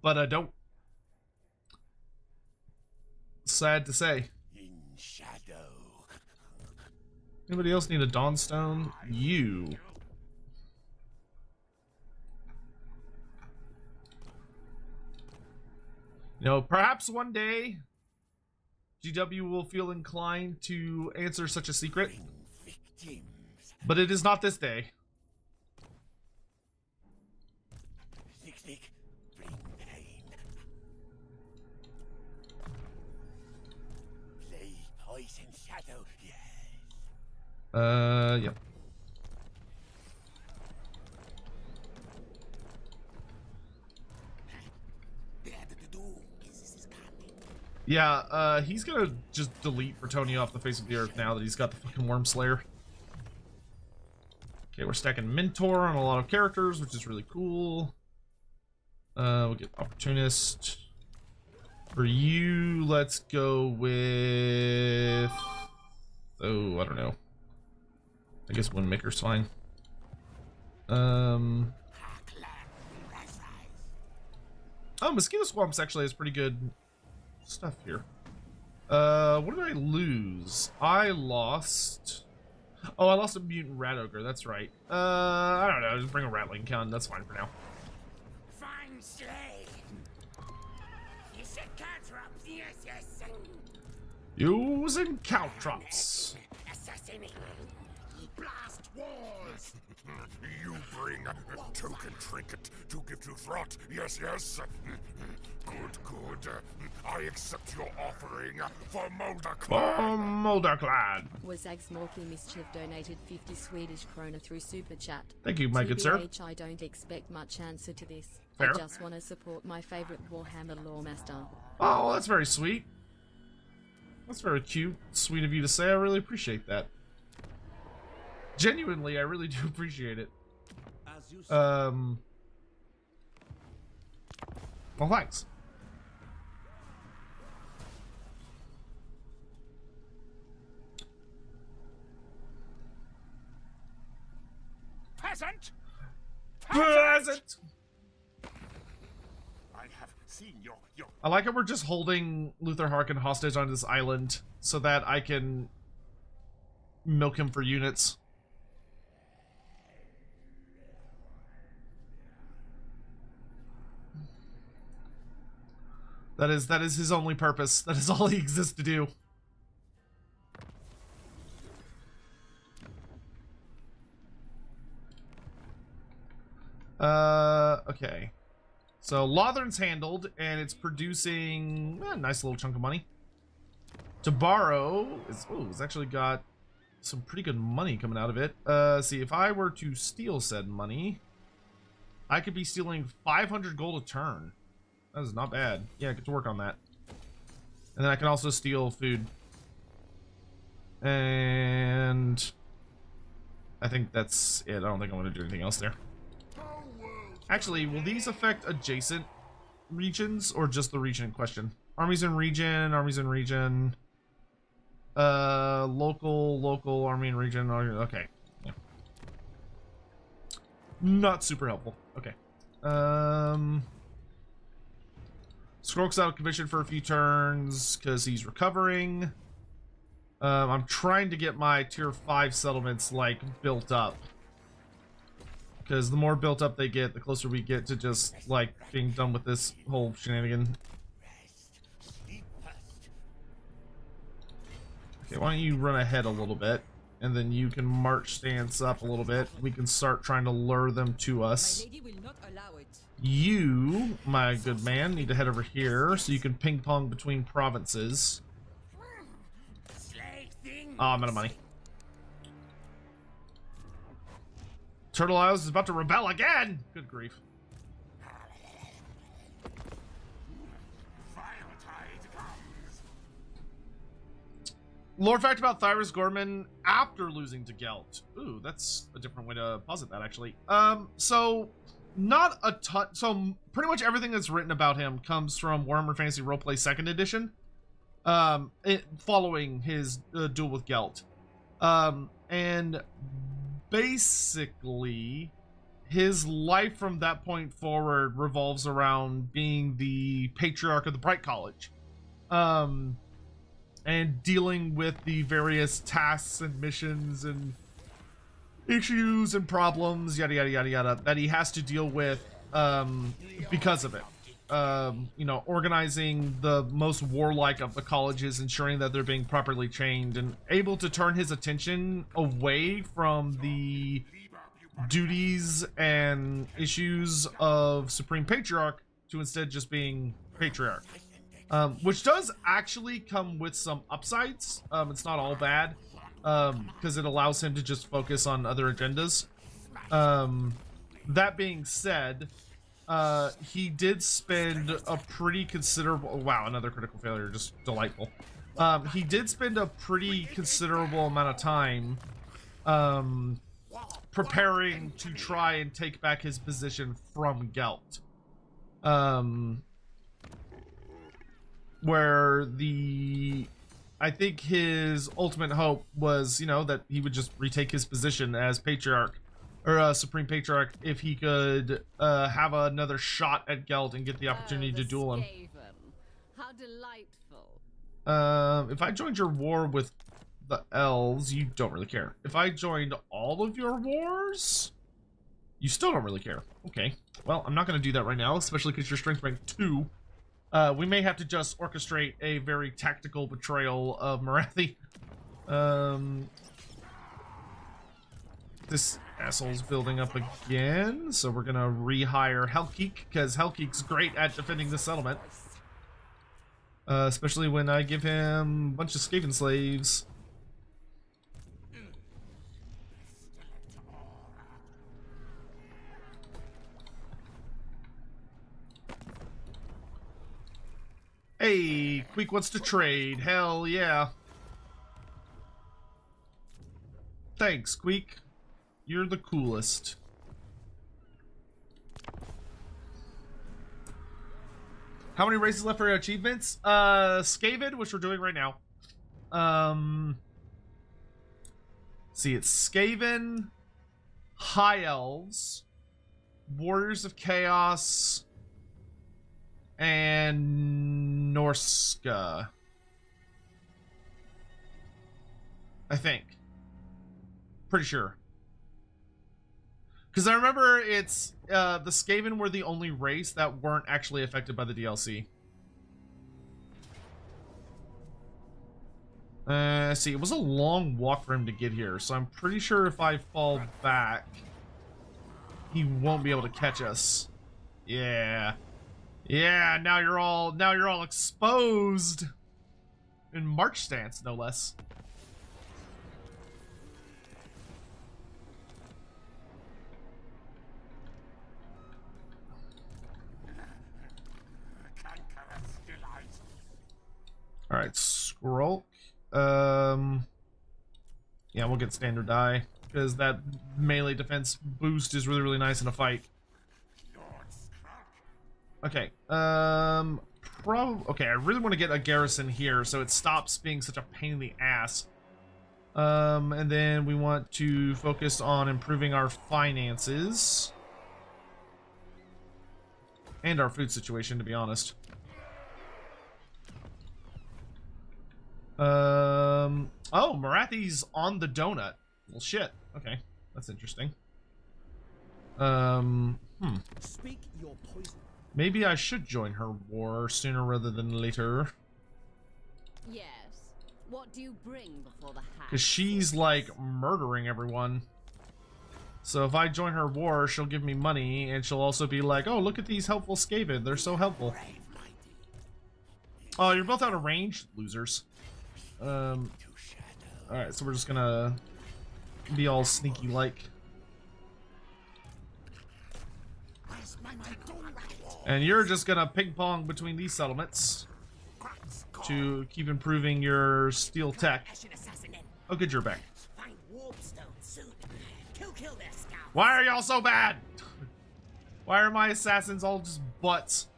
but I don't. Sad to say. In shadow. Anybody else need a Dawnstone? You. You know, perhaps one day GW will feel inclined to answer such a secret, but it is not this day. Bring pain. Play poison shadow, yes. Yep. Yeah, he's gonna just delete Bretonnia off the face of the earth now that he's got the fucking Worm Slayer. Okay, we're stacking Mentor on a lot of characters, which is really cool. We'll get Opportunist. For you, let's go with... Oh, I don't know. I guess Windmaker's fine. Oh, Mosquito Swamp's actually has pretty good stuff here. What did I lose? I lost... Oh, I lost a Mutant Rat Ogre, that's right. I don't know, just bring a Rattling Gun, that's fine for now. Fine slay. You said caltrops, yes, yes. Using caltrops. Assassinate. Blast walls. You bring a token trinket to give to Throt. Yes, yes. Good, good. I accept your offering for Molder Clan. Oh, Molder Clan. Was Smoky Mischief donated 50 Swedish krona through Super Chat. Thank you, my good sir. TBH, I don't expect much answer to this. Fair. I just want to support my favorite Warhammer Loremaster. Oh, that's very sweet. That's very cute. Sweet of you to say. I really appreciate that. Genuinely, I really do appreciate it. Well, thanks. Peasant! Present. I have seen your I like how we're just holding Luther Harkin hostage on this island so that I can milk him for units. That is his only purpose. That is all he exists to do. Okay. So Lothern's handled, and it's producing a nice little chunk of money. To borrow is it's actually got some pretty good money coming out of it. See, if I were to steal said money, I could be stealing 500 gold a turn. That is not bad. Yeah, get to work on that. And then I can also steal food. And I think that's it. I don't think I'm going to do anything else there. Actually, will these affect adjacent regions or just the region in question? Armies in region, armies in region. Local, army in region. Okay. Yeah. Not super helpful. Okay. Skrulk's out of commission for a few turns because he's recovering. I'm trying to get my tier 5 settlements like built up. Because the more built up they get, the closer we get to just like being done with this whole shenanigan. Okay, why don't you run ahead a little bit, and then you can march stance up a little bit. We can start trying to lure them to us. You, my good man, need to head over here so you can ping pong between provinces. Oh, I'm out of money. Turtle Isles is about to rebel again! Good grief. Lore fact about Thyras Gorman after losing to Gelt. Ooh, that's a different way to posit that, actually. So, not a ton. So, pretty much everything that's written about him comes from Warhammer Fantasy Roleplay 2nd Edition. Following his duel with Gelt. And basically, his life from that point forward revolves around being the patriarch of the Bright College. And dealing with the various tasks and missions and issues and problems, yada yada yada yada, that he has to deal with because of it. You know, organizing the most warlike of the colleges, ensuring that they're being properly trained, and able to turn his attention away from the duties and issues of Supreme Patriarch to instead just being Patriarch. Which does actually come with some upsides. It's not all bad, because it allows him to just focus on other agendas. That being said, he did spend a pretty considerable... Wow, another critical failure, just delightful. He did spend a pretty considerable amount of time preparing to try and take back his position from Gelt. Where I think his ultimate hope was, you know, that he would just retake his position as Patriarch, or Supreme Patriarch, if he could have another shot at Gelt and get the opportunity to duel him. Skaven. How delightful. If I joined your war with the elves, you don't really care. If I joined all of your wars, you still don't really care. Okay, well, I'm not going to do that right now, especially because you're strength rank 2. We may have to just orchestrate a very tactical betrayal of Marathi. This asshole's building up again, so we're gonna rehire Hellkeek, because Hellkeek's great at defending the settlement. Especially when I give him a bunch of Skaven slaves. Hey, Queek wants to trade. Hell yeah. Thanks, Queek. You're the coolest. How many races left for your achievements? Skaven, which we're doing right now. See, it's Skaven, High Elves, Warriors of Chaos, and Norska. I think. Pretty sure. Because I remember it's the Skaven were the only race that weren't actually affected by the DLC. See, it was a long walk for him to get here, so I'm pretty sure if I fall back... he won't be able to catch us. Yeah. Yeah, now you're all exposed. In march stance, no less. Alright, Scroll. Yeah, we'll get standard die. Because that melee defense boost is really, really nice in a fight. Okay, okay, I really want to get a garrison here so it stops being such a pain in the ass. And then we want to focus on improving our finances. And our food situation, to be honest. Oh, Marathi's on the donut. Well, shit. Okay, that's interesting. Speak your poison. Maybe I should join her war sooner rather than later. Yes. What do you bring before the hat? Because she's, like, murdering everyone. So if I join her war, she'll give me money, and she'll also be like, oh, look at these helpful Skaven. They're so helpful. Oh, you're both out of range? Losers. Alright, so we're just gonna be all sneaky-like. And you're just gonna ping-pong between these settlements to keep improving your steel tech. Oh, good, you're back. Why are y'all so bad? Why are my assassins all just butts?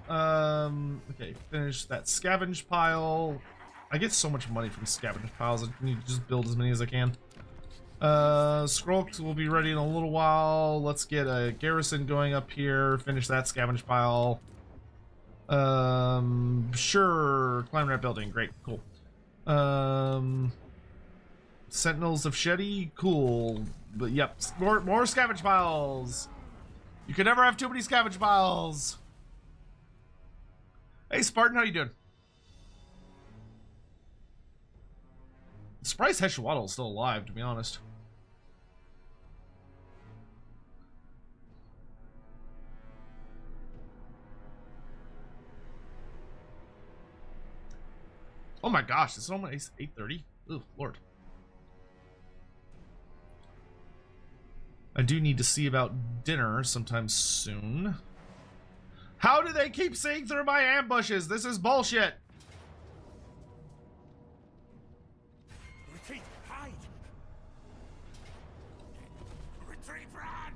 Okay, finish that scavenge pile. I get so much money from scavenge piles, I need to just build as many as I can. Scrolls will be ready in a little while. Let's get a garrison going up here. Finish that scavenge pile. Sure. Climb rat building. Great. Cool. Sentinels of Shetty. Cool. But yep. More scavenge piles. You can never have too many scavenge piles. Hey, Spartan, how you doing? Surprised Heshwaddle is still alive, to be honest. Oh my gosh, it's almost 8:30. Oh, Lord. I do need to see about dinner sometime soon. How do they keep seeing through my ambushes? This is bullshit. Retreat, hide. Retreat, run.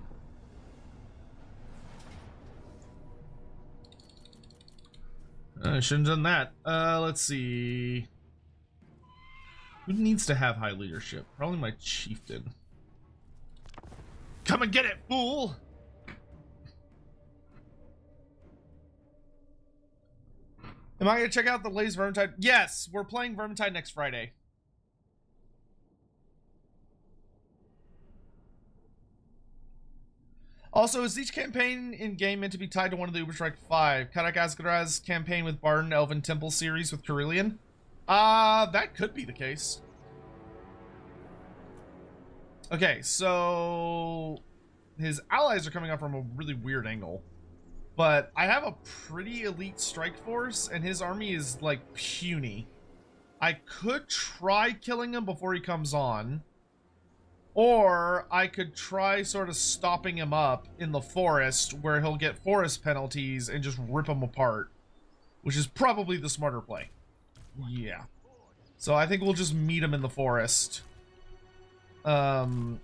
I shouldn't have done that. Let's see. Who needs to have high leadership? Probably my chieftain. Come and get it, fool! Am I gonna check out the latest Vermintide? Yes, we're playing Vermintide next Friday. Also, is each campaign in game meant to be tied to one of the Uberstrike 5? Karak Asgaraz's campaign with Barden Elven Temple series with Carillion? That could be the case. Okay, so his allies are coming up from a really weird angle. But I have a pretty elite strike force, and his army is, like, puny. I could try killing him before he comes on. Or I could try sort of stopping him up in the forest where he'll get forest penalties and just rip him apart. Which is probably the smarter play. Yeah. So I think we'll just meet him in the forest. And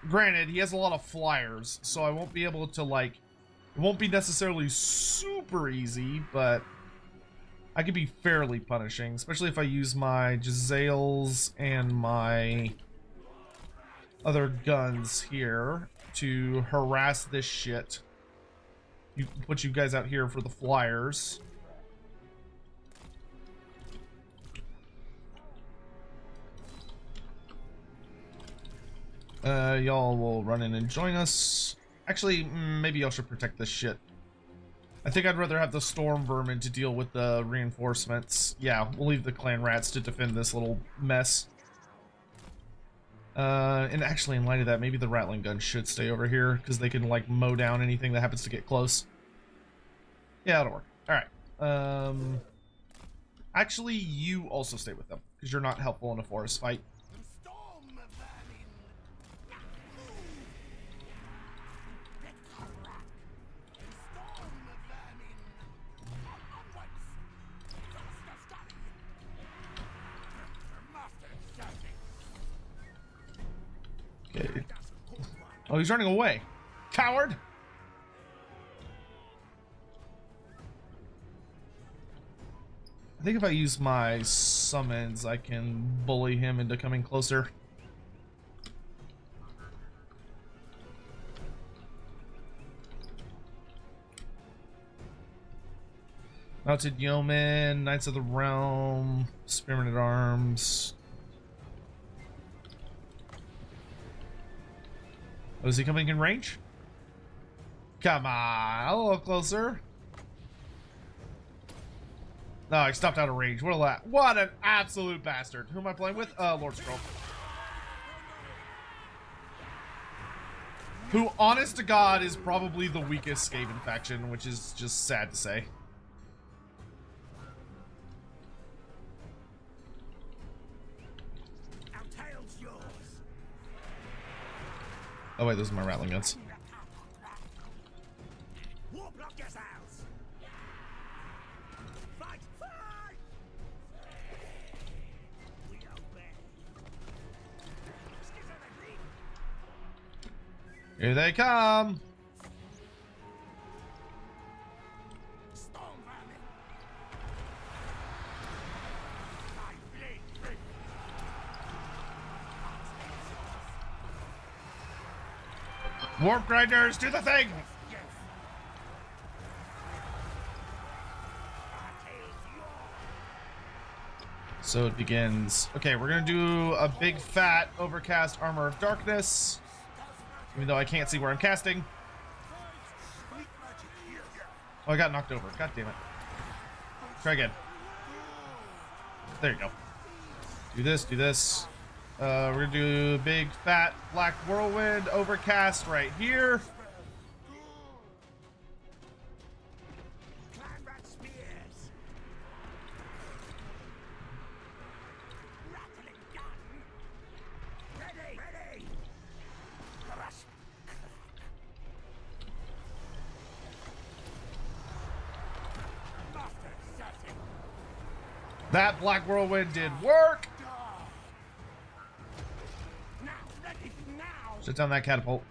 granted, he has a lot of flyers, so I won't be able to, like, it won't be necessarily super easy, but I could be fairly punishing, especially if I use my Jezzails and my other guns here to harass this shit. You put you guys out here for the flyers. Y'all will run in and join us. Actually, maybe y'all should protect this shit. I think I'd rather have the storm vermin to deal with the reinforcements. Yeah, we'll leave the clan rats to defend this little mess. And actually, in light of that, maybe the rattling gun should stay over here because they can like mow down anything that happens to get close. Yeah, that'll work. All right. Actually, you also stay with them because you're not helpful in a forest fight. Okay. Oh, he's running away. Coward! I think if I use my summons, I can bully him into coming closer. Mounted Yeoman, Knights of the Realm, Spearmen at Arms. Oh, is he coming in range? Come on, a little closer. No, he stopped out of range. What an absolute bastard. Who am I playing with? Lord Scroll. Who, honest to God, is probably the weakest Skaven faction, which is just sad to say. Oh wait, those are my rattling guns. Here they come! Warp grinders, do the thing! So it begins. Okay, we're gonna do a big fat overcast armor of darkness. Even though I can't see where I'm casting. Oh, I got knocked over. God damn it. Try again. There you go. Do this, do this. We're gonna do big fat black whirlwind overcast right here. That black whirlwind did work. Shut down that catapult.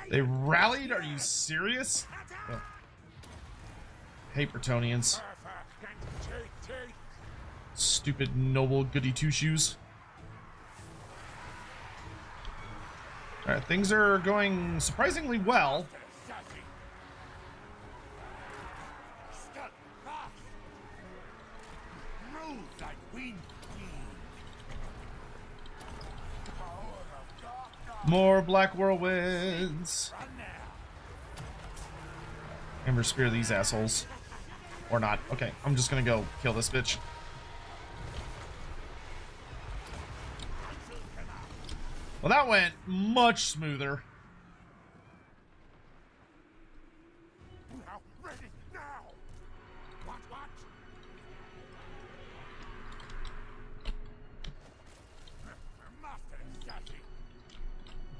They rallied? Are you serious? Oh. Hate Bretonnians. Stupid noble goody two-shoes. Alright, things are going surprisingly well. More black whirlwinds. Ember spear these assholes. Or not. Okay, I'm just gonna go kill this bitch. Well, that went much smoother.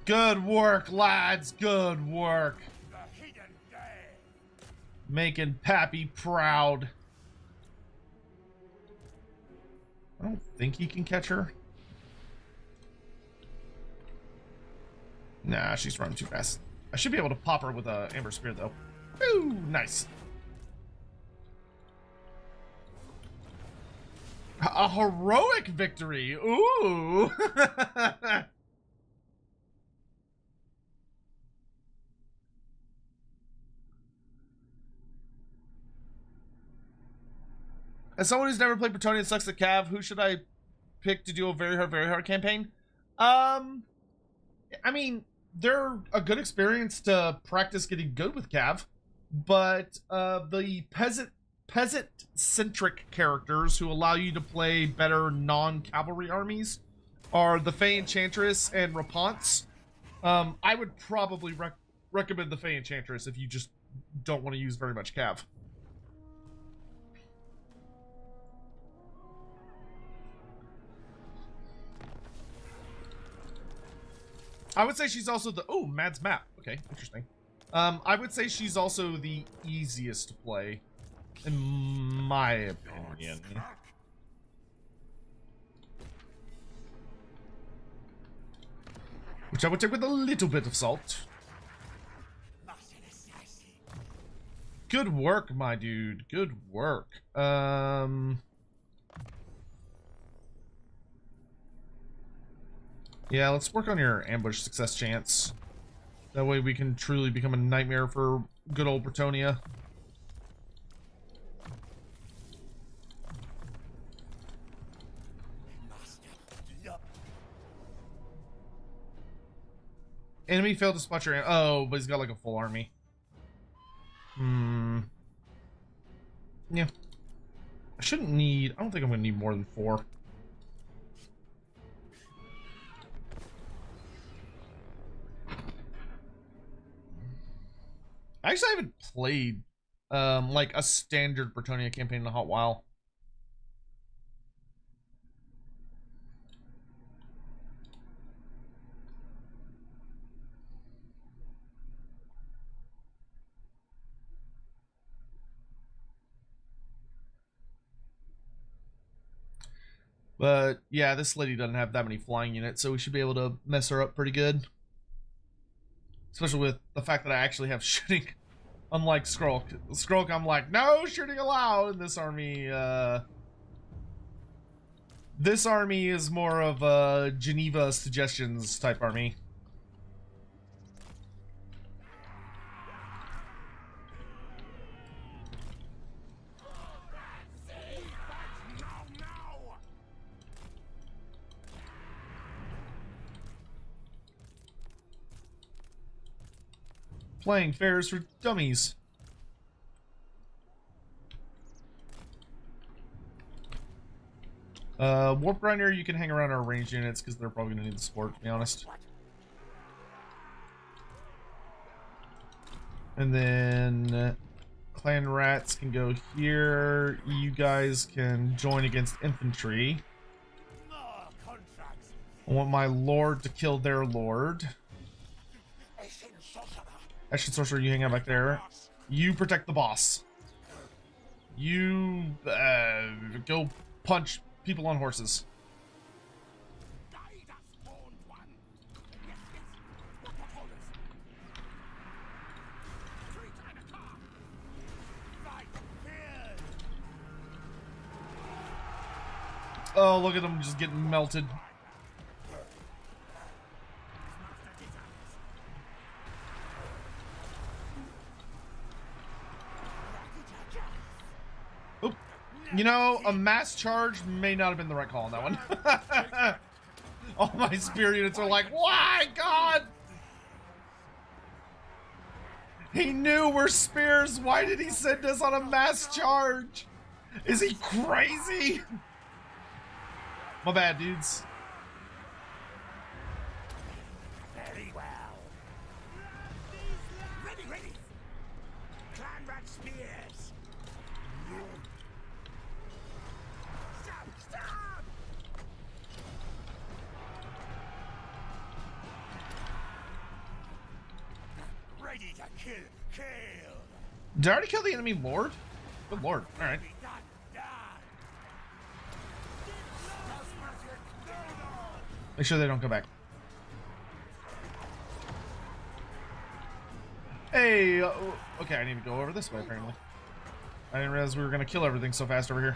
Good work, lads. Good work. Making Pappy proud. I don't think he can catch her. Nah, she's running too fast. I should be able to pop her with a Amber Spear, though. Ooh, nice. A heroic victory. Ooh. As someone who's never played Bretonnian Sucks at Cav, who should I pick to do a very hard campaign? I mean, they're a good experience to practice getting good with Cav, but the peasant-centric characters who allow you to play better non-cavalry armies are the Fey Enchantress and Rapunzel. I would probably recommend the Fey Enchantress if you just don't want to use very much Cav. I would say she's also the... Oh, Mad's map. Okay, interesting. I would say she's also the easiest to play, in my opinion. Which I would take with a little bit of salt. Good work, my dude. Good work. Yeah, let's work on your ambush success chance. That way we can truly become a nightmare for good old Bretonia. Enemy failed to spot your... Oh, but he's got like a full army. Yeah. I shouldn't need... I don't think I'm gonna need more than 4. I actually haven't played like a standard Bretonia campaign in a hot while. But yeah, this lady doesn't have that many flying units, so we should be able to mess her up pretty good. Especially with the fact that I actually have shooting, unlike Skrulk. Skrulk, I'm like, no shooting allowed in this army. This army is more of a Geneva suggestions type army. Playing fairs for dummies. Warp Grinder, you can hang around our ranged units because they're probably going to need the support, to be honest. And then Clan Rats can go here. You guys can join against infantry. I want my lord to kill their lord. Action Sorcerer, you hang out back there. You protect the boss. You go punch people on horses. Oh, look at them just getting melted. You know, a mass charge may not have been the right call on that one. All my spear units are like, why, God? He knew we're spears. Why did he send us on a mass charge? Is he crazy? My bad, dudes. Very well. Ready, ready. Clan rat spears. Stop, stop. Ready to kill, kill. Did I already kill the enemy lord? Good lord. All right. Make sure they don't come back. Hey, okay, I need to go over this way, apparently. I didn't realize we were going to kill everything so fast over here.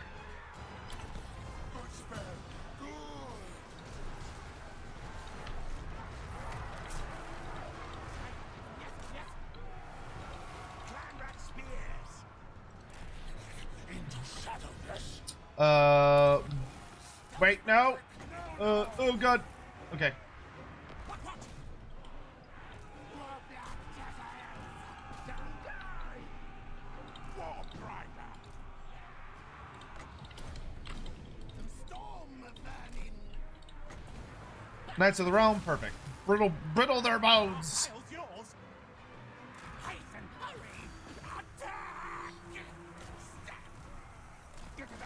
Wait, no. Oh god. Okay. Knights of the Realm, perfect. Brittle their bones. Tile's yours. Hasten, hurry. Attack! Get to the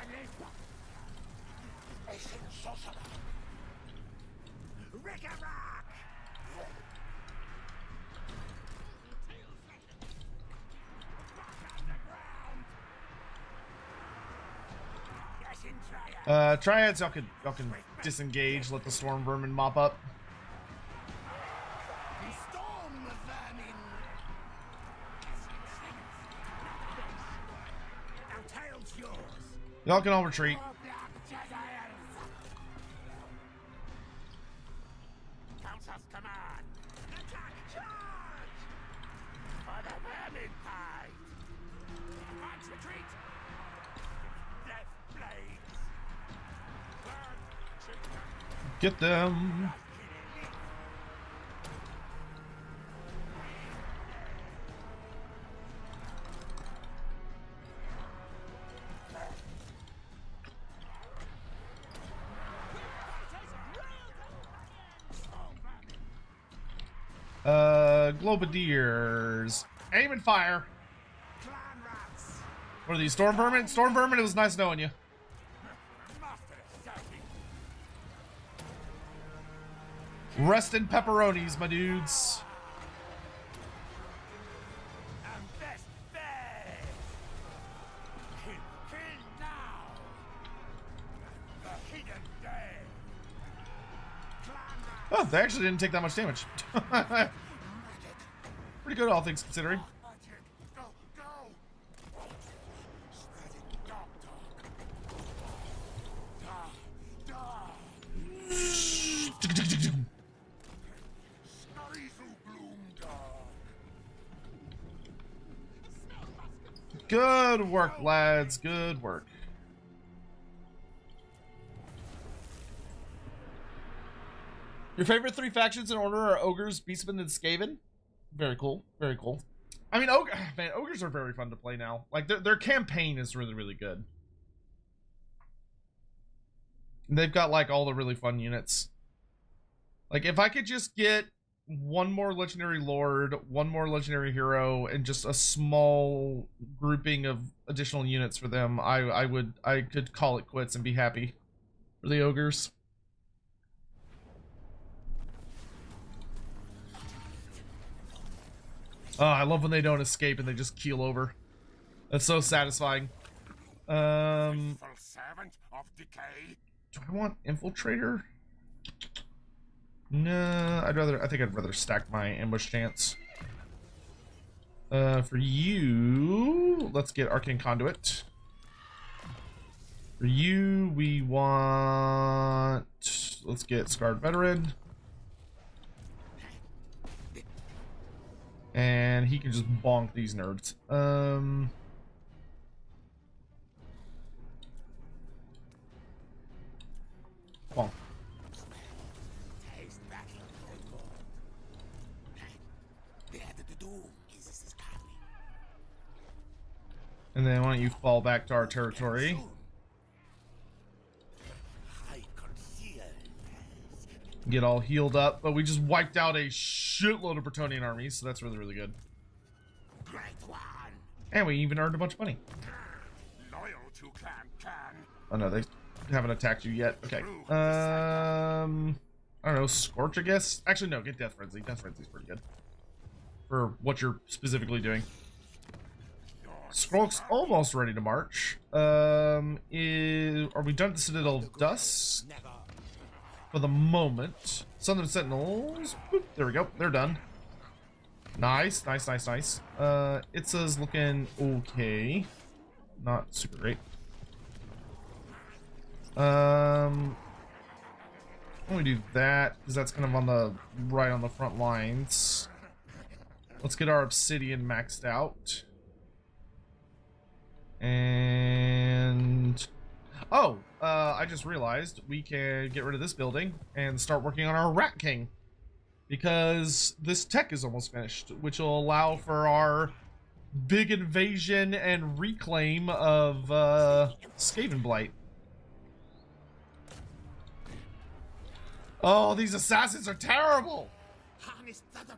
left. Rick-a-rock! Triads, y'all can disengage, let the storm vermin mop up. Storm the vermin! Our tail's yours. Y'all can all retreat. Council's command! Attack! Charge! For the Vermintide! Advance retreat! Death blades! Burn! Get them. Globadiers. Aim and fire. Clan rats! What are these, storm vermin? Storm vermin, it was nice knowing you. Master serving! Rest in pepperonis, my dudes. And best bed! Kill now! The hidden day! Clan rats! Oh, they actually didn't take that much damage. Pretty good, all things considering. Go, go! Spreading dark talk. Snarizu bloom dog. Good work, lads. Good work. Your favorite 3 factions in order are Ogres, Beastmen, and Skaven? Very cool. Very cool. I mean, Ogres are very fun to play now. Like, their campaign is really, really good. And they've got, like, all the really fun units. Like, if I could just get one more Legendary Lord, one more Legendary Hero, and just a small grouping of additional units for them, I could call it quits and be happy for the Ogres. Oh, I love when they don't escape and they just keel over. That's so satisfying. Faithful servant of decay. Do I want Infiltrator? No, I think I'd rather stack my ambush chance. For you, let's get Arcane Conduit. For you, we want, let's get Scarred Veteran. And he can just bonk these nerds. Bonk. And then why don't you fall back to our territory? Get all healed up, but we just wiped out a shitload of Bretonnian armies, so that's really, really good. Great one! And we even earned a bunch of money. Loyal to Clan Can. Oh no, they haven't attacked you yet. Okay. I don't know, Scorch, I guess? Actually, no, get Death Frenzy. Death Frenzy's pretty good for what you're specifically doing. Skrulk's almost ready to march. Are we done at the Citadel of Dusk? For the moment. Southern Sentinels. Boop, there we go. They're done. Nice, nice, nice, nice. Itza's looking okay. Not super great. Let me do that, because that's kind of on the right on the front lines. Let's get our Obsidian maxed out. And oh, I just realized we can get rid of this building and start working on our Rat King, because this tech is almost finished, which will allow for our big invasion and reclaim of Skaven Blight. Oh, these assassins are terrible. Harness to the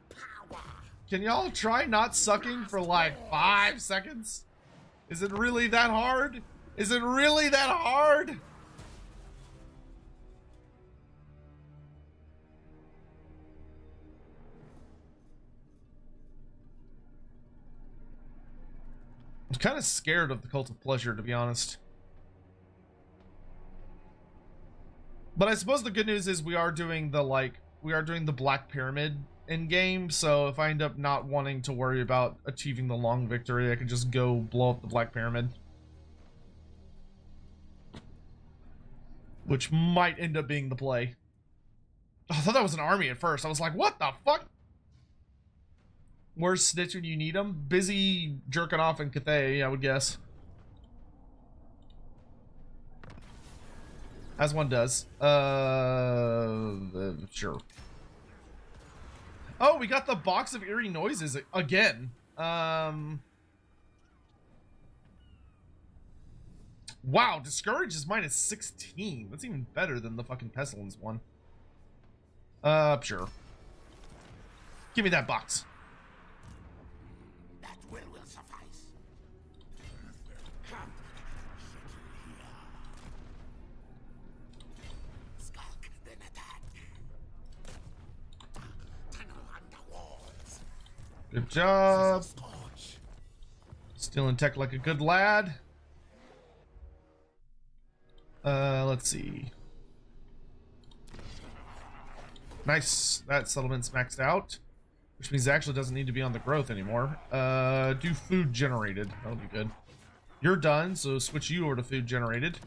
power. Can y'all try not sucking for like 5 seconds? Is it really that hard? Is it really that hard? I'm kind of scared of the Cult of Pleasure, to be honest. But I suppose the good news is we are doing the Black Pyramid in game, so if I end up not wanting to worry about achieving the long victory, I can just go blow up the Black Pyramid. Which might end up being the play. I thought that was an army at first. I was like, what the fuck? Where's Snitch when you need him? Busy jerking off in Cathay, I would guess. As one does. Sure. Oh, we got the box of eerie noises again. Wow, Discourage is minus 16. That's even better than the fucking Pestilens one. Sure. Give me that box. That will suffice. Skulk, then attack. Tunnel under walls. Good job. Scorch. Still in tech like a good lad. Let's see. Nice. That settlement's maxed out, which means it actually doesn't need to be on the growth anymore. Do food generated. That'll be good. You're done, so switch you over to food generated.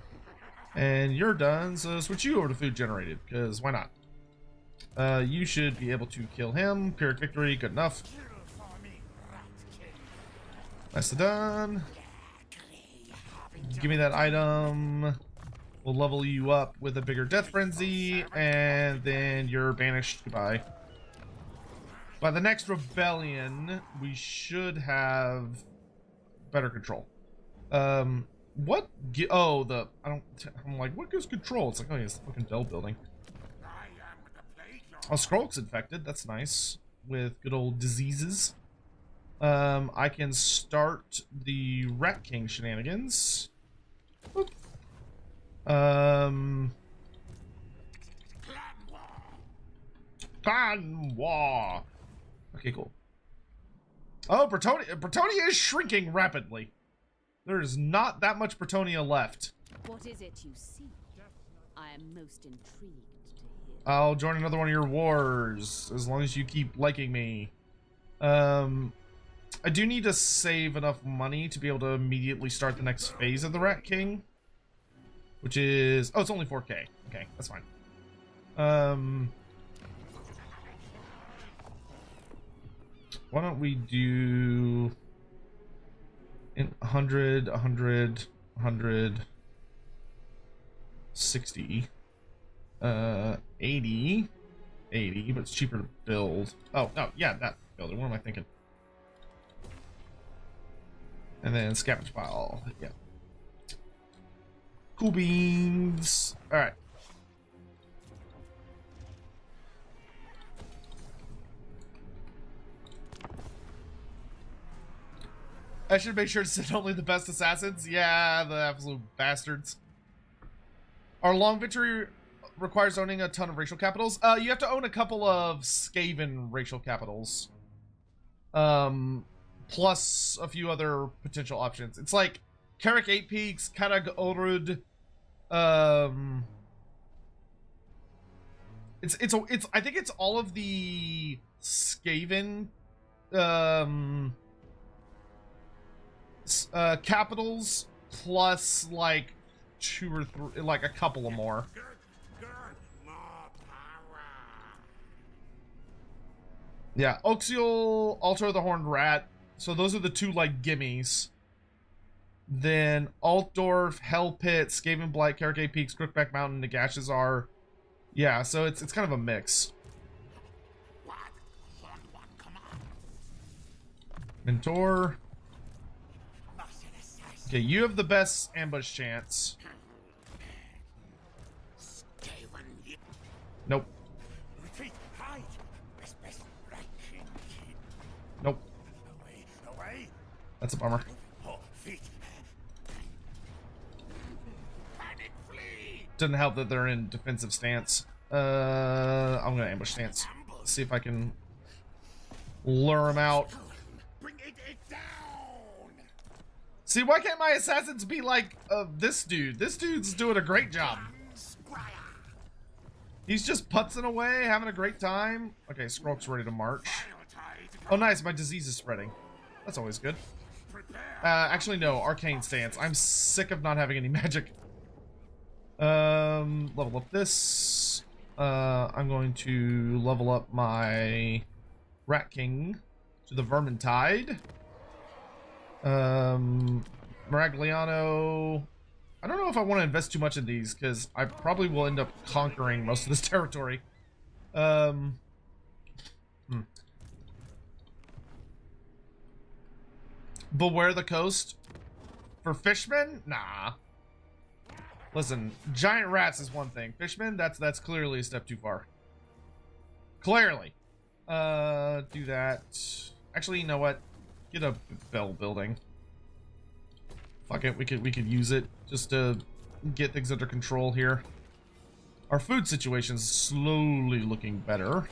And you're done, so switch you over to food generated, because why not? You should be able to kill him. Pyrrhic victory, good enough. Nicely done. Give me that item. We'll level you up with a bigger death frenzy, and then you're banished. Goodbye. By the next rebellion, we should have better control. What? Oh, I'm like, what gives control? It's like, oh, yeah, it's the fucking Dell building. Oh, Skrull's infected. That's nice. With good old diseases. I can start the Rat King shenanigans. Whoop. Clan War. Okay, cool. Oh, Bretonia is shrinking rapidly. There is not that much Bretonia left. What is it you see? I am most intrigued to hear. I'll join another one of your wars, as long as you keep liking me. I do need to save enough money to be able to immediately start the next phase of the Rat King. Which is... oh, it's only 4K. Okay, that's fine. Why don't we do... in 100, 100, 100... 60... 80... 80, but it's cheaper to build. Oh, no, yeah, that builder. What am I thinking? And then scavenge pile. Yeah. Cool beans. All right. I should make sure to send only the best assassins. Yeah, the absolute bastards. Our long victory requires owning a ton of racial capitals. You have to own a couple of Skaven racial capitals. Plus a few other potential options. It's like Carrick 8 Peaks, Karag Orud. It's I think it's all of the Skaven capitals plus like 2 or 3, like a couple of more. Good. More power. Yeah, Oxial, Altar of the Horned Rat. So those are the 2 like gimmies. Then Altdorf, Hell Pit, Skaven Blight, Carrick Peaks, Crookback Mountain, Nagashazar. Yeah, so it's kind of a mix. What? Horned one, come on. Mentor. Merciless assassin. Okay, you have the best ambush chance. Skaven. Nope. That's a bummer. Oh, feet. Panic flee. Doesn't help that they're in defensive stance. I'm gonna ambush stance. See if I can lure them out. Bring it down. See, why can't my assassins be like this dude? This dude's doing a great job. He's just putzing away, having a great time. Okay, Skrulk's ready to march. Oh, nice. My disease is spreading. That's always good. Actually, no. Arcane stance. I'm sick of not having any magic. Level up this. I'm going to level up my Rat King to the Vermintide. Maragliano. I don't know if I want to invest too much in these because I probably will end up conquering most of this territory. Beware the coast. For fishmen? Nah. Listen, giant rats is one thing. Fishmen, that's clearly a step too far. Clearly. Do that. Actually, you know what? Get a bell building. Fuck it, we could use it just to get things under control here. Our food situation's slowly looking better.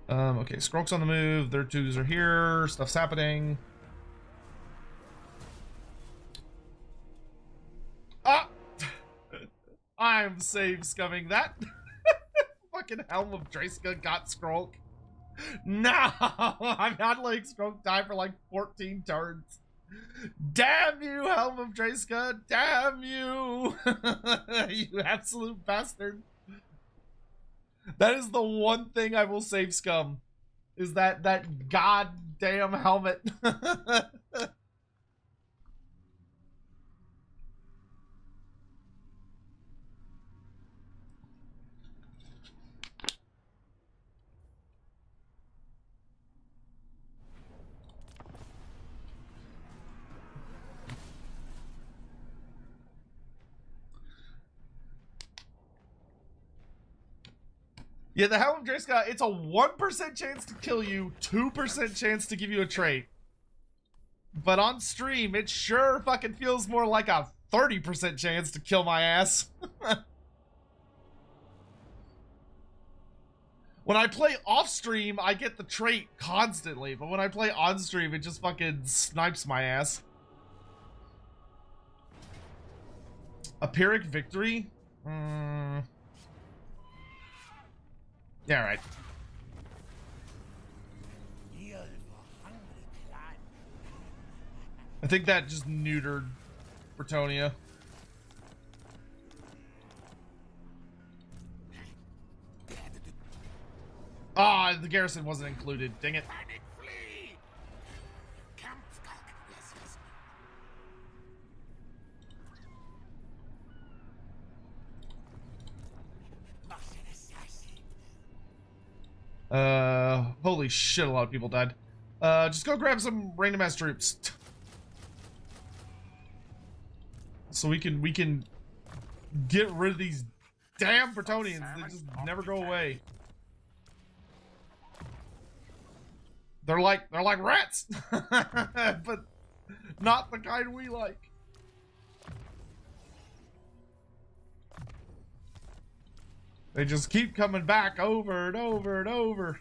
Okay, Skrulk's on the move. Their twos are here. Stuff's happening. Ah! I'm save scumming that. Fucking Helm of Dreska got Skrulk. No! I'm not letting Skrulk die for like 14 turns. Damn you, Helm of Dreska! Damn you! You absolute bastard. That is the one thing I will save scum. Is that goddamn helmet. Yeah, the Helm of Dreska, it's a 1% chance to kill you, 2% chance to give you a trait. But on stream, it sure fucking feels more like a 30% chance to kill my ass. When I play off stream, I get the trait constantly, but when I play on stream, it just fucking snipes my ass. A Pyrrhic victory? Yeah, right. I think that just neutered Bretonia. Ah, the garrison wasn't included. Dang it. Holy shit, a lot of people died. Just go grab some random ass troops. So we can get rid of these damn Bretonians that just never go away. They're like rats, but not the kind we like. They just keep coming back over and over and over.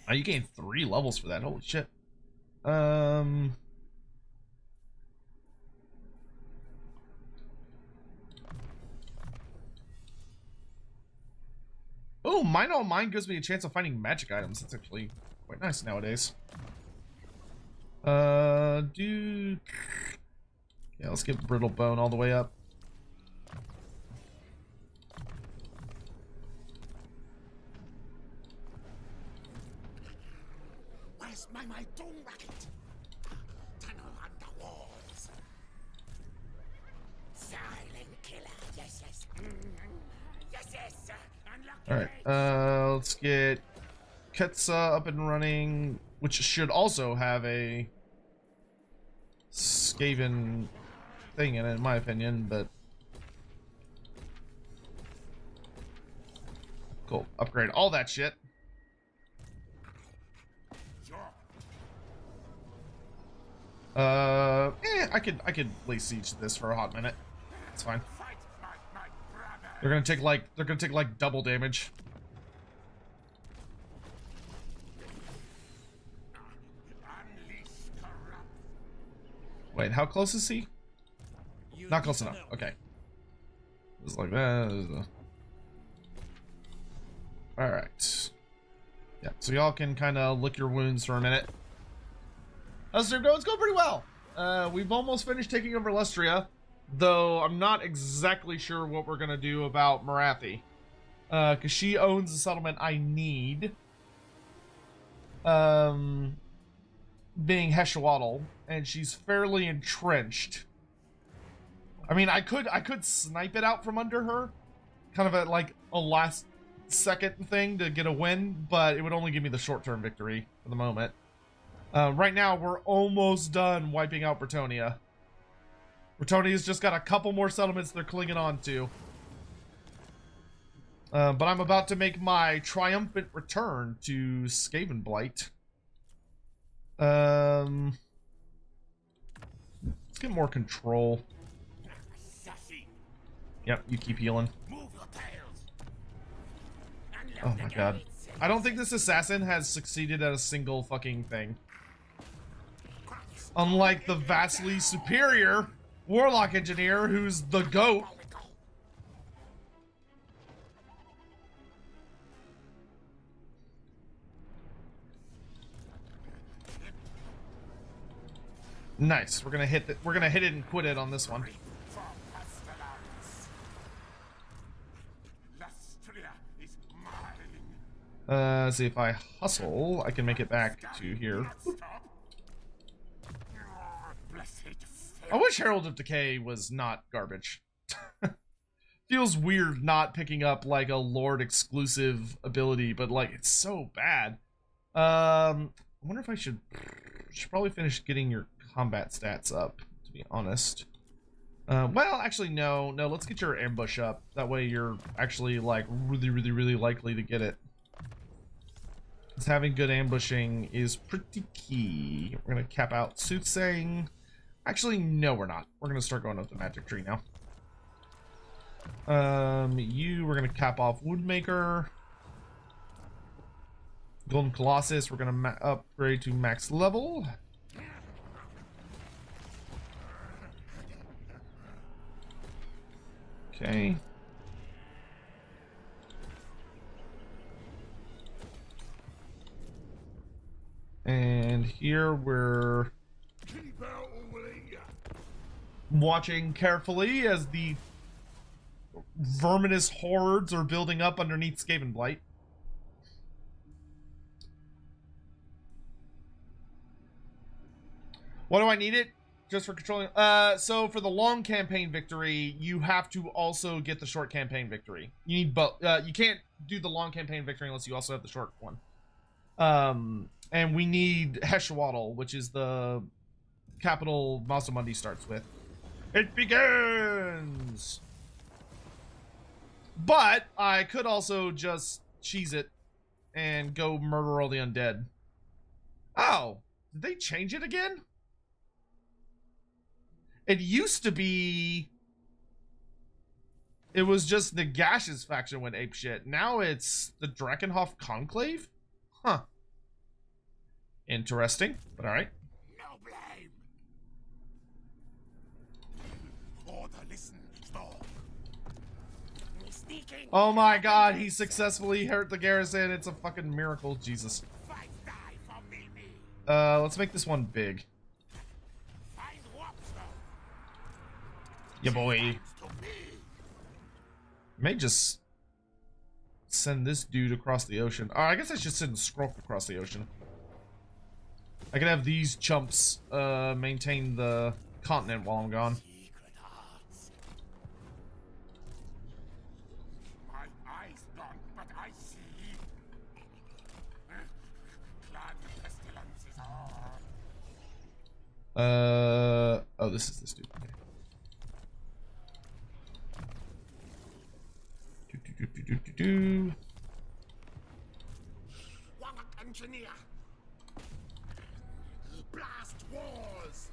Oh, you gained 3 levels for that. Holy shit. Oh, Mine All Mine gives me a chance of finding magic items. That's actually quite nice nowadays. Dude. Yeah, let's get Brittle Bone all the way up. Where's my doom racket? Tunnel under walls. Silent killer. Yes, yes. Yes, yes. Alright, let's get Cathay up and running, which should also have a Skaven thing in it, in my opinion, but Cool. Upgrade all that shit. I could lay siege to this for a hot minute. It's fine. They're gonna take like double damage. Wait, how close is he? Not close enough. Okay. It's like that. All right. Yeah. So y'all can kind of lick your wounds for a minute. It's going pretty well. We've almost finished taking over Lustria, though I'm not exactly sure what we're gonna do about Marathi, because she owns the settlement I need. Being Heshwaddle, and she's fairly entrenched. I mean, I could snipe it out from under her, kind of at like a last second thing to get a win, but it would only give me the short-term victory for the moment. Right now, we're almost done wiping out Bretonnia. Bretonnia's just got a couple more settlements they're clinging on to. But I'm about to make my triumphant return to Skaven Blight. Let's get more control. Yep, you keep healing. Oh my god. I don't think this assassin has succeeded at a single fucking thing. Unlike the vastly superior Warlock Engineer, who's the GOAT. Nice. We're gonna hit it and quit it on this one. See if I hustle, I can make it back to here. I wish Herald of Decay was not garbage. Feels weird not picking up like a Lord exclusive ability, but like it's so bad. I wonder if I should probably finish getting your combat stats up, to be honest. Well, actually no, let's get your ambush up. That way you're actually like really likely to get it. Because having good ambushing is pretty key. We're gonna cap out Soothsaying. Actually, no, we're not. We're gonna start going up the magic tree now. We're gonna cap off Woundmaker. Golden Colossus, we're gonna upgrade to max level. Okay. And here we're watching carefully as the verminous hordes are building up underneath Skaven Blight. What do I need it? Just for controlling? So for the long campaign victory, you have to also get the short campaign victory. You need both. You can't do the long campaign victory unless you also have the short one. And we need Heshwaddle, which is the capital Mazdamundi starts with. It begins! But I could also just cheese it and go murder all the undead. Oh, did they change it again? It used to be... It was just the Gash's faction went apeshit. Now it's the Drakenhof Conclave? Huh. Interesting, but alright. No blame. Order, listen, stop. Sneaking. Oh my god, he successfully hurt the garrison. It's a fucking miracle, Jesus. Fight, die for me. Let's make this one big. Find Wapster. Yeah, boy. To me. May just send this dude across the ocean. I guess I should send Skrull across the ocean. I can have these chumps maintain the continent while I'm gone. Secret hearts. My eyes gone, but I see. Clan Pestilens is on. Oh, this is this dude. Okay. engineer. Blast wars.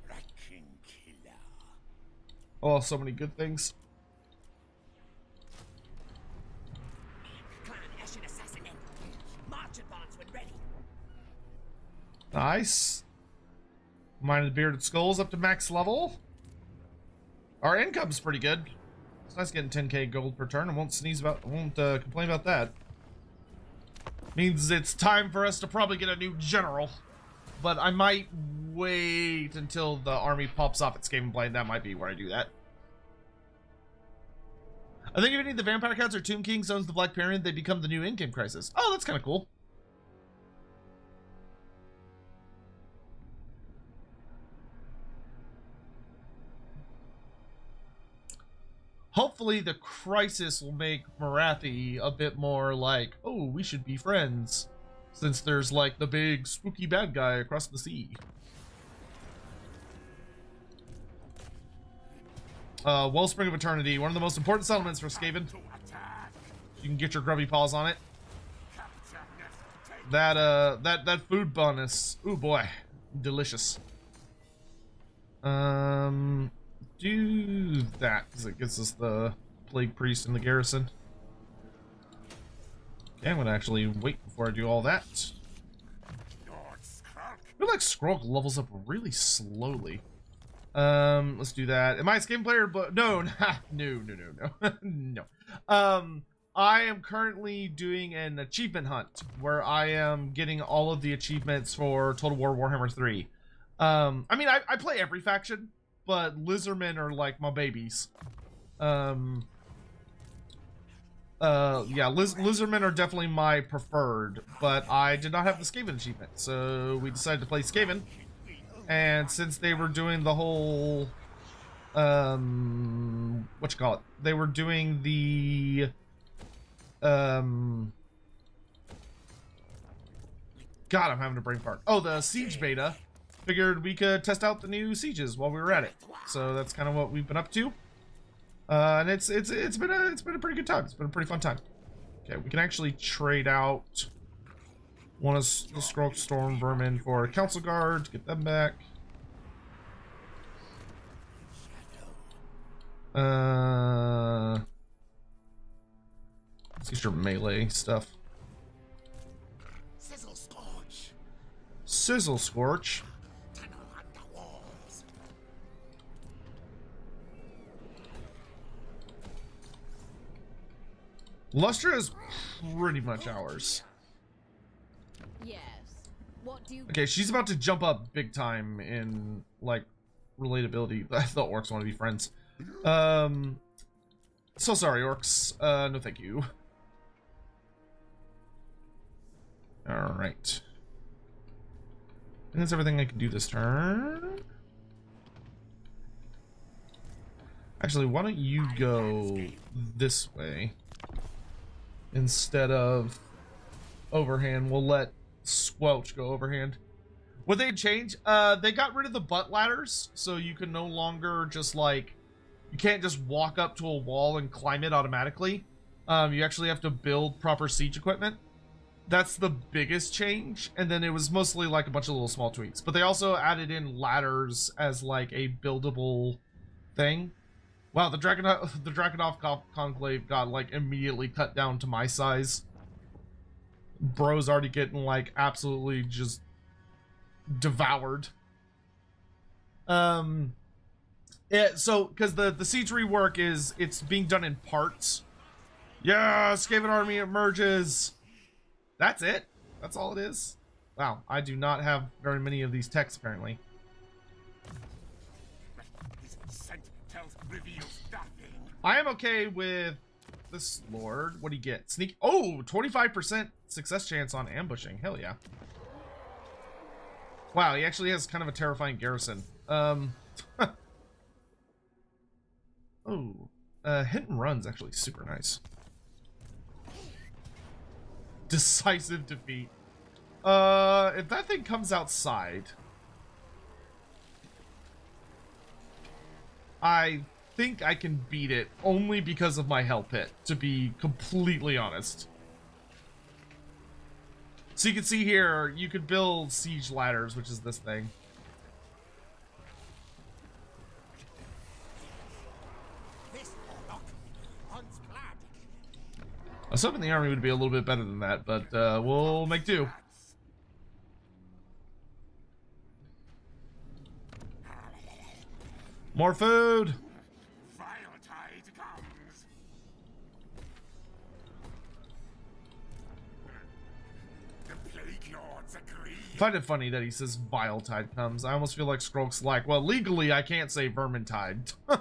Wrecking killer. Oh, so many good things. Clan Ashen assassin in. March advance when ready. Nice. Mine of the Bearded Skulls up to max level. Our income's pretty good. It's nice getting 10k gold per turn. I won't complain about that. Means it's time for us to probably get a new general. But I might wait until the army pops off at Skaven Blade. That might be where I do that. I think if any of the Vampire Cats or Tomb King owns the Black Period, they become the new in-game crisis. Oh, that's kind of cool. Hopefully the crisis will make Marathi a bit more like, oh, we should be friends. Since there's like the big spooky bad guy across the sea. Wellspring of Eternity, one of the most important settlements for Skaven. You can get your grubby paws on it. That food bonus. Ooh boy, delicious. Do that because it gets us the Plague Priest in the garrison. Okay, I'm gonna actually wait before I do all that. I feel like Skrulk levels up really slowly. Let's do that. Am I a Skaven player? But no, no. I am currently doing an achievement hunt where I am getting all of the achievements for Total War Warhammer 3. I mean, I play every faction, but Lizardmen are like my babies. Yeah, Lizardmen are definitely my preferred, but I did not have the Skaven achievement, so we decided to play Skaven. And since they were doing the whole, they were doing the, God, I'm having a brain fart. Oh, the Siege beta. Figured we could test out the new sieges while we were at it. So that's kind of what we've been up to. And it's been a pretty good time. It's been a pretty fun time. Okay, we can actually trade out one of the Skrulk Storm Vermin for a Council Guard to get them back. Let's get your melee stuff. Sizzle Scorch. Sizzle Scorch. Tunnel under walls. Lustria is pretty much ours. Yes. What do you Okay, she's about to jump up big time in, like, relatability. I thought orcs want to be friends. So sorry, orcs. No thank you. Alright. I think that's everything I can do this turn. Actually, why don't you go this way? Instead of overhand, we'll let Squelch go overhand. What they change? They got rid of the butt ladders, so you can no longer just like, you can't just walk up to a wall and climb it automatically. You actually have to build proper siege equipment. That's the biggest change, and then it was mostly like a bunch of little small tweaks. But they also added in ladders as like a buildable thing. Wow, the Drakenhof Conclave got like immediately cut down to my size. Bro's already getting like absolutely just devoured. So because the siege rework is, it's being done in parts. Yeah, Skaven army emerges. That's it. That's all it is. Wow, I do not have very many of these texts apparently. His scent reveals nothing. I am okay with this lord. What do you get? Sneak. Oh, 25% success chance on ambushing. Hell yeah. Wow, he actually has kind of a terrifying garrison. Oh, hit and run's actually super nice. Decisive defeat. If that thing comes outside, I think I can beat it only because of my hell pit, to be completely honest. So you can see here, you could build siege ladders, which is this thing. This Orlok once clad. I was hoping the army would be a little bit better than that, but we'll make do. More food! Viletide comes. The Plague Lords agree. I find it funny that he says Viletide comes. I almost feel like Skrulk's like, well, legally I can't say Vermintide. So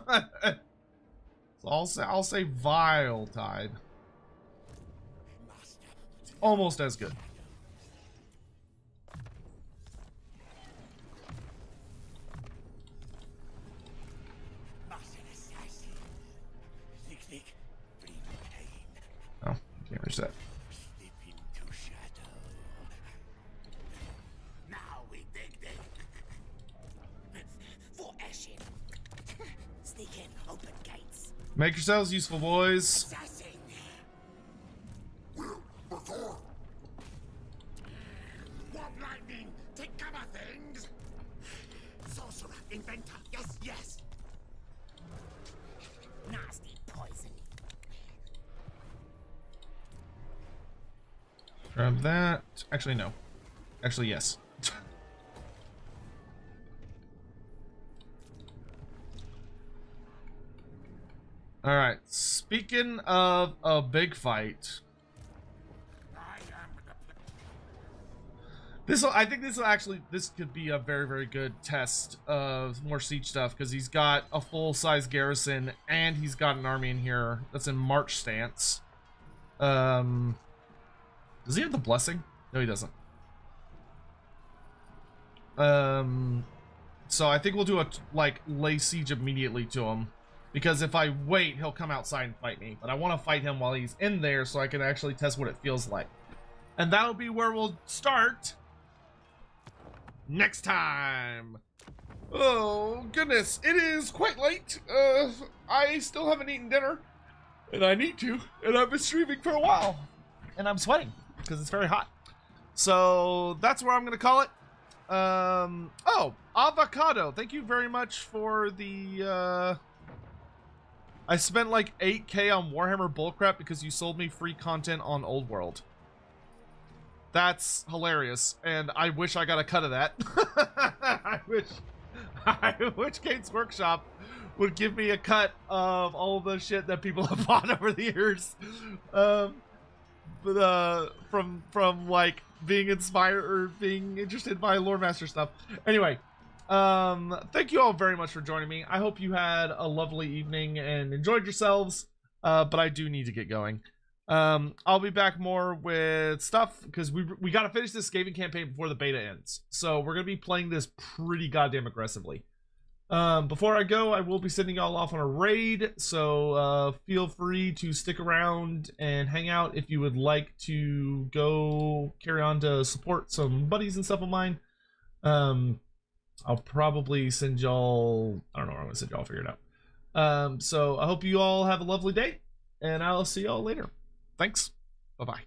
I'll say Viletide. Almost as good. Oh, can't reach that. Now we dig. For Ashin. Sneak in, open gates. Make yourselves useful, boys. Assassin. Before. Warp lightning, take cover things. Sorcerer, inventor, yes. Nasty poison. Grab that. Actually, no. Actually, yes. All right. Speaking of a big fight, I think this could be a very, very good test of more siege stuff because he's got a full-size garrison and he's got an army in here that's in march stance. Does he have the blessing? No, he doesn't. So I think we'll do a lay siege immediately to him. Because if I wait, he'll come outside and fight me. But I want to fight him while he's in there so I can actually test what it feels like. And that'll be where we'll start next time. Oh, goodness. It is quite late. I still haven't eaten dinner. And I need to. And I've been streaming for a while. And I'm sweating because it's very hot. So that's where I'm going to call it. Oh, Avocado. Thank you very much for the... I spent like 8K on Warhammer bullcrap because you sold me free content on Old World. That's hilarious, and I wish I got a cut of that. I wish Kate's Workshop would give me a cut of all the shit that people have bought over the years. From like being inspired or being interested by Loremaster stuff. Anyway. Thank you all very much for joining me. I hope you had a lovely evening and enjoyed yourselves. But I do need to get going. I'll be back more with stuff because we got to finish this Skaven campaign before the beta ends. So we're going to be playing this pretty goddamn aggressively. Before I go, I will be sending y'all off on a raid. So, feel free to stick around and hang out if you would like to go carry on to support some buddies and stuff of mine. I'll probably send y'all, I don't know where I'm going to send y'all, figure it out. So I hope you all have a lovely day, and I'll see y'all later. Thanks. Bye-bye.